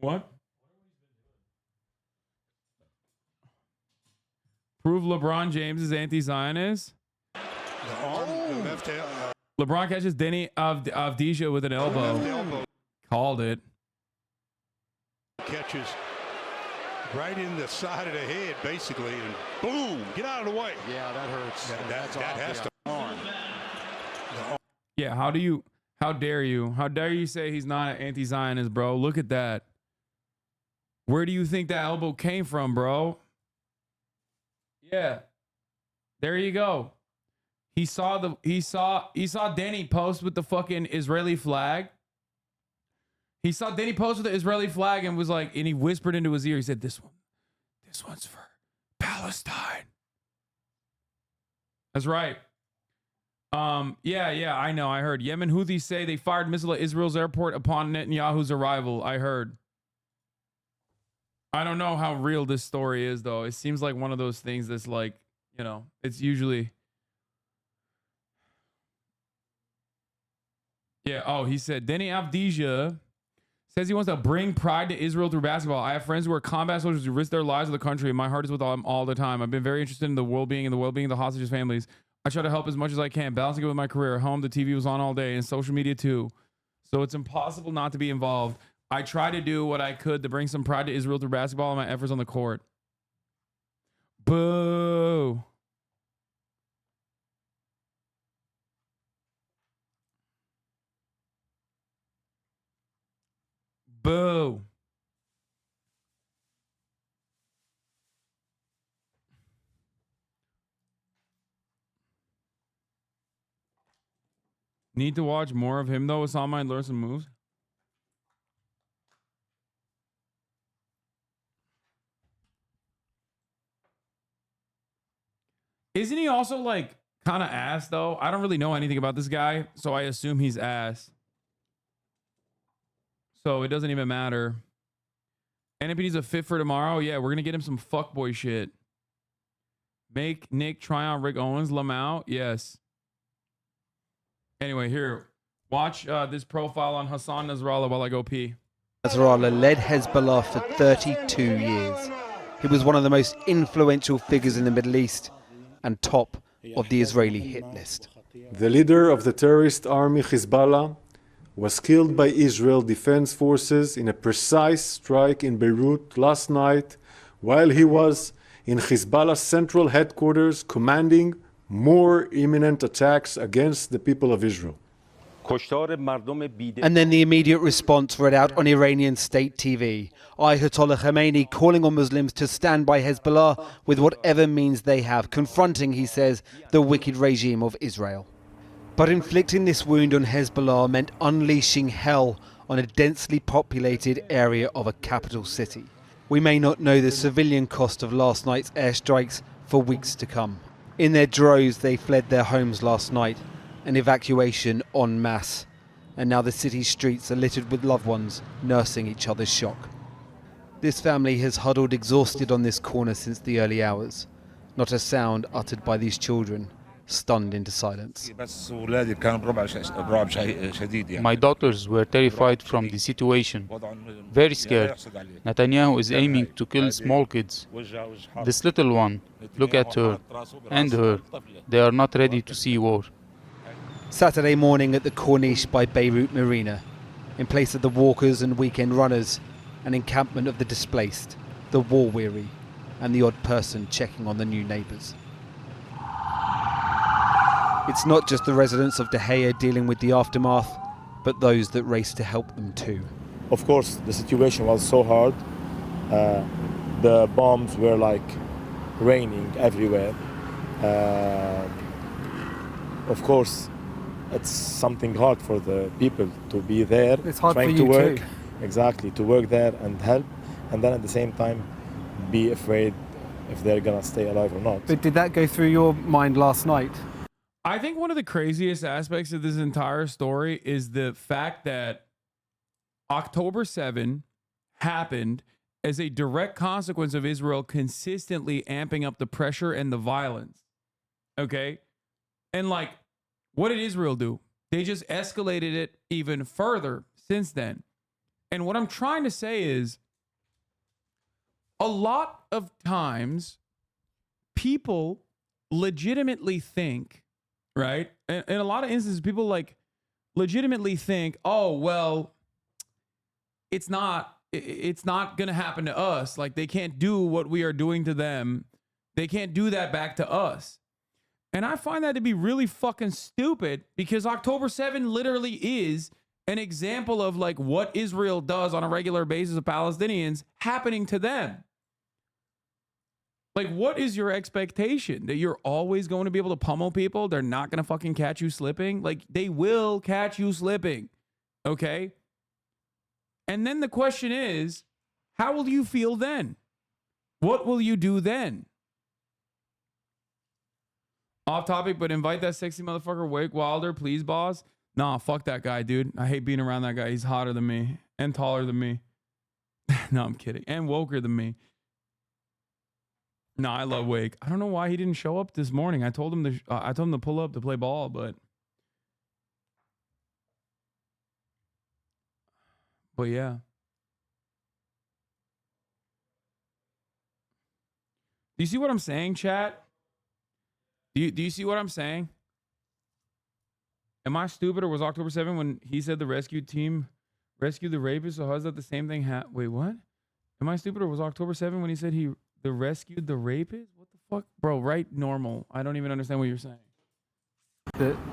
What? Prove LeBron James is anti-Zionist. LeBron catches Denny Avdija with an elbow. Called it. Catches right in the side of the head, basically, and boom, get out of the way. Yeah, that hurts. That has to. Yeah, how dare you say he's not an anti-Zionist, bro? Look at that. Where do you think that elbow came from, bro? Yeah. There you go. He saw Denny post with the fucking Israeli flag. He saw Denny post with the Israeli flag and was like, and he whispered into his ear, he said, this one's for Palestine. That's right. Yeah, I know. I heard Yemen Houthis say they fired missile at Israel's airport upon Netanyahu's arrival. I heard. I don't know how real this story is, though. It seems like one of those things that's like, it's usually. Yeah. Oh, he said, Denny Avdija says he wants to bring pride to Israel through basketball. I have friends who are combat soldiers who risk their lives for the country, and my heart is with them all the time. I've been very interested in the well-being and the well-being of the hostages' families. I try to help as much as I can, balancing it with my career. At home, the TV was on all day, and social media too. So it's impossible not to be involved. I try to do what I could to bring some pride to Israel through basketball and my efforts on the court. Boo. Boo. Need to watch more of him, though. It's on my learn some moves. Isn't he also like kind of ass though? I don't really know anything about this guy, so I assume he's ass. So it doesn't even matter. And if he's a fit for tomorrow, yeah, we're gonna get him some fuckboy shit. Make Nick try on Rick Owens, Lamau, yes. Anyway, here, watch this profile on Hasan Nasrallah while I go pee. Nasrallah led Hezbollah for 32 years. He was one of the most influential figures in the Middle East and top of the Israeli hit list. The leader of the terrorist army Hezbollah was killed by Israel Defense Forces in a precise strike in Beirut last night while he was in Hezbollah's central headquarters commanding more imminent attacks against the people of Israel. And then the immediate response read out on Iranian state TV. Ayatollah Khamenei calling on Muslims to stand by Hezbollah with whatever means they have, confronting, he says, the wicked regime of Israel. But inflicting this wound on Hezbollah meant unleashing hell on a densely populated area of a capital city. We may not know the civilian cost of last night's airstrikes for weeks to come. In their droves, they fled their homes last night, an evacuation en masse, and now the city's streets are littered with loved ones nursing each other's shock. This family has huddled exhausted on this corner since the early hours. Not a sound uttered by these children, stunned into silence. My daughters were terrified from the situation, very scared. Netanyahu is aiming to kill small kids. This little one, look at her, and her. They are not ready to see war. Saturday morning at the Corniche by Beirut Marina, in place of the walkers and weekend runners, an encampment of the displaced, the war-weary, and the odd person checking on the new neighbours. It's not just the residents of De Gea dealing with the aftermath, but those that race to help them too. Of course, the situation was so hard. The bombs were like raining everywhere. Of course, it's something hard for the people to be there. It's hard trying for to you work. too. Exactly, to work there and help, and then at the same time be afraid if they're gonna stay alive or not. But did that go through your mind last night? I think one of the craziest aspects of this entire story is the fact that October 7 happened as a direct consequence of Israel consistently amping up the pressure and the violence. Okay? And like, what did Israel do? They just escalated it even further since then. And what I'm trying to say is, a lot of times people legitimately think, right? In a lot of instances, people like legitimately think, oh, well, it's not going to happen to us. Like, they can't do what we are doing to them. They can't do that back to us. And I find that to be really fucking stupid, because October 7 literally is an example of like what Israel does on a regular basis of Palestinians happening to them. Like, what is your expectation? That you're always going to be able to pummel people? They're not going to fucking catch you slipping? Like, they will catch you slipping. Okay? And then the question is, how will you feel then? What will you do then? Off topic, but invite that sexy motherfucker Wake Wilder, please, boss. Nah, fuck that guy, dude. I hate being around that guy. He's hotter than me and taller than me. No, I'm kidding. And woker than me. No, I love Wake. I don't know why he didn't show up this morning. I told him to pull up to play ball, but yeah. Do you see what I'm saying, chat? Do you see what I'm saying? Am I stupid, or was October 7 when he said the rescue team rescued the rapist? So how's that the same thing? Wait, what? Am I stupid, or was October 7 when he said he rescued the rapist? What the fuck? Bro, write normal. I don't even understand what you're saying.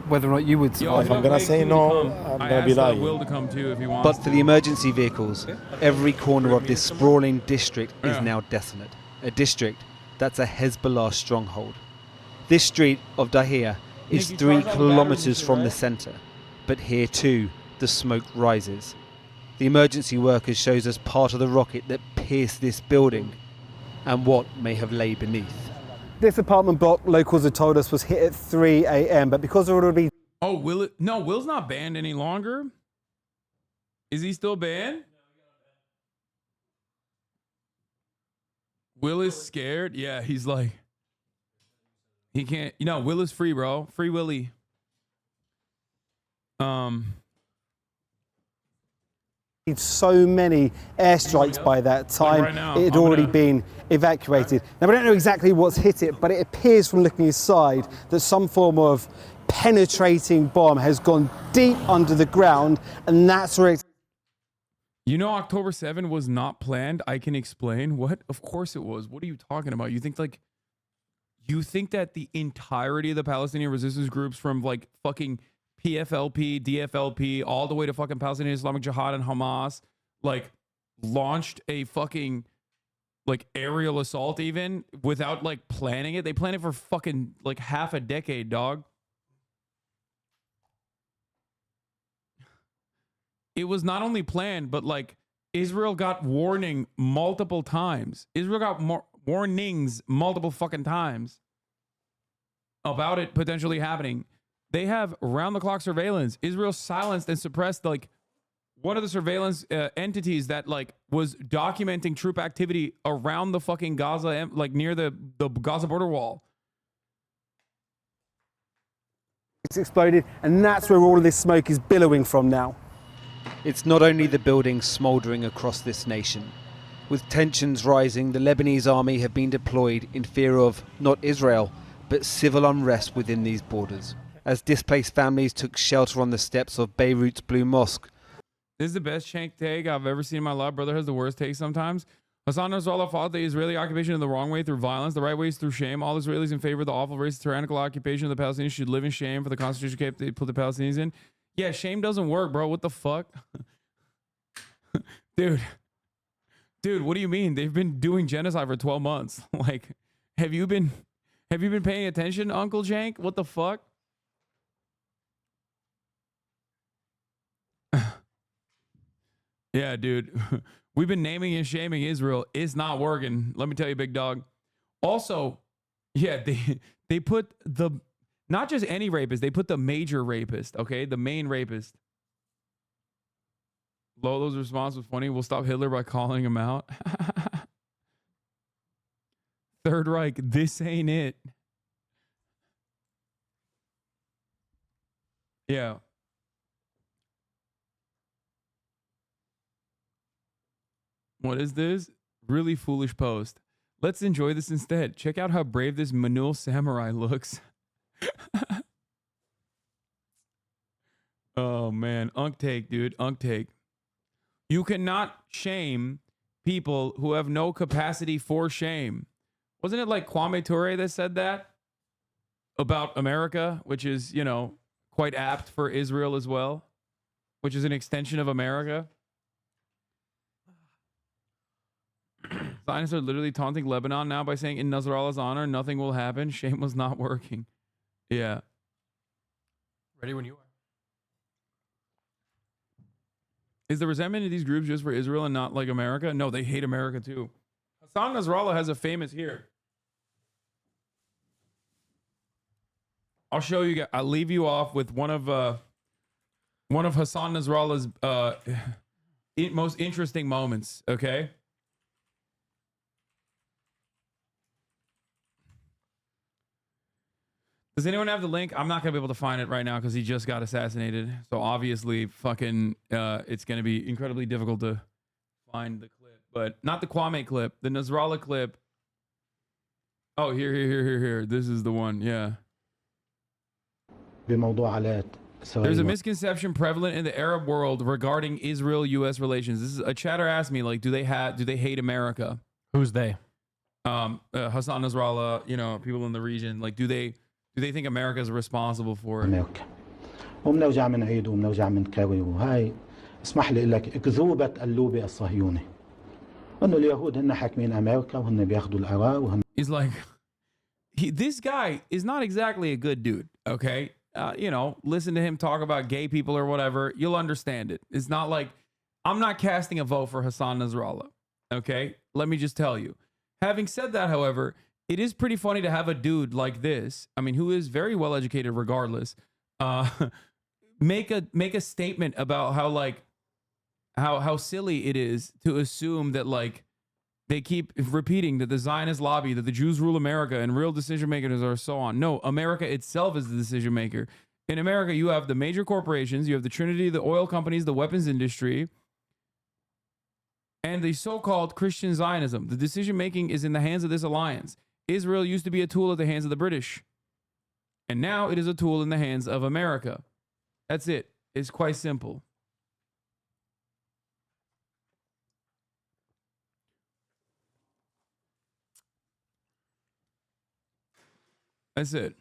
Whether or not you would survive. If I'm gonna say no, I'm gonna be lying. Will to come too if he wants. But for the emergency vehicles, every corner of this sprawling district is now desolate. A district that's a Hezbollah stronghold. This street of Dahia is 3 kilometers from the center, but here too the smoke rises. The emergency workers shows us part of the rocket that pierced this building and what may have lay beneath. This apartment block, locals have told us, was hit at 3 a.m. But because there would be... Oh, Will's not banned any longer? Is he still banned? Will is scared? Yeah, he's like... He can't... You know, Will is free, bro. Free Willy. So many airstrikes by that time, right now, it had already been evacuated. Now, we don't know exactly what's hit it, but it appears from looking inside that some form of penetrating bomb has gone deep under the ground, and that's where it's... You know, October 7 was not planned. I can explain. What? Of course it was. What are you talking about? You think that the entirety of the Palestinian resistance groups, from like fucking PFLP, DFLP, all the way to fucking Palestinian Islamic Jihad and Hamas, like launched a fucking like aerial assault even without like planning it? They planned it for fucking like half a decade, dog. It was not only planned, but like Israel got warning multiple times. Israel got warnings multiple fucking times about it potentially happening. They have round-the-clock surveillance. Israel silenced and suppressed like one of the surveillance entities that like was documenting troop activity around the fucking Gaza, like near the Gaza border wall. It's exploded, and that's where all of this smoke is billowing from now. It's not only the buildings smouldering across this nation. With tensions rising, the Lebanese army have been deployed in fear of not Israel, but civil unrest within these borders, as displaced families took shelter on the steps of Beirut's Blue Mosque. This is the best Shank take I've ever seen in my life. Brother has the worst take sometimes. Hasan Nasrallah fought the Israeli occupation in the wrong way through violence. The right way is through shame. All Israelis in favor of the awful, racist, tyrannical occupation of the Palestinians should live in shame for the constitution camp they put the Palestinians in. Yeah, shame doesn't work, bro. What the fuck? Dude, what do you mean? They've been doing genocide for 12 months. Like, have you been paying attention, Uncle Jank? What the fuck? Yeah, dude. We've been naming and shaming Israel. It's not working. Let me tell you, big dog. Also, yeah, they put the, not just any rapist, they put the major rapist, okay? The main rapist. Lolo's response was funny. We'll stop Hitler by calling him out. Third Reich, this ain't it. Yeah. What is this? Really foolish post. Let's enjoy this instead. Check out how brave this Manul samurai looks. Oh, man. Unk take, dude. Unk take. You cannot shame people who have no capacity for shame. Wasn't it like Kwame Ture that said that about America, which is, you know, quite apt for Israel as well, which is an extension of America? Zionists are literally taunting Lebanon now by saying in Nasrallah's honor, nothing will happen. Shame was not working. Yeah. Ready when you are. Is the resentment of these groups just for Israel and not like America? No, they hate America too. Hasan Nasrallah has a famous here. I'll show you guys. I'll leave you off with one of Hasan Nasrallah's most interesting moments. Okay. Does anyone have the link? I'm not gonna be able to find it right now because he just got assassinated. So obviously, fucking, it's gonna be incredibly difficult to find the clip. But not the Kwame clip, the Nasrallah clip. Oh, here. This is the one. Yeah. There's a misconception prevalent in the Arab world regarding Israel-U.S. relations. This is a chatter asked me, like, do they hate America? Who's they? Hasan Nasrallah, you know, people in the region. Like, do they think America is responsible for it? وبنرجع بنعيد وبنرجع بنكاوي وهاي اسمح لي اقول لك اكذوبة اللوبي الصهيوني انه اليهود هن حاكمين امريكا وهن بياخذوا العراق وهن. He's like, this guy is not exactly a good dude. Okay, you know, listen to him talk about gay people or whatever. You'll understand it. It's not like I'm not casting a vote for Hasan Nasrallah. Okay, let me just tell you. Having said that, however, it is pretty funny to have a dude like this, I mean, who is very well educated regardless, make a statement about how, like, how silly it is to assume that, like, they keep repeating that the Zionist lobby, that the Jews rule America and real decision makers are so on. No, America itself is the decision maker. In America, you have the major corporations, you have the Trinity, the oil companies, the weapons industry, and the so-called Christian Zionism. The decision making is in the hands of this alliance. Israel used to be a tool at the hands of the British, and now it is a tool in the hands of America. That's it. It's quite simple. That's it.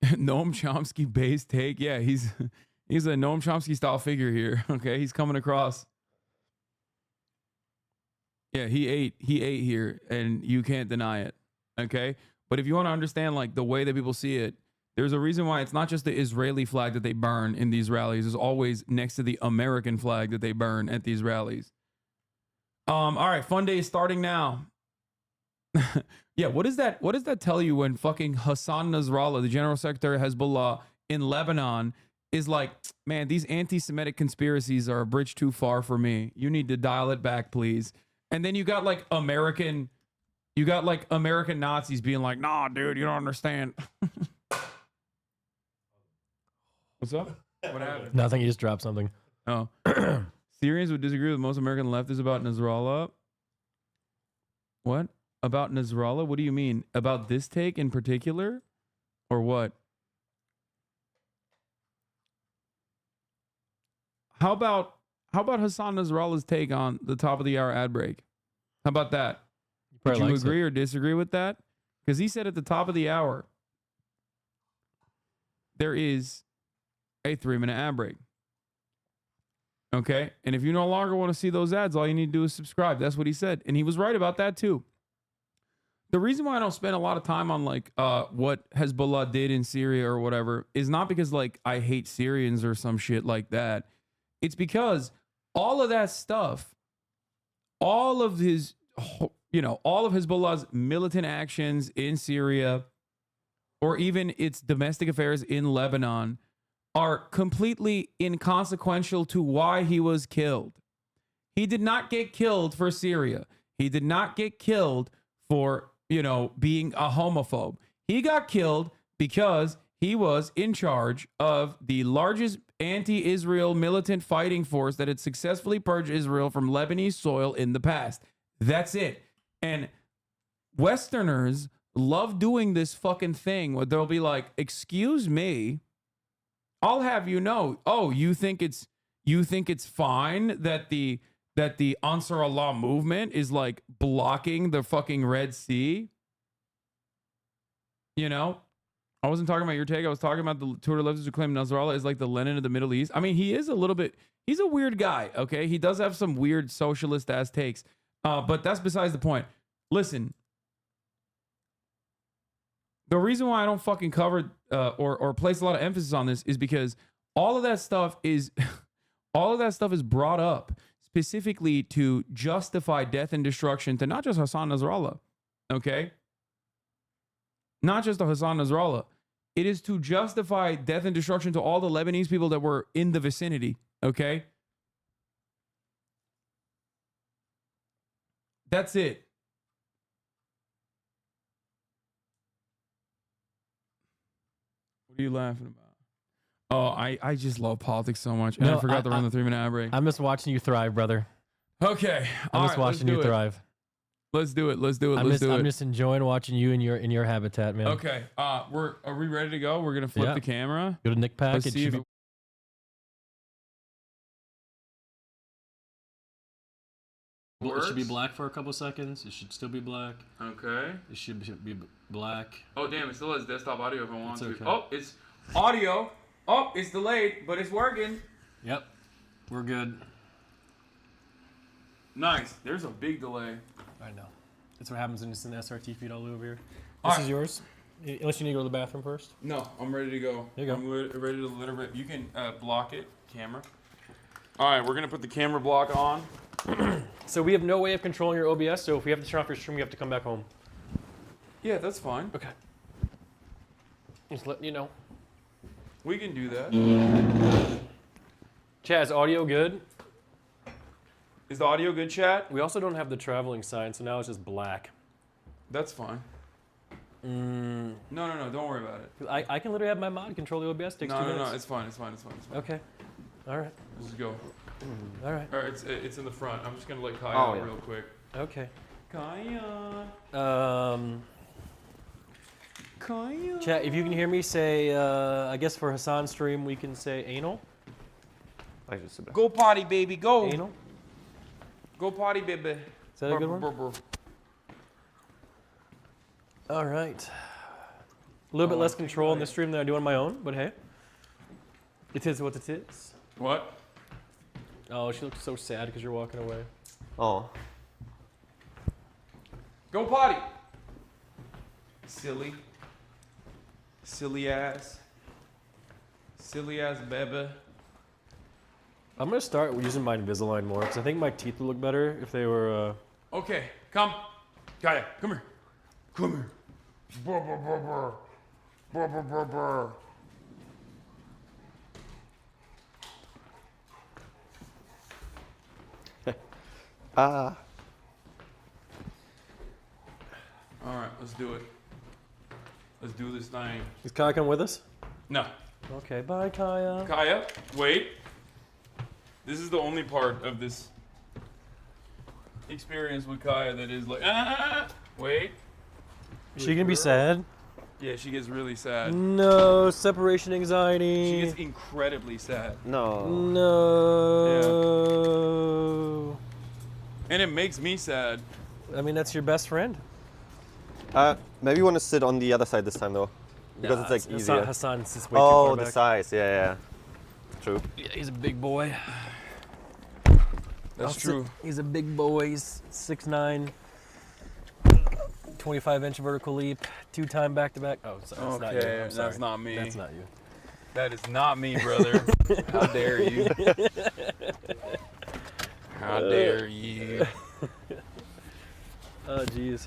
Noam Chomsky base take. Yeah, he's a Noam Chomsky style figure here. Okay, he's coming across. Yeah, he ate here, and you can't deny it. Okay, but if you want to understand, like, the way that people see it, there's a reason why it's not just the Israeli flag that they burn in these rallies. It's always next to the American flag that they burn at these rallies. All right, fun day is starting now. Yeah, what does that tell you when fucking Hasan Nasrallah, the General Secretary of Hezbollah in Lebanon, is like, man, these anti-Semitic conspiracies are a bridge too far for me. You need to dial it back, please. And then you got like American Nazis being like, nah, dude, you don't understand. What's up? What happened? Nothing. You just dropped something. Oh. Syrians would disagree with most American leftists about Nasrallah. What? About Nasrallah? What do you mean? About this take in particular? Or what? How about Hasan Nasrallah's take on the top of the hour ad break? How about that? Would you agree or disagree with that? Because he said at the top of the hour, there is a 3-minute ad break. Okay? And if you no longer want to see those ads, all you need to do is subscribe. That's what he said. And he was right about that too. The reason why I don't spend a lot of time on like what Hezbollah did in Syria or whatever is not because like I hate Syrians or some shit like that. It's because all of that stuff, all of Hezbollah's militant actions in Syria, or even its domestic affairs in Lebanon, are completely inconsequential to why he was killed. He did not get killed for Syria. He did not get killed for, being a homophobe. He got killed because he was in charge of the largest anti-Israel militant fighting force that had successfully purged Israel from Lebanese soil in the past. That's it. And Westerners love doing this fucking thing where they'll be like, excuse me, I'll have you know, oh, you think it's fine that the Ansar Allah movement is like blocking the fucking Red Sea? I wasn't talking about your take. I was talking about the Twitter leftists who claim Nasrallah is like the Lenin of the Middle East. I mean, he is he's a weird guy, okay? He does have some weird socialist-ass takes, but that's besides the point. Listen, the reason why I don't fucking cover or place a lot of emphasis on this is because all of that stuff is brought up specifically to justify death and destruction to not just Hasan Nasrallah, okay? Not just to Hasan Nasrallah. It is to justify death and destruction to all the Lebanese people that were in the vicinity, okay? That's it. What are you laughing about? Oh, I just love politics so much. And I forgot to run the 3-minute ad break. I'm just watching you thrive, brher. Okay. I'm just watching you thrive. Let's do it. I'm just enjoying watching you in your habitat, man. Okay. Are we ready to go? We're gonna flip the camera. Go to Nick Pack. Let's see if it should be black for a couple seconds. It should still be black. Okay. It should be black. Oh damn! It still has desktop audio if I want to. Okay. Oh, it's audio. Oh, it's delayed, but it's working. Yep. We're good. Nice. There's a big delay. I know. That's what happens when it's in the SRT feed all over here. All This right. is yours. Unless you need to go to the bathroom first. No, I'm ready to go. There you go. I'm ready to let it rip. You can block it, camera. All right, we're gonna put the camera block on. So we have no way of controlling your OBS. So if we have to turn off your stream, you have to come back home. Yeah, that's fine. Okay. Just letting you know. We can do that. Chaz, audio good? Is the audio good, chat? We also don't have the traveling sign, so now it's just black. That's fine. No, don't worry about it. I can literally have my mod control the OBS. Takes 2 minutes. No, it's fine. Okay. All right. Let's just go. All right. All right, it's in the front. I'm just gonna let Kaya out real quick. Okay. Kaya. Kaya. Chat, if you can hear me, say, I guess for Hasan's stream, we can say anal. Go potty, baby, go. Anal. Go potty, baby. Is that a good one? All right. A little bit less control in the stream than I do on my own, but hey. It is what it is. What? Oh, she looks so sad because you're walking away. Oh. Go potty. Silly. Silly ass. Silly ass baby. I'm going to start using my Invisalign more because I think my teeth would look better if they were... Okay, come. Kaya, come here. Come here. Brr, brr, brr, brr. Brr, brr, brr, brr. All right, let's do it. Let's do this thing. Is Kaya come with us? No. Okay, bye, Kaya. Kaya, wait. This is the only part of this experience with Kaya that is like, wait. Is she gonna be sad? Yeah, she gets really sad. No, separation anxiety. She gets incredibly sad. No. And it makes me sad. I mean, that's your best friend. Maybe you want to sit on the other side this time, though, because Nah, it's like easier. Hasan's just way too far the back. size. Yeah. True. Yeah, he's a big boy. That's true. He's a big boy. He's 6'9", 25-inch vertical leap, 2-time back-to-back. Oh, sorry, that's not you. I'm sorry. That's not me. That's not you. That is not me, brother. How dare you? How dare you? Oh, jeez.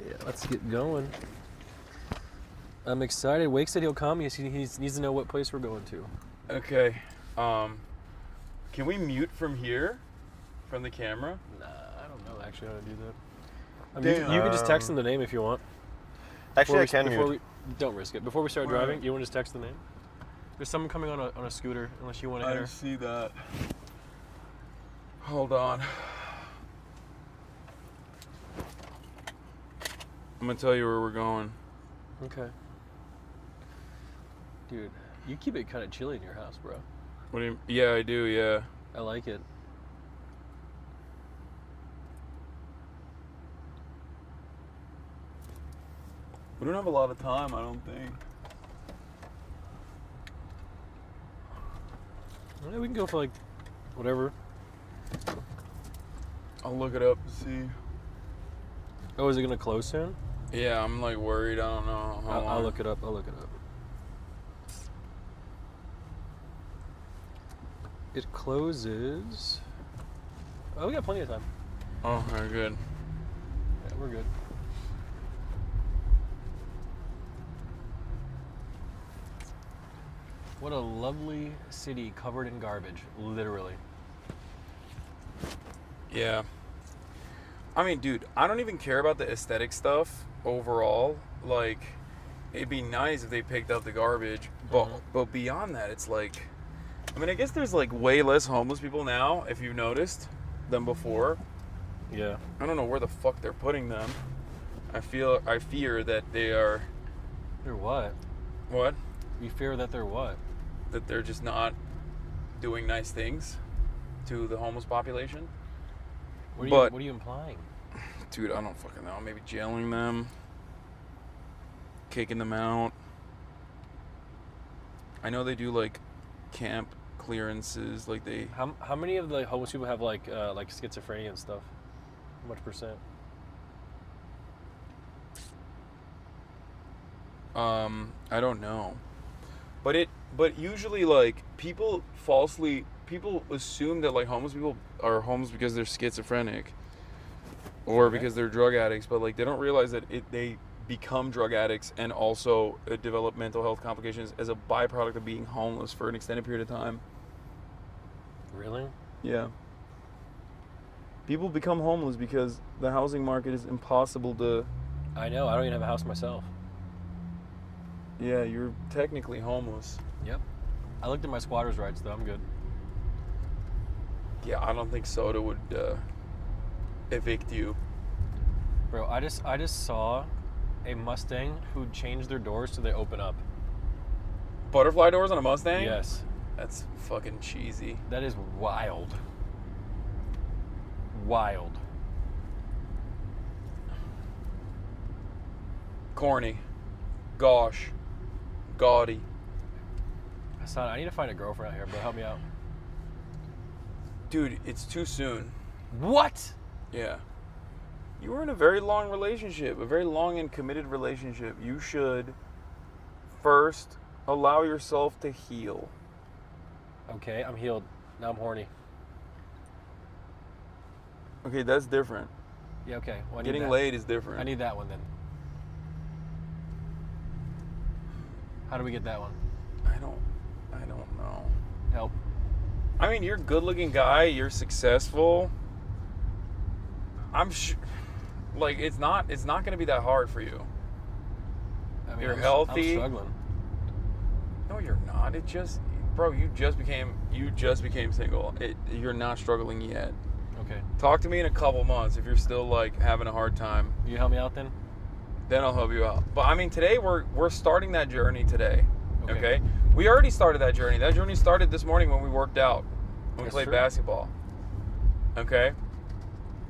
Yeah, let's get going. I'm excited. Wake said he'll come. He needs to know what place we're going to. Okay. Can we mute from here? From the camera? Nah, I don't know actually how to do that. I mean, you can just text him the name if you want. Actually, I can mute. Don't risk it. Before we start driving, you want to just text the name? There's someone coming on a scooter, unless you want to hit her. I see that. Hold on. I'm gonna tell you where we're going. Okay. Dude, you keep it kind of chilly in your house, bro. What do you? Yeah, I do. Yeah. I like it. We don't have a lot of time, I don't think. Yeah, we can go for like whatever. I'll look it up and see. Oh, is it gonna close soon? Yeah, I'm like worried. I don't know how long. I'll look it up. It closes. Oh, we got plenty of time. Oh, very good. Yeah, we're good. What a lovely city covered in garbage, literally. Yeah. I mean, dude, I don't even care about the aesthetic stuff overall. Like, it'd be nice if they picked up the garbage, but beyond that, it's like, I mean, I guess there's like way less homeless people now, if you've noticed, than before. Yeah. I don't know where the fuck they're putting them. I fear that they are. They're what? What? You fear that they're what? That they're just not doing nice things to the homeless population. What are you implying? Dude, I don't fucking know. Maybe jailing them, kicking them out. I know they do like camp clearances, like they. How many of the homeless people have like schizophrenia and stuff? How much percent? I don't know, but usually like people assume that like homeless people are homeless because they're schizophrenic or because they're drug addicts, but like they don't realize that they become drug addicts and also develop mental health complications as a byproduct of being homeless for an extended period of time. Really? Yeah. People become homeless because the housing market is impossible to. I know. I don't even have a house myself. Yeah, you're technically homeless. Yep. I looked at my squatter's rights, though. I'm good. Yeah, I don't think soda would evict you. Bro, I just saw a Mustang who changed their doors so they open up. Butterfly doors on a Mustang? Yes. That's fucking cheesy. That is wild. Wild. Corny. Gosh. Gaudy. Hasan, I need to find a girlfriend out here, bro. Help me out. Dude, it's too soon. What? Yeah. You were in a very long relationship, a very long and committed relationship. You should first allow yourself to heal. Okay, I'm healed. Now I'm horny. Okay, that's different. Yeah, okay. Well, I need Getting that. laid is different. I need that one then. How do we get that one? I don't know. Help. I mean, you're a good-looking guy. You're successful. I'm sure, like, it's not going to be that hard for you. I mean, You're I'm healthy. struggling. No, you're not. It just, bro, you just became single. You're not struggling yet. Okay. Talk to me in a couple months if you're still like having a hard time. You help me out then? Then I'll help you out. But I mean, today we're starting that journey today. Okay. We already started that journey. That journey started this morning when we worked out, when we played basketball. Okay.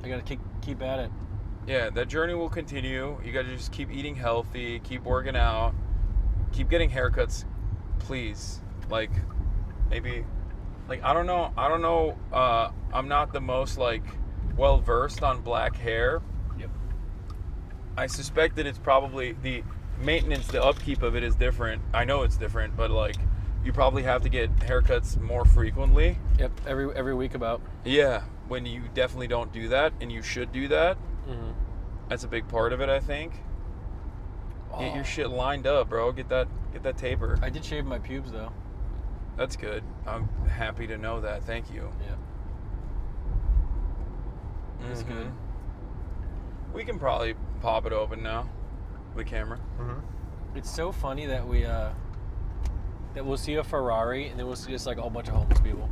I gotta keep at it. Yeah, that journey will continue. You gotta just keep eating healthy, keep working out, keep getting haircuts, please. Like, maybe, like, I don't know. I'm not the most like well versed on black hair. Yep. I suspect that it's probably the maintenance, the upkeep of it is different. I know it's different, but like, you probably have to get haircuts more frequently. Yep. Every week about. Yeah. When you definitely don't do that, and you should do that. Mm-hmm. That's a big part of it, I think. Get your shit lined up, bro. Get that taper. I did shave my pubes though. That's good. I'm happy to know that. Thank you. Yeah. That's good. We can probably pop it open now, the camera. It's so funny that we'll see a Ferrari and then we'll see just like a whole bunch of homeless people.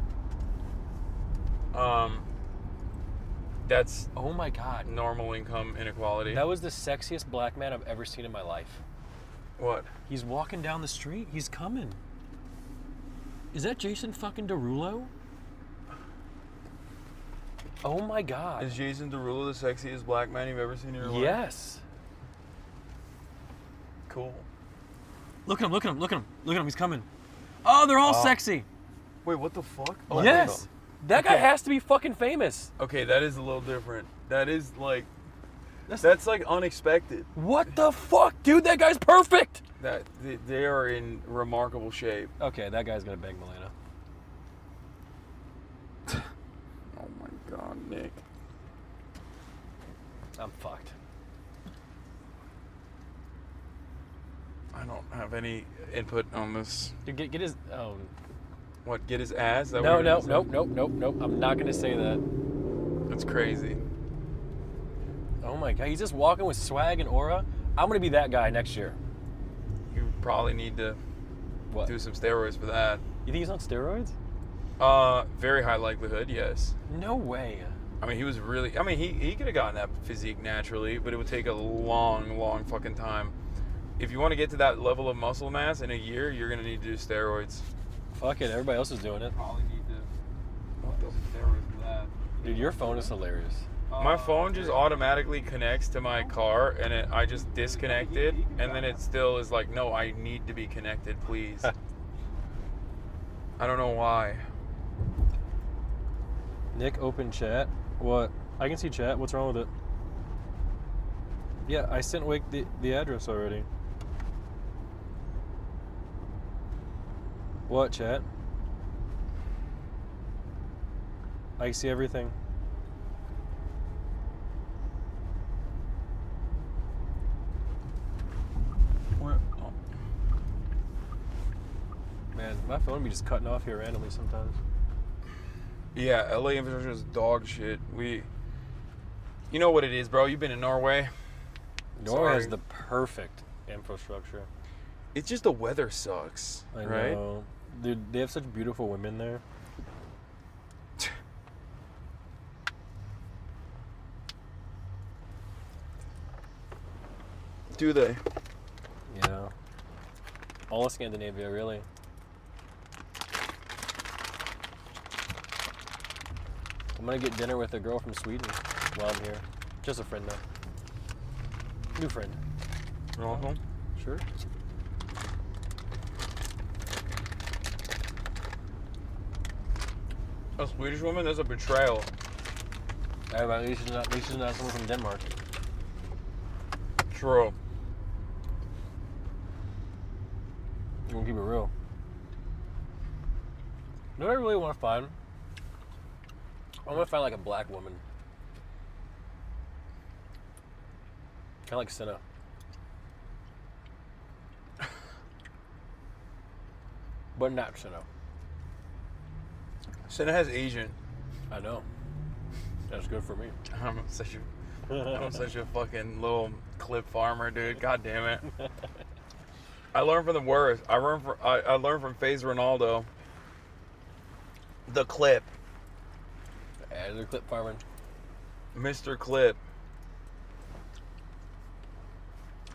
That's, oh my God, normal income inequality. That was the sexiest black man I've ever seen in my life. What? He's walking down the street. He's coming. Is that Jason fucking Derulo? Oh my God. Is Jason Derulo the sexiest black man you've ever seen in your life? Yes. Cool. Look at him, look at him, look at him. Look at him, he's coming. Oh, they're all sexy. Wait, what the fuck? Yes. That guy has to be fucking famous. Okay, that is a little different. That is like, that's like unexpected. What the fuck, dude? That guy's perfect. That they are in remarkable shape. Okay, that guy's gonna bang Milena. Oh my God, Nick. I'm fucked. I don't have any input on this. Dude, get his. Oh. What? Get his ass? That No. Nope. I'm not gonna say that. That's crazy. Oh my God, he's just walking with swag and aura. I'm gonna be that guy next year. You probably need to do some steroids for that. You think he's on steroids? Very high likelihood, yes. No way. I mean, he was really. I mean, he could have gotten that physique naturally, but it would take a long fucking time. If you want to get to that level of muscle mass in a year, you're gonna need to do steroids. Fuck it, everybody else is doing it. Probably need to do steroids for that. Dude, your phone is hilarious. My phone just automatically connects to my car, and I just disconnect it, and then it still is like, no, I need to be connected, please. I don't know why. Nick, open chat. What? I can see chat. What's wrong with it? Yeah, I sent Wake the address already. What, chat? I see everything. Where? Oh. Man, my phone be just cutting off here randomly sometimes. Yeah, LA infrastructure is dog shit. You know what it is, bro. You've been in Norway. Norway has the perfect infrastructure. It's just the weather sucks, I right? know. Dude, they have such beautiful women there. Do they? Yeah. All of Scandinavia, really. I'm gonna get dinner with a girl from Sweden while I'm here. Just a friend though. New friend. Uh-huh. Sure. A Swedish woman? That's a betrayal. Yeah, but at least she's not someone from Denmark. True. I'm gonna keep it real. You know what I really want to find? I want to find like a black woman. Kind of like Senna. But not Senna. Senna has Asian. I know. That's good for me. I'm such a fucking little clip farmer, dude. God damn it. I learned from the worst. I learned from FaZe Ronaldo. The clip. Yeah, they're clip farming. Mr. Clip.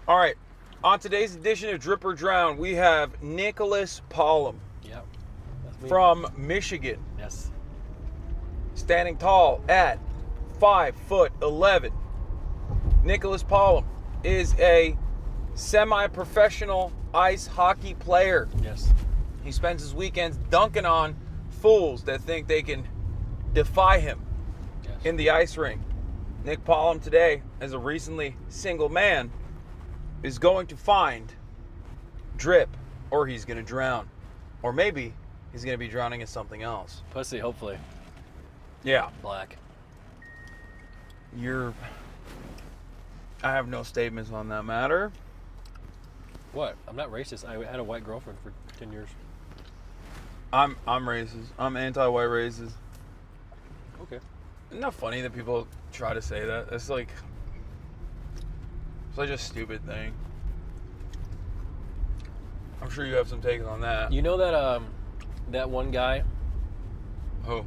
All right. On today's edition of Drip or Drown, we have Nicholas Pollum. Yep. That's me. From Michigan. Yes. Standing tall at 5'11". Nicholas Pollum is a semi-professional ice hockey player. Yes. He spends his weekends dunking on fools that think they can defy him in the ice rink. Nick Pollum today, as a recently single man, is going to find drip, or he's going to drown. Or maybe he's going to be drowning in something else. Pussy, hopefully. Yeah. Black. I have no statements on that matter. What? I'm not racist. I had a white girlfriend for 10 years. I'm racist. I'm anti-white racist. Okay. Isn't that funny that people try to say that? It's like such a stupid thing. I'm sure you have some takes on that. You know that that one guy? Who?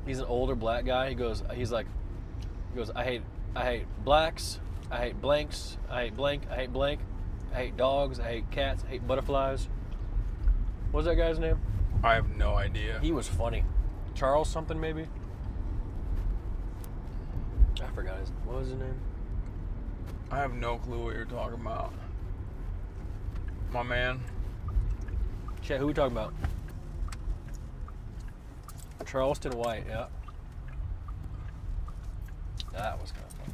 He's an older black guy. He goes, I hate blacks, I hate blanks, I hate blank, I hate blank, I hate dogs, I hate cats, I hate butterflies. What's that guy's name? I have no idea. He was funny. Charles something maybe? I forgot what was his name? I have no clue what you're talking about. My man. Chet, who we talking about? Charleston White, yeah. That was kind of fun.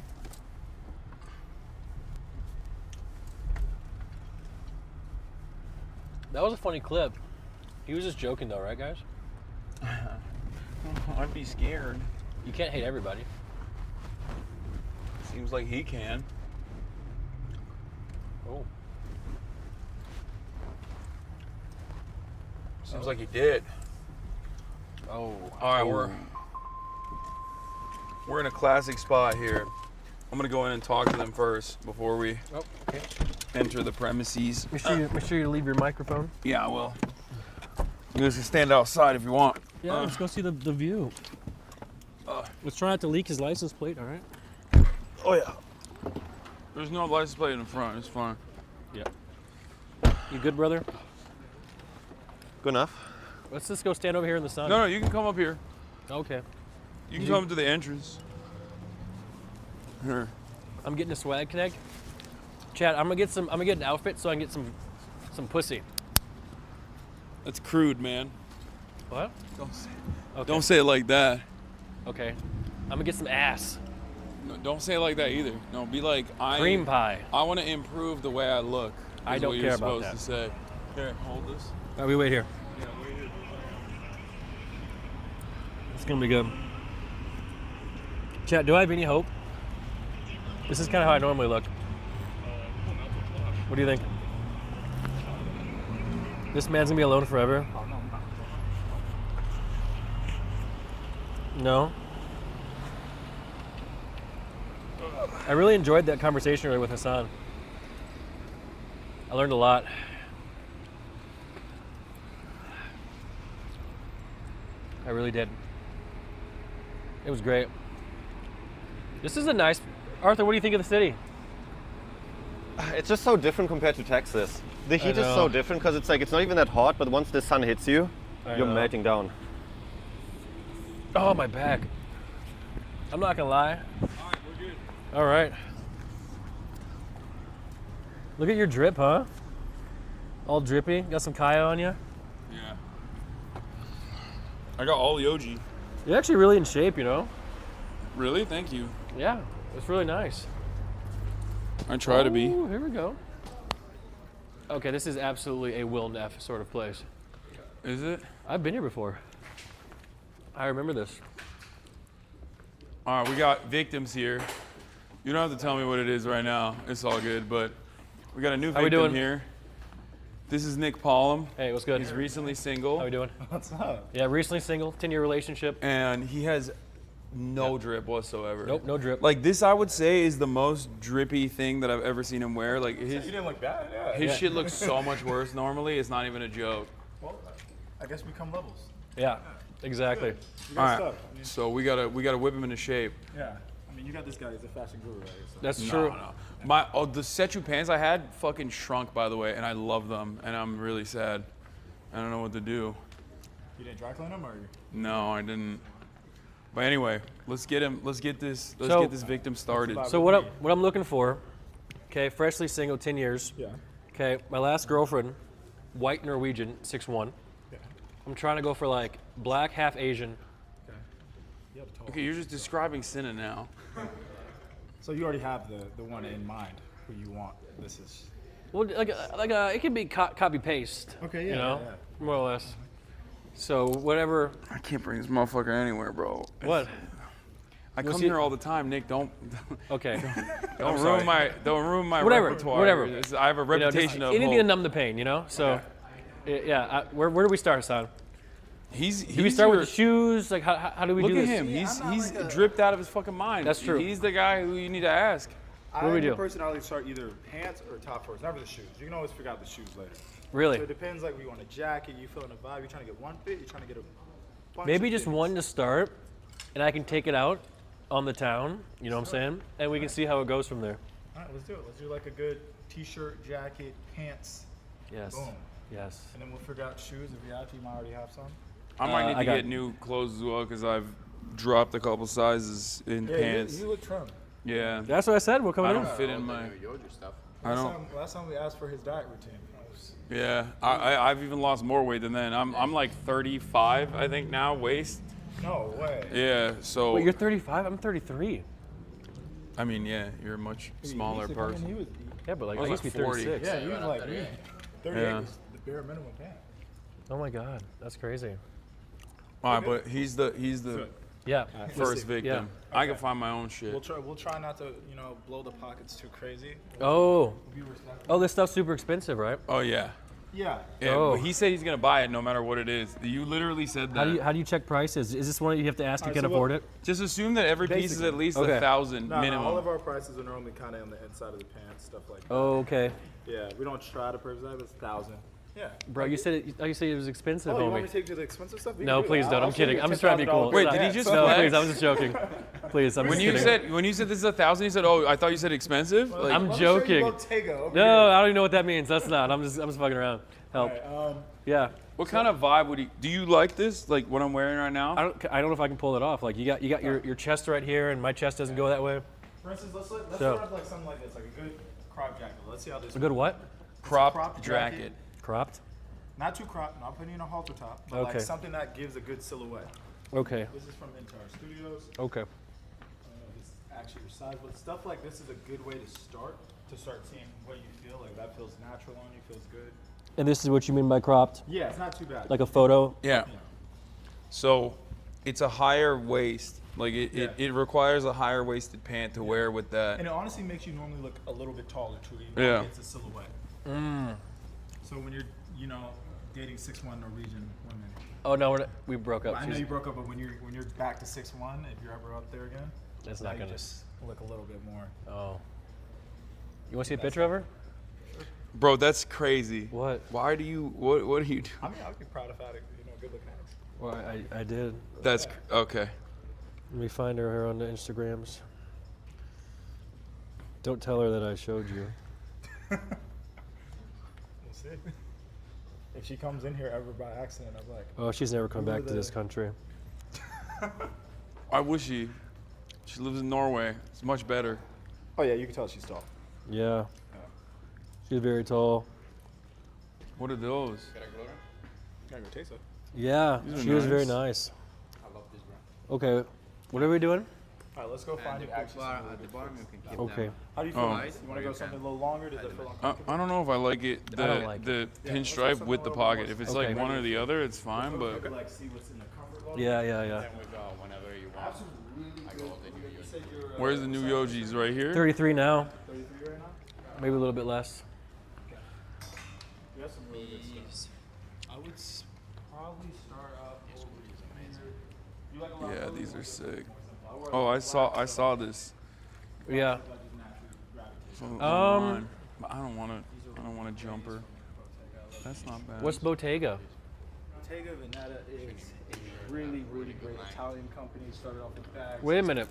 That was a funny clip. He was just joking though, right guys? I'd be scared. You can't hate everybody. Seems like he can. Oh. Seems like he did. Oh. All right, we're in a classic spot here. I'm gonna go in and talk to them first before we enter the premises. Make sure you leave your microphone. Yeah, I will. You guys can stand outside if you want. Yeah, let's go see the view. Let's try not to leak his license plate, all right? Oh yeah. There's no license plate in the front. It's fine. Yeah. You good, brother? Good enough. Let's just go stand over here in the sun. No, you can come up here. Okay. You can come to the entrance. Here. I'm getting a swag connect. Chad, I'm gonna get an outfit so I can get some pussy. That's crude, man. What? Don't say it like that. Okay. I'm gonna get some ass. No, don't say it like that either. No, be like Cream pie. I want to improve the way I look. I don't care about that. Is what you're supposed to say. Here, hold this. All right, we wait here. Yeah, wait here. It's gonna be good. Chad, do I have any hope? This is kind of how I normally look. What do you think? This man's gonna be alone forever? No? I really enjoyed that conversation earlier with Hasan. I learned a lot. I really did. It was great. This is a nice... Arthur, what do you think of the city? It's just so different compared to Texas. The heat is so different because it's like, it's not even that hot, but once the sun hits you, you're melting down. Oh, my back. I'm not gonna lie. Alright, we're good. All right. Look at your drip, huh? All drippy. Got some Kaya on you? Yeah. I got all the OG. You're actually really in shape, you know? Really? Thank you. Yeah, it's really nice. I try to be. Here we go. Okay, this is absolutely a Will Neff sort of place. Is it? I've been here before. I remember this. All right, we got victims here. You don't have to tell me what it is right now. It's all good, but we got a new victim here. This is Nick Paulum. Hey, what's good? He's recently single. How we doing? What's up? Yeah, recently single, 10-year relationship. And he has no drip whatsoever. Nope, no drip. Like this, I would say, is the most drippy thing that I've ever seen him wear. Like You didn't look bad, yeah. his shit looks so much worse normally. It's not even a joke. Well, I guess we come levels. Yeah, exactly. All right, so we gotta whip him into shape. Yeah, I mean, you got this guy. He's a fashion guru, right? So. That's true. No. The Sechu pants I had fucking shrunk, by the way, and I love them, and I'm really sad. I don't know what to do. You didn't dry clean them, or? No, I didn't. But anyway, let's get this victim started. So what I'm looking for, okay, freshly single, 10 years. Yeah. Okay, my last girlfriend, white Norwegian, 6'1". Yeah. I'm trying to go for like black, half Asian. Okay. Okay, you're just describing Cinna now. So you already have the one in mind who you want. This is. Well, it can be copy paste. Okay, you yeah, know, yeah. more or less. So whatever. I can't bring this motherfucker anywhere, bro. What? I come here all the time, Nick. Don't. Okay. Don't ruin my whatever, repertoire. Whatever. I have a reputation of anything hope. to numb the pain, you know. So, yeah. Where do we start, Hasan? Do we start with the shoes? Like how do we do this? Look at him. He's dripped out of his fucking mind. That's true. He's the guy who you need to ask. What do we do? Personality start either pants or top first, never the shoes. You can always figure out the shoes later. Really? So it depends. Like, you want a jacket, you feeling a vibe. You're trying to get one fit. You're trying to get a bunch Maybe of just fits. one to start, and I can take it out on the town. You know what I'm saying? And we can see how it goes from there. All right, let's do it. Let's do like a good t-shirt, jacket, pants. Yes. Boom. Yes. And then we'll figure out shoes. If you have to, you might already have some. I might need to get new clothes as well because I've dropped a couple sizes in pants. You look trim. Yeah. That's what I said. We're coming I in. don't fit in my. I don't. Last time we asked for his diet routine. Yeah, I've even lost more weight than then. I'm like 35, I think now, waist. No way. Yeah, so. Wait, you're 35? I'm 33. I mean, yeah, you're a much smaller person. Yeah, but like I I was used to be 40. 36. Yeah, you was like 38 was the bare minimum pant. Oh my God, that's crazy. All right, but he's the yeah first victim. Yeah. I can find my own shit. We'll try not to blow the pockets too crazy. Oh, this stuff's super expensive, right? Oh yeah. Yeah. Yeah, Oh. but he said he's gonna buy it no matter what it is. You literally said that. How do you check prices? Is this one you have to ask? You can afford it? Just assume that every piece is at least Okay. 1,000 No, minimum. all of our prices are normally kind of on the inside of the pants, stuff like that. Oh, okay. Yeah, we don't try to purchase that, but it's 1,000. Yeah. Bro, you said it was expensive, Oh, you homie. want me to take you to the expensive stuff? We No, can do please that. don't. I'll I'm show kidding. you I'm just trying to be cool. $10,000 Wait, did he just No, flex? please. I was just joking. Please, I'm When just you kidding. said this is 1,000, you said, "Oh, I thought you said expensive." Like, I'm Let me show you joking. Bottega over No, here. I don't even know what that means. That's not. I'm just fucking around. Help. Alright, Yeah. what kind of vibe would he? Do you like this? Like what I'm wearing right now? I don't know if I can pull it off. Like you got your chest right here, and my chest doesn't go that way. For instance, let's So- start off like something like this, like a good crop jacket. Let's see how this. A good what? Cropped jacket. Cropped. Not too cropped. Not putting in a halter top, but Okay. like something that gives a good silhouette. Okay. This is from Entire Studios. Okay. This is actually your size, but stuff like this is a good way to start seeing what you feel. Like that feels natural on you, feels good. And this is what you mean by cropped? Yeah, it's not too bad. Like a photo? Yeah. So, it's a higher waist. Like it requires a higher waisted pant to wear with that. And it honestly makes you normally look a little bit taller too. Yeah. It's a silhouette. So when you're, dating 6'1" Norwegian women. Oh no, we broke up. I know you broke up, but when you're back to 6'1", if you're ever up there again, That's not gonna just look a little bit more. Oh. You want to see a picture of her? Bro, that's crazy. What? Why do you? What are you doing? I mean, I'd be proud of having good looking ass. Well, I did. That's okay. Let me find her on the Instagrams. Don't tell her that I showed you. We'll see. If she comes in here ever by accident, I'm like. Oh, she's never come who were back to this country. I wish she lives in Norway. It's much better. Oh yeah, you can tell she's tall. Yeah. She's very tall. What are those? Gotta go taste it. Yeah, These are she was very nice. nice. I love this brand. Okay, what are we doing? All right, let's go find your pictures. Okay. How do you feel? You want to go something a little longer? Does it feel uncomfortable? I don't know if I like it. I don't like the pinstripe with the pocket. If it's like one or the other, it's fine. But Like see what's in the comfort level. Yeah. Whenever you want. I go with the New York. where's the new Yojis? Right here. 33 now. 33 right now? Maybe a little bit less. You have some really Yeah, these are sick. Oh, I saw this. Yeah. Online. I don't want a jumper. That's not bad. What's Bottega? Bottega Veneta is a really, really great Italian company. Started off with bags. Wait a minute.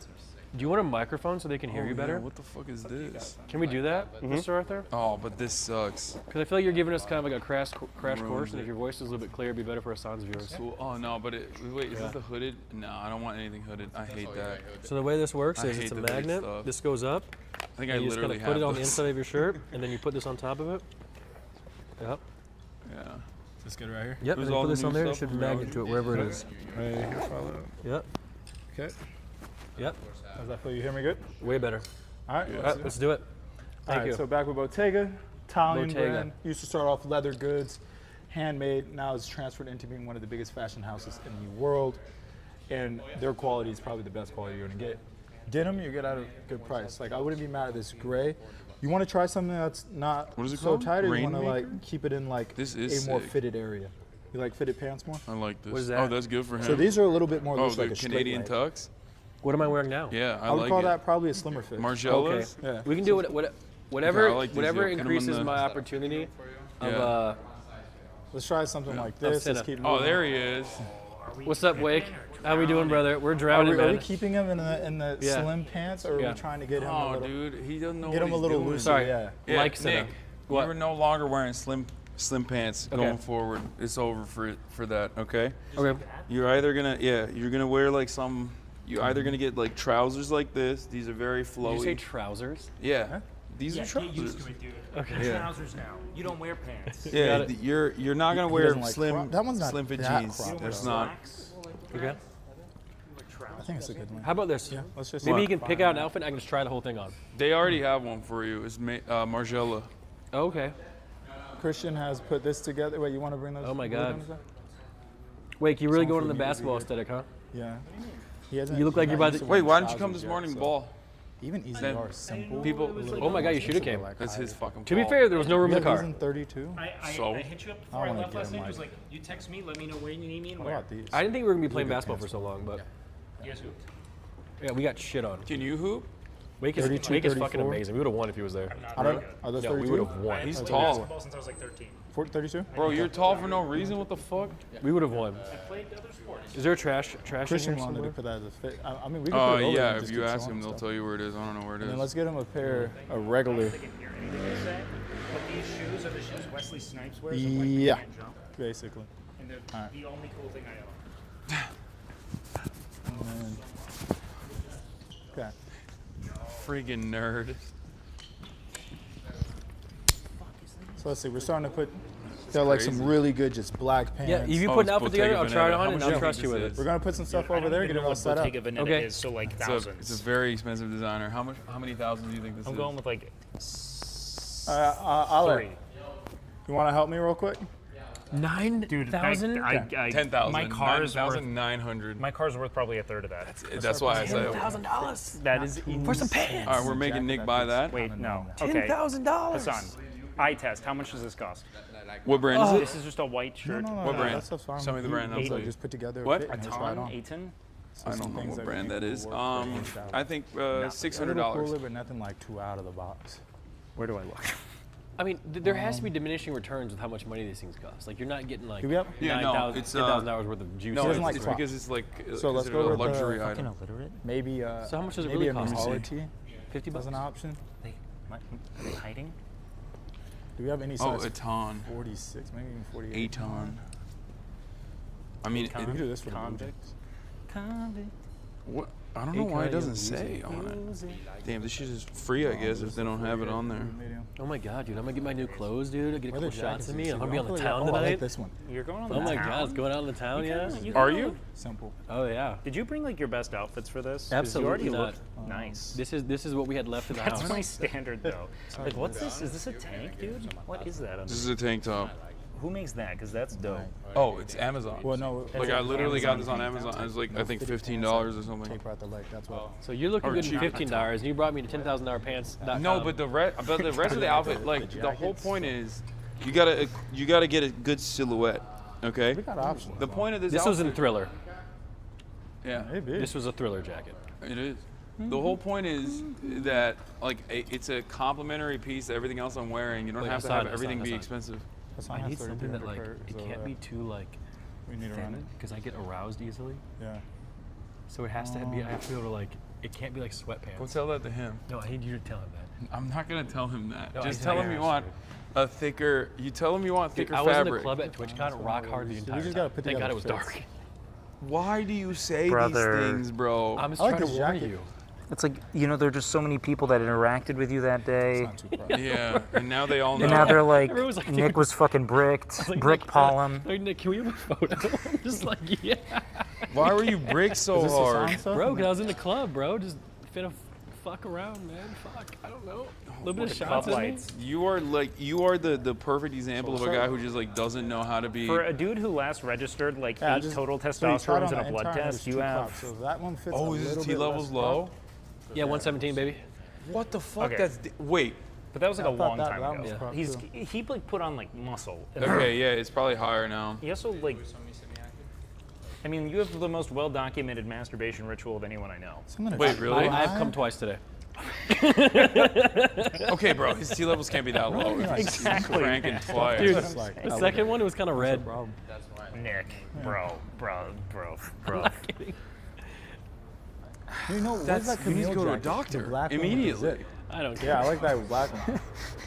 Do you want a microphone so they can hear you better? Yeah, what the fuck is this? Can we do that, Mr. Arthur? Oh, but this sucks. Because I feel like you're giving us kind of like a crash course, and if your voice is a little bit clearer, it'd be better for Hasan's viewers. Cool. Oh no, but wait, is this the hooded? No, I don't want anything hooded. I hate that. So the way this works I is hate it's a the hooded magnet. stuff. This goes up. I think I and you just literally kind of put it on the this. inside of your shirt, and then you put this on top of it. Yep. Yeah. Is this good right here? Yep. Who's And you all put the this new on there. It stuff should from magnet to it wherever it is. Right here, follow. Yep. Okay. Yep. How's that feel? You hear me good? Way better. All right. All right, let's do it. Thank you. So back with Bottega, Italian Bottega. brand. Used to start off leather goods, handmade. Now it's transferred into being one of the biggest fashion houses in the world, and their quality is probably the best quality you're gonna get. Denim, you get at a good price. Like I wouldn't be mad at this gray. You want to try something that's not What is it so called? tight, or you want to Rainmaker? like keep it in like This a is more sick. fitted area? You like fitted pants more? I like this. What is that? Oh, that's good for him. So these are a little bit more Oh, loose, the like a straight Canadian leg. tux. What am I wearing now? Yeah, I I would like call it. that probably a slimmer fit. Margellas. Okay. Yeah. We can do whatever Okay, I like these. whatever Yeah, put 'em on increases the- my opportunity of Yeah. Let's try something like this. Let's keep Oh, moving. there he is. What's up, Wake? How we doing, brother? We're Are drowning, we man. keeping him in the Yeah. slim pants, or are Yeah. we trying to get him a Oh, little? dude, he doesn't know Get what him a he's little doing. looser. Sorry. Yeah. Yeah, Like Nick, What? you're no longer wearing slim pants Okay. going forward. It's over for that. Okay. Okay. You're either gonna you're gonna wear like some. You're either gonna get like trousers like this. These are very flowy. Did you say trousers? Yeah. These are Get trousers. used to it, dude. Okay. Yeah. Trousers now. You don't wear pants. Yeah, you're not gonna He wear doesn't like slim crop- that one's not slim fit that jeans. crop. That's not. Okay. I think it's a good one. How about this? Yeah, let's just Maybe you can pick out an outfit and I can just try the whole thing on. They already have one for you. It's Margiela. Oh, okay. Christian has put this together. Wait, you want to bring those? Oh my blue God. ones up? Wake, you really Someone going on the for me to basketball read. aesthetic, huh? Yeah. He hasn't, You look like he's you're not about used to- wearing Wait, why didn't you trousers come this yet, morning, so- ball? Even easy Then are simple. people- Oh my God, you should have came. That's his fucking To be fault. fair, there was no room in the Yeah, car. he's in 32. So? I hit you up I before I wanna left get last him, night. It was like- like, you text me, let me know when you need me and What where. about these? I didn't think we were gonna be These are playing good basketball for pants. so long, but Yes, who? yeah, we got shit on. Can you hoop? Wake is 32, fucking 34. amazing. We would have won if he was there. I don't. Are those Yeah, we 32? would have won. He's I tall. played basketball since I was like 13. 32? Bro, you're tall for no reason. What the fuck? We would have won. I played other sports. Is there a trash in Christian here wanted somewhere? to put that as a fit. I mean, we can put it over Yeah. and If just you keep ask showing him, they'll stuff. tell you where it is. I don't know where it And then is. let's get him a pair, a regular. They can hear anything they say. But these shoes are the shoes Wesley Snipes wears. Of, like, Yeah, can't jump. basically. And they're All right. the only cool thing I own. And then, okay. Friggin' nerd. So let's see. We're starting to put. Got like some crazy. really good, just black pants. Yeah, if you Oh, put it's an outfit together, I'll Bottega try it Veneta. on How and much I'll do you trust think you with this it. is? We're gonna put some stuff I over don't there. even Get it know all what set up. Bottega Veneta Okay. is, so like It's thousands. a very expensive designer. How many thousands do you think this I'm is? going with like I'll let. 3. You want to help me real quick? Dude, 9,000? I 10,000. My car is worth 9,900. My car's worth probably a third of that. That's why I said. $10,000 That is for some pants. All right, we're making Nick buy that. Wait, no. Okay. $10,000. Hasan, eye test. How much does this cost? What brand is it? This is just a white shirt. What brand? That stuff's fine. Show me the brand. I'll Eight, tell you. just put together. What? A fit and just try it on. Aton? I don't know things what that brand we that think is. will work for each outfit. I think A little $600. cooler, but nothing like too out of the box. Where do I look? I mean, there has to be diminishing returns with how much money these things cost. Like, you're not getting like Do we have- Yeah, no, $9,000 it's, $10,000 worth of juice. No, doesn't it's, like it's crop. because it's like So let's considered go a with the luxury fucking item. illiterate? Maybe. So how much does it maybe really a cost? quality $50 as an option. Wait, what? Are they hiding? Do we have any Oh, size? Aton. 46, maybe even 48. Aton. I mean, We can do this for the Blue Jays. what? I don't know why it doesn't say on it. Damn, this shit is free, I guess, if they don't have it on there. Oh my God, dude! I'm gonna get my new clothes, dude. I get a Where are couple the shots of jackets? me. I'm gonna be on the Oh, town I like tonight. this one. You're going on Oh the my town? God, it's going out in the town, yeah. Are you? Simple. Oh yeah. Did you bring like your best outfits for this? 'Cause Absolutely You already not. look nice. This is what we had left in the That's house. my standard though. Like, what's this? Is this a tank, dude? What is that? This is a tank top. Who makes that? Because that's dope. Oh, it's Amazon. Well, no. Like I literally got this on Amazon. It's like I think $15 or something. Tape out the leg. That's what. So you're looking Or good in cheap. $15, and you brought me to $10,000 pants. No, but the rest of the outfit, like the whole point is, you gotta get a good silhouette. Okay. We got options. The point of this. This was in outfit- Thriller. Yeah. Maybe. This was a Thriller jacket. It is. The whole point is that like it's a complementary piece to everything else I'm wearing. You don't Wait, have to Hasan, have everything be Hasan. expensive. I need something that like it can't be too like We need to run it. because I get aroused easily. Yeah. So it has to be. I have to be able to like. It can't be like sweatpants. Go tell that to him. No, I need you to tell him that. I'm not gonna tell him that. No, Just I tell him asked you want you. a thicker. You tell him you want Dude, thicker I was in the fabric. club at TwitchCon, rock hard the entire just time. gotta put Thank God together it was fits. dark. Why do you say Brother. these things, bro? I'm just I like trying to this warn jacket. you. It's like, you know, there are just so many people that interacted with you that day. Yeah, and now they all know. And now they're like, Everyone's like, Nick dude. was fucking bricked. I was like, Brick Nick, Palm. Like, Nick, can we have a photo? I'm just like, yeah. Why were you brick so Is this hard? Hasan stuff? Bro, because I was in the club, bro. Just finna fuck around, man. Fuck. I don't know. A little bit of shots in me. You are the perfect example of a guy who just like doesn't know how to be. For a dude who last registered like Yeah, 8 just- total so you tried testosterone on in a the blood entire test, you two have. crops, So that one fits Oh, a is little his T bit levels less low? crop. Yeah, 117, baby. What the fuck? Okay. That's wait. But that was like I a thought long that- time that ago. was crop He's too. he like put on like muscle. Okay, yeah, it's probably higher now. He also like. I mean, you have the most well-documented masturbation ritual of anyone I know. Wait, really? I've come twice today. Okay, bro, his T levels can't be that low. If he's Exactly. cranking twice. Dude, the second one, it was kind of red. Nick, bro. You know, what That's- is that you need to Camille go to a jacket? The doctor black one with the immediately. zip? I don't care. Yeah, I like that black one.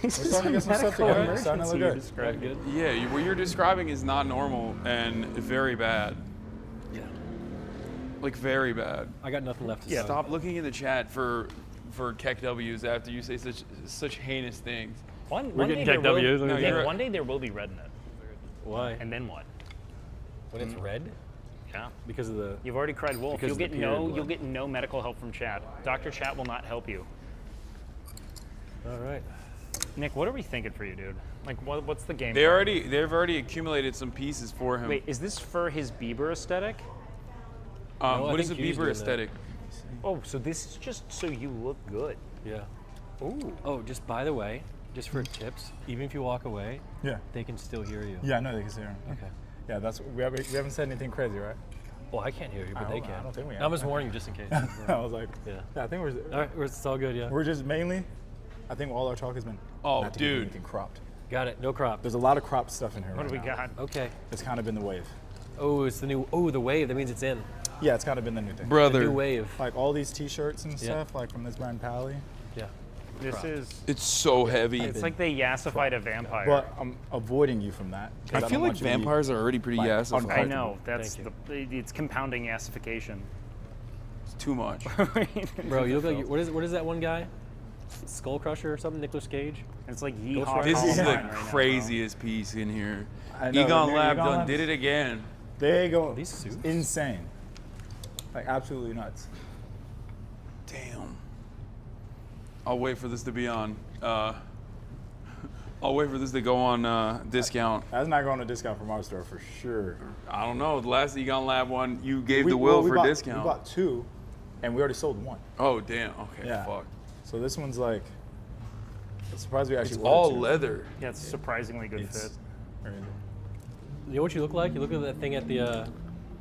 We're starting to get some stuff together. It's starting to look good. Describe good. Yeah, what you're describing is not normal and very bad. Yeah. Like very bad. I got nothing left to say. Stop looking in the chat for Keck W's after you say such heinous things. One We're day getting there Jack will- W's. No, Nick, you're- one day there will be red in it. Why? And then what? When it's red? Yeah. Because of the. You've already cried wolf. Because You'll of the get period no blood. you'll get no medical help from chat. Dr. Chat will not help you. All right. Nick, what are we thinking for you, dude? Like what's the game? They've plan? already accumulated some pieces for him. Wait, is this for his Bieber aesthetic? No, I what is a think Q's Bieber doing that. aesthetic? Oh, so this is just so you look good. Yeah. Ooh. Oh, just by the way, just for tips, even if you walk away, Yeah. they can still hear you. Yeah, I know they can see her. Okay. Yeah, that's we haven't said anything crazy, right? Well, I can't hear you, but they can. I don't think we I'm just warning you just in case. I was like, Yeah. I think we're. All right, it's all good, yeah. We're just mainly. I think all our talk has been. Oh, not to get dude. anything cropped. Got it. No crop. There's a lot of cropped stuff in here. What right do we now. got? Okay. It's kind of been the wave. Oh, it's the new. Oh, the wave. That means it's in. Yeah, it's kind of been the new thing. Brother. The new wave. Like all these T-shirts and Yeah. stuff, like from this brand Pally. Yeah. This Crop. is. It's so heavy. It's like they yassified a vampire. But I'm avoiding you from that. 'cause I don't feel like want you to be, vampires are already pretty like, yassified. I uncomfortable. know that's Thank it's compounding yassification. It's too much. Bro, you look like what is that one guy? Skull Crusher or something? Nicolas Cage. It's like Ghost yeehaw. Rider. This is the Columbine right now, bro. craziest piece in here. I know, Egon the Lab Egon done Labs- did it again. They go These suits? insane. Like absolutely nuts. Damn. I'll wait for this to be on. I'll wait for this to go on discount. That's not going to discount from our store for sure. I don't know. The last Egon Lab one, you gave We- the will well, we for bought- discount. We bought 2, and we already sold 1. Oh damn. Okay. Yeah. Fuck. So this one's like. I'm surprised we actually. It's ordered all 2. leather. Yeah, it's a surprisingly good It's fit. very good. You know what you look like? You look at that thing at the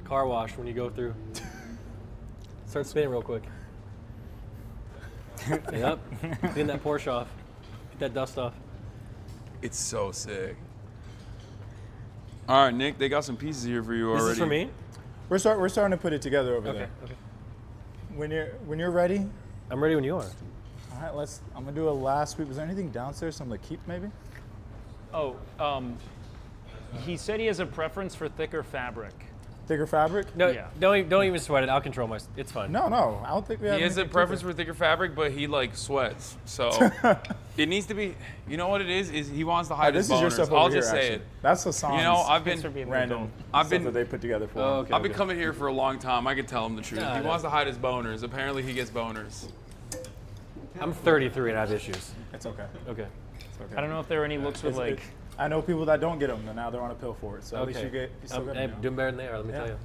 car wash when you go through. Start spinning real quick. Yep. Clean that Porsche off. Get that dust off. It's so sick. All right, Nick, they got some pieces here for you already. Is this for me? We're starting to put it together over Okay. there. Okay. When you're ready. I'm ready when you are. All right, I'm gonna do a last sweep. Is there anything downstairs? Something to keep maybe? Oh, he said he has a preference for thicker fabric. Thicker fabric? No, Yeah. don't even sweat it. I'll control my. It's fine. No, I don't think we have. He has a anything preference thicker. for thicker fabric, but he like sweats. So it needs to be. You know what it is? Is he wants to hide his This is your boners. stuff I'll over just here, say actually. it. That's Hasan's. You know, I've Thanks for been being random. I've stuff been- that they put together for him. okay. I've been coming here for a long time. I can tell him the truth. Nah, He no. wants to hide his boners. Apparently, he gets boners. I'm 33 and I have issues. It's okay. Okay. It's okay. I don't know if there are any looks with like. I know people that don't get them, and now they're on a pill for it. So at least Okay. you still get I'm them. doing better than they are. Let me Yeah. tell you.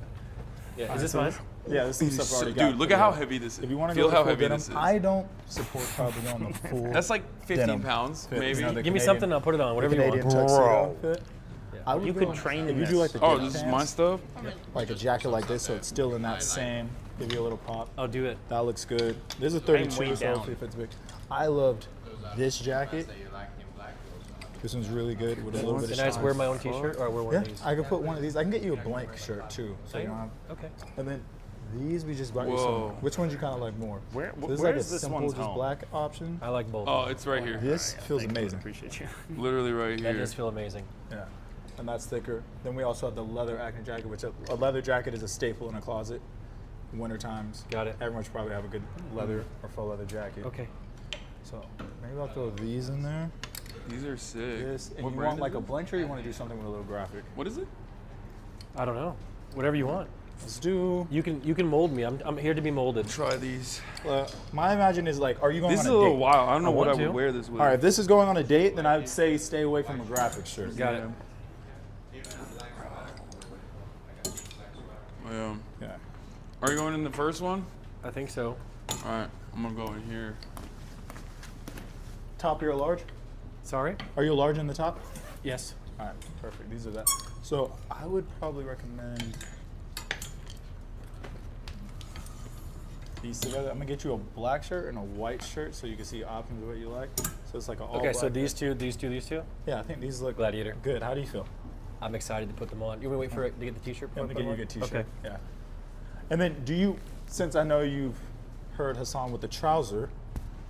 Yeah. Alright, Is this so mine? Yeah, this is some stuff I already Dude, got. look at how heavy this is. If you want to Feel go how full heavy denim, this is. I don't support probably going the full. That's like 15 denim pounds, fit. maybe. You know, the Give me Canadian- something. I'll put it on. Whatever the you Canadian want. tuxedo fit. Yeah. I would You go could train if in you this. do like the Oh, day this is pants, my stuff? like a jacket like this, so it's still in that same. Give you a little pop. I'll do it. That looks good. This is a I'm 32, way so down. hopefully it fits big. I loved this jacket. This one's really good with a little bit of Can I just shine. wear my own T-shirt or wear one Yeah, of these? I could put one of these. I can get you a blank shirt too, so you don't have. Okay. And then these we just brought you Whoa. some. Which ones you kind of like more? Where- So this is where like is a this simple, one's just home? black option. I like both. Oh, it's right here. This feels Thank you, amazing. Appreciate you. Literally right That here. does feel amazing. Yeah, and that's thicker. Then we also have the leather acne jacket, which a leather jacket is a staple in a closet. Winter times. Got it. Everyone should probably have a good leather or faux leather jacket. Okay. So maybe I'll throw these in there. These are sick. This, and What you brand want is like a this? blank shirt? Or you want to do something with a little graphic? What is it? I don't know. Whatever you want. Let's do. You can mold me. I'm here to be molded. Try these. My imagine is like, are you going This on is a a little date? wild. I don't know what I want would to. wear this with. All right, if this is going on a date, then I would say stay away from a graphic shirt. Got it. Yeah. Yeah. Are you going in the first one? I think so. All right, I'm gonna go in here. Top, you're a large? Sorry? Are you a large in the top? Yes. All right, perfect. These are that. So I would probably recommend these together. I'm gonna get you a black shirt and a white shirt so you can see options of what you like. So it's like an all Okay, so black these shirt. two. Yeah, I think these look Gladiator. good. How do you feel? I'm excited to put them on. You want to wait for it to get the T-shirt? I'm gonna get you a good T-shirt. Okay. Yeah. And then do you, since I know you've heard Hasan with the trouser,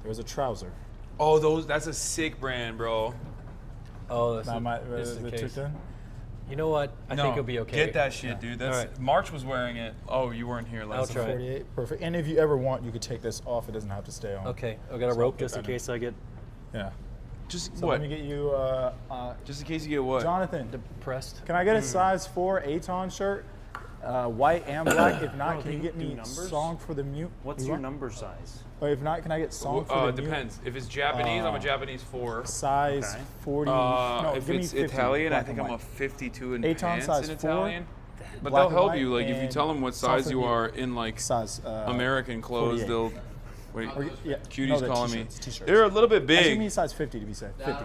there's a trouser. Oh, that's a sick brand, bro. Oh, this Is is the it case. too thin? You know what? I think it'll be okay. Get that shit, dude. That's All right. March was wearing it. Oh, you weren't here I'll last try time. it. 48, perfect. And if you ever want, you could take this off. It doesn't have to stay on. Okay, I got a So rope put just in that in. case I get Yeah. Just So what? let me get you, Just in case you get what? Jonathan, depressed. can I get a size 4 Aton shirt? White and black. If not, Oh, can you they get do me numbers? song for the mute? What's your number size? Or if not, can I get song for the mute? Depends. If it's Japanese, I'm a Japanese 4. Size Okay. 40. no, If give me it's 50, Italian, I black think and I'm a white. 52 in Aton pants size in 4, Italian. But black they'll and help white, you. Like if you and tell them what song size for you mute. are in like Size American clothes, 48. they'll. Wait, Or, yeah, Cutie's no, they're calling me. t-shirts, t-shirts. They're a little bit Actually, big. give me size 50 to be safe. 50.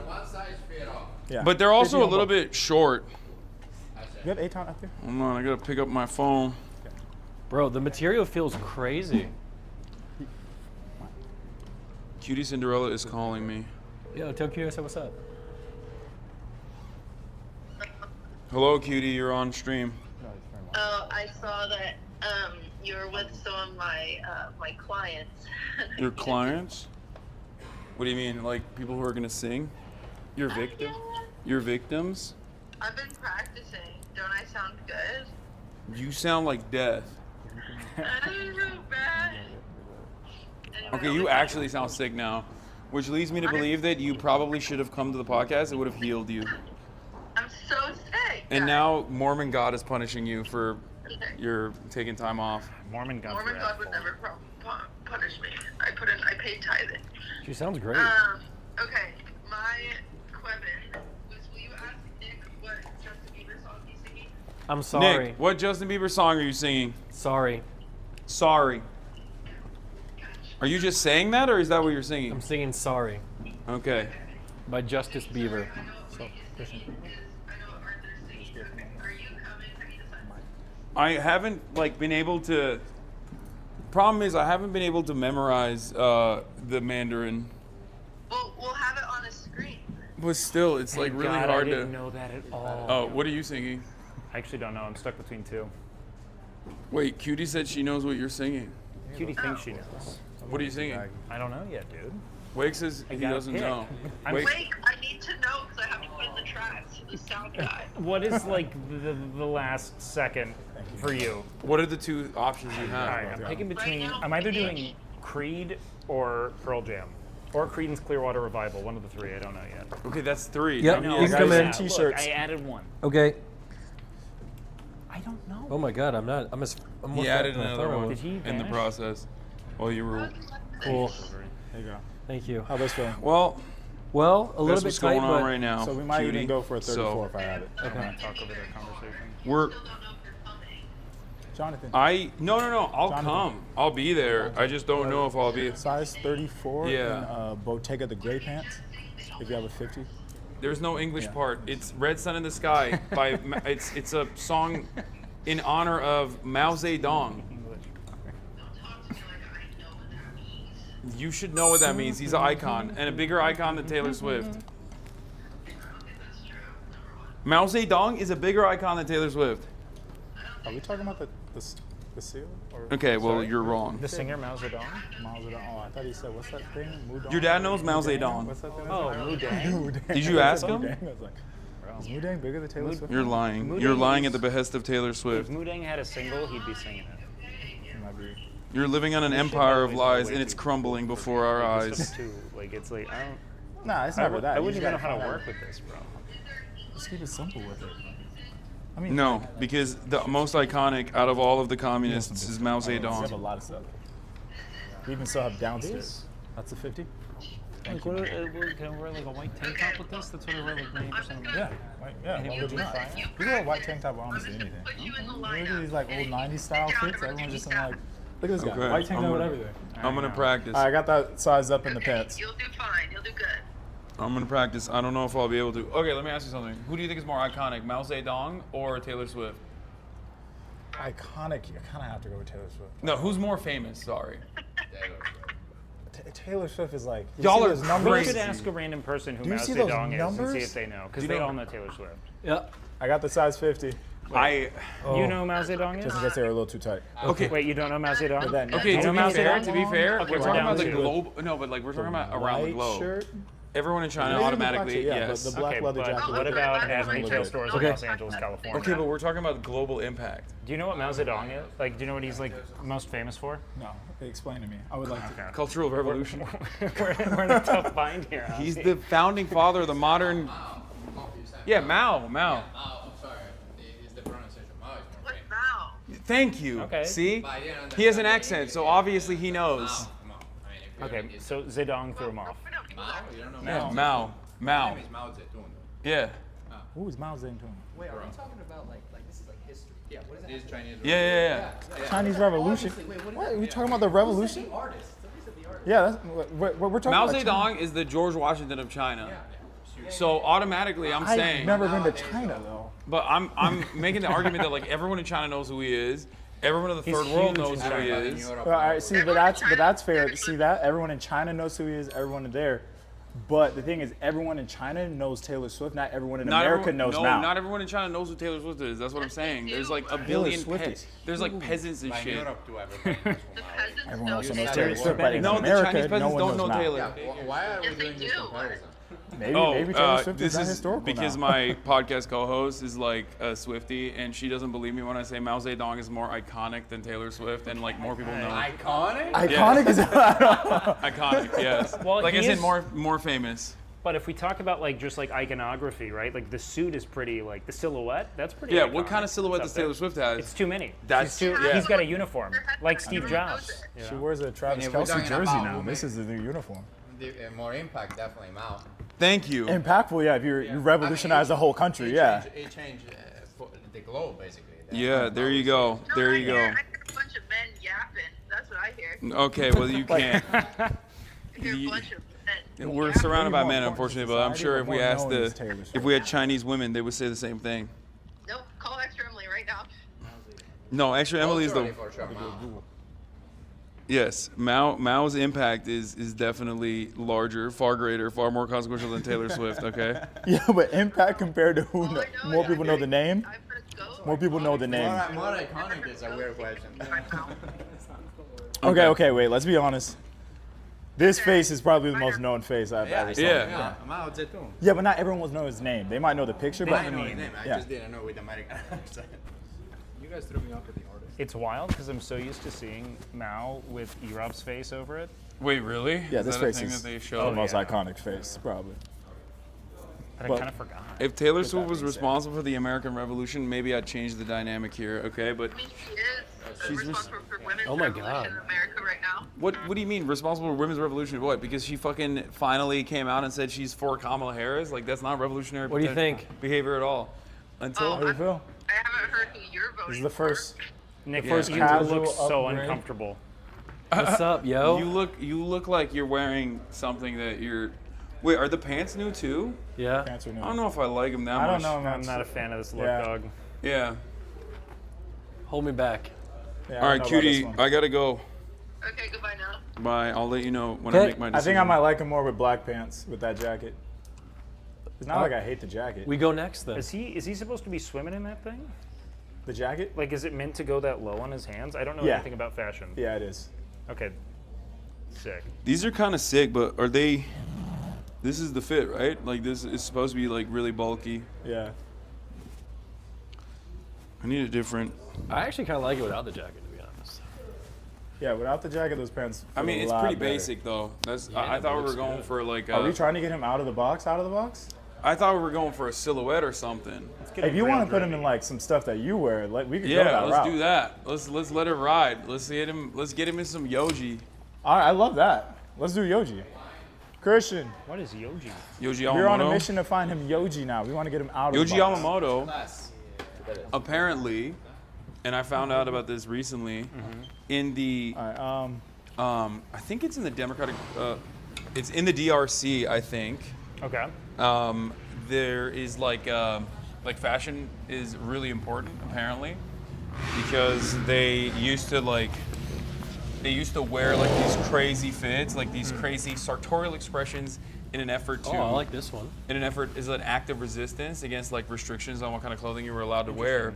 Yeah. But they're also 50 a on little both. bit short. You have Aton up there? Hold on, I gotta pick up my phone. Bro, the material feels crazy. Cutie Cinderella is calling me. Yo, tell Cutie I said what's up. Hello, Cutie, you're on stream. Oh, I saw that you were with some of my my clients. Your clients? What do you mean? Like people who are gonna sing? Your victim? Your victims? I've been practicing. Don't I sound good? You sound like death. I'm so bad. Okay, you actually sound sick now, which leads me to believe that you probably should have come to the podcast. It would have healed you. I'm so sick. And now Mormon God is punishing you for your taking time off. Mormon God. Mormon God would never punish me. I paid tithing. She sounds great. Okay, my question was, will you ask Nick what Justin Bieber song he's singing? I'm sorry. Nick, what Justin Bieber song are you singing? Sorry. Sorry. Are you just saying that, or is that what you're singing? I'm singing Sorry Okay. by Justice Bieber. I haven't like been able to. Problem is, I haven't been able to memorize the Mandarin. Well, we'll have it on a screen. But still, it's like Thank really God hard I didn't to. know that at all. Oh, what are you singing? I actually don't know. I'm stuck between two. Wait, Cutie said she knows what you're singing. Cutie thinks she knows. What are you singing? I don't know yet, dude. Wake says he gotta doesn't pick. know. I'm- Wake, I need to know because I have to put in the tracks. The sound guy. What is like the last second for you? What are the two options you have? All right, I'm picking between. I'm either doing Creed or Pearl Jam, or Creedence Clearwater Revival. One of the three. I don't know yet. Okay, that's 3. Yep, I know, you can come in. guys, look, I added one. Okay. I don't know. Oh my God, I'm more He added fat than I another thought I one was. Did he in the vanish? process while you were. Cool. There you go. Thank you. How this feeling? Well, a little that's bit what's tight, going on but right now. So we might Cutie. even go for a 34 So, if I have it. Okay. I'm gonna talk over their conversation. we're. Jonathan. No. I'll Jonathan. come. I'll be there. I just don't know if I'll be. Size 34 Yeah. in Bottega the gray pants. If you have a 50. There's no English part. It's Red Sun in the Sky by it's a song in honor of Mao Zedong. You should know what that means. He's an icon, and a bigger icon than Taylor Swift. Mao Zedong is a bigger icon than Taylor Swift. Are we talking about the seal? Or, Okay, well, you're wrong. The singer Mao Zedong? Mao Zedong. Oh, I thought he said, what's that thing? Mudong? Your dad knows Mao Zedong. What's that thing? Oh, Mudang. Did you ask him? Mudang. I was like, is Mudang bigger than Taylor Swift? You're lying. Mudang You're lying is- at the behest of Taylor Swift. If Mudang had a single, he'd be singing it. Might be. You're living on an empire of lies, and it's crumbling before our eyes. Like, it's like, I don't... Nah, it's never that. I You wouldn't just even know how gotta to find work with this, bro. Just keep it simple with it. I mean, No, because the most iconic out of all of the communists is Mao We have a Zedong. lot of stuff. We even still have downstairs. That's a 50. Like, can I wear like a white tank top with this? That's what I wear like 90% of my Yeah, why would you not? You can wear a white tank top with honestly anything. Look at these like old 90s style fits. Everyone's just in like, look at this guy. Okay, White tank I'm top with gonna- everything. I'm gonna practice. I got that size up in the pants. You'll do fine. You'll do good. I'm gonna practice. I don't know if I'll be able to. Okay, let me ask you something. Who do you think is more iconic, Mao Zedong or Taylor Swift? Iconic. You kind of have to go with Taylor Swift. No, who's more famous? Sorry. Taylor Swift is like. you Y'all see are those numbers? We should ask a random person who Do you Mao see those Zedong is and numbers? see if they know, because Do you they know- all know Taylor Swift. Yeah. I got the size 50. You know Mao Zedong is? Just in case they were a little too tight. Okay. Wait, you don't know Mao Zedong? Okay, You know Mao Zedong? to be fair, Okay, we're we're talking down about the to- globe. No, but like we're talking about around the white globe. shirt? Everyone in China Yeah, automatically, yeah, yes. but the black leather jacket. What about at retail stores in Los Angeles, California? Okay, but we're talking about global impact. Do you know what Mao Zedong is? Like, do you know what he's like most famous for? No, explain to me. I would like to. Cultural revolution. We're in a tough bind here. He's the founding father of the modern. Yeah, Mao. Mao, sorry. Is the pronunciation Mao is more famous. Mao. Thank you. Okay. See, he has an accent, so obviously he knows. Okay, so Zedong threw him off. Mao? You don't know Yeah, Mao. Mao. His name is Mao Zedong. Yeah. Who is Mao Zedong? Wait, are we talking about like this is like history? Yeah, what is that? This is Chinese. Yeah. Chinese Revolution. What? Are we talking about the revolution? Yeah, that's, we're talking Mao about Zedong is the George Washington of China. So automatically, I'm saying. I've never been to China though. But I'm making the argument that like everyone in China knows who he is. Everyone in the third world knows who he is. Well, all right, see, but that's fair. See that everyone in China knows who he is. Everyone there. But the thing is, everyone in China knows Taylor Swift. Not everyone in America knows Mao. Not everyone in China knows who Taylor Swift is. That's what I'm saying. There's like a billion. Swifties. There's like peasants and shit. Everyone also knows Taylor Swift, but in No, the America, Chinese no peasants one don't knows know Mao. Taylor. Why are we doing this comparison? Maybe Taylor Swift is this not is historical because now. my podcast co-host is like a Swiftie, and she doesn't believe me when I say Mao Zedong is more iconic than Taylor Swift, and like more people know. Iconic? Iconic is Iconic, yes. Well, like he I said, is- more famous. But if we talk about like just like iconography, right? Like the suit is pretty, like the silhouette, that's pretty. Yeah, iconic. what kind of silhouette It's does up there. Taylor Swift has? It's too many. That's He's got a uniform, like Steve Jobs. She wears a Travis And if we're Kelce talking jersey about now. movement- This is the new uniform. More impact, definitely Mao. Thank you. Impactful, yeah. If you revolutionize the whole country, yeah. It changed for the globe, basically. Yeah, there you go. There you go. I hear a bunch of men yapping. That's what I hear. Okay, well you can't. I hear a bunch of men. We're surrounded by men, unfortunately, but I'm sure if we asked if we had Chinese women, they would say the same thing. Nope. Call extra Emily right now. No, actually, Emily is the. Yes, Mao's impact is definitely larger, far greater, far more consequential than Taylor Swift. Okay. Yeah, but impact compared to who? More people know the name. More people know the name. More iconic is a weird question. Okay, wait. Let's be honest. This face is probably the most known face I've ever seen. Yeah. Mao Zedong. Yeah, but not everyone will know his name. They might know the picture, but I know his name. I yeah. just didn't know with American accent. You guys threw me off with the artist. It's wild because I'm so used to seeing Mao with Erob's face over it. Wait, really? Yeah, Is this that a face thing is that they the show? most iconic face, probably. But I But- kind of forgot. If Taylor Swift was responsible for the American Revolution, maybe I'd change the dynamic here. Okay, but She's responsible for women's Oh my revolution God. in America right now. what do you mean responsible for women's revolution? What? Because she fucking finally came out and said she's for Kamala Harris? Like that's not revolutionary. What do you think? Behavior at all? Until How do you feel? I haven't heard who you're voting This is the first. Nick, the first you casual look so upgrade. uncomfortable. What's up, yo? You look like you're wearing something that you're Wait, are the pants new too? Yeah. Pants are new. I don't know if I like them that I much. don't know, man. I'm not a fan of this look, Yeah. dog. Yeah. Hold me back. Yeah, All I right, don't know about this cutie, one. I gotta go. Okay, goodbye now. Bye. I'll let you know when I make my I decision. think I might like him more with black pants with that jacket. It's not like I hate the jacket. We go next then. Is he supposed to be swimming in that thing? The jacket? Like, is it meant to go that low on his hands? I don't know Yeah. anything about fashion. Yeah, it is. Okay. Sick. These are kind of sick, but are they? This is the fit, right? Like this is supposed to be like really bulky. Yeah. I need a different. I actually kind of like it without the jacket, to be honest. Yeah, without the jacket, those pants. I mean, feel a it's lot pretty better. basic though. That's. Yeah, I but thought we it were looks going good. for like. Are we trying to get him out of the box? Out of the box? I thought we were going for a silhouette or something. If you want to put him in like some stuff that you wear, like we could go Yeah, that let's route. do that. Let's let it ride. Let's get him. Let's get him in some Yoji. All right, I love that. Let's do Yoji. Christian, What is Yoji? Yoji we're on a Yamamoto. mission to find him Yoji now. We want to get him out of Yoji the box. Yamamoto. Apparently, and I found out about this recently. In the, I think it's in the Democratic. It's in the DRC, I think. Okay. There is like fashion is really important apparently, because they used to wear like these crazy fits, like these crazy sartorial expressions in an effort to. Oh, I like this one. In an effort is an act of resistance against like restrictions on what kind of clothing you were allowed to wear.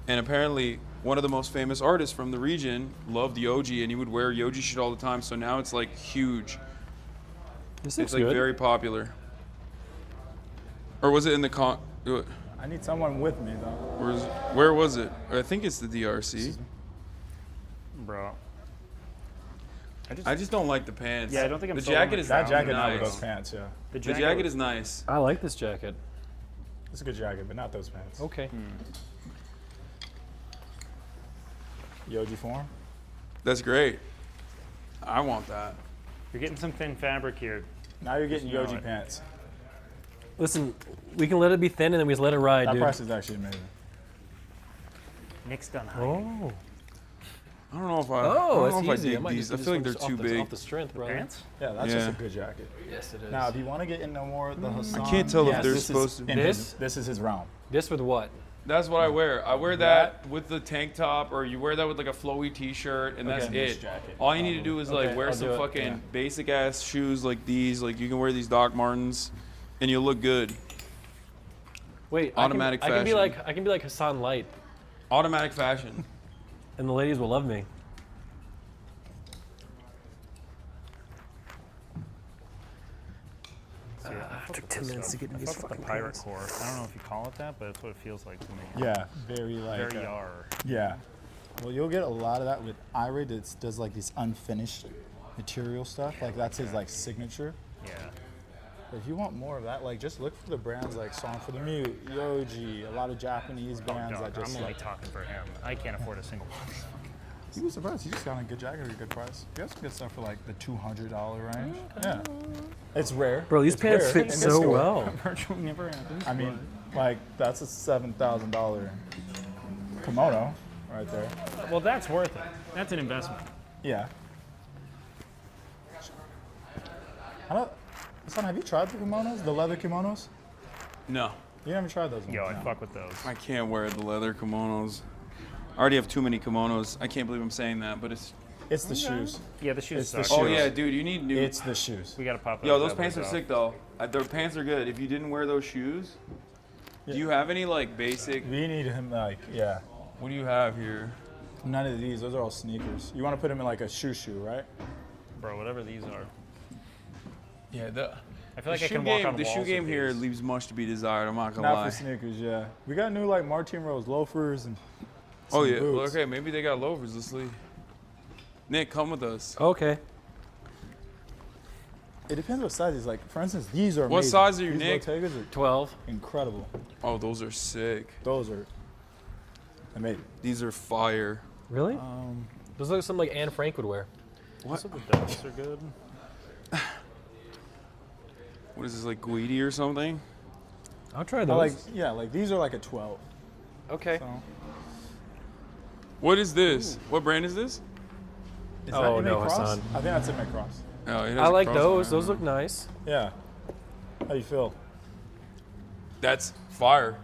And apparently one of the most famous artists from the region loved Yoji, and he would wear Yoji shit all the time. So now it's like huge. This It's looks like good. very popular. Or was it in the I need someone with me though. Where was it? I think it's the DRC. Bro. I just don't like the pants. Yeah, I don't think I'm the sold on jacket the is That jacket not nice. with those pants, yeah. The jacket is nice. I like this jacket. It's a good jacket, but not those pants. Okay. Yoji form. That's great. I want that. You're getting some thin fabric here. Now you're getting Just know Yoji it. pants. Listen, we can let it be thin and then we just let it ride, That dude. price is actually amazing. Nick's done high. Oh. I don't know if I. Oh, I don't it's know if I easy. dig might these. just I do feel like this they're one too just big. off the strength, right? Pants? Yeah, that's Yeah. just a good jacket. Yes, it is. Now, if you want to get into more the Hasan, can't tell if yes, they're this is supposed to- in his- this is his realm. This with what? That's what I wear. I wear that with the tank top, or you wear that with like a flowy t-shirt, and that's Okay. This it. jacket. All you need to do is like Okay, wear I'll some do it. fucking Yeah. basic ass shoes like these. Like you can wear these Doc Martens, and you'll look good. Wait, Automatic I can be fashion. like Hasan Light, Automatic fashion. and the ladies will love me. Took 10 minutes to get in these the fucking pirate pants. core. I don't know if you call it that, but that's what it feels like to me. Yeah, very like. Very yar. Yeah. Well, you'll get a lot of that with Ira. That does like these unfinished material stuff. Like that's his like signature. Yeah. But if you want more of that, like just look for the brands like Song for the Mute, Yoji, a lot of Japanese bands Dog, that just I'm only like. talking for him. I can't afford a single one. You be surprised. You just got a good jacket at a good price. You got some good stuff for like the $200 range. Yeah. It's rare. Bro, these It's pants rare fit in this so store. well. Virtually never happens. I mean, like that's a $7,000 kimono right there. Well, that's worth it. That's an investment. Yeah. Hasan, have you tried the kimonos, the leather kimonos? No. You haven't tried those ones? Yo, I no. fuck with those. I can't wear the leather kimonos. I already have too many kimonos. I can't believe I'm saying that, but it's. It's the shoes. Yeah, the shoes It's the suck. Oh shoes. yeah, dude, you need new. It's the shoes. We gotta pop Yo, those bad pants are boys off. sick though. Their pants are good. If you didn't wear those shoes, do you have any like basic? We need him like, yeah. What do you have here? None of these. Those are all sneakers. You want to put him in like a shoe, right? Bro, whatever these are. Yeah, I feel like I can walk on the walls shoe with game here these. leaves much to be desired. I'm not gonna Not lie. for sneakers, yeah. We got new like Martin Rose loafers and. Oh some yeah. Well, boots. okay, maybe they got loafers. Let's leave. Nick, come with us. Okay. It depends what size. Like for instance, these are. What amazing. size are you, These Nick? Bottegas are 12. incredible. Oh, those are sick. Those are amazing. These are fire. Really? Those look something like Anne Frank would wear. What? The Dallas are good. What is this, like Guidi or something? I'll try I those. like like these are like a 12. Okay. So, What is this? What brand is this? is Oh, that Inmate no, Cross? Hasan. I think that's Inmate Cross. Oh, it has I a like cross those. on it. Those look nice. Yeah. How you feel? That's fire.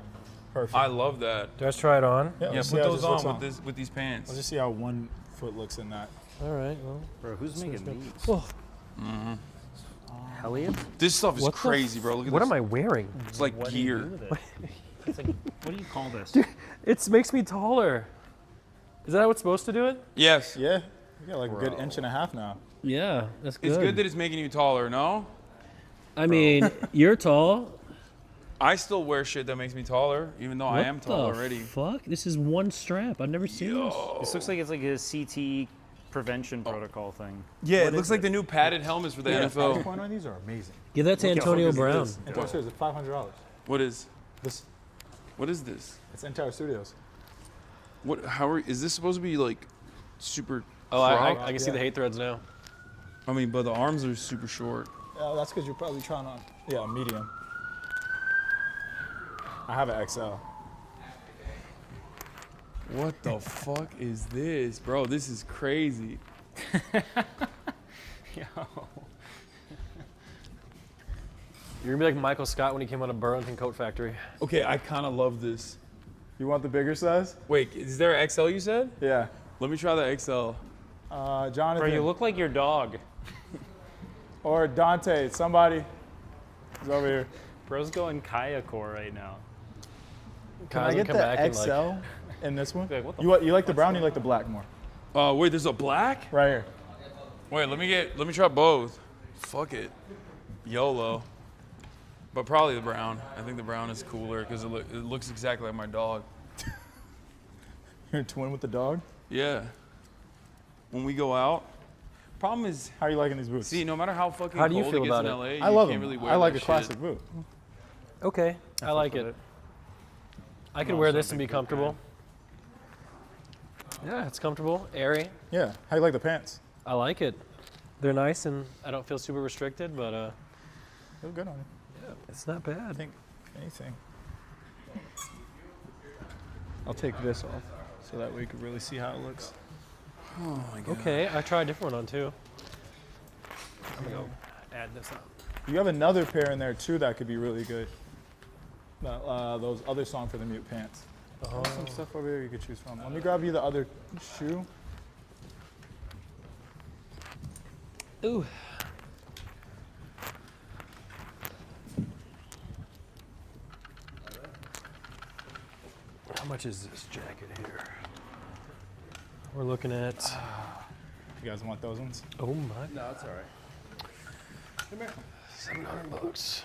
Perfect. I love that. Do I try it on? Yeah, let's put see how it those just looks on with these pants. Let's just see how one foot looks in that. All right. Well, Bro, who's making these? Oh. Elliot? This stuff is What the crazy, bro. Look at what this. am I wearing? It's like What do you gear. do with it? It's like, what do you call this? Dude, it makes me taller. Is that what's supposed to do it? Yes. Yeah, you got like a good inch and a half now. Yeah, that's good. It's good that it's making you taller, no? I mean, you're tall. I still wear shit that makes me taller, even though I am tall already. Fuck, this is one strap. I've never seen this. This looks like it's like a CT prevention protocol thing. Yeah, it looks like the new padded helmets for the Price NFL. point on these are amazing. Give that to Antonio Brown. Entire Studios, it's $500. What is? This. What is this? It's Entire Studios. What? How are? Is this supposed to be like super? Oh, I cropped? can see the hate threads now. I mean, but the arms are super short. Yeah, that's because you're probably trying on. Yeah, medium. I have an XL. What the fuck is this, bro? This is crazy. Yo. You're gonna be like Michael Scott when he came out of Burlington Coat Factory. Okay, I kind of love this. You want the bigger size? Wait, is there an XL you said? Yeah. Let me try the XL. Jonathan. Bro, you look like your dog. Or Dante, somebody is over here. Bro's going Kayakor right now. Can I get the XL in this one? You like the brown or you like the black more? Wait, there's a black? Right here. Wait, let me try both. Fuck it. YOLO. But probably the brown. I think the brown is cooler because it looks exactly like my dog. You're a twin with the dog? Yeah. When we go out. Problem is, how are you liking these boots? See, no matter how fucking How do you cold feel it gets about in it? LA, I love you can't them. really wear I like that a classic shit. boot. Okay, I like it. I can wear this and be comfortable. Yeah, it's comfortable, airy. Yeah. How you like the pants? I like it. They're nice and I don't feel super restricted, but Feel good on you. yeah, it's not bad. I think anything. I'll take this off so that way you can really see how it looks. Oh my god. Okay, I tried a different one on too. I'm gonna go add this up. You have another pair in there too that could be really good. Those other Song for the Mute pants. There's some stuff over there you could choose from. Let me grab you the other shoe. Ooh. How much is this jacket here? We're looking at. You guys want those ones? Oh my. No, it's all right. Come here. $700.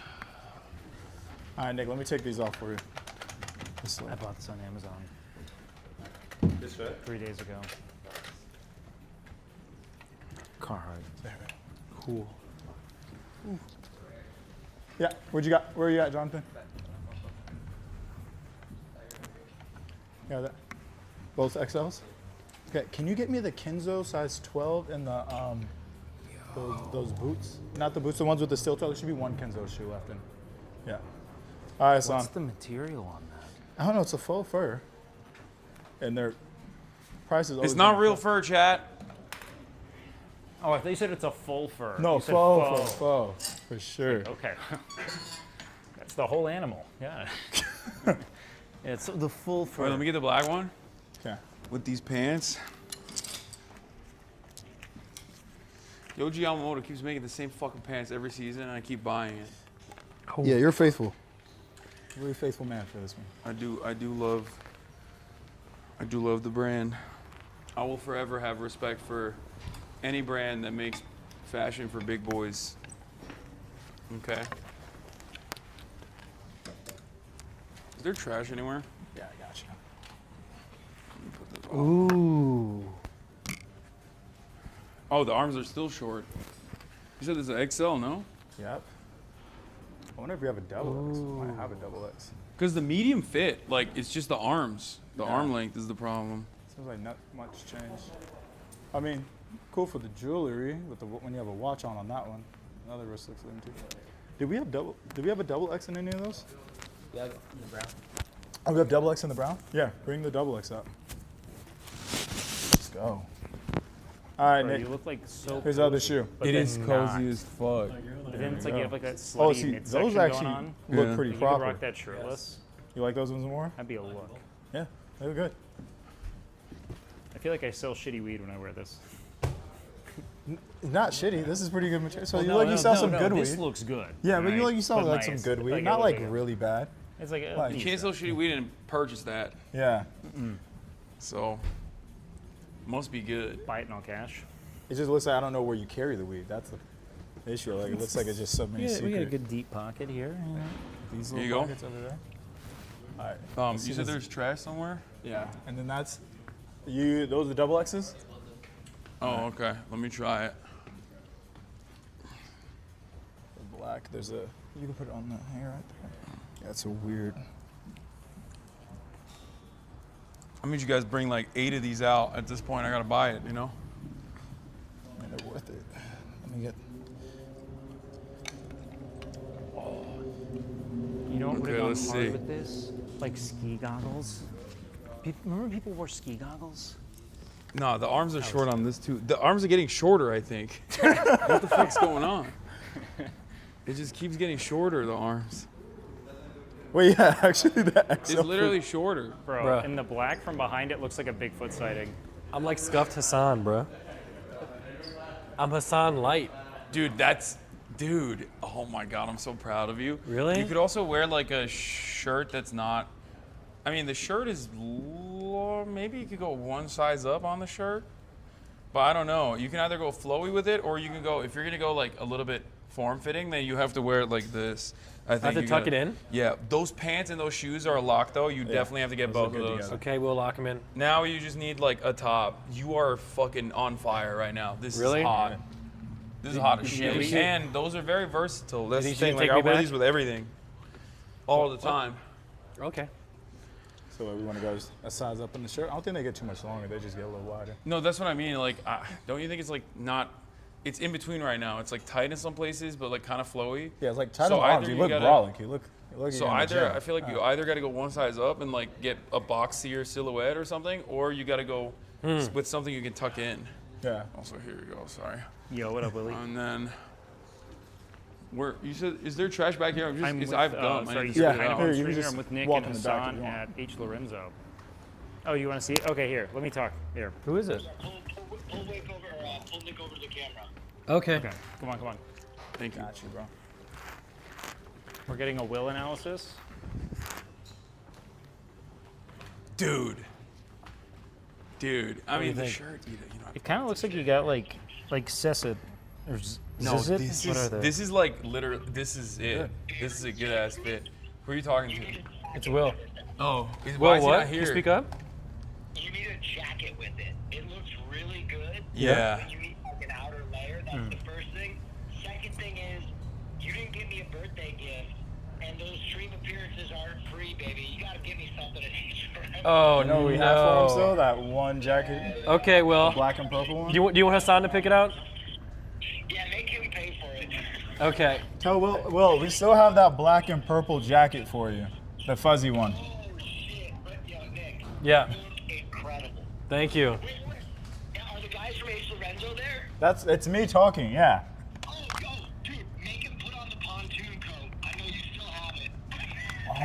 All right, Nick, let me take these off for you. I bought this on Amazon. This fit? 3 days ago. Carhartt. Cool. Yeah, where are you at, Jonathan? Yeah, that. Both XLs? Okay, can you get me the Kenzo size 12 and the those boots? Not the boots, the ones with the steel toe. There should be one Kenzo shoe left in. Yeah. All right, son. What's the material on that? I don't know. It's a faux fur, and their prices. It's not real fur, chat. Oh, I thought you said it's a full fur. No, You said faux for sure. Okay. That's the whole animal. Yeah. It's the full fur. Wait, let me get the black one. Okay. With these pants. Yoji Yamamoto keeps making the same fucking pants every season, and I keep buying it. Oh. Yeah, you're faithful. Really faithful man for this one. I do love the brand. I will forever have respect for any brand that makes fashion for big boys. Okay. Is there trash anywhere? Yeah, I got you. Ooh. Oh, the arms are still short. You said there's an XL, no? Yep. I wonder if you have a double X. I might have a double X. Because the medium fit, like, it's just the arms. The Yeah. arm length is the problem. Seems like not much change. I mean, cool for the jewelry with the when you have a watch on that one. Another wrist looks like too. Did we have a double X in any of those? Yeah, in the brown. Oh, we have double X in the brown? Yeah, bring the double X up. Let's go. All right, Bro, Nick. you look like so Here's the other shoe. It is cozy as fuck. But then it's like you have like that slutty Oh, see, midsection those going actually on. look pretty You proper. could rock that shirtless. You like those ones more? That'd be a look. Yeah, they look good. I feel like I sell shitty weed when I wear this. Not shitty. This is pretty good material. So Well, you sell some good this weed. looks good. Yeah, but right? you sell But like some nice. good weed, Like, not it like looks really bad. It's like Like- You can't sell shitty weed and purchase that. Yeah. So, must be good. Buy it in all cash. It just looks like I don't know where you carry the weed. That's the issue. Like it looks like it's just submarine secret. We got a good deep pocket here. These Here little you go. pockets over there. All right. You said there's trash somewhere? Yeah, and then that's you. Those are the double X's. Oh, okay. Let me try it. The black. There's a. You can put it on the hanger right there. Yeah, it's a weird. I mean, you guys bring like 8 of these out. At this point, I gotta buy it, you know? I mean, they're worth it. Let me get. You know what would Okay, have let's gone hard see. with this? Like ski goggles. Remember when people wore ski goggles? No, the arms are short on this too. The arms are getting shorter, I think. What the fuck's going on? It just keeps getting shorter, the arms. Well, yeah, actually, the XL. It's literally shorter. Bro, Bruh. in the black from behind it looks like a Bigfoot sighting. I'm like scuffed Hasan, bro. I'm Hasan light. Dude, dude, oh my God, I'm so proud of you. Really? You could also wear like a shirt that's not, I mean, the shirt is, maybe you could go one size up on the shirt, but I don't know. You can either go flowy with it or you can go, if you're gonna go like a little bit form-fitting, then you have to wear it like this. I think have to you tuck gotta- it in? Yeah, those pants and those shoes are a lock though. You definitely have to get both of those. Okay, we'll lock him in. Now you just need like a top. You are fucking on fire right now. This Really? is hot. This is hot as Yeah, shit. And those are very versatile. That's the think you thing. should Like take I me wear back? these with everything. All the time. Okay. So we want to go a size up in the shirt. I don't think they get too much longer. They just get a little wider. No, that's what I mean. Like, don't you think it's like not? It's in between right now. It's like tight in some places, but like kind of flowy. Yeah, it's like tight So on the arms. either You you look gotta- brolic. You look. So either I feel like you either got to go one size up and like get a boxier silhouette or something, or you got to go with something you can tuck in. Yeah. Also, here you go. Sorry. Yo, what up, Willie? And then, you said, is there trash back here? I have gum. I Sorry, need you to said spit it I out. know you I'm can just I'm with Nick walk and in the back if Hasan you want. at H. Lorenzo. Oh, you want to see it? Okay, here. Let me talk. Here. Who is it? Pull Nick over to the camera. Okay. Okay. Come on, come on. Thank you. Got you, bro. We're getting a will analysis. Dude. I mean, the think? shirt, you know. It kind of looks like you got like Cessid or No, Zizit? this is like literally, this is it. This is a good ass fit. Who are you talking to? It's Will. Oh, Will, why is he what? not Can you here? speak up? You need a jacket with it. It looks really good. Yeah. But you need like an outer layer. That's the first thing. Second thing is, you didn't give me a birthday gift, and those stream appearances aren't free, baby. You gotta give me something at least. Oh, No, we have for him still that one jacket. Okay, Will. Black and purple one. Do you want Hasan to pick it out? Yeah, make him pay for it. Okay. Tell Will, we still have that black and purple jacket for you. The fuzzy one. Oh shit! But yo, Nick, Yeah. you look incredible. Thank you. Are the guys from H. Lorenzo there? It's me talking. Yeah. Oh, yo, dude, make him put on the pontoon coat. I know you still have it.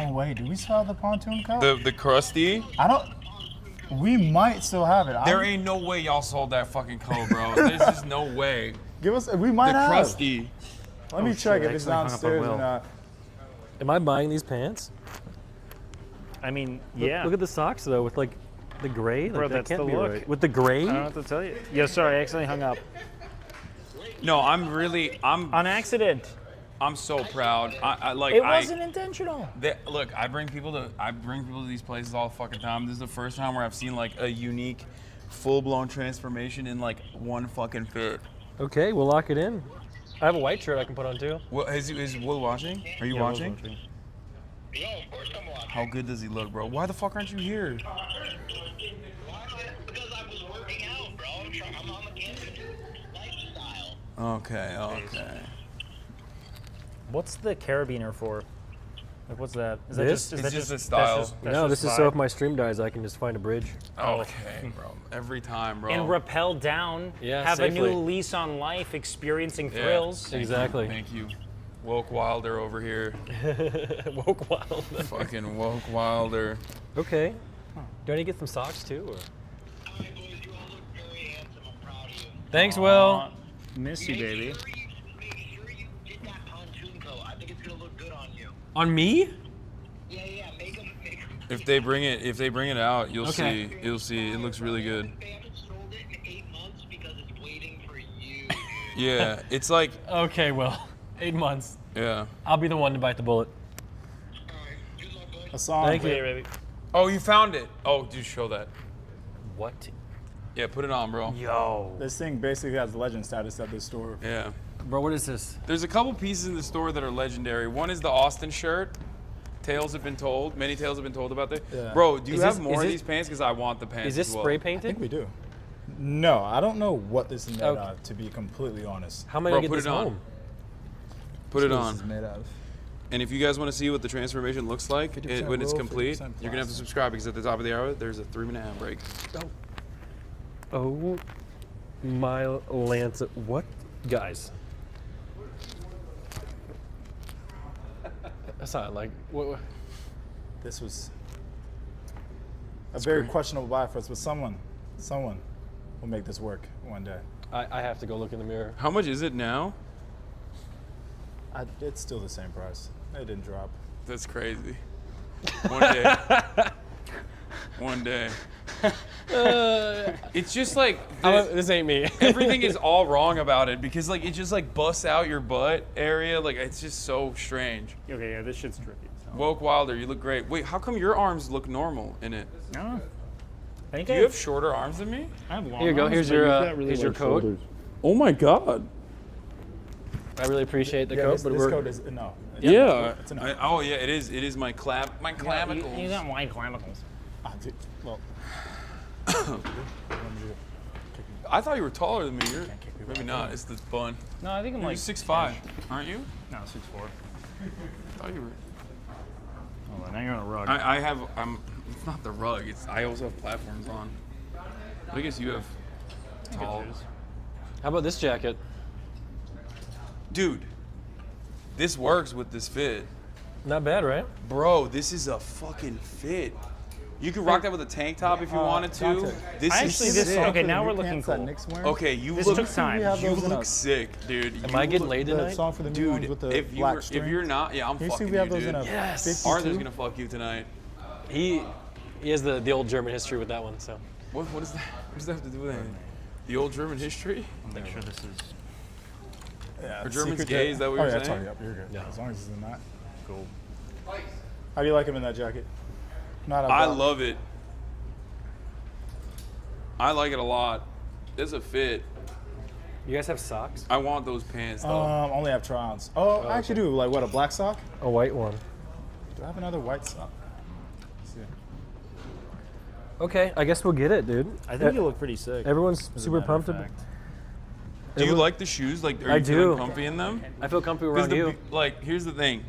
Oh wait, do we still have the pontoon coat? The crusty? I don't. We might still have it. There ain't no way y'all sold that fucking coat, bro. There's just no way. Give us. We might The have. crusty. Let me check if it's downstairs or not. Am I buying these pants? I mean, Look- yeah. Look at the socks though, with like the gray. Like, Bro, that that's can't the be look. right. With the gray. I don't know what to tell you. Yeah, sorry, I accidentally hung up. No, I'm on accident. I'm so proud. It wasn't intentional. Look, I bring people to these places all the fucking time. This is the first time where I've seen like a unique, full-blown transformation in like one fucking fit. Okay, we'll lock it in. I have a white shirt I can put on too. Well, is Will watching? Are you Yeah, Will's watching? Yeah, of course I'm watching. How good does he look, bro? Why the fuck aren't you here? Because I was working out, bro. I'm on the campus lifestyle. Okay. What's the carabiner for? Like, what's that? Is This? that It's just a that's style. that's No, this just is so vibe? if my stream dies, I can just find a bridge. Okay, bro. Every time, bro. And rappel down. Yeah, have safely. a new lease on life, experiencing Yeah. thrills. Exactly. Thank you. Woke Wilder over here. Woke Wilder. Fucking Woke Wilder. Okay. Do I need to get some socks too? Or? Thanks, Will. Miss you, baby. On me? If they bring it out, you'll see. You'll see. It looks really good. Yeah, it's like. Okay, well, 8 months. Yeah. I'll be the one to bite the bullet. Hasan, Thank you. Baby. Oh, you found it. Oh, dude, show that. What? Yeah, put it on, bro. Yo. this thing basically has legend status at this store. Yeah. Bro, what is this? There's a couple pieces in the store that are legendary. One is the Austin shirt. Tales have been told. Many tales have been told about this. Yeah. Bro, do you Is have this- more is of this- these pants? Because I want the pants. Is this as well. spray I painted? think we do. No, I don't know what this is made Okay. of, to be completely honest. How am I Bro, gonna get put this it on. home? Put it This on. is made of. And if you guys want to see what the transformation looks like 50% when it's roll, complete, 50% you're gonna have to plastic. subscribe because at the top of the hour there's a 3-minute ad break. Oh, my Lance. What? Guys. That's not like. What? This was a very questionable buy for us, but someone will make this work one day. I have to go look in the mirror. How much is it now? It's still the same price. It didn't drop. That's crazy. One day. One day. It's just like This ain't me. everything is all wrong about it because like it just like busts out your butt area. Like it's just so strange. Okay, yeah, this shit's tricky. So. Woke Wilder, you look great. Wait, how come your arms look normal in it? No. I think Do you have shorter arms than me? I have long Here you go. arms, Here's but your you've got really here's your long coat. shoulders. Oh my god. I really appreciate the Yeah, coat, this, but this we're coat is no. Yeah. It's enough. Oh yeah, it is. It is my clavicles. You got wide clavicles. Ah, dude, well, I thought you were taller than me. You're maybe not. It's the bun. No, I think I'm You're like 6'5", aren't you? No, 6'4". I thought you were. Oh, well, now you're on a rug. I have. It's not the rug. It's. I also have platforms on. I guess you have tall. How about this jacket? Dude, this works with this fit. Not bad, right? Bro, this is a fucking fit. You could rock that with a tank top if you wanted to. Dante. This I is actually this sick. okay. Now we're looking That cool. Nick's wearing? Okay, you This look. took time. You look sick, dude. Am I getting laid The tonight? song for the new ones Dude, with the if black string. you're not, yeah, I'm Can you fucking see we have you, those dude. in a Yes. 52? Arthur's gonna fuck you tonight. He has the old German history with that one, so. What is that? What does that have to do with anything? The old German history? I'll make sure this is Yeah, Are Germans secret gay? Is that what you're yeah, saying? Sorry, yep, you're good. Yeah. As long as it's not. cool. How do you like him in that jacket? Not a I lot. love it. I like it a lot. It's a fit. You guys have socks? I want those pants though. Only have try-ons. Oh, I actually do. Like what? A black sock? A white one. Do I have another white sock? Let's see. Okay, I guess we'll get it, dude. I think you look pretty sick. Everyone's as a super matter of pumped. fact. Do you like the shoes? Like, are I you feeling do. comfy in them? I feel comfy 'Cause around you. Like, here's the thing.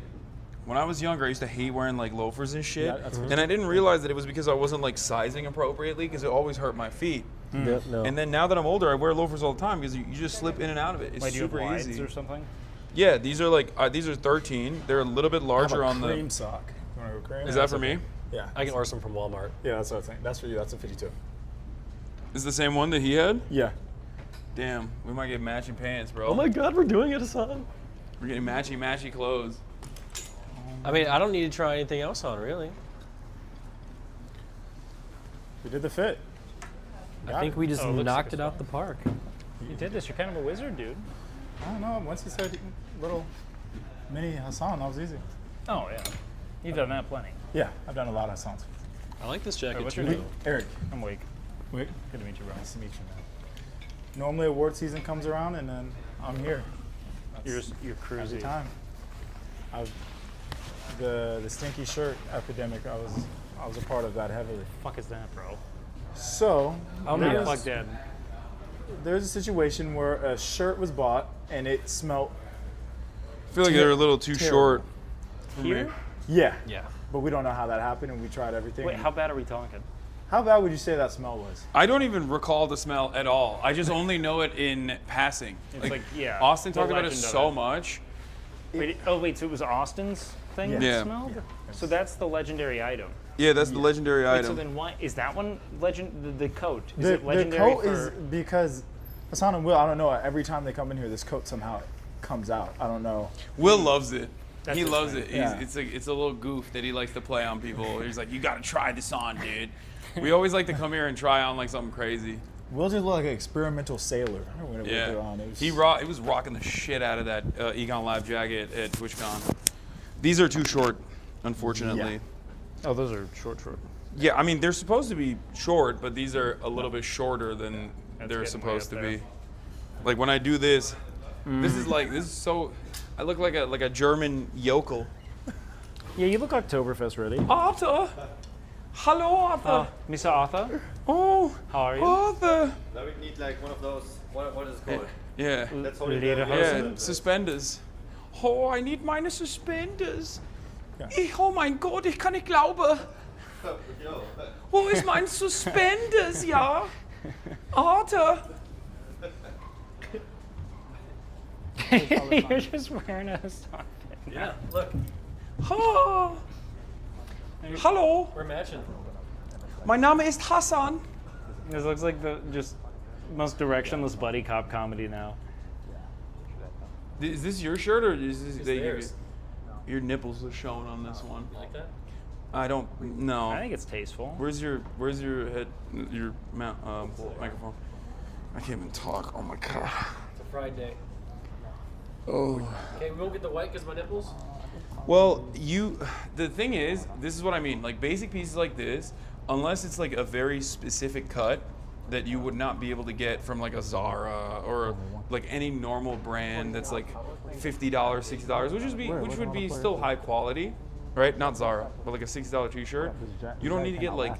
When I was younger, I used to hate wearing like loafers and shit, Yeah, that's good. and I didn't realize that it was because I wasn't like sizing appropriately because it always hurt my feet. Yeah, no. And then now that I'm older, I wear loafers all the time because you just slip in and out of it. It's Wait, do you have super wides easy. or something? Yeah, these are like these are 13. They're a little bit I have larger a on cream the. sock. You want to go cream? Is that for me? Yeah. I can order some from Walmart. Yeah, that's what I was saying. That's for you. That's a 52. Is the same one that he had? Yeah. Damn, we might get matching pants, bro. Oh my God, we're doing it, Hasan. We're getting matchy clothes. I mean, I don't need to try anything else on, really. We did the fit. I think we just Oh, it looks knocked like it out the park. You did this. You're kind of a wizard, dude. I don't know. Once you said little mini Hasan, that was easy. Oh yeah, you've done that plenty. Yeah, I've done a lot of Hasans. I like this jacket what's too. your name? Eric. I'm Wake. Wait. Good to meet you, bro. Nice to meet you, man. Normally award season comes around and then I'm here. You're Every cruisy. time. The stinky shirt epidemic, I was a part of that heavily. Fuck is that, bro? So I'm Now Yes. plug dead. there's a situation where a shirt was bought and it smelled I feel like they're a little too terrible. short for Here? me. Yeah. Yeah. But we don't know how that happened, and we tried everything. Wait, how bad are we talking? How bad would you say that smell was? I don't even recall the smell at all. I just only know it in passing. It's like, yeah. Austin the talked about it legend of so much. Wait, so it was Austin's thing that Yeah. smelled? So that's the legendary item. Yeah, that's the legendary Wait, item. so then why is that one legend? The coat is The it legendary coat for? is because Hasan and Will, I don't know, every time they come in here, this coat somehow comes out. I don't know. Will loves it. That's He his loves thing. it. Yeah. It's a little goof that he likes to play on people. He's like, you gotta try this on, dude. We always like to come here and try on like something crazy. Will just look like an experimental sailor. Whenever Yeah. they're on. It was, He was rocking the shit out of that Egon Live jacket at TwitchCon. These are too short, unfortunately. Oh, those are short. Yeah, I mean they're supposed to be short, but these are a little bit shorter than That's they're getting supposed to way up be. Like when I do this, this is so. I look like a German yokel. Yeah, you look Oktoberfest ready. Arthur, hello Arthur. Mr. Arthur. Oh, how are you? Arthur. Now we need like one of those. What is it called? Yeah. That's only Yeah, suspenders. Oh, I need meine Suspenders. Oh mein Gott, ich kann nicht glauben. Wo ist mein Suspenders, ja? Arthur. You're just wearing a Hasan fit. Yeah, look. Oh. Hallo. We're matching. Mein Name ist Hasan. This looks like the just most directionless buddy cop comedy now. Is this your shirt or is this It's they give you? theirs. Your nipples are showing on this one. You like that? I don't know. I think it's tasteful. Where's your head your microphone? I can't even talk. Oh my god. It's a Friday. Oh. Okay, we won't get the white because my nipples. Well, the thing is, this is what I mean. Like basic pieces like this, unless it's like a very specific cut that you would not be able to get from like a Zara or like any normal brand that's like $50, $60, which would be still high quality, right? Not Zara, but like a $60 t-shirt. You don't need to get like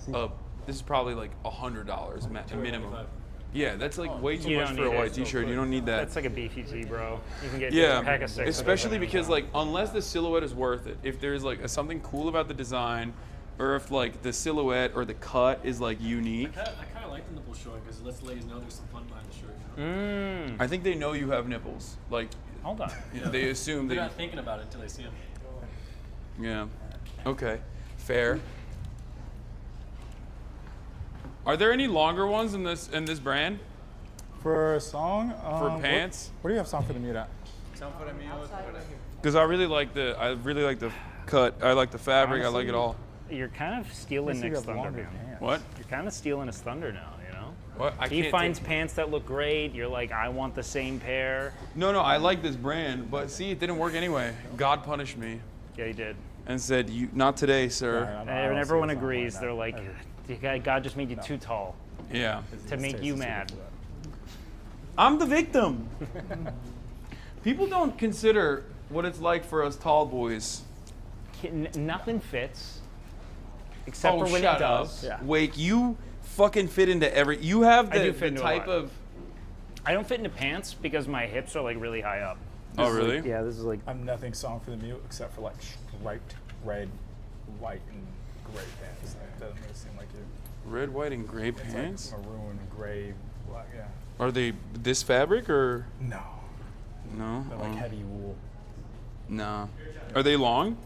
this is probably like $100 minimum. Yeah, that's like way too You much don't for a need white it. t-shirt. You don't need that. That's like a beefy tee, bro. You can get Yeah, a pack of 6. especially because like unless the silhouette is worth it, if there's like something cool about the design, or if like the silhouette or the cut is like unique. I kind of like the nipples showing because it lets ladies know there's some fun behind the shirt. You know? I think they know you have nipples. Like, hold on. They assume They're that. not thinking about it until they see them. Yeah. Okay. Fair. Are there any longer ones in this brand? For a song? For pants? What do you have song for the mute at? Because I really like the cut. I like the fabric. I like it all. You're kind of stealing Nick's thunder, man. What? You're kind of stealing his thunder now, you know? What? He finds pants that look great. You're like, I want the same pair. No, I like this brand, but see, it didn't work anyway. God punished me. Yeah, he did. And said, "You not today, sir." And everyone agrees. They're like, God just made you too tall. Yeah. To make you mad. I'm the victim. People don't consider what it's like for us tall boys. Nothing fits. Except Oh, for when shut it does. up. Wake, you fucking fit into every. You have I the do fit into a type lot. of. I don't fit into pants because my hips are like really high up. Oh, This is really? like- yeah, this is like. I'm nothing song for the mute except for like striped red, white, and gray pants. That doesn't really seem like you. Red, white, and gray It's pants? like maroon, gray, black, yeah. Are they this fabric or? No. No. They're like heavy wool. Nah. Are they long?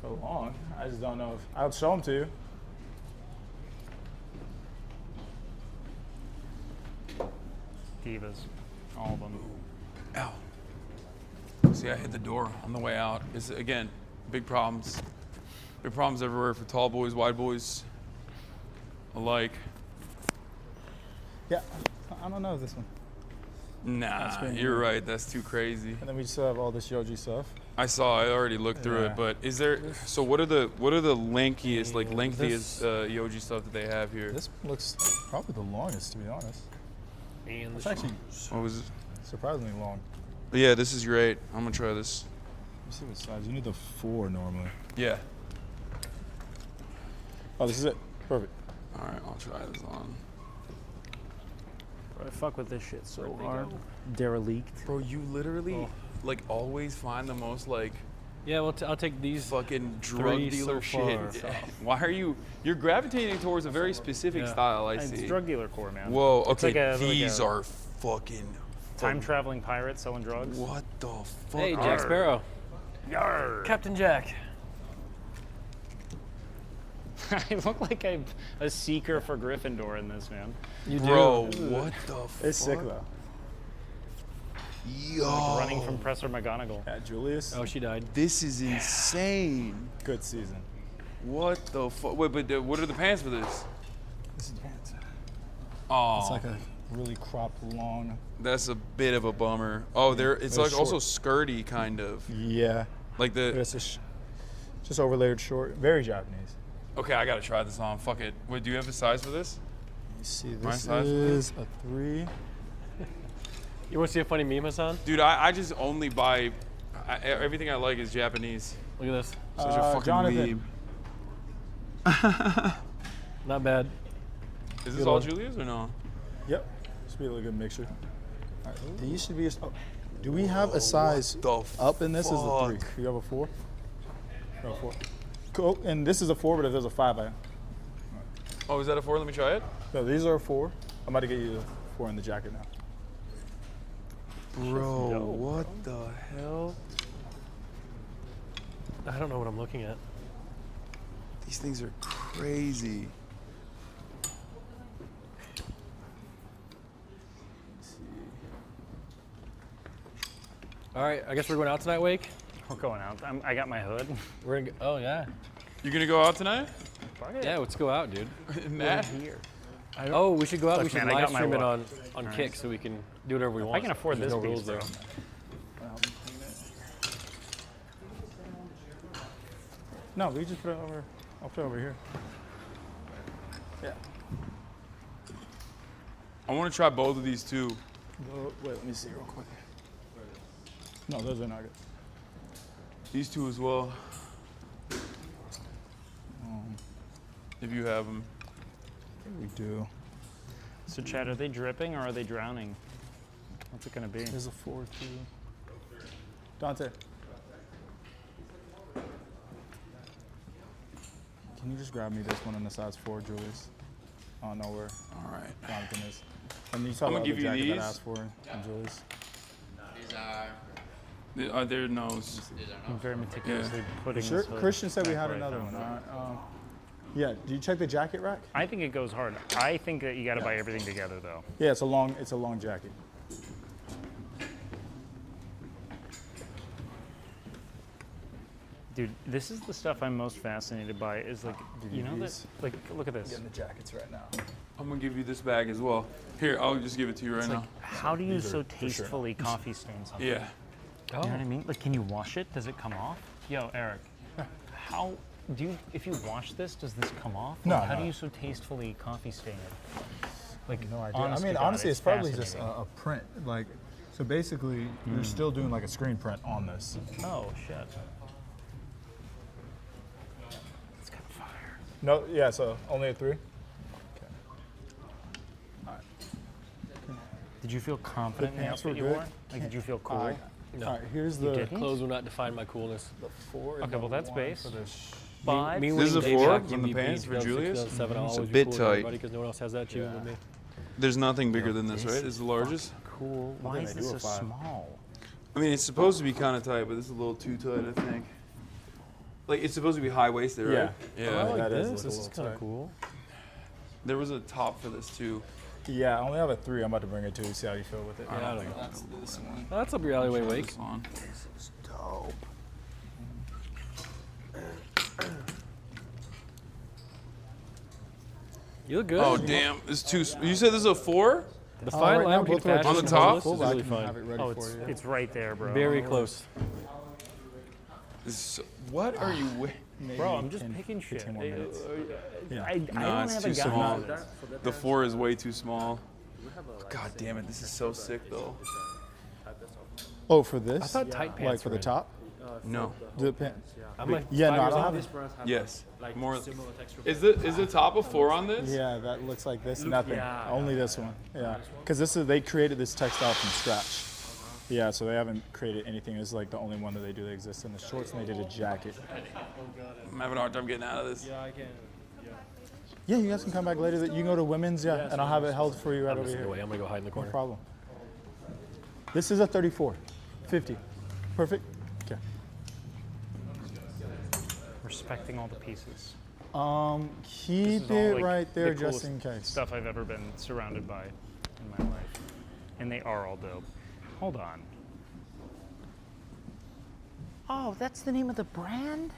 So long. I just don't know if I'll show them to you. Divas. All of them. Ow. See, I hit the door on the way out. It's, again, big problems. Big problems everywhere for tall boys, wide boys alike. Yeah, I don't know this one. Nah, been you're weird. right. That's too crazy. And then we still have all this Yoji stuff. I saw. I already looked through Yeah. it. But is there? So what are the lengthiest Yoji stuff that they have here? This looks probably the longest, to be honest. And It's actually What was it? surprisingly long. Yeah, this is great. I'm gonna try this. Let me see what size. You need the 4 normally. Yeah. Oh, this is it. Perfect. All right, I'll try this on. Bro, I fuck with this shit so hard. Derelict. Bro, you literally like always find the most like Yeah, well, I'll take these. Fucking drug dealer shit. Why are you're gravitating towards a very specific style, I see. It's drug dealer core, man. Whoa, It's okay, like these are fucking... Time traveling pirates selling drugs. What the fuck? Hey, Jack Sparrow. Yarr. Captain Jack. I look like I'm a seeker for Gryffindor in this, man. You do. Bro, what the fuck? It's sick, though. Yo. Like running from Professor McGonagall. Yeah, Julius. Oh, she died. This is insane. Good season. What the fuck? Wait, but what are the pants for this? This is pants. Oh. It's like a really cropped long. That's a bit of a bummer. Oh, it's like also skirty, kind of. Yeah. Like the... It's just overlaid short. Very Japanese. Okay, I gotta try this on. Fuck it. Wait, do you have a size for this? You see, My this size? is a 3. You want to see a funny meme, Hasan? Dude, I just only buy... everything I like is Japanese. Look at this. Such a fucking Jonathan. meme. Not bad. Is this all Julia's or no? Yep. Should be a really good mixture. All right. These should be... do we have a size up in this? Is a 3. You have a 4? You have a 4. Cool. And this is a 4, but if there's a 5, Oh, is that a 4? Let me try it. No, these are a 4. I'm about to get you the 4 in the jacket now. Bro, what the hell? I don't know what I'm looking at. These things are crazy. All right, I guess we're going out tonight, Wake. We're going out. I got my hood. We're gonna. Oh yeah. You gonna go out tonight? Yeah, let's go out, dude. Matt? Here. Oh, we should go out. Look, we should man, I live got my stream it look. on All Kick right. so we can do whatever we want. I can afford There's this no rules beast, there. bro. No, we just put it over. I'll put it over here. Yeah. I want to try both of these too. Wait, let me see real quick. No, those are not good. These two as well. If you have them. We do. So, Chad, are they dripping or are they drowning? What's it gonna be? There's a 4 too. Dante. Can you just grab me this one in the size 4, Julius? I don't know where. All right. Jonathan is. And you saw I'm the gonna give you jacket these. that I asked for, and Julius. These are their nose. I'm very meticulously putting Sure. this hood Christian said we back had where I another found one. it. Yeah. Do you check the jacket rack? I think it goes hard. I think that you got to buy everything together, though. Yeah, it's a long jacket. Dude, this is the stuff I'm most fascinated by. Is like, you know that, DVDs. like, look at I'm this. getting the jackets right now. I'm gonna give you this bag as well. Here, I'll just give it to you right It's now. like, how do you These are so for sure. tastefully coffee stain something? Yeah. You know what I mean? Like, can you wash it? Does it come off? Yo, Eric, how do you? If you wash this, does this come off? No, Like, how no. do you so tastefully coffee stain it? Like, No idea. honest I mean, to God, honestly, it's probably just fascinating. a print. Like, so basically, you're still doing like a screen print on this. Oh shit. It's got fire. No, yeah. So only a 3. Did you feel confident in the pants outfit were you good. wore? Like, did you feel cool? All right. No. All right. Here's You the didn't? Clothes will not define my coolness. 4. Okay, well, that's base. For the But Me This is a winning four Dave on the MVP pants for 2006, Julius? 2007, I'll It's a always be bit cool with tight. everybody because no one else has that achievement with me. There's nothing bigger than this, right? This is the largest. cool. Why think is they this do so a 5. small? I mean, it's supposed to be kind of tight, but this is a little too tight, I think. Like, it's supposed to be high-waisted, right? Yeah. Yeah. I like that is this. a This is little kind of tight. cool. There was a top for this, too. Yeah, I only have a 3. I'm about to bring it to you. See how you feel with it. Yeah, I don't know. That's this one. That's up your alleyway, Wake. This on. This is dope. You look good. Oh, damn. It's too... You said this is a 4? The fine right line now, between both of our fashion On the and top? coolness is I really can fine. have it ready Oh, for you. it's right there, bro. Very close. This is so, what are you... Bro, I'm just in picking shit. 15 more minutes. Yeah. I No, don't it's have too a small. guy. The 4 is way too small. God damn it, this is so sick, though. Oh, for this? I thought tight pants Like for were the in. top? No. The pants. I'm like Yeah, 5 no, I years don't old. have it. Yes. More. Is the top a 4 on this? Yeah, that looks like this. Nothing. Only this one. Yeah. Because they created this textile from scratch. Yeah, so they haven't created anything. This is like the only one that they do that exists in the shorts, and they did a jacket. I'm having a hard time getting out of this. Yeah, I can. Yeah, you guys can come back later. You can go to women's, and I'll have it held for you right over here. I'm gonna go hide in the corner. No problem. This is a 34, 50. Perfect. Okay. Respecting all the pieces. Keep This is all, it like, right there the just coolest in case. Stuff I've ever been surrounded by in my life, and they are all dope. Hold on. Oh, that's the name of the brand?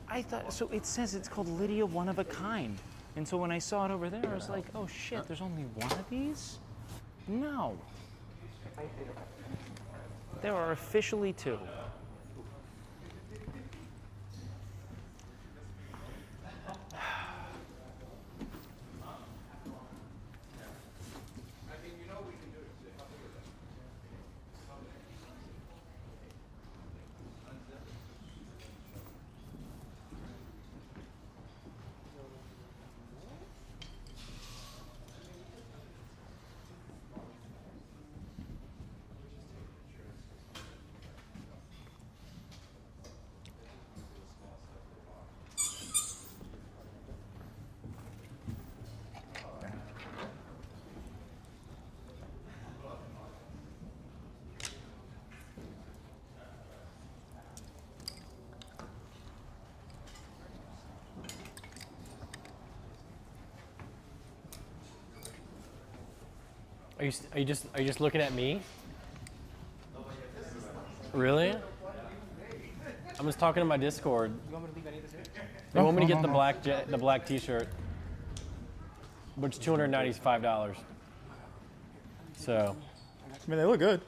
I thought, so it says it's called Lydia One of a Kind. And so when I saw it over there, I was like, oh shit, there's only one of these? No. There are officially two. Are you just looking at me? Really? I'm just talking to my Discord. You want me to leave any of this here? They want me to get the black T-shirt, which is $295. So. I mean, they look good.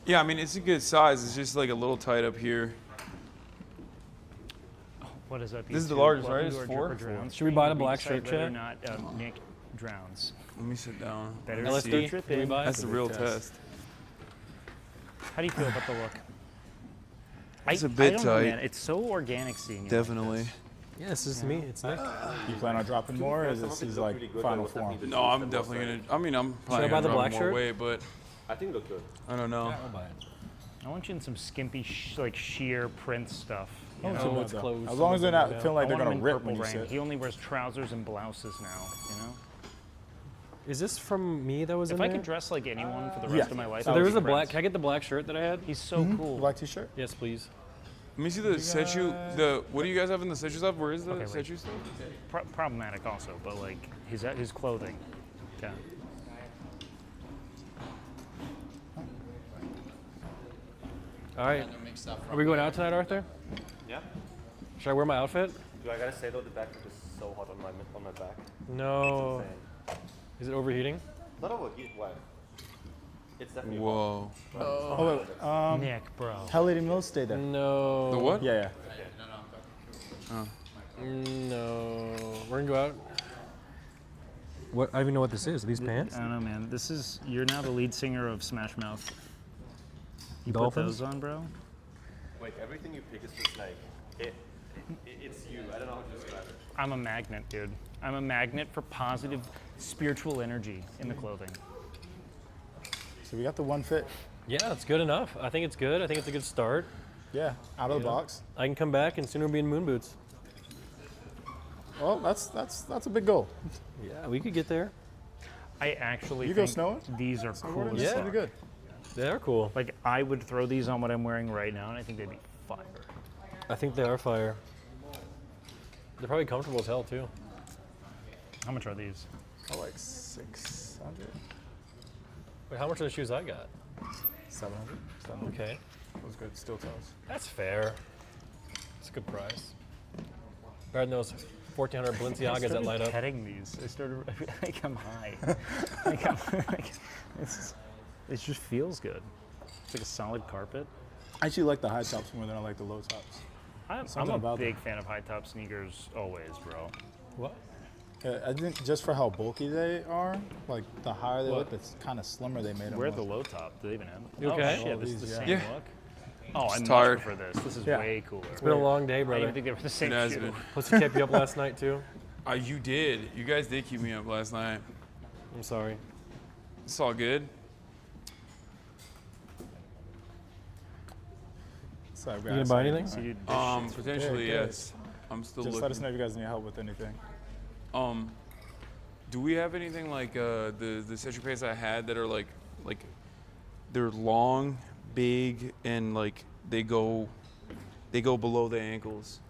Yeah, I mean, it's a good size. It's just like a little tight up here. What is that? This is the largest, right? It's 4? Should we buy the black shirt, whether or Chad? not Nick drowns. Let me sit down. Better Now let's see. do we buy it? That's the real test. How do you feel about the look? It's a I bit don't know, tight. man. It's so organic seeing you. Definitely. Like this. Yeah, this is me. It's Nick. You plan on dropping more, or is this is like final form? No, I'm definitely gonna. I mean, I'm Should I probably buy gonna the drop black more shirt? weight, but I think look good. I don't know. Yeah, I'll buy it. I want you in some skimpy, like sheer print stuff. You Oh, know? so it's though. closed. As long as they're not feeling like I they're want gonna him in rip Purple when you Rain. sit. He only wears trousers and blouses now. You know. Is this from me that was If in I there? could dress like anyone for the Yeah. rest of my life, So I there would was be a black. Prince. Can I get the black shirt that I had? He's so cool. Black t-shirt. Yes, please. Let me see the Sechu. What do you guys have in the Sechu stuff? Where is the Okay, wait. Sechu stuff? Problematic also, but like his clothing. Yeah. All right. Are we going out tonight, Arthur? Yeah. Should I wear my outfit? Do I gotta say though, the backpack is so hot on my back. No. It's insane. Is it overheating? Not overheat. Why? It's definitely Whoa. Oh, wait, Nick, bro. Tell Lady Mills stay there. No. The what? Yeah, Oh. No. We're gonna go out. What? I don't even know what this is. Are these pants? I don't know, man. This is you're now the lead singer of Smash Mouth. You Dolphins? put those on, bro. Wait, everything you pick is just like it's you. I don't know how to describe it. I'm a magnet, dude. I'm a magnet for positive spiritual energy in the clothing. So we got the one fit. Yeah, it's good enough. I think it's good. I think it's a good start. Yeah, out of the box. I can come back and soon we'll be in moon boots. Well, that's a big goal. Yeah, we could get there. I actually You go think snowing? these are So cool. we're as just fuck. pretty good. They are cool. Like I would throw these on what I'm wearing right now, and I think they'd be fire. I think they are fire. They're probably comfortable as hell too. How much are these? Oh, like 600, Wait, how much are the shoes I got? 700. Okay. Those good steel toes. That's fair. It's a good price. Better than those 1,400 Balenciagas that light up. Petting these. I started like I'm high. It just feels good. It's like a solid carpet. I actually like the high tops more than I like the low tops. I'm Something a about big fan of high top sneakers always, bro. What? I think just for how bulky they are, like the higher they look, it's kind of slimmer they made them. Where the low top? Do they even have? You okay? Oh, shit, Oh, this is these, the yeah. same Yeah. look. Oh, I'm tired. for this. This is Yeah. way cooler. It's been a long day, I brother. didn't think they were the same It has shoe. been. Plus, he kept you up last night too. You did. You guys did keep me up last night. I'm sorry. It's all good. So I've You gonna buy anything? Potentially, yes. I'm still Just looking. let us know if you guys need help with anything. Do we have anything like the session pants I had that are like they're long, big, and like they go below the ankles?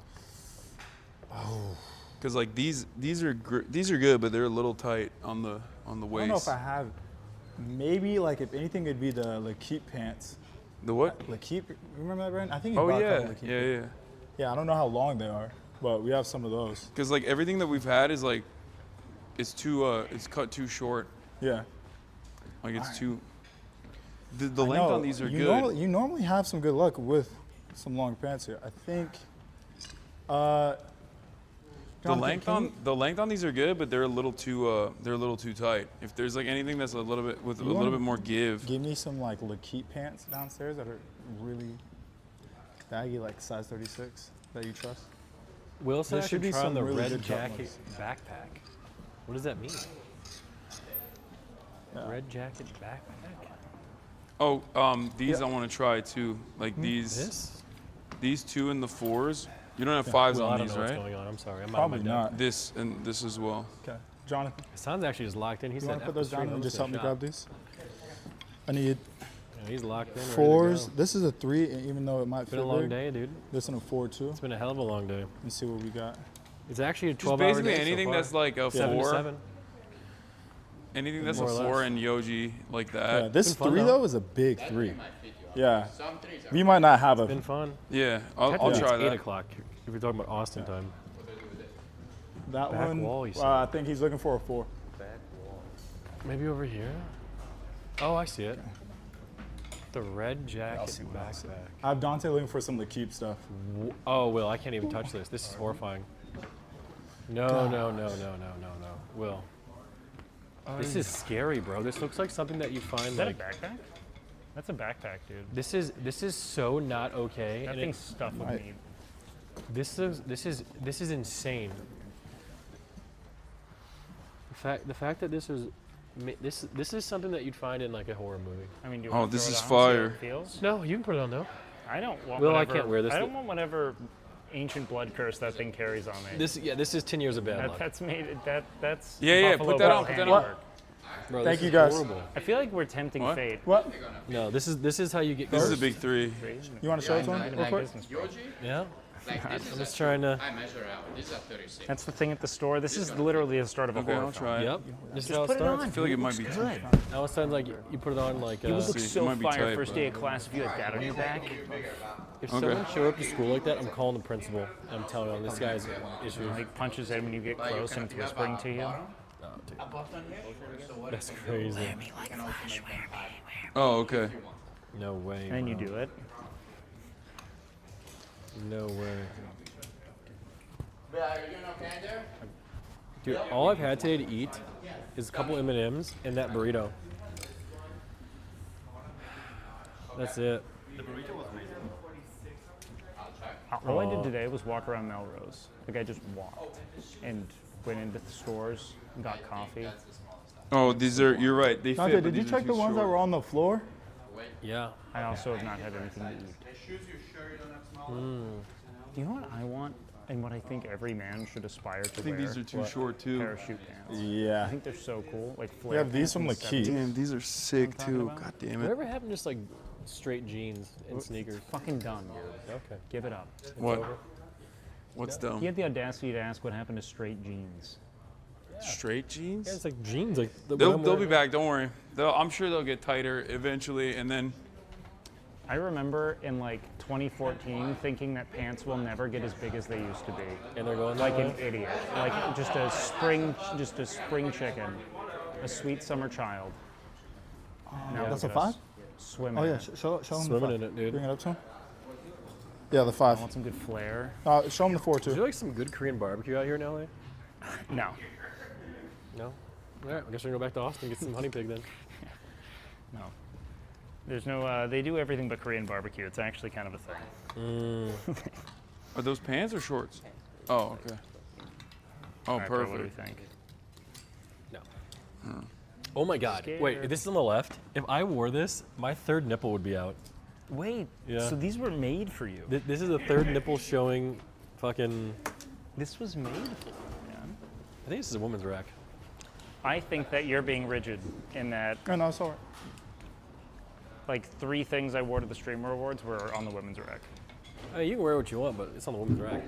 Oh. Because like these are good, but they're a little tight on the waist. I don't know if I have. Maybe like if anything, it'd be the L'Keep pants. The what? L'Keep. Remember that brand? I think you Oh bought a yeah, couple L'Keep. yeah. Yeah, I don't know how long they are, but we have some of those. Because like everything that we've had is like, it's cut too short. Yeah. Like it's Alright. too. The I length know, on these are you good. You normally have some good luck with some long pants here. I think. The length on these are good, but they're a little too tight. If there's like anything that's a little bit with a little bit more give. Give me some like L'Keep pants downstairs that are really baggy, like size 36 that you trust. Will said There I should should be try on some the really red good jacket ones. backpack. What does that mean? Red jacket backpack. Oh, these I want to try too. Like these two and the 4s. You don't have 5s Well, on I don't these, know right? what's going on. I'm sorry. I'm Probably out of my depth. not. This and this as well. Okay, Jonathan. Hassan's actually just locked in. He You said, want to put "F the those down stream, and I'm just gonna help me shop." grab these? I need Yeah, he's locked in. ready to 4s. go. This is a 3, even though it might It's been fit a long big. day, dude. This one a 4 too. It's been a hell of a long day. Let's see what we got. It's actually a Just 12-hour basically day anything so far. that's like a 7 to 4. 7. Anything that's a More or 4 less. and Yoji like that. Yeah, this been fun, 3 though. though is a big 3. Yeah. We might not have It's been fun. Yeah, I'll Technically, try it's that. 8 o'clock if you're talking about Austin time. That Back one. wall, you said. I think he's looking for a 4. Maybe over here? Oh, I see it. The red jacket backpack. I have Dante looking for some L'Keep stuff. Oh, Will, I can't even touch this. This is horrifying. No, no, no, no, no, no, no. Will. This is scary, bro. This looks like something that you find Is that like. a backpack? That's a backpack, dude. This is so not okay. That and thing's stuffed with meat. This is insane. The fact that this is something that you'd find in like a horror movie. I mean, do you Oh, want to this throw is it on, see how fire. it feels? No, you can put it on though. I don't want. Will, I whatever, can't wear this. I don't want whatever ancient blood curse that thing carries on me. This is 10 years of bad luck. That's made. That's. Yeah, Buffalo put that on, Bill put that on. handiwork. Bro, Thank this you is guys. horrible. I feel like we're tempting What? fate. What? No, this is how you get. This is a cursed. big 3. You want to show it to him real quick? Yeah. I'm just trying to. I measure out. This is a 36. That's the thing at the store. This is literally the start of a Okay, horror I'll film. try it. Yep. This is Just how it put it starts. on. I feel like it might looks be good. Now it sounds like you put it on like. You would look see, it so might be fire tight, first but- day of class if you had that on your back. If Okay. someone showed up to school like that, I'm calling the principal. I'm telling him this guy's issues. Like punches head when you get close and it's whispering to you. That's crazy. Oh, okay. No way. And you bro. do it. No way. Are you doing okay there? Dude, all I've had today to eat is a couple M&Ms and that burrito. That's it. All I did today was walk around Melrose. Like I just walked and went into the stores, and got coffee. Oh, these are. You're right. They Dante, fit. but did you these are check the too ones that short. were on the floor? Yeah. I also have not had anything to eat. Do you know what I want and what I think every man should aspire to I think wear? these are too short too. Parachute pants. Yeah. I think they're so cool. Like We flare have these pants from in the L'Keep. 70s. Damn, these are sick talking too. about? God damn it. Whatever happened to just like straight jeans and sneakers? Fucking dumb, dude. Okay. Give it up. What? What's dumb? He had the audacity to ask what happened to straight jeans. Straight jeans? Yeah, it's like jeans. Like the They'll be back. Don't worry. I'm sure they'll get tighter eventually, and then. I remember in like 2014 thinking that pants will never get as big as they used to be. And they're going like that an way? idiot. Like just a spring chicken, a sweet summer child. Now That's look a at us 5? Swimming. Oh yeah, show him the Swimming 5. in it, dude. Bring it up to him. Yeah, the I 5. want some good flair. Show him the 4 Is there too. like some good Korean barbecue out here in LA? No. No? All right, I guess we're gonna go back to Austin and get some honey pig then. No. There's no, they do everything but Korean barbecue. It's actually kind of a thing. Are those pants or shorts? Oh, okay. Oh, All right, bro, perfect. what do we think? Oh my god. Wait, this is on the left. If I wore this, my third nipple would be out. Wait, Yeah. so these were made for you? This is the third nipple showing fucking... This was made for you, man. I think this is a woman's rack. I think that you're being rigid in that. Oh, no, sorry. Like 3 things I wore to the Streamer Awards were on the women's rack. I mean, you can wear what you want, but it's on the woman's rack.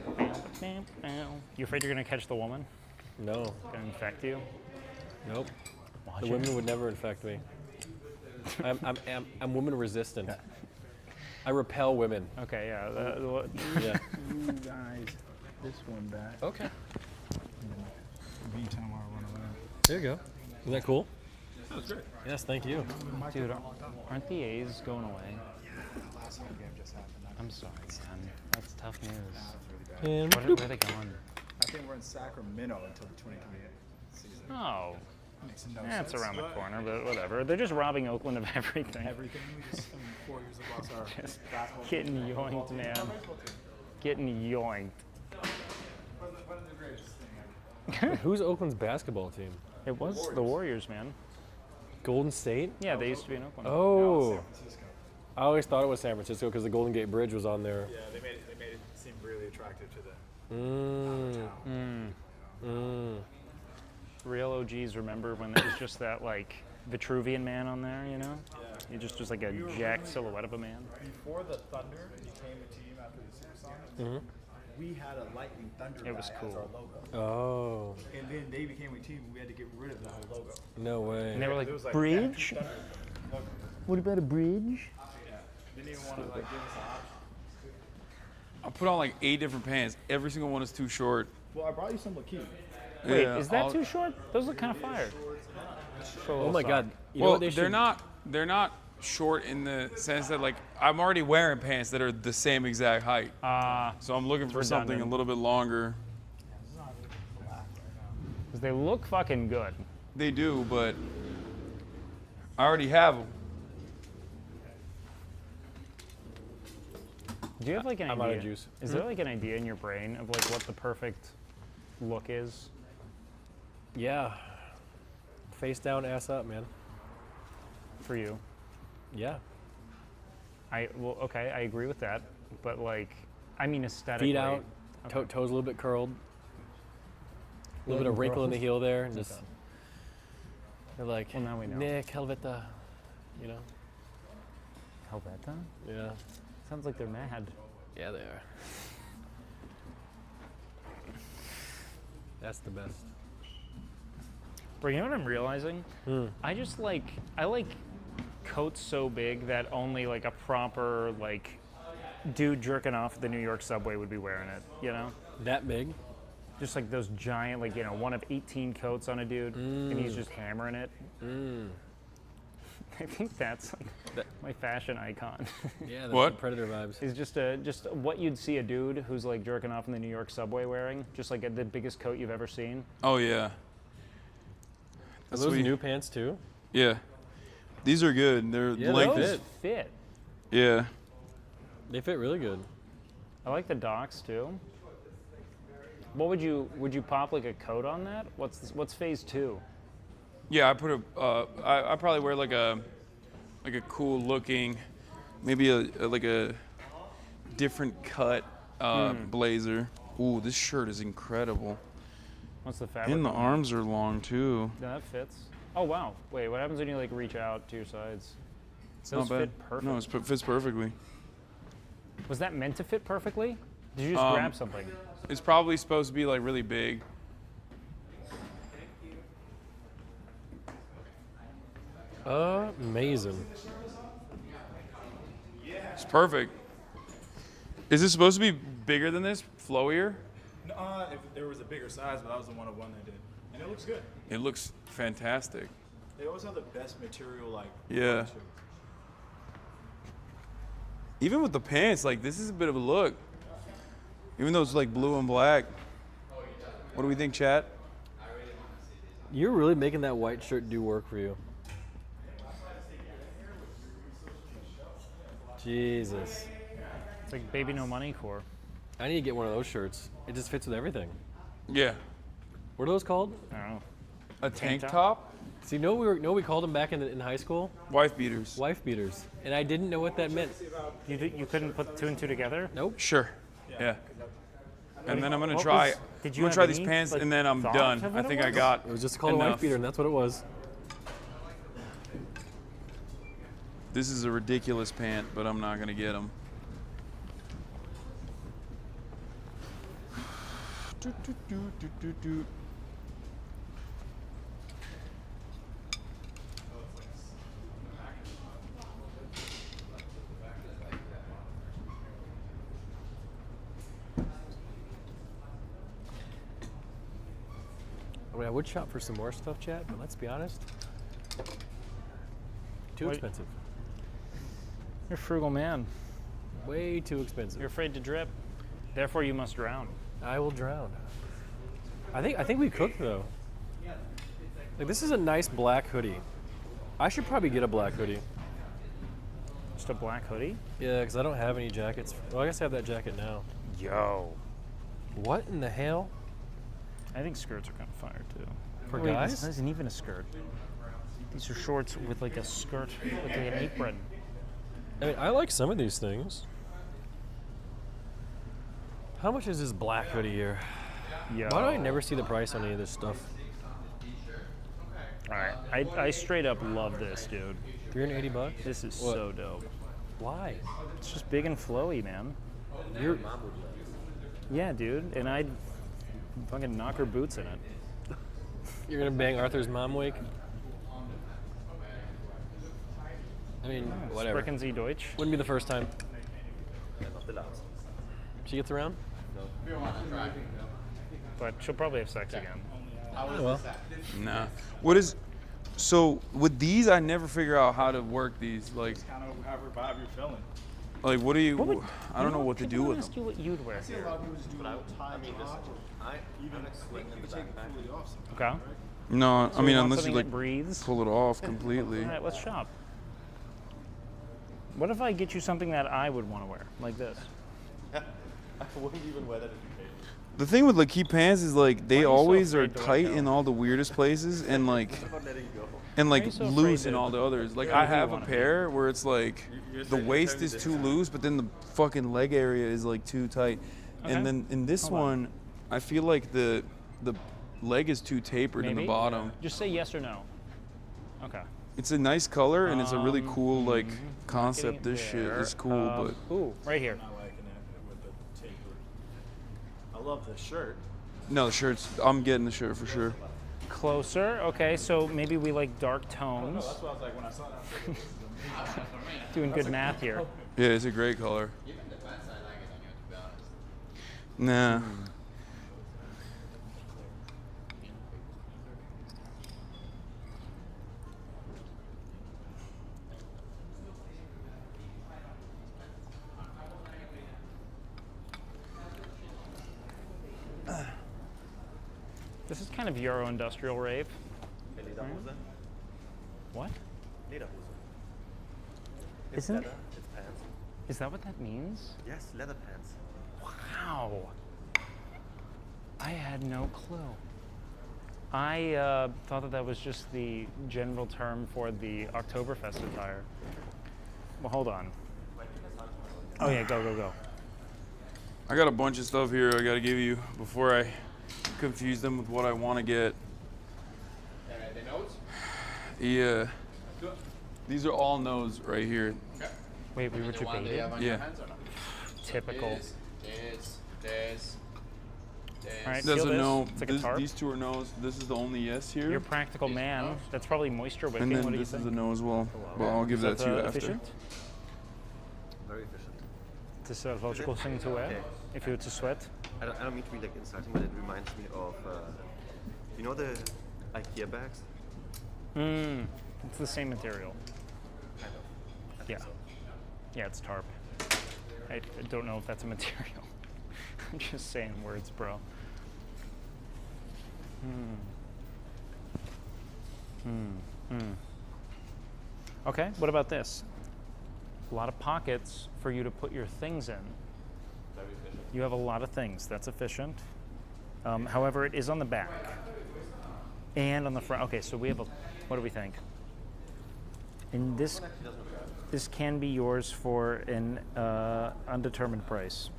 You afraid you're gonna catch the woman? No. Gonna infect you? Nope. Watch The it. women would never infect me. I'm woman resistant. I repel women. Okay, yeah. Yeah. You guys, this one back. Okay. Meantime, I'll run around. There you go. Isn't that cool? That was great. Yes, thank you. Dude, aren't the A's going away? Last home game just happened. I'm sorry, man. That's tough news. And Where are they going? I think we're in Sacramento until the 2028 season. Oh. Makes no That's sense. around the corner, but whatever. They're just robbing Oakland of everything. Everything. We just, 4 years have lost our Just basketball getting team. yoinked, man. Getting yoinked. Who's Oakland's basketball team? It was the Warriors, man. Golden State? Yeah, they used to be in Oakland. Oh. I always thought it was San Francisco because the Golden Gate Bridge was on there. Yeah, they made it seem really attractive to them. Real OGs remember when there was just that like Vitruvian man on there, you know? Yeah. It just like a jacked silhouette of a man. Before the Thunder became a team after the Supersonics, we had a Lightning Thunder It was guy cool. as our logo. Oh. And then they became a team, we had to get rid of the whole logo. No way. And they were like, It was bridge? Thunder logo. What about a bridge? Yeah. Didn't even want to like give us an option. I put on like 8 different pants. Every single one is too short. Well, I brought you some Lakeem. Wait, Yeah, is that I'll- too short? Those look kind of fire. Oh my God. You know Well, what they should... they're not short in the sense that like I'm already wearing pants that are the same exact height. So I'm looking for something a redundant. little bit longer. Because they look fucking good. They do, but I already have them. Do you have like an I'm idea? out of juice. Is there like an idea in your brain of like what the perfect look is? Yeah. Face down, ass up, man. For you? Yeah. Well, okay, I agree with that, but like, I mean aesthetically. Feet out, Okay. toes a little bit curled. A little bit of wrinkle in the heel there, and just you're like, Well, now we know. Nick Helveta, you know? Helveta? Yeah. Sounds like they're mad. Yeah, they are. That's the best. Bro, you know what I'm realizing? I like coats so big that only like a proper like dude jerking off at the New York subway would be wearing it, you know? That big? Just like those giant, like, you know, one of 18 coats on a dude, and he's just hammering it. I think that's like my fashion icon. Yeah, that's What? the Predator vibes. Is just what you'd see a dude who's like jerking off in the New York subway wearing, just like the biggest coat you've ever seen. Oh yeah. Are That's those sweet. new pants too? Yeah. These are good. They're Yeah, length. those fit. Yeah. They fit really good. I like the docks too. What would you pop like a coat on that? What's phase 2? Yeah, I put I probably wear like a cool looking, maybe a different cut blazer. Ooh, this shirt is incredible. What's the fabric? And the on it? arms are long too. Yeah, that fits. Oh wow. Wait, what happens when you like reach out to your sides? It's Those not bad. fit perfect. No, it fits perfectly. Was that meant to fit perfectly? Did you just grab something? It's probably supposed to be like really big. Amazing. It's perfect. Is this supposed to be bigger than this? Flowier? If there was a bigger size, but that was the one they did. And it looks good. It looks fantastic. They always have the best material, like. Yeah. Even with the pants, like this is a bit of a look. Even though it's like blue and black. What do we think, chat? You're really making that white shirt do work for you. Jesus. It's like baby no money core. I need to get one of those shirts. It just fits with everything. Yeah. What are those called? I don't know. A tank top? So you know we called them back in high school? Wife beaters. Wife beaters. And I didn't know what that meant. You couldn't put two and two together? Nope. Sure. Yeah. And then I'm gonna What try. was- did you I'm gonna have try these any, pants, like, and then I'm thought done. of I what think it I was? got. It was just called a wife enough. beater, and that's what it was. This is a ridiculous pant, but I'm not gonna get them. I mean, I would shop for some more stuff, chat, but let's be honest. Too What- expensive. You're a frugal man. Way too expensive. You're afraid to drip. Therefore, you must drown. I will drown. I think we cooked though. Like this is a nice black hoodie. I should probably get a black hoodie. Just a black hoodie? Yeah, because I don't have any jackets. Well, I guess I have that jacket now. Yo. What in the hell? I think skirts are kind of fire too. For Wait, guys? This isn't even a skirt. These are shorts with like a skirt, like an apron. I mean, I like some of these things. How much is this black hoodie here? Yo. Why do I never see the price on any of this stuff? All right, I straight up love this, dude. $380? This is What? so dope. Why? It's just big and flowy, man. You're Yeah, dude, and I'd fucking knock her boots in it. You're gonna bang Arthur's mom wake? I mean, whatever. Sprechen Sie Deutsch? Wouldn't be the first time. She gets around? But she'll probably have sex again. Oh, well. Nah. What is? So with these, I never figure out how to work these. Like, Kind of however vibe you're feeling. like what do you? What would- I don't know what to do with Ask them. you what you'd wear. Okay. No, So I mean you want unless you something like that breathes? pull it off completely. All right, let's shop. What if I get you something that I would want to wear, like this? I wouldn't even wear that if you paid. The thing with like key pants is like they Why are you so always are afraid to let tight go? in all the weirdest places and like About letting go. and Why are like you so loose afraid in to- all the others. Like Yeah, I you do have a wanna be. pair where it's like You're the saying- waist you're is telling too me this. loose, but then the fucking leg area is like too tight. Okay. And then in this Hold on. one, I feel like the leg is too tapered in Maybe? the bottom. Just say yes or no. Okay. It's a nice color and it's a really cool like Getting concept. This shit there. is cool, but Ooh, right here. Not liking it with the taper. I love the shirt. no, the shirt's. I'm getting the shirt for sure. Closer. Okay, so maybe we like dark tones. That's what I was like when I saw that. Doing good math here. Yeah, it's a great color. Even the pants, I like it on you, to be honest. Nah. This is kind of Euro industrial rave. Lederhose. What? Lederhose. It's Isn't- leather, it's pants. Is that what that means? Yes, leather pants. Wow. I had no clue. I thought that was just the general term for the Oktoberfest attire. Well, hold on. Oh yeah, go, go, go. I got a bunch of stuff here I gotta give you before I confuse them with what I want to get. The notes? Yeah. These are all no's right here. Wait, we were The one that you have on Yeah. your hands or not? Typical. This. All right, That's feel a this. no. It's like a tarp. These two are no's. This is the only yes here. You're a practical man. That's probably moisture wicking. And then What do you this is think? a no as well. But I'll give that Is to you after. efficient? Very efficient. This is a logical thing to wear Okay. if you were to sweat. I don't mean to be like insulting, but it reminds me of, you know the IKEA bags? It's the same material. Kind of. I Yeah. think so. Yeah, it's tarp. I don't know if that's a material. I'm just saying words, bro. Okay, what about this? A lot of pockets for you to put your things in. Very efficient. You have a lot of things. That's efficient. However, it is on the back. And on the front, okay, so we have a, what do we think? And this can be yours for an undetermined price.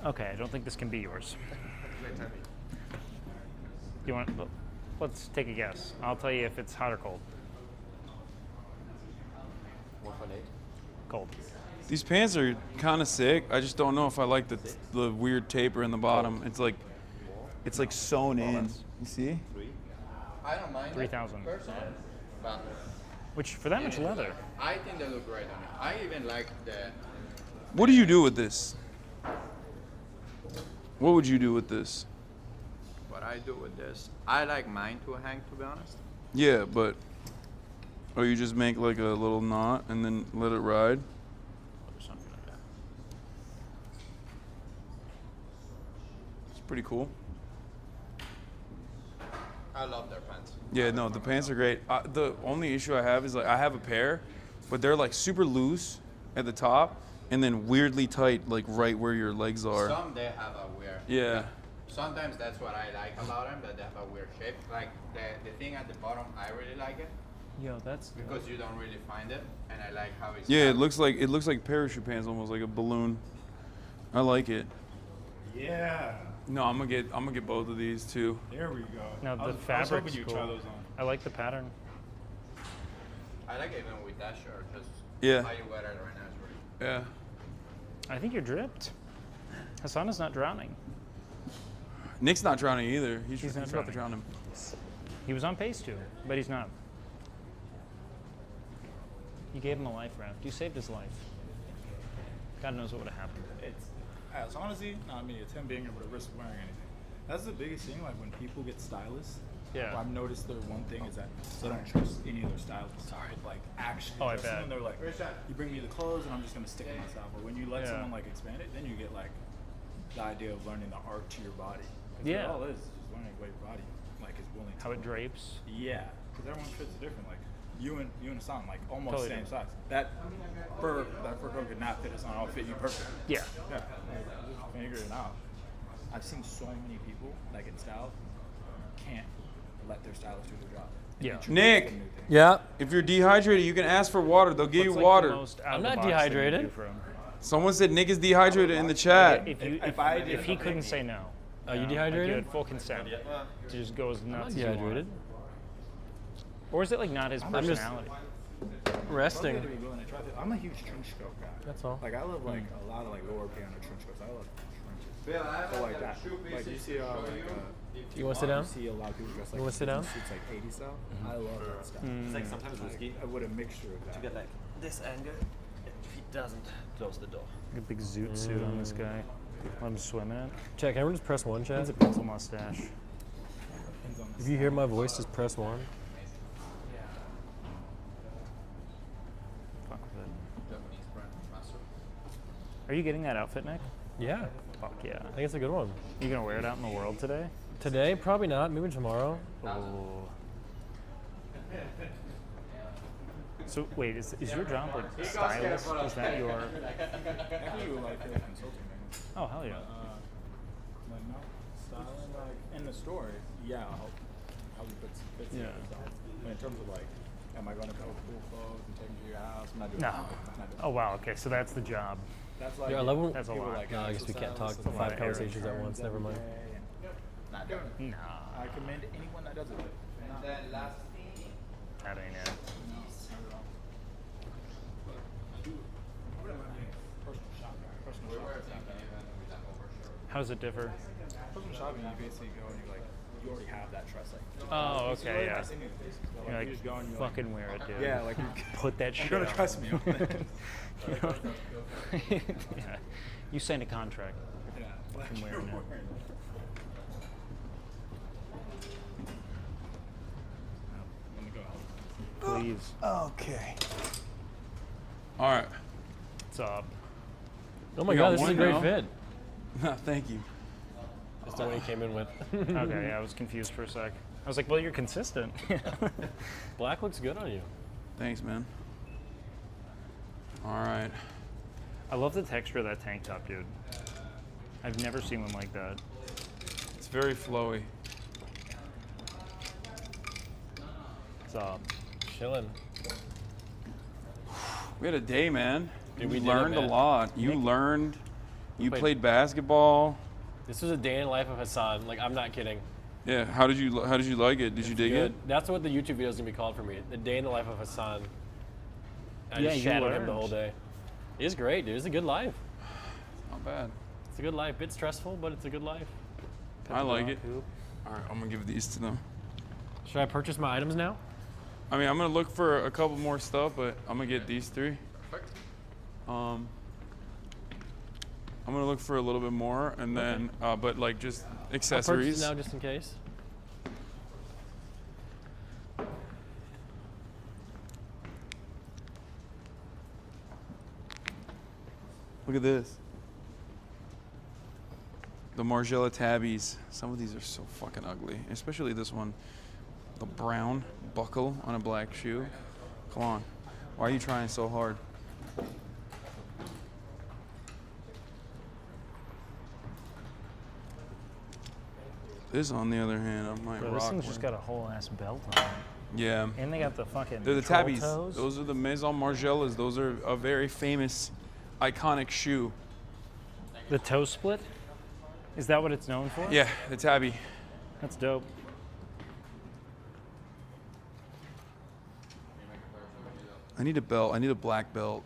Okay, I don't think this can be yours. You want? Let's take a guess. I'll tell you if it's hot or cold. 1.8. Cold. These pants are kind of sick. I just don't know if I like the weird taper in the bottom. It's like sewn in. You see? I don't mind. 3,000. Personally, but which for that much leather. I think they look great on me. I even like the. What do you do with this? What would you do with this? What I do with this, I like mine to hang, to be honest. Yeah, but or you just make like a little knot and then let it ride? Something like that. It's pretty cool. I love their pants. Yeah, no, the pants are great. The only issue I have is like I have a pair, but they're like super loose at the top and then weirdly tight like right where your legs are. Some they have a weird. Yeah. Sometimes that's what I like about them, that they have a weird shape. Like the thing at the bottom, I really like it. Yo, that's because you don't really find it, and I like how it's. Yeah, it looks like parachute pants, almost like a balloon. I like it. Yeah. No, I'm gonna get both of these too. There we go. Now the I was fabric's hoping you'd cool. try those on. I like the pattern. I like it even with that shirt, just Yeah. how you wear it right now. Yeah. I think you're dripped. Hasan is not drowning. Nick's not drowning either. He's not about to drown him. He was on pace to, but he's not. You gave him a life raft. You saved his life. God knows what would have happened. It's honestly not me. It's him being able to risk wearing anything. That's the biggest thing. Like when people get stylists, Yeah. I've noticed the one thing is that they don't trust any of their stylists. Sorry, like actually. Oh, I trust bet. them. They're like, you bring me the clothes and I'm just gonna stick with my style. But when you let Yeah. someone like expand it, then you get like the idea of learning the art to your body. 'Cause Yeah. all it is just learning what your body like is willing to. How it drapes. Yeah, because everyone fits different. Like you and Hasan, like almost Totally same different. size. That fur coat could not fit Hasan. I'll fit you perfect. Yeah. Yeah. Just figure it out. I've seen so many people that get styled can't let their stylist do their job. Yeah. Nick. Yeah. If you're dehydrated, you can ask for water. They'll give you water. I'm not dehydrated. Someone said Nick is dehydrated in the chat. If he couldn't say no. Are you like dehydrated? you had full consent. To just go as nuts as you dehydrated. want. Or is it like not his I'm just personality? resting. I'm a huge trench coat guy. That's all. Like I love like a lot of like lower piano trench coats. I love trenches. So like that. Like you see You wanna sit down? You see a lot of people dressed like You wanna sit down? It's like 80s style. I love that style. It's like sometimes risky. I would a mixture of that. To get like this angle, if he doesn't close the door. A big zoot suit on this guy. Let him swim in it. Check, everyone just press one, chat. It's a pencil mustache. If you hear my voice, just press one. Fuck with it. Are you getting that outfit, Nick? Yeah. Fuck yeah. I think it's a good one. You gonna wear it out in the world today? Today, probably not. Maybe tomorrow. Oh. So wait, is your job like stylist? Is that your? I do like consulting, man. Oh hell yeah. Like no styling, like in the store, yeah, I'll help you fix Yeah. it. But in terms of like, am I going to build cool clothes and take them to your house? I'm not doing No. that. I'm not doing Oh wow. Okay, so that's the job. That's like Yeah, I love when That's a people lot. like, No, I guess we can't talk stylist, five of conversations at errands once. Never mind. every day and not doing it. Nah. I commend anyone that does it. That ain't it. How does it differ? Personal shopping, you basically go and you already have that trust. Like, Oh, this is okay, what yeah. I think it is. You're like, you just go and you're fucking wear it, dude. Yeah, like you put that shit You're gonna on. trust me on that. You know? Yeah. You signed a contract. Yeah, Fucking wearing it. Please. Okay. All right. What's up? Oh my We god, got this is a one great now. fit. Thank you. That's the one he came in with. Okay, yeah, I was confused for a sec. I was like, well, you're consistent. Black looks good on you. Thanks, man. All right. I love the texture of that tank top, dude. I've never seen one like that. It's very flowy. What's up? Chilling. We had a day, man. Dude, We we did it, learned a man. lot. You Nick- learned. You Played- played basketball. This was a day in the life of Hasan. Like, I'm not kidding. Yeah. How did you like it? Did you dig Good. it? That's what the YouTube video is gonna be called for me. The day in the life of Hasan. I Yeah, just you shadowed him learned. the whole day. It is great, dude. It's a good life. Not bad. It's a good life. Bit stressful, but it's a good life. I like it. All right, I'm gonna give these to them. Should I purchase my items now? I mean, I'm gonna look for a couple more stuff, but I'm gonna get these three. Perfect. I'm gonna look for a little bit more, and then, but like just I'll purchase accessories. it now just in case. Look at this. The Margiela tabbies. Some of these are so fucking ugly, especially this one. The brown buckle on a black shoe. Come on. Why are you trying so hard? This, on the other hand, I might Bro, rock this thing's with. just got a whole ass belt on it. Yeah. And they got the fucking They're the troll tabbies. toes. Those are the Maison Margielas. Those are a very famous, iconic shoe. The toe split? Is that what it's known for? Yeah, the tabby. That's dope. I need a belt. I need a black belt.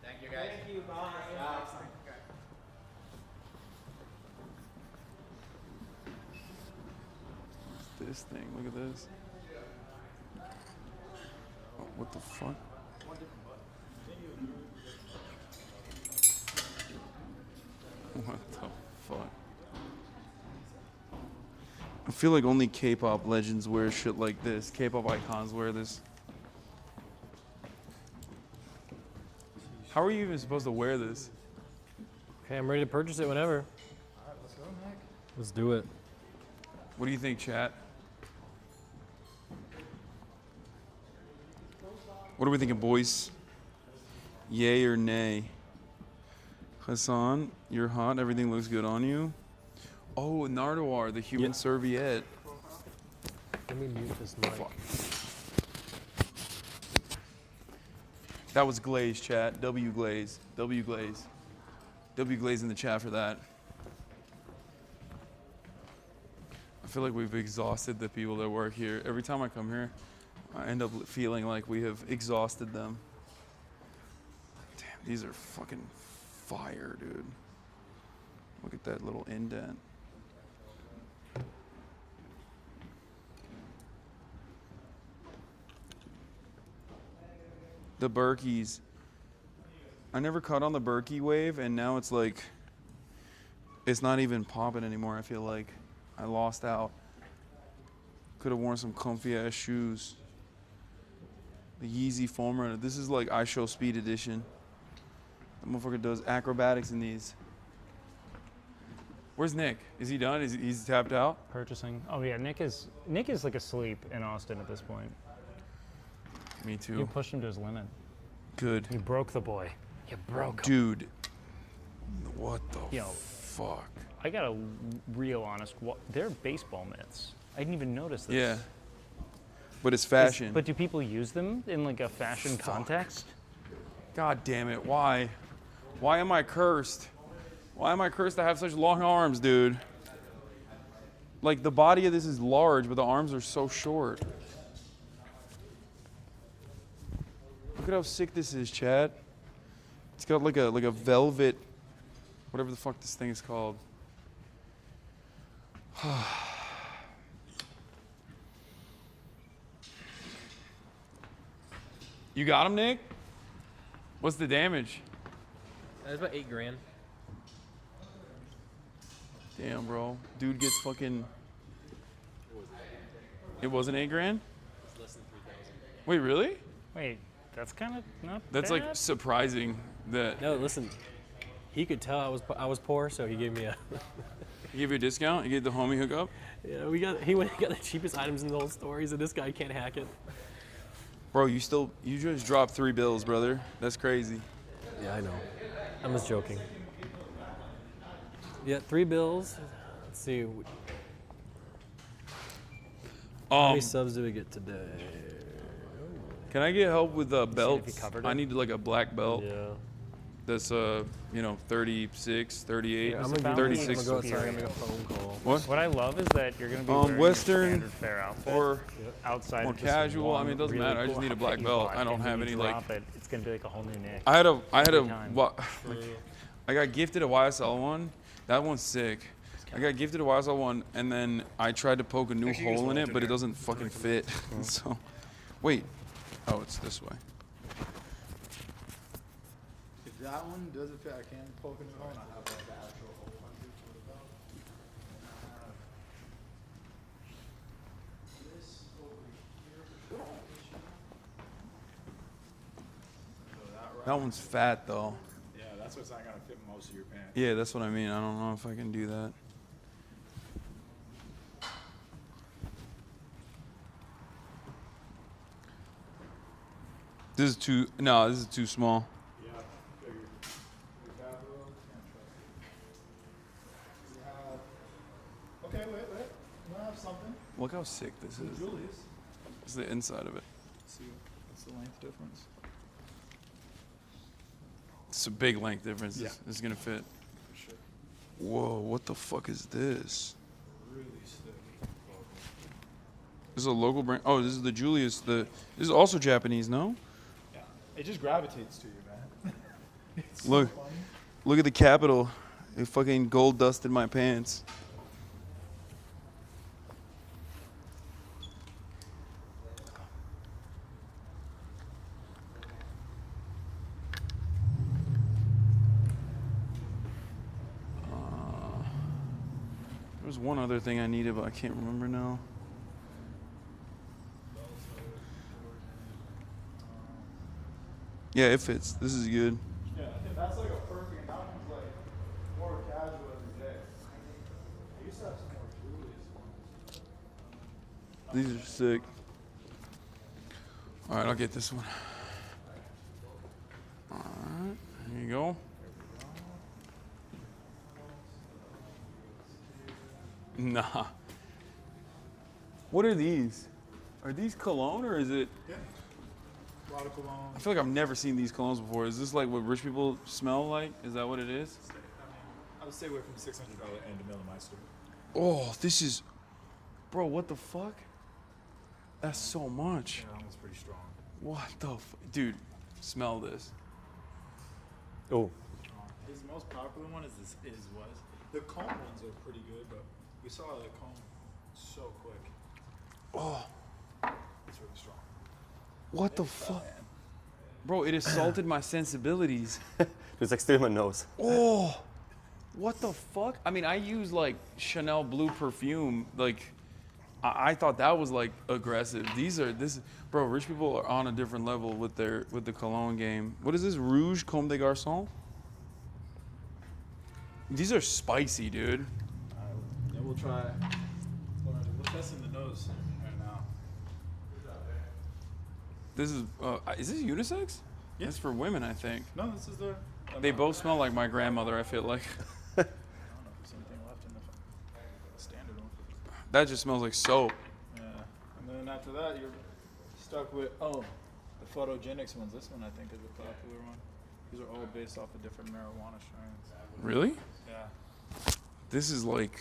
Thank you, guys. Thank you, bye. This thing. Look at this. Oh, what the fuck? What the fuck? I feel like only K-pop legends wear shit like this. K-pop icons wear this. How are you even supposed to wear this? Okay, I'm ready to purchase it whenever. Let's do it. What do you think, chat? What are we thinking, boys? Yay or nay? Hasan, you're hot. Everything looks good on you. Oh, Nardwar, the human serviette. Let me mute this mic. Fuck. That was Glaze, chat. W Glaze. W Glaze. W Glaze in the chat for that. I feel like we've exhausted the people that work here. Every time I come here, I end up feeling like we have exhausted them. Damn, these are fucking fire, dude. Look at that little indent. The Berkeys. I never caught on the Berkey wave, and now it's like, it's not even popping anymore, I feel like. I lost out. Could have worn some comfy ass shoes. The Yeezy foam runner. This is like iShow Speed Edition. The motherfucker does acrobatics in these. Where's Nick? Is he done? He's tapped out? Purchasing. Oh yeah, Nick is like asleep in Austin at this point. Me too. You pushed him to his limit. Good. You broke the boy. You broke him. Dude. What the Yo, fuck? I got a real honest. They're baseball mitts. I didn't even notice this. Yeah. But it's fashion. But do people use them in like a fashion context? God damn it, why? Why am I cursed? Why am I cursed to have such long arms, dude? Like, the body of this is large, but the arms are so short. Look at how sick this is, Chad. It's got like a velvet, whatever the fuck this thing is called. You got him, Nick? What's the damage? That's about $8 grand. Damn, bro. Dude gets fucking... It wasn't $8 grand? It's less than 3,000. Wait, really? Wait, that's kind of not That's bad. like surprising that... No, listen. He could tell I was poor, so he gave me a... He gave you a discount? He gave the homie hookup? Yeah, he went and got the cheapest items in the whole store. He said, this guy can't hack it. Bro, you just dropped 3 bills, brother. That's crazy. Yeah, I know. I'm just joking. Yeah, 3 bills. Let's see. How many subs do we get today? Can I get help with if you belts? covered I it? need like a black belt. Yeah. That's 36, 38, Yeah, I'm gonna go 36. outside and make a phone call. What? I love is that you're going to be wearing Western your standard fair outfit or outside more of just casual. I one mean, it doesn't really matter. I cool just need a outfit black you belt. bought, I don't and have when any you like. drop it, it's going to be like a whole new Nick. I every time. I got gifted a YSL one. That one's sick. I got gifted a YSL one, and then I tried to poke a new hole in it, but it doesn't fucking fit. So, wait. Oh, it's this way. If that one doesn't fit, I can poke in the hole and I have like the actual hole under for the belt. This over here. That one's fat though. Yeah, that's what's not gonna fit most of your pants. Yeah, that's what I mean. I don't know if I can do that. This is too. No, this is too small. Yeah, figured. Okay, wait. I have something. Look how sick this is. Julius. It's the inside of it. See what's the length difference? It's a big length difference. Yeah. This is gonna fit. Sure. Whoa, what the fuck is this? Really sick. This is a local brand. Oh, this is the Julius. This is also Japanese, no? Yeah. It just gravitates to you, man. It's Look, so funny. look at the capital. It fucking gold dusted my pants. There was one other thing I needed, but I can't remember now. Yeah, it fits. This is good. Yeah, I think that's like a perfect. That one's like more casual every day. I used to have some more Julius ones. These are sick. All right, I'll get this one. All right, here you go. Nah. What are these? Are these cologne or is it? Yeah. A lot of cologne. I feel like I've never seen these colognes before. Is this like what rich people smell like? Is that what it is? I would stay away from $600 and a Millimeister. Oh, this is, bro. What the fuck? That's so much. Yeah, that one's pretty strong. What the dude? Smell this. Oh. His most popular one is was. The comb ones are pretty good, but we saw the comb so quick. Oh. It's really strong. What the fuck? Bro, it assaulted my sensibilities. It's like still in my nose. Oh. What the fuck? I mean, I use like Chanel Blue perfume. Like, I thought that was like aggressive. Bro, rich people are on a different level with the cologne game. What is this? Rouge Comme des Garçons? These are spicy, dude. Yeah, we'll try. We're testing the nose right now. This is this unisex? Yeah. It's for women, I think. No, this is the. They both smell like my grandmother, I feel like. I don't know if there's anything left in the standard one. That just smells like soap. Yeah, and then after that, you're stuck with the photogenics ones. This one I think is a popular one. These are all based off of different marijuana strains. Really? Yeah. This is like,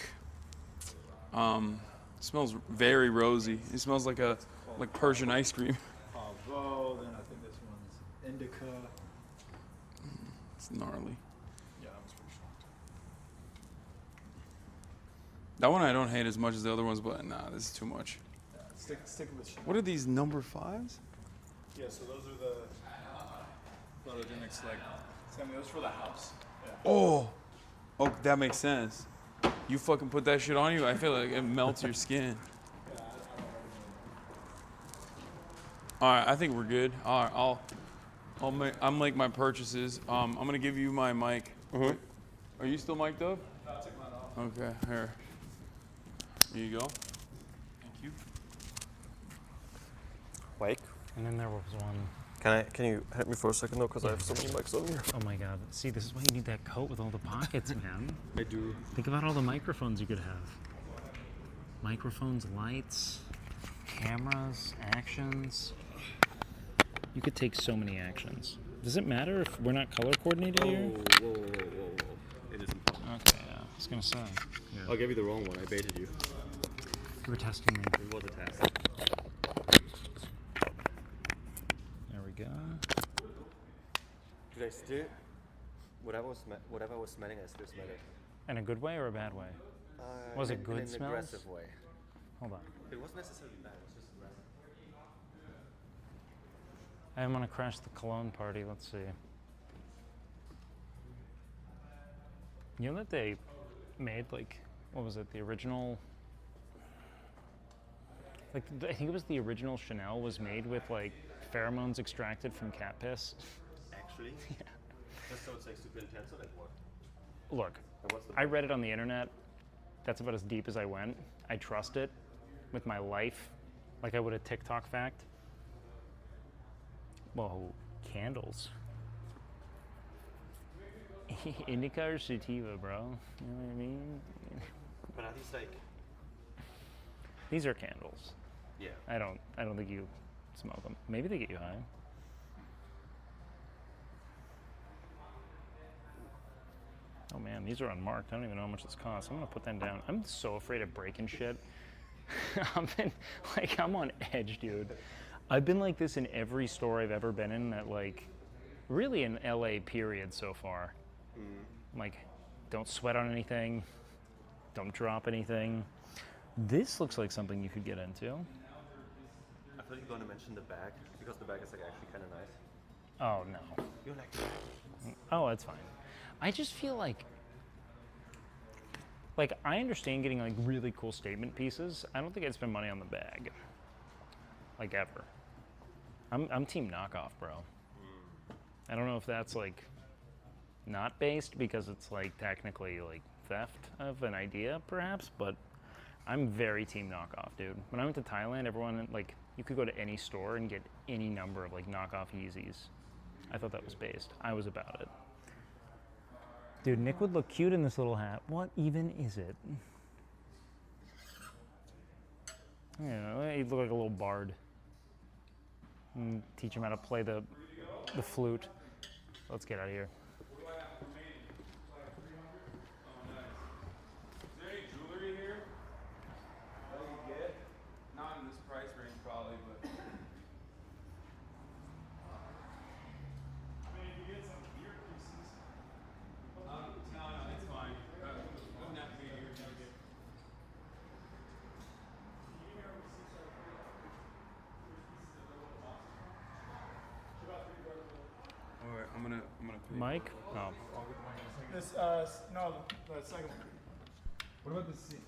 smells very rosy. It smells like Persian ice cream. Pavo. Then I think this one's indica. It's gnarly. Yeah, that one's pretty strong. That one I don't hate as much as the other ones, but nah, this is too much. Yeah, stick with Chanel. What are these number 5s? Yeah, so those are the photogenics. Like, those for the house. Yeah. Oh, that makes sense. You fucking put that shit on you, I feel like it melts your skin. All right, I think we're good. All right, I'll make my purchases. I'm gonna give you my mic. Mm-hmm. Are you still mic'd up? No, I'll take mine off. Okay, here. Here you go. Thank you. Wake. And then there was one Can you help me for a second though, because I have so many mics on here. Oh my god. See, this is why you need that coat with all the pockets, man. I do. Think about all the microphones you could have. Microphones, lights, cameras, actions. You could take so many actions. Does it matter if we're not color coordinated here? Whoa. It is important. Okay, yeah. I was gonna say. Yeah. I gave you the wrong one. I baited you. You were testing me. It was a test. There we go. Did I still? Whatever I was smelling, I still smell it. In a good way or a bad way? Was it good in an smells? aggressive way. Hold on. It wasn't necessarily bad. It was just aggressive. I want to crash the cologne party. Let's see. You know that they made like, what was it? The original. Like I think it was the original Chanel was made with like pheromones extracted from cat piss. Actually? Yeah. Just so it's like super intense or like what? Look, I read it on the internet. That's about as deep as I went. I trust it with my life, like I would a TikTok fact. Whoa, candles. Indica or sativa, bro? You know what I mean? But are these like? These are candles. Yeah. I don't think you smoke them. Maybe they get you high. Oh man, these are unmarked. I don't even know how much this costs. I'm gonna put them down. I'm so afraid of breaking shit. I'm on edge, dude. I've been like this in every store I've ever been in that like, really in LA period so far. I'm like, don't sweat on anything. Don't drop anything. This looks like something you could get into. I thought you were going to mention the bag, because the bag is like actually kind of nice. Oh no. You like the bag? Oh, that's fine. I just feel like I understand getting like really cool statement pieces. I don't think I'd spend money on the bag. Like ever. I'm team knockoff, bro. I don't know if that's like not based because it's like technically like theft of an idea perhaps, but I'm very team knockoff, dude. When I went to Thailand, everyone like you could go to any store and get any number of like knockoff Yeezys. I thought that was based. I was about it. Dude, Nick would look cute in this little hat. What even is it? Yeah, he'd look like a little bard. Teach him how to play the flute. Let's get out of here. Is there any jewelry here that you get? Not in this price range, probably, but. I mean, if you get some earpieces. No, it's fine. Doesn't have to be an earpiece. All right, I'm gonna pay. Mike? Oh. This, no, the second one. What about the sing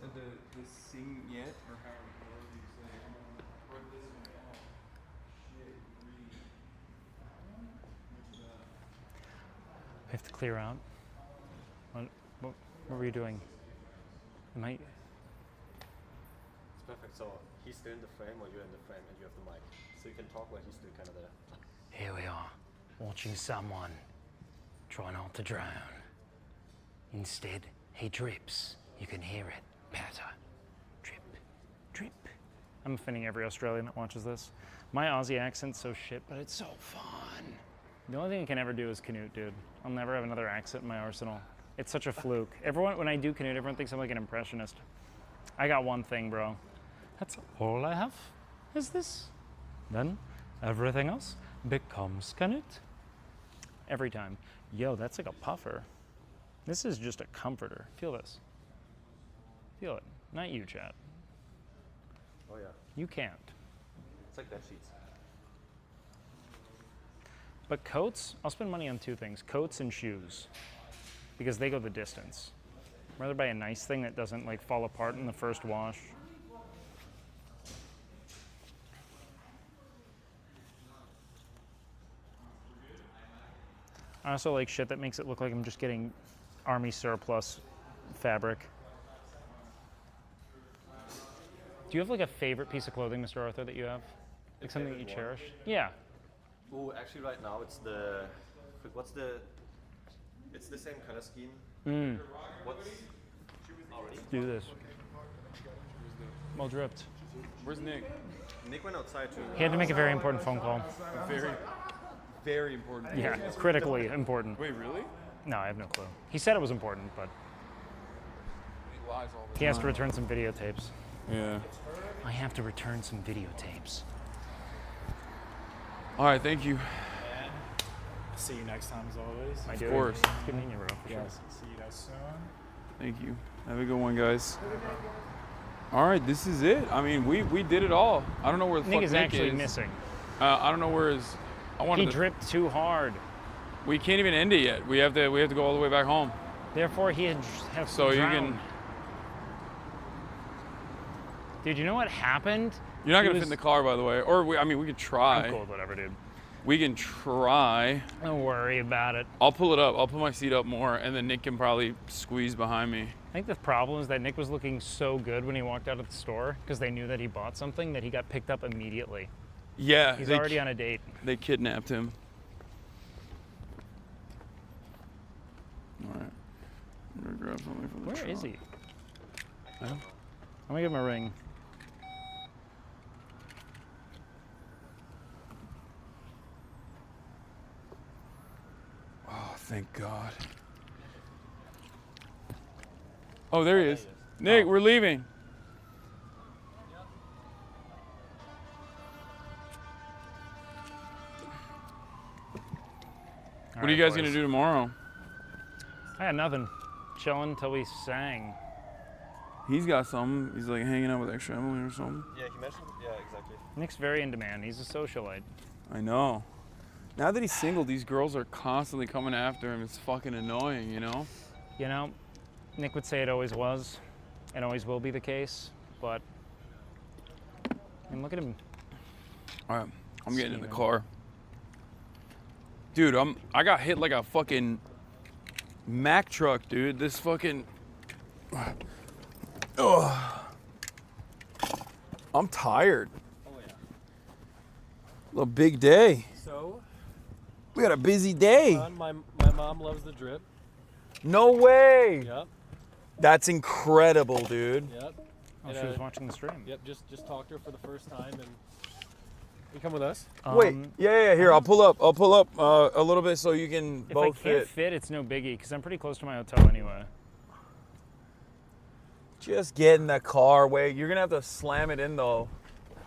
yet, or how do you say? What this one? Oh, shit, I have to clear out. What were you doing? Am I? It's perfect. So he's still in the frame while you're in the frame and you have the mic. So you can talk while he's still kind of there. Here we are, watching someone try not to drown. Instead, he drips. You can hear it patter. Drip, drip. I'm offending every Australian that watches this. My Aussie accent's so shit, but it's so fun. The only thing I can ever do is Canute, dude. I'll never have another accent in my arsenal. It's such a fluke. Everyone, when I do Canute, everyone thinks I'm like an impressionist. I got one thing, bro. That's all I have, is this. Then everything else becomes Canute. Every time. Yo, that's like a puffer. This is just a comforter. Feel this. Feel it. Not you, chat. Oh yeah. You can't. It's like bed sheets. But coats, I'll spend money on two things. Coats and shoes. Because they go the distance. I'd rather buy a nice thing that doesn't like fall apart in the first wash. I also like shit that makes it look like I'm just getting army surplus fabric. Do you have like a favorite piece of clothing, Mr. Arthur, that you have? Like something that you cherish? Yeah. Oh, actually, right now it's the. What's the? It's the same color scheme. What's already? Do this. Well dripped. Where's Nick? Nick went outside too. He had to make a very important phone call. Very important. Yeah, critically important. Wait, really? No, I have no clue. He said it was important, but He lies all the he has to time. return some videotapes. Yeah. I have to return some videotapes. All right, thank you. See you next time as always. I Of do. course. Good meeting you, bro. For sure. Yes. See you guys soon. Thank you. Have a good one, guys. All right, this is it. I mean, we did it all. I don't know where the Nick fuck is Nick actually is. missing. I don't know where his. I wanted He to, dripped too hard. We can't even end it yet. We have to go all the way back home. Therefore, he had So you drowned. can. Dude, you know what happened? You're not He gonna fit in the car, by the way. Or we could try. I'm cool with whatever, dude. We can try. Don't worry about it. I'll pull it up. I'll put my seat up more, and then Nick can probably squeeze behind me. I think the problem is that Nick was looking so good when he walked out of the store because they knew that he bought something that he got picked up immediately. Yeah. He's already on a date. They kidnapped him. All right. I'm gonna grab something from the Where trunk. is he? I don't. Let me give him a ring. Oh, thank God. Oh, there he is. Nick, we're leaving. What are you guys gonna do tomorrow? I had nothing. Chilling until we sang. He's got something. He's like hanging out with extra Emily or something. Yeah, he mentioned. Yeah, exactly. Nick's very in demand. He's a socialite. I know. Now that he's single, these girls are constantly coming after him. It's fucking annoying, you know? You know, Nick would say it always was and always will be the case, but I mean, look at him. All right, I'm getting in the Steaming. car. Dude, I got hit like a fucking Mack truck, dude. This fucking. Oh. I'm tired. Oh yeah. A big day. So. We had a busy day. My mom loves the drip. No way. Yep. That's incredible, dude. Yep. Oh, she was watching the stream. Yep. Just talked to her for the first time, and you come with us. Wait, yeah. Here, I'll pull up a little bit so you can If both I can't fit. fit, it's no biggie because I'm pretty close to my hotel anyway. Just get in the car. Wait, you're gonna have to slam it in though.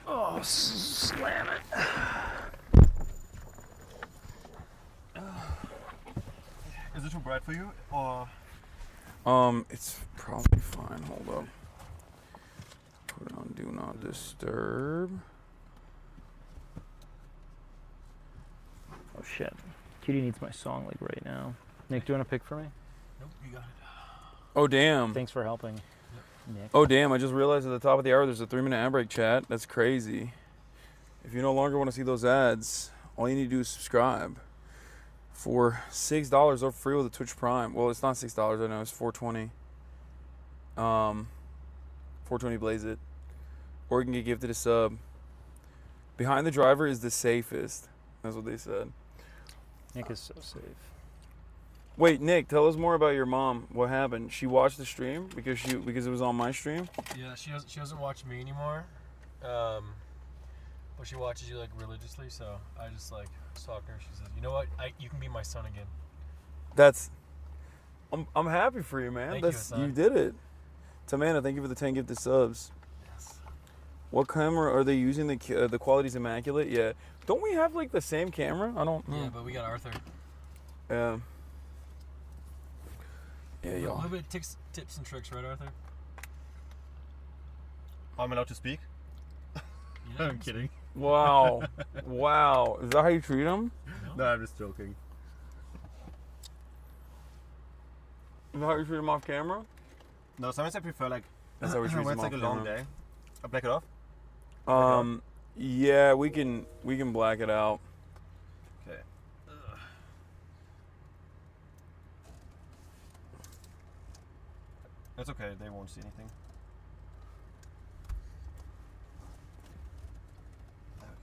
Oh, slam it. Is it too bright for you, or? It's probably fine. Hold up. Put it on Do Not Disturb. Oh shit. Cutie needs my song like right now. Nick, do you want to pick for me? Nope, you got it. Oh damn. Thanks for helping, Nick. Oh damn, I just realized at the top of the hour there's a 3-minute ad break chat. That's crazy. If you no longer want to see those ads, all you need to do is subscribe. For $6 or free with a Twitch Prime. Well, it's not $6, I know, it's $4.20. $4.20 blaze it. Or you can get gifted a sub. Behind the driver is the safest. That's what they said. Nick is so safe. Wait, Nick, tell us more about your mom. What happened? She watched the stream because it was on my stream? Yeah, she doesn't watch me anymore. But she watches you like religiously, so I just like talked to her. She says, "You know what? You can be my son again." That's I'm happy for you, man. Thank you, That's Hasan. you did it. Tamana, thank you for the 10 gifted subs. Yes. What camera are they using? The quality's immaculate. Yeah. Don't we have like the same camera? I don't. Yeah, but we got Arthur. Yeah. Yeah, A y'all. little bit of tips and tricks, right, Arthur? I'm allowed to speak. Yeah, I'm kidding. Wow. Wow. Is that how you treat them? No, I'm just joking. Is that how you treat them off camera? No, sometimes I prefer like. That's how we treat when them it's like off a long camera. day. I black it off. Yeah, we can black it out. Okay. That's okay. They won't see anything. There we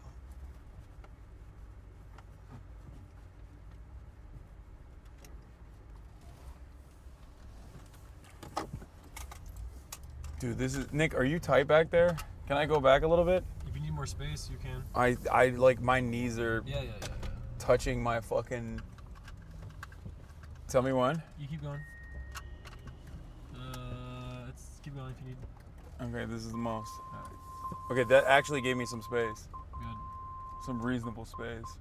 Dude, this is Nick. Are you tight back there? Can I go back a little bit? If you need more space, you can. I like my knees are Yeah. touching my fucking. Tell me when. You keep going. Let's keep going if you need. Okay, this is the most. Okay, that actually gave me some space. Good. Some reasonable space.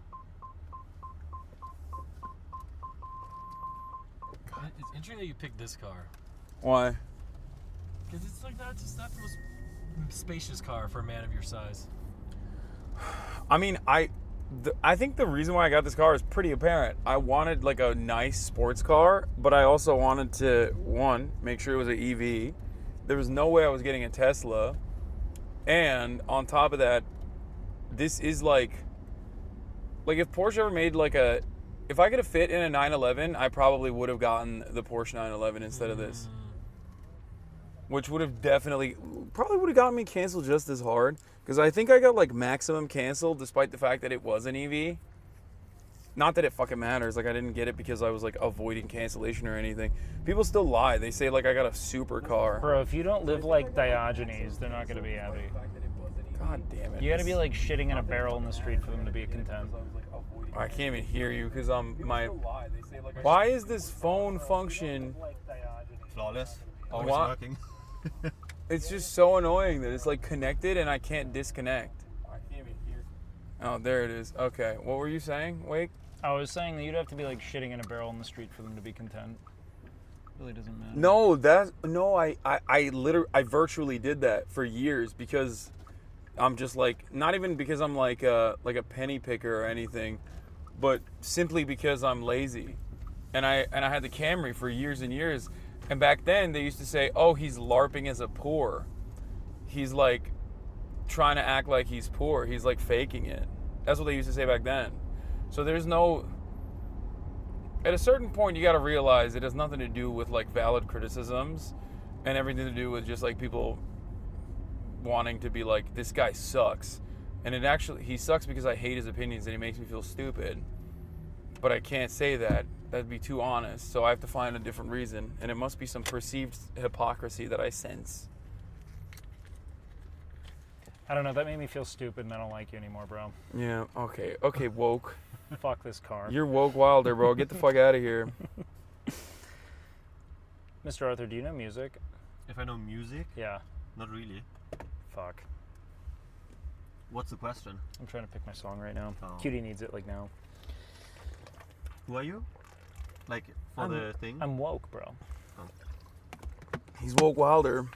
It's interesting that you picked this car. Why? Because it's like not the most spacious car for a man of your size. I mean, I think the reason why I got this car is pretty apparent. I wanted like a nice sports car, but I also wanted to, one, make sure it was an EV. There was no way I was getting a Tesla. And on top of that, this is like if Porsche ever made like if I could have fit in a 911, I probably would have gotten the Porsche 911 instead of this. Which would have probably would have gotten me canceled just as hard. Because I think I got like maximum canceled despite the fact that it was an EV. Not that it fucking matters. Like I didn't get it because I was like avoiding cancellation or anything. People still lie. They say like I got a super car. Bro, if you don't live like Diogenes, they're not gonna be happy. God damn it. You gotta be like shitting in a barrel in the street for them to be content. I can't even hear you because Why is this phone function Flawless. Always Why- working. It's just so annoying that it's like connected and I can't disconnect. Oh, there it is. Okay, what were you saying, Wake? I was saying that you'd have to be like shitting in a barrel in the street for them to be content. Really doesn't matter. No, I virtually did that for years because I'm just like, not even because I'm like a penny picker or anything, but simply because I'm lazy. And I had the Camry for years and years. And back then they used to say, oh, he's LARPing as a poor. He's like trying to act like he's poor. He's like faking it. That's what they used to say back then. So at a certain point you got to realize it has nothing to do with like valid criticisms and everything to do with just like people wanting to be like, this guy sucks. And he sucks because I hate his opinions and he makes me feel stupid. But I can't say that. That'd be too honest. So I have to find a different reason. And it must be some perceived hypocrisy that I sense. I don't know, that made me feel stupid and I don't like you anymore, bro. Yeah, okay. Okay, woke. Fuck this car. You're woke wilder, bro. Get the fuck out of here. Mr. Arthur, do you know music? If I know music? Yeah. Not really. Fuck. What's the question? I'm trying to pick my song right now. Oh. Cutie needs it like now. Who are you? Like, for the thing? I'm woke, bro. Oh. He's woke wilder.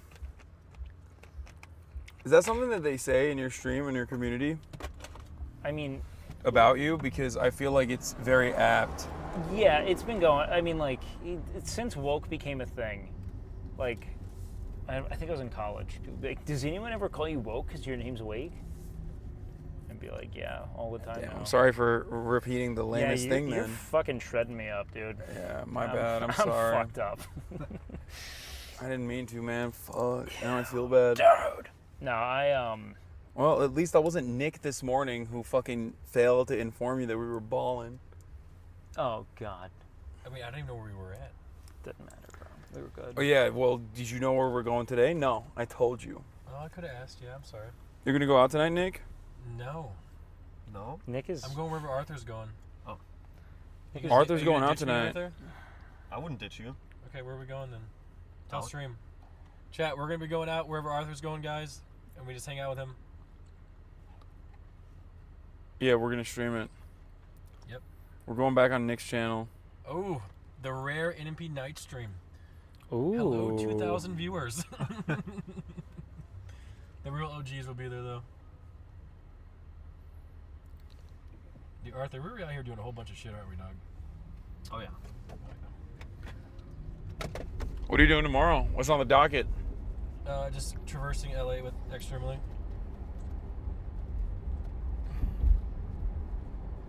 Is that something that they say in your stream, in your community? I mean... About you? Because I feel like it's very apt. Yeah, it's been going. I mean, like, since woke became a thing, like, I think I was in college. Like, does anyone ever call you woke because your name's Wake? And be like, yeah, all the time. Damn, now. I'm sorry for repeating the lamest thing you're then. fucking shredding me up, dude. Yeah, my bad. I'm sorry. I'm fucked up. I didn't mean to, man. Fuck. Now I feel bad. Dude. No, Well, at least I wasn't Nick this morning who fucking failed to inform you that we were balling. Oh, God. I mean, I don't even know where we were at. Doesn't matter, bro. We were good. Oh, yeah. Well, did you know where we're going today? No. I told you. Oh, I could have asked. Yeah, I'm sorry. You're going to go out tonight, Nick? No. No? Nick is... I'm going wherever Arthur's going. Oh. Arthur's going out tonight. Arthur? I wouldn't ditch you. Okay, where are we going then? Tell Out. stream. Chat, we're going to be going out wherever Arthur's going, guys. And we just hang out with him. Yeah, we're going to stream it. Yep. We're going back on Nick's channel. Oh, the rare NMP night stream. Ooh. Hello, 2,000 viewers. The real OGs will be there, though. Dude, Arthur, we're out here doing a whole bunch of shit, aren't we, dog? Oh, yeah. What are you doing tomorrow? What's on the docket? Just traversing LA with Extremely.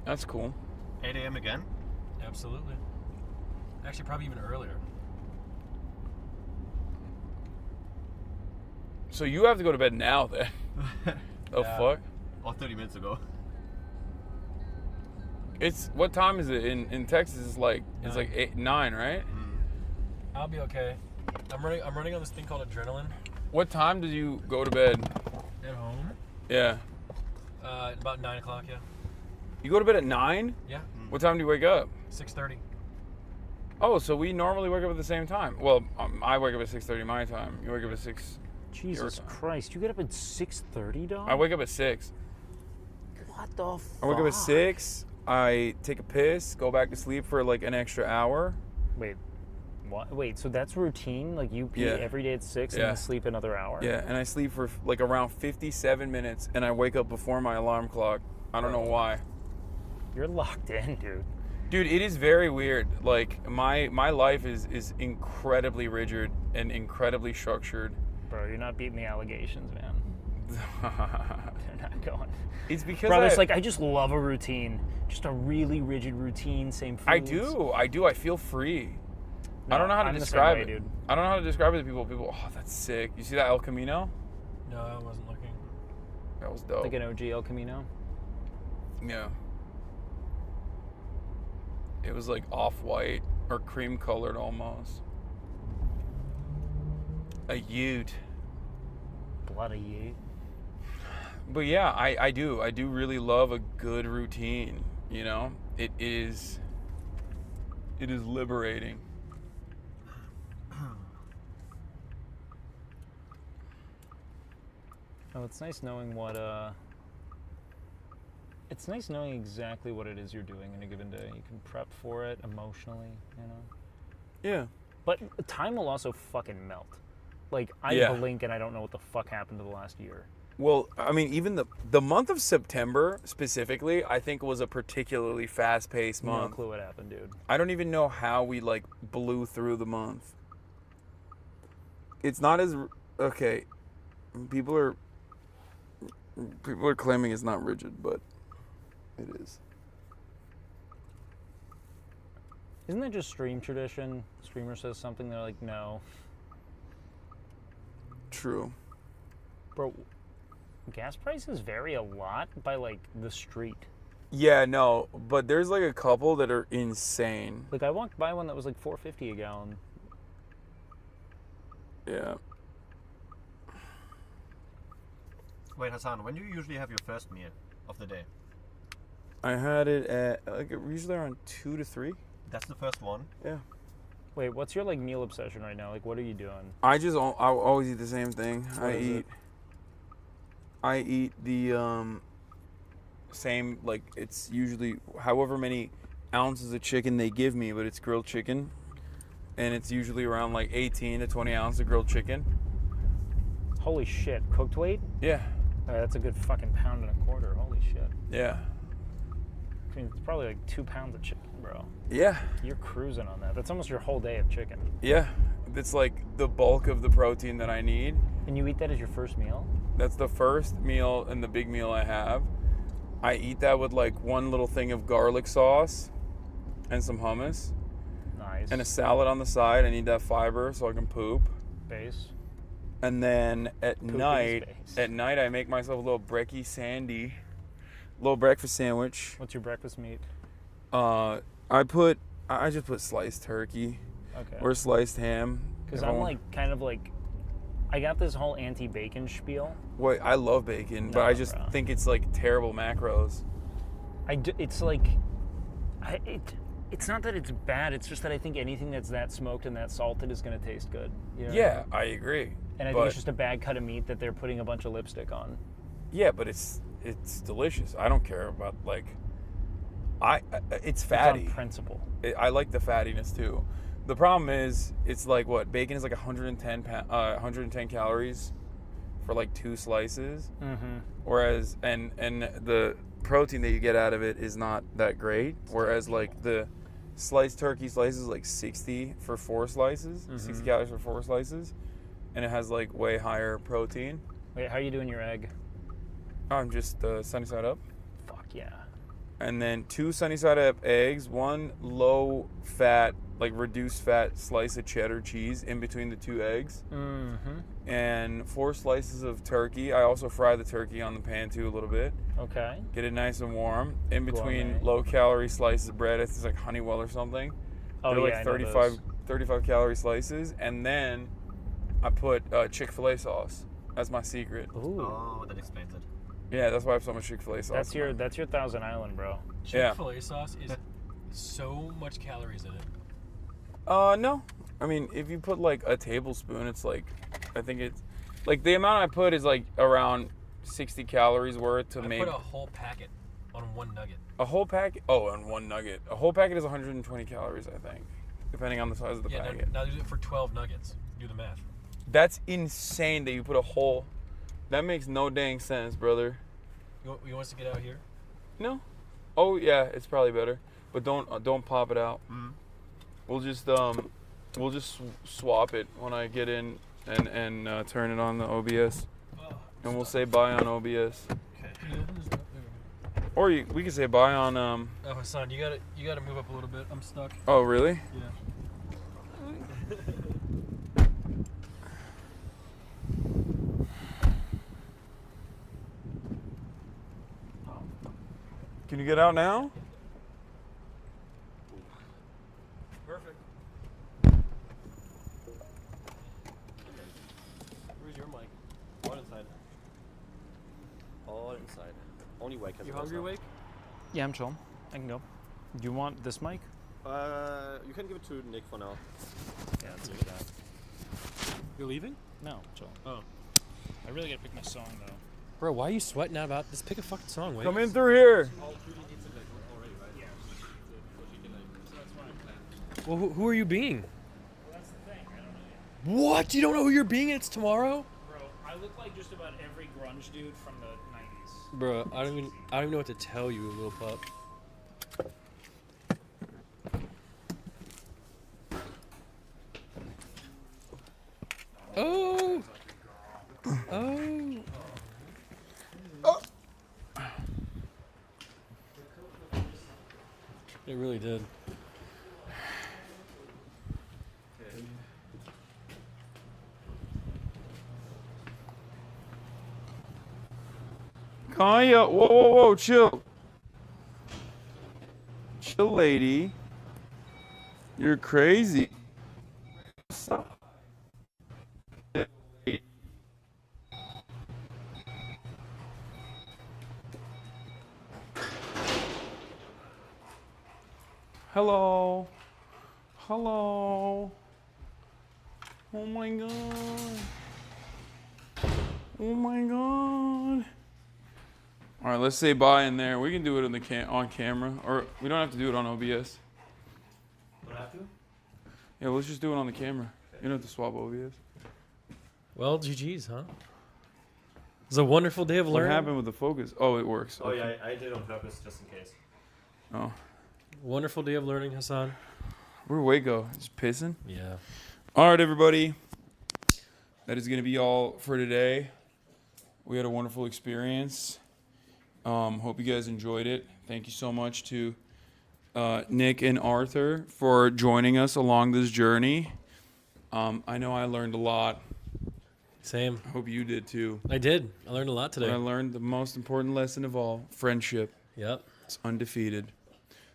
That's cool. 8 a.m. again? Absolutely. Actually, probably even earlier. So you have to go to bed now, then? Oh, Yeah. fuck? Or 30 minutes ago. What time is it in Texas? It's like 9, right? I'll be okay. I'm running on this thing called adrenaline. What time did you go to bed? At home? Yeah. About 9 o'clock, yeah. You go to bed at 9? Yeah. What time do you wake up? 6:30. Oh, so we normally wake up at the same time. Well, I wake up at 6:30 my time. You wake up at 6. Jesus Christ, you get up at 6:30, dog? I wake up at 6. What the fuck? I wake up at 6. I take a piss, go back to sleep for like an extra hour. Wait, what? Wait, so that's routine? Like you pee Yeah. every day at 6 and Yeah. then sleep another hour? Yeah, and I sleep for like around 57 minutes, and I wake up before my alarm clock. I don't know why. You're locked in, dude. Dude, it is very weird. Like my life is incredibly rigid and incredibly structured. Bro, you're not beating the allegations, man. They're not going. It's because Bro, it's like I just love a routine. Just a really rigid routine, same foods. I do. I feel free. No, I don't know how to I'm the same describe way, it. dude. I don't know how to describe it to people. People, oh, that's sick. You see that El Camino? No, I wasn't looking. That was dope. Like an OG El Camino? Yeah. It was like off-white or cream colored almost. A ute. Bloody ute. But yeah, I do really love a good routine, you know? It is liberating. Oh, it's nice knowing what it's nice knowing exactly what it is you're doing in a given day. You can prep for it emotionally, you know? Yeah. But time will also fucking melt. Like, I Yeah. blink and I don't know what the fuck happened to the last year. Well, I mean, even the month of September specifically, I think was a particularly fast-paced month. No clue what happened, dude. I don't even know how we like blew through the month. It's not as okay. People are claiming it's not rigid, but it is. Isn't that just stream tradition? Streamer says something, they're like, no. True. Bro, gas prices vary a lot by like the street. Yeah, no, but there's like a couple that are insane. Like I walked by one that was like $4.50 a gallon. Yeah. Wait, Hasan, when do you usually have your first meal of the day? I had it at like usually around 2 to 3. That's the first one? Yeah. Wait, what's your like meal obsession right now? Like, what are you doing? I always eat the same thing. What is it? I eat the same, like it's usually however many ounces of chicken they give me, but it's grilled chicken, and it's usually around like 18 to 20 ounces of grilled chicken. Holy shit, cooked weight? Yeah. That's a good fucking pound and a quarter. Holy shit. Yeah. I mean, it's probably like 2 pounds of chicken, bro. Yeah. You're cruising on that. That's almost your whole day of chicken. Yeah. It's like the bulk of the protein that I need. And you eat that as your first meal? That's the first meal and the big meal I have. I eat that with like one little thing of garlic sauce and some hummus. Nice. And a salad on the side. I need that fiber so I can poop. Base. And then at Poopy night, space. I make myself a little brekkie sandy, little breakfast sandwich. What's your breakfast meat? I just put sliced turkey. Okay. Or sliced ham. Because I'm like kind of like, I got this whole anti-bacon spiel. Wait, I love bacon, but I just think it's like terrible macros. It's like, it's not that it's bad. It's just that I think anything that's that smoked and that salted is going to taste good. You know what Yeah, I I agree. And I think it's just a bad cut of meat that they're putting a bunch of lipstick on. Yeah, but it's delicious. I don't care about like, it's fatty. It's on principle. I like the fattiness too. The problem is, it's like what bacon is like 110 calories for like 2 slices, whereas and the protein that you get out of it is not that great. Whereas like the sliced turkey slices like 60 for 4 slices, 60 calories for 4 slices, and it has like way higher protein. Wait, how are you doing your egg? I'm just sunny side up. Fuck yeah. And then 2 sunny side up eggs, 1 low fat, like reduced fat slice of cheddar cheese in between the 2 eggs, and 4 slices of turkey. I also fry the turkey on the pan too a little bit. Okay. Get it nice and warm. In between Gourmet. low calorie slices of bread, it's like Honeywell or something. Oh, They're yeah, I like know those. 35 calorie slices, and then I put Chick-fil-A sauce. That's my secret. Ooh. Oh, that explains it. Yeah, that's why I have so much Chick-fil-A sauce. That's your Thousand Island, bro. Chick-fil-A sauce is so much calories in it. No. I mean, if you put like a tablespoon, it's like, I think it's, like the amount I put is like around 60 calories worth to I make. put a whole packet on one nugget. A whole packet? Oh, on one nugget. A whole packet is 120 calories, I think, depending on the size of the packet. Now do it for 12 nuggets. Do the math. That's insane that you put a whole. That makes no dang sense, brother. You want us to get out here? No. Oh yeah, it's probably better, but don't pop it out. We'll just swap it when I get in and turn it on the OBS, and we'll say bye on OBS. Or we can say bye on Oh, Hasan, you gotta move up a little bit. I'm stuck. Oh really? Yeah. Can you get out now? Perfect. Where's your mic? All inside. All inside. Only Wake has You it hungry, now. Wake? Yeah, I'm chilling. I can go. Do you want this mic? You can give it to Nick for now. Yeah, let's do that. You're leaving? No, chill. Oh. I really gotta pick my song though. Bro, why are you sweating out about this? Pick a fucking song, Wake. Come in through here. Well, who are you being? Well, that's the thing. I don't know. What? You don't know who you're being? It's tomorrow? Bro, I look like just about every grunge dude from the 90s. Bro, I don't even know what to tell you, little pup. Oh. Oh. It really did. Kaya, whoa, chill. Chill, lady. You're crazy. Stop. Hello. Hello. Oh my god. Oh my god. All right, let's say bye in there. We can do it on on camera, or we don't have to do it on OBS. Don't have to? Yeah, let's just do it on the camera. You don't have to swap OBS. Well, GG's, huh? It was a wonderful day of learning. What happened with the focus? Oh, it works. Oh Okay. yeah, I did it on purpose just in case. Oh. Wonderful day of learning, Hasan. Where'd Waco? Just pissing? Yeah. All right, everybody. That is going to be all for today. We had a wonderful experience. Hope you guys enjoyed it. Thank you so much to Nick and Arthur for joining us along this journey. I know I learned a lot. Same. I hope you did too. I did. I learned a lot today. I learned the most important lesson of all, friendship. Yep. It's undefeated.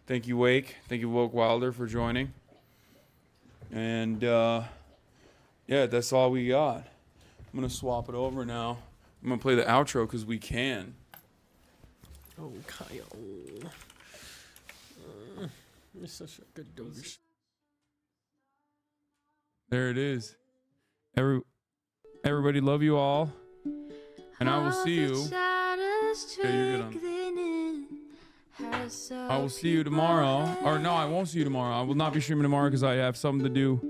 Thank you, Wake. Thank you, Woke Wilder, for joining. And yeah, that's all we got. I'm going to swap it over now. I'm going to play the outro because we can. Oh, Kyle. You're such a good dog. There it is. Everybody, love you all. And I will see you. Yeah, you're good on. I will see you tomorrow. Or no, I won't see you tomorrow. I will not be streaming tomorrow because I have something to do.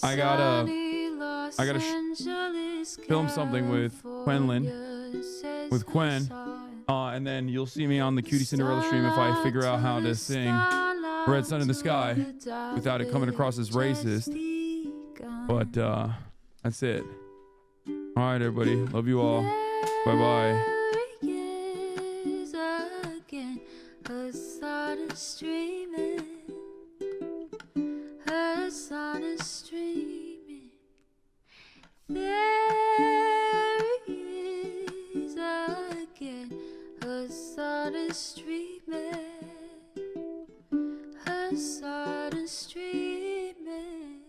I gotta film something with Quentin. And then you'll see me on the Cutie Cinderella stream if I figure out how to sing Red Sun in the Sky without it coming across as racist. But that's it. All right, everybody. Love you all. Bye-bye. Hasan is streaming. Hasan is streaming. There he is again. Hasan is streaming. Hasan is streaming.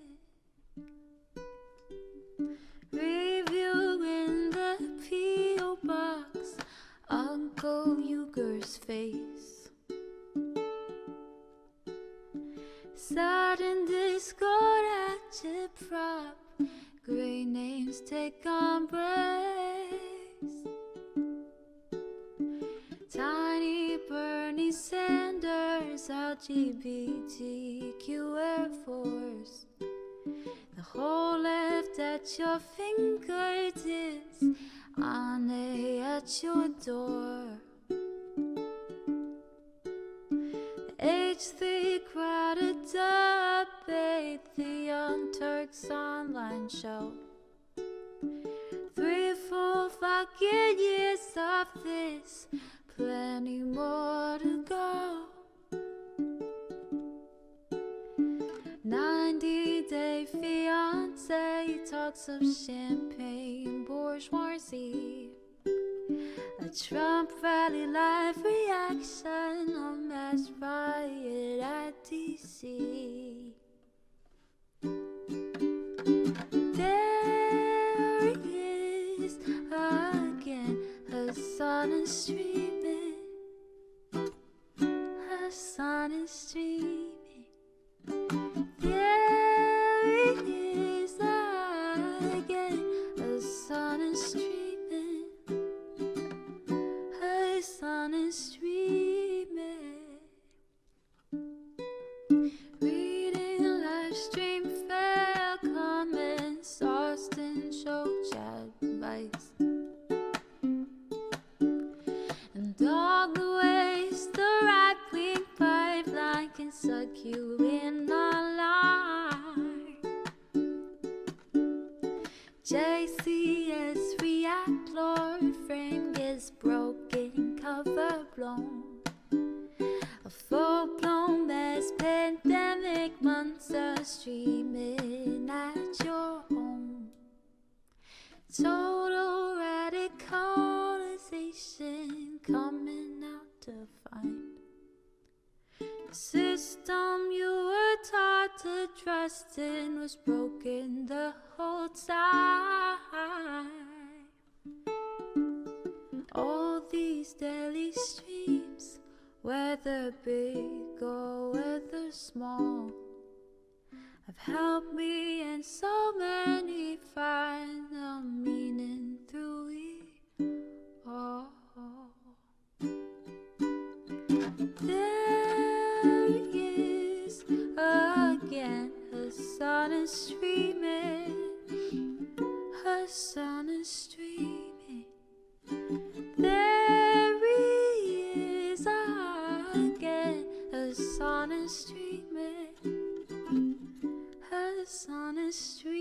Sanders, LGBTQ Air Force. The whole left at your fingertips, on at your door. H3 crowded debate, the Young Turks online show. 3 full fucking years of this, plenty more to go. 90-day fiance, talks of champagne bourgeoisie. A Trump rally live reaction, a mass riot at DC. There he is again, Hasan is streaming. Hasan is streaming. There he is again, Hasan is streaming. Hasan is streaming. Reading a live stream, fair comments, Austin show chat advice. And all the ways the right-wing pipeline can suck you in online. JCS react, Lord, frame gets broken, cover blown. A full-blown mass pandemic, monster streaming at your home. Total radicalization coming out to find. The system you were taught to trust in was broken the whole time. All these daily streams, whether big or whether small, have helped me and so many find the meaning through it all. There he is again, Hasan is streaming. Hasan is streaming. There he is again, Hasan is streaming. Hasan is streaming.